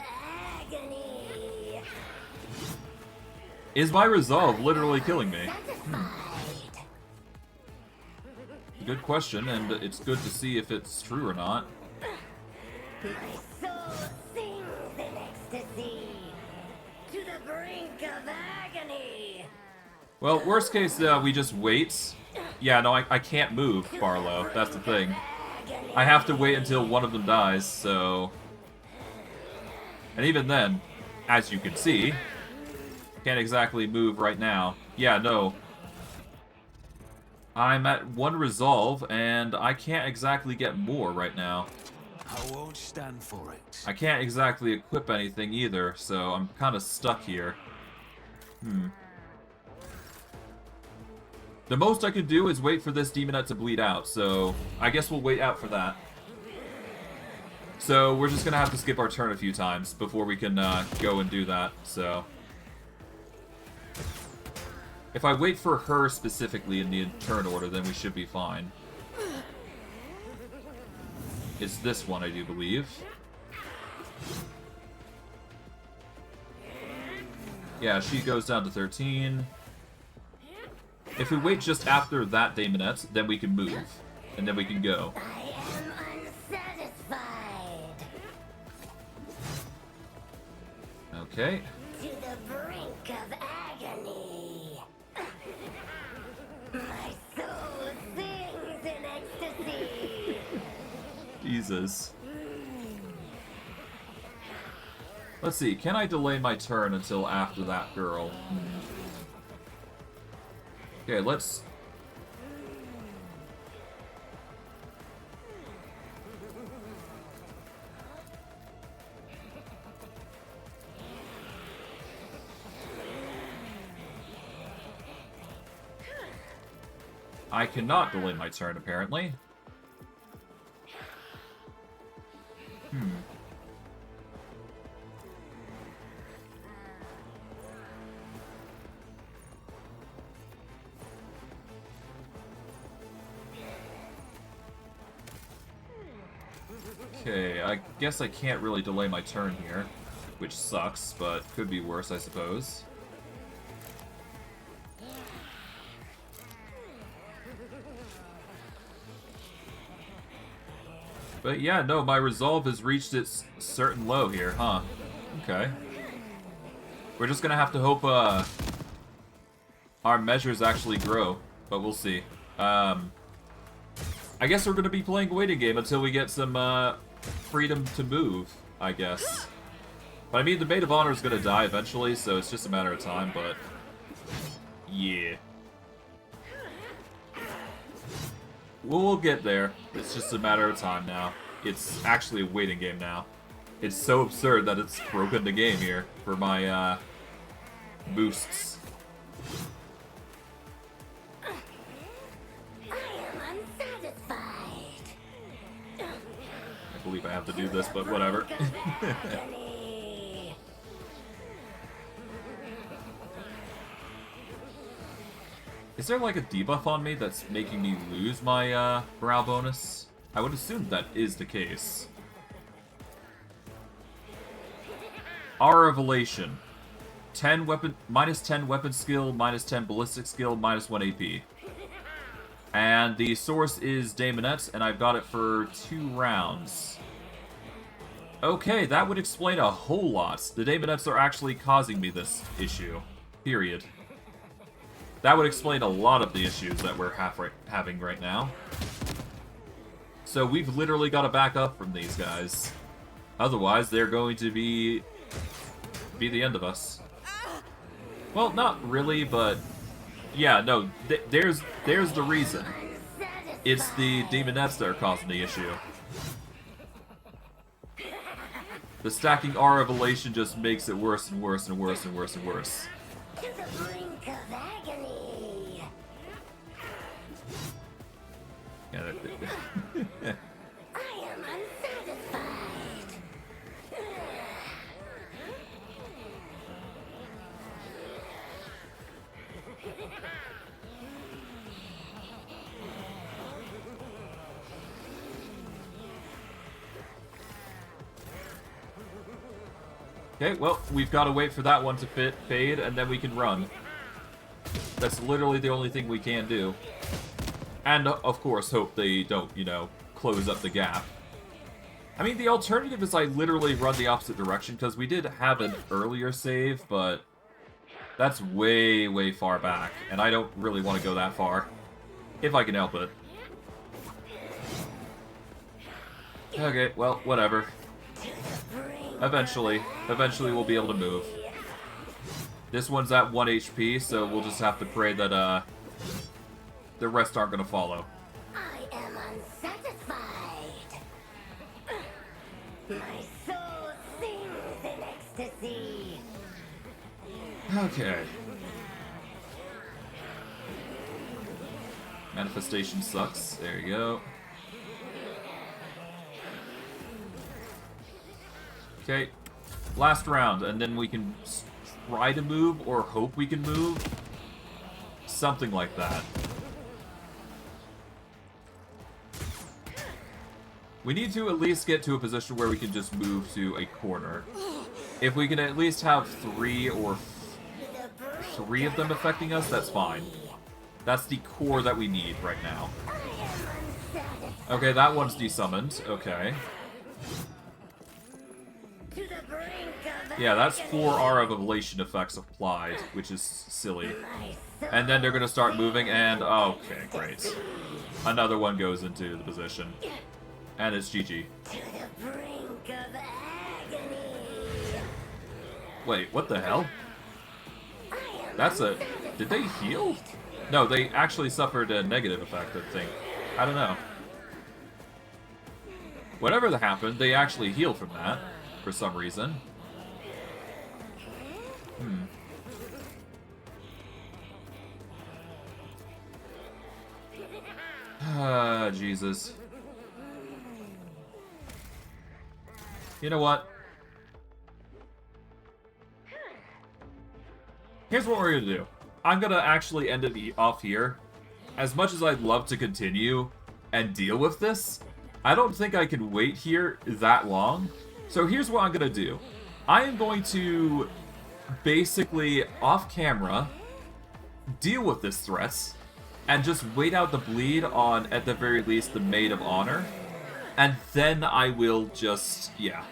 agony. Is my resolve literally killing me? Good question, and it's good to see if it's true or not. My soul sings in ecstasy. To the brink of agony. Well, worst case, we just wait. Yeah, no, I can't move, Barlow. That's the thing. I have to wait until one of them dies, so... And even then, as you can see, can't exactly move right now. Yeah, no. I'm at 1 resolve, and I can't exactly get more right now. I won't stand for it. I can't exactly equip anything either, so I'm kind of stuck here. The most I can do is wait for this demonette to bleed out, so I guess we'll wait out for that. So we're just gonna have to skip our turn a few times before we can go and do that, so... If I wait for her specifically in the turn order, then we should be fine. It's this one, I do believe. Yeah, she goes down to 13. If we wait just after that Daemonette, then we can move. And then we can go. I am unsatisfied. Okay. To the brink of agony. My soul sings in ecstasy. Jesus. Let's see, can I delay my turn until after that girl? Okay, let's... I cannot delay my turn, apparently. Okay, I guess I can't really delay my turn here, which sucks, but could be worse, I suppose. But yeah, no, my resolve has reached its certain low here, huh? Okay. We're just gonna have to hope, our measures actually grow, but we'll see. I guess we're gonna be playing a waiting game until we get some, freedom to move, I guess. But I mean, the Maid of Honor is gonna die eventually, so it's just a matter of time, but... yeah. We'll get there. It's just a matter of time now. It's actually a waiting game now. It's so absurd that it's broken the game here for my, boosts. I am unsatisfied. I believe I have to do this, but whatever. Is there like a debuff on me that's making me lose my morale bonus? I would assume that is the case. Our Revelation. Minus 10 weapon skill, minus 10 ballistic skill, minus 1 AP. And the source is Daemonette, and I've got it for 2 rounds. Okay, that would explain a whole lot. The Daemonettes are actually causing me this issue. Period. That would explain a lot of the issues that we're having right now. So we've literally got to back up from these guys. Otherwise, they're going to be the end of us. Well, not really, but... yeah, no, there's the reason. It's the Daemonettes that are causing the issue. The stacking R Revelation just makes it worse and worse and worse and worse and worse. To the brink of agony. Yeah, I am unsatisfied. Okay, well, we've got to wait for that one to fade, and then we can run. That's literally the only thing we can do. And, of course, hope they don't, you know, close up the gap. I mean, the alternative is I literally run the opposite direction, because we did have an earlier save, but that's way, way far back, and I don't really want to go that far, if I can help it. Okay, well, whatever. Eventually we'll be able to move. This one's at 1 HP, so we'll just have to pray that, the rest aren't gonna follow. I am unsatisfied. My soul sings in ecstasy. Okay. Manifestation sucks. There you go. Okay. Last round, and then we can try to move or hope we can move. Something like that. We need to at least get to a position where we can just move to a corner. If we can at least have three of them affecting us, that's fine. That's the core that we need right now. Okay, that one's desummoned. Okay. Yeah, that's 4 Aura of Evolution effects applied, which is silly. And then they're gonna start moving, and okay, great. Another one goes into the position. And it's GG. Wait, what the hell? That's a... Did they heal? No, they actually suffered a negative effect, I think. I don't know. Whatever that happened, they actually healed from that, for some reason. Ah, Jesus. You know what? Here's what we're gonna do. I'm gonna actually end it off here. As much as I'd love to continue and deal with this, I don't think I can wait here that long. So here's what I'm gonna do. I am going to basically, off camera, deal with this threat, and just wait out the bleed on, at the very least, the Maid of Honor. And then I will just, yeah.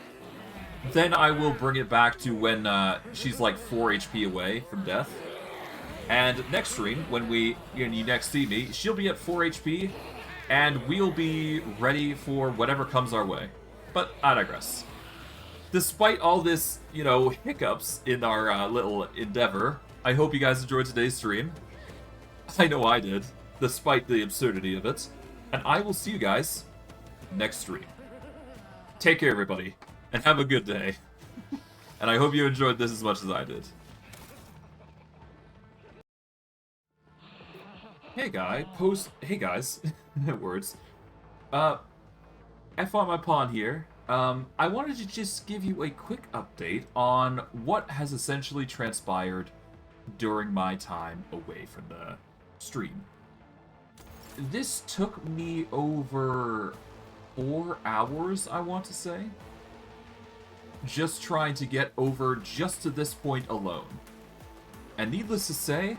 Then I will bring it back to when she's like 4 HP away from death. And next stream, when you next see me, she'll be at 4 HP, and we'll be ready for whatever comes our way. But I digress. Despite all this, you know, hiccups in our little endeavor, I hope you guys enjoyed today's stream. I know I did, despite the absurdity of it. And I will see you guys next stream. Take care, everybody, and have a good day. And I hope you enjoyed this as much as I did. Hey guys, words. F on my pawn here. I wanted to just give you a quick update on what has essentially transpired during my time away from the stream. This took me over 4 hours, I want to say. Just trying to get over just to this point alone. And needless to say,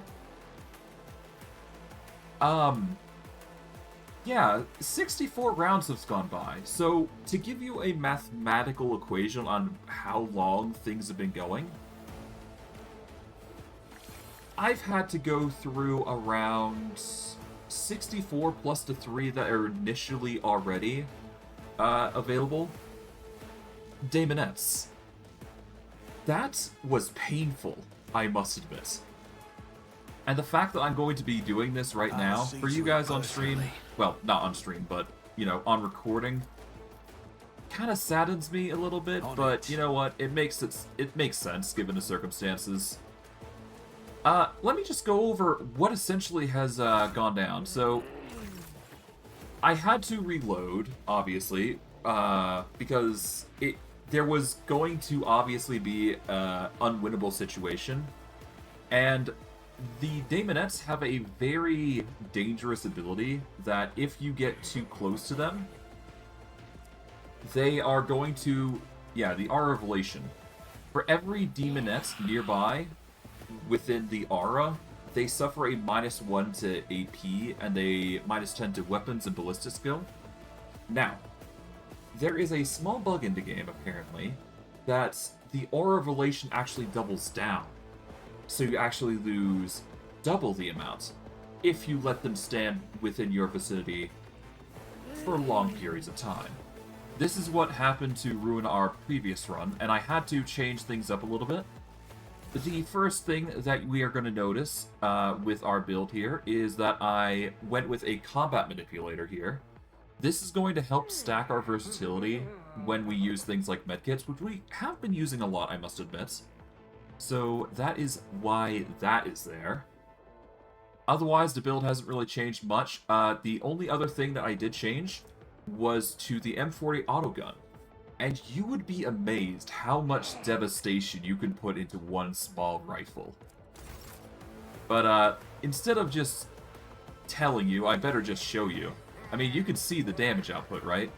yeah, 64 rounds have gone by. So, to give you a mathematical equation on how long things have been going, I've had to go through around 64 plus the 3 that are initially already available. Daemonettes. That was painful, I must admit. And the fact that I'm going to be doing this right now for you guys on stream, well, not on stream, but, you know, on recording, kind of saddens me a little bit, but you know what? It makes sense given the circumstances. Let me just go over what essentially has gone down. So, I had to reload, obviously, because there was going to obviously be an unwinnable situation, and the Daemonettes have a very dangerous ability that if you get too close to them, they are going to, yeah, the Aura of Revelation. For every Demonette nearby within the Aura, they suffer a -1 to AP and a -10 to weapons and ballistic skill. Now, there is a small bug in the game, apparently, that the Aura of Relation actually doubles down. So you actually lose double the amount if you let them stand within your vicinity for long periods of time. This is what happened to ruin our previous run, and I had to change things up a little bit. The first thing that we are going to notice with our build here is that I went with a combat manipulator here. This is going to help stack our versatility when we use things like medkits, which we have been using a lot, I must admit. So that is why that is there. Otherwise, the build hasn't really changed much. The only other thing that I did change was to the M40 autogun. And you would be amazed how much devastation you can put into one small rifle. But instead of just telling you, I better just show you. I mean, you can see the damage output, right?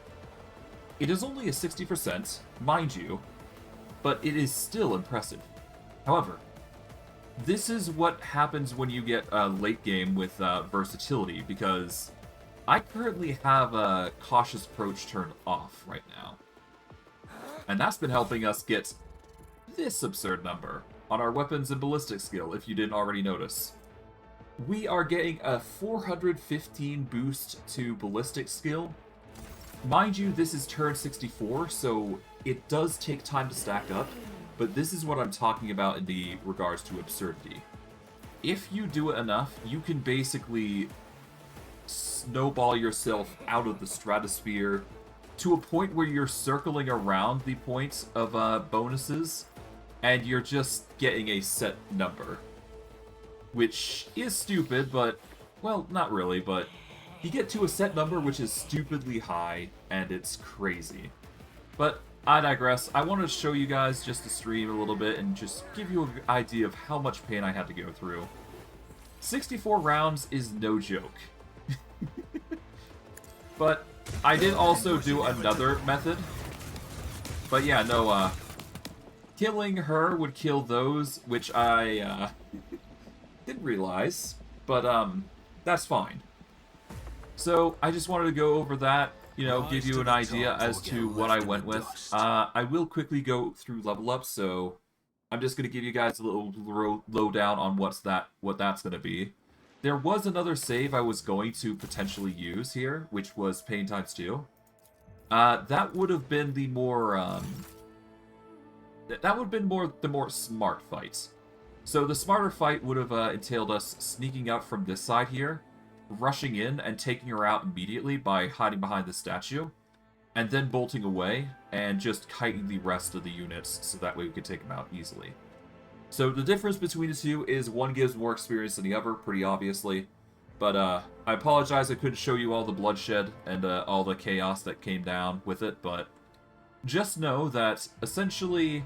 It is only a 60%, mind you, but it is still impressive. However, this is what happens when you get late game with versatility, because I currently have a cautious approach turned off right now. And that's been helping us get this absurd number on our weapons and ballistic skill, if you didn't already notice. We are getting a 415 boost to ballistic skill. Mind you, this is turn 64, so it does take time to stack up, but this is what I'm talking about in the regards to absurdity. If you do it enough, you can basically snowball yourself out of the stratosphere to a point where you're circling around the points of bonuses, and you're just getting a set number. Which is stupid, but, well, not really, but you get to a set number which is stupidly high, and it's crazy. But I digress. I wanted to show you guys just the stream a little bit and just give you an idea of how much pain I had to go through. 64 rounds is no joke. But I did also do another method. But yeah, no, killing her would kill those, which I, didn't realize. But, that's fine. So, I just wanted to go over that, you know, give you an idea as to what I went with. I will quickly go through level ups, so I'm just going to give you guys a little lowdown on what that's going to be. There was another save I was going to potentially use here, which was Pain times 2. That would have been the more, the more smart fight. So the smarter fight would have entailed us sneaking up from this side here, rushing in and taking her out immediately by hiding behind the statue, and then bolting away and just kiting the rest of the units so that way we could take them out easily. So the difference between the two is one gives more experience than the other, pretty obviously. But I apologize I couldn't show you all the bloodshed and all the chaos that came down with it, but just know that essentially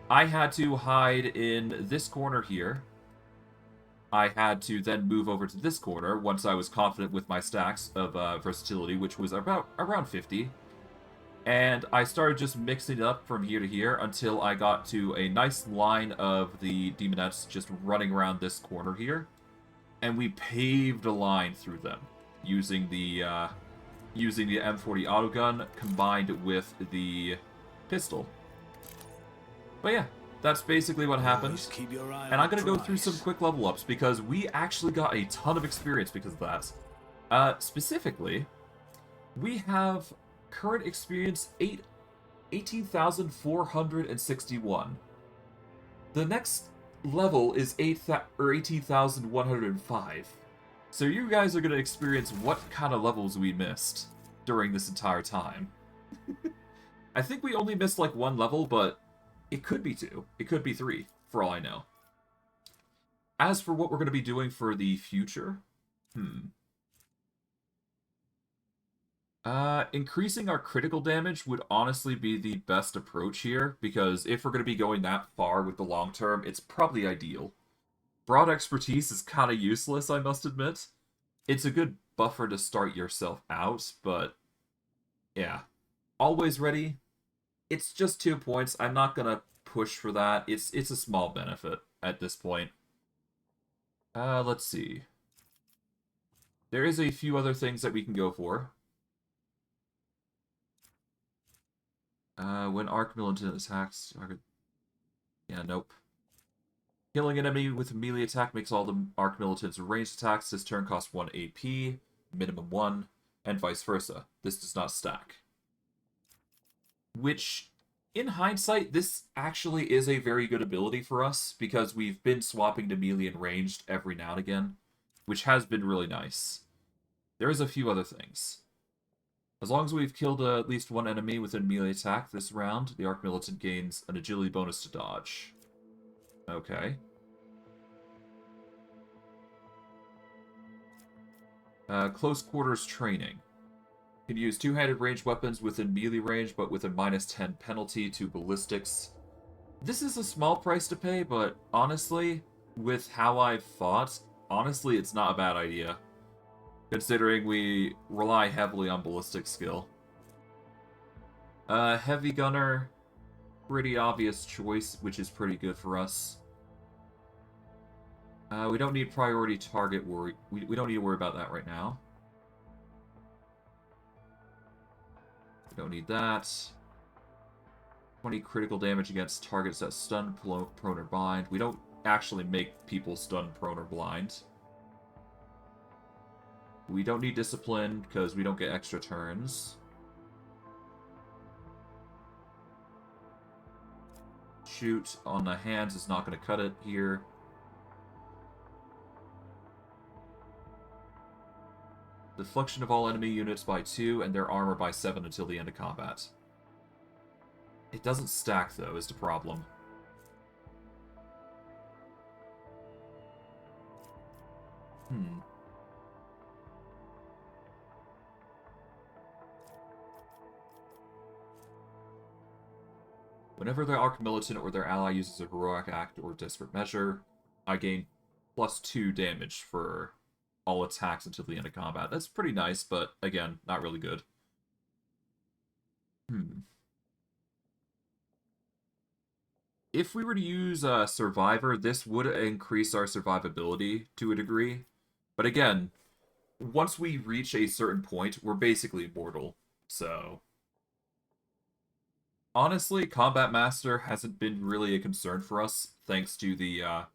I had to hide in this corner here. I had to then move over to this corner once I was confident with my stacks of versatility, which was around 50. And I started just mixing it up from here to here until I got to a nice line of the Demonettes just running around this corner here. And we paved a line through them using the M40 autogun combined with the pistol. But yeah, that's basically what happened. And I'm going to go through some quick level ups because we actually got a ton of experience because of that. Specifically, we have current experience 18,461. The next level is 18,105. So you guys are going to experience what kind of levels we missed during this entire time. I think we only missed like one level, but it could be 2. It could be 3, for all I know. As for what we're going to be doing for the future, Increasing our critical damage would honestly be the best approach here, because if we're going to be going that far with the long term, it's probably ideal. Broad expertise is kind of useless, I must admit. It's a good buffer to start yourself out, but yeah. Always ready. It's just 2 points. I'm not going to push for that. It's a small benefit at this point. Let's see. There is a few other things that we can go for. When Arc Militant attacks... Yeah, nope. Killing an enemy with a melee attack makes all the Arc Militant's ranged attacks this turn cost 1 AP, minimum 1, and vice versa. This does not stack. Which, in hindsight, this actually is a very good ability for us, because we've been swapping to melee and ranged every now and again, which has been really nice. There is a few other things. As long as we've killed at least one enemy with a melee attack this round, the Arc Militant gains an agility bonus to dodge. Okay. Close quarters training. Can use two-handed ranged weapons within melee range, but with a -10 penalty to ballistics. This is a small price to pay, but honestly, with how I've fought, honestly, it's not a bad idea. Considering we rely heavily on ballistic skill. Heavy gunner, pretty obvious choice, which is pretty good for us. We don't need priority target worry. We don't need to worry about that right now. We don't need that. 20 critical damage against targets that stun, prone, or blind. We don't actually make people stun, prone, or blind. We don't need discipline because we don't get extra turns. Shoot on the hands is not going to cut it here. Deflection of all enemy units by 2 and their armor by 7 until the end of combat. It doesn't stack, though, is the problem. Whenever the Arc Militant or their ally uses a heroic act or desperate measure, I gain +2 damage for all attacks until the end of combat. That's pretty nice, but again, not really good. If we were to use Survivor, this would increase our survivability to a degree. But again, once we reach a certain point, we're basically immortal. So, honestly, Combat Master hasn't been really a concern for us, thanks to the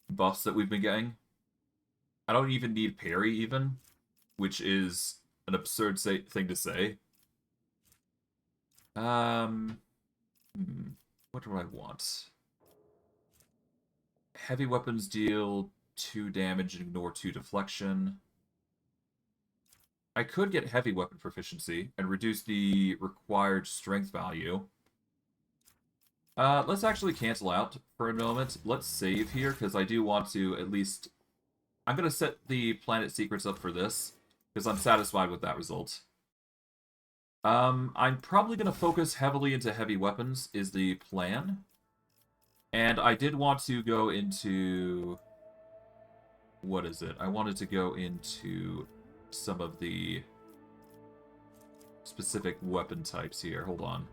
buffs that we've been getting. I don't even need parry, even, which is an absurd thing to say. What do I want? Heavy weapons deal 2 damage and ignore 2 deflection. I could get heavy weapon proficiency and reduce the required strength value. Let's actually cancel out for a moment. Let's save here, because I do want to at least... I'm going to set the planet secrets up for this, because I'm satisfied with that result. I'm probably going to focus heavily into heavy weapons, is the plan. And I did want to go into... What is it? I wanted to go into some of the specific weapon types here. Hold on.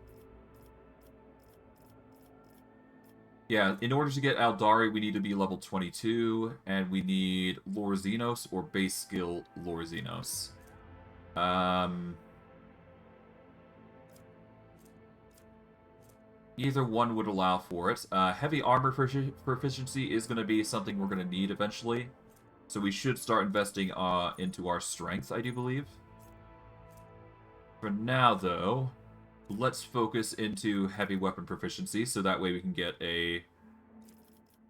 Yeah, in order to get Aeldari, we need to be level 22, and we need Lore Xenos or base skill Lore Xenos. Either one would allow for it. Heavy armor proficiency is going to be something we're going to need eventually. So we should start investing into our strength, I do believe. For now, though, let's focus into heavy weapon proficiency, so that way we can get a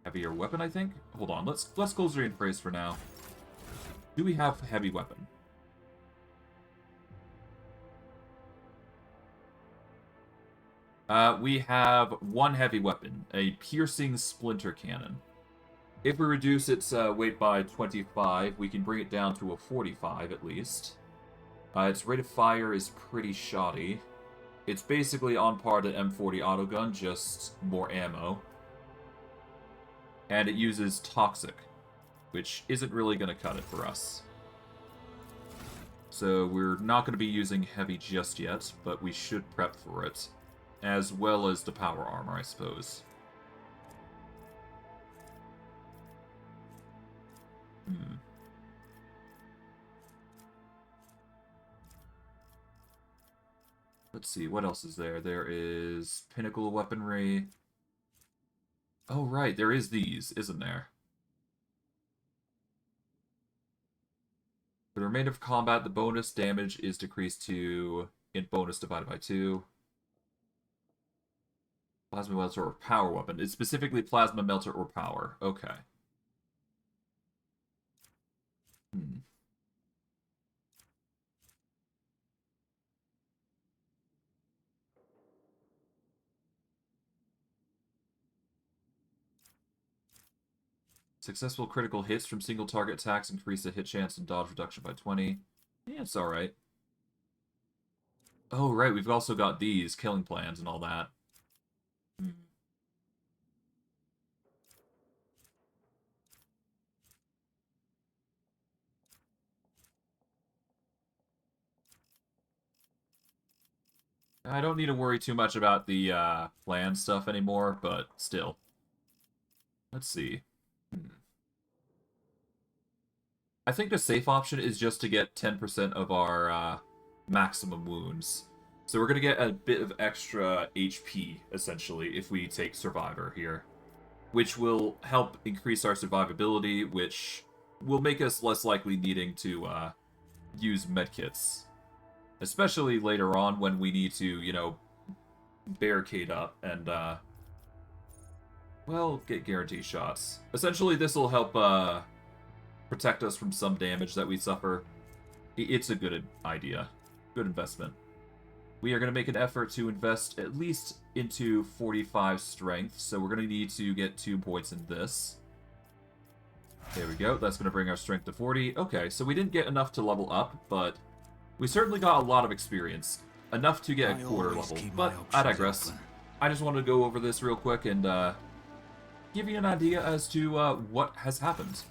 heavier weapon, I think? Hold on, let's close the phrase for now. Do we have heavy weapon? We have one heavy weapon, a piercing splinter cannon. If we reduce its weight by 25, we can bring it down to a 45 at least. Its rate of fire is pretty shoddy. It's basically on par to M40 autogun, just more ammo. And it uses toxic, which isn't really going to cut it for us. So we're not going to be using heavy just yet, but we should prep for it. As well as the power armor, I suppose. Let's see, what else is there? There is pinnacle weaponry. Oh, right, there is these, isn't there? For the remainder of combat, the bonus damage is decreased to int bonus divided by 2. Plasma melter or power weapon. It's specifically plasma melter or power. Okay. Successful critical hits from single target attacks increase the hit chance and dodge reduction by 20. Yeah, it's alright. Oh, right, we've also got these, killing plans and all that. I don't need to worry too much about the plan stuff anymore, but still. Let's see. I think the safe option is just to get 10% of our maximum wounds. So we're going to get a bit of extra HP, essentially, if we take Survivor here. Which will help increase our survivability, which will make us less likely needing to use medkits. Especially later on when we need to, you know, barricade up and, well, get guaranteed shots. Essentially, this will help protect us from some damage that we suffer. It's a good idea. Good investment. We are going to make an effort to invest at least into 45 strength, so we're going to need to get 2 points in this. There we go. That's going to bring our strength to 40. Okay, so we didn't get enough to level up, but we certainly got a lot of experience. Enough to get a quarter level, but I digress. I just wanted to go over this real quick and give you an idea as to what has happened.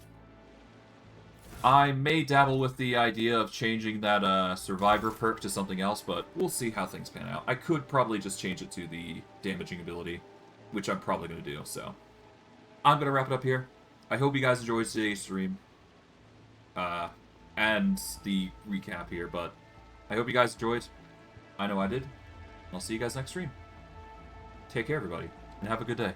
I may dabble with the idea of changing that Survivor perk to something else, but we'll see how things pan out. I could probably just change it to the damaging ability, which I'm probably going to do, so. I'm going to wrap it up here. I hope you guys enjoyed today's stream. And the recap here, but I hope you guys enjoyed. I know I did. I'll see you guys next stream. Take care, everybody, and have a good day.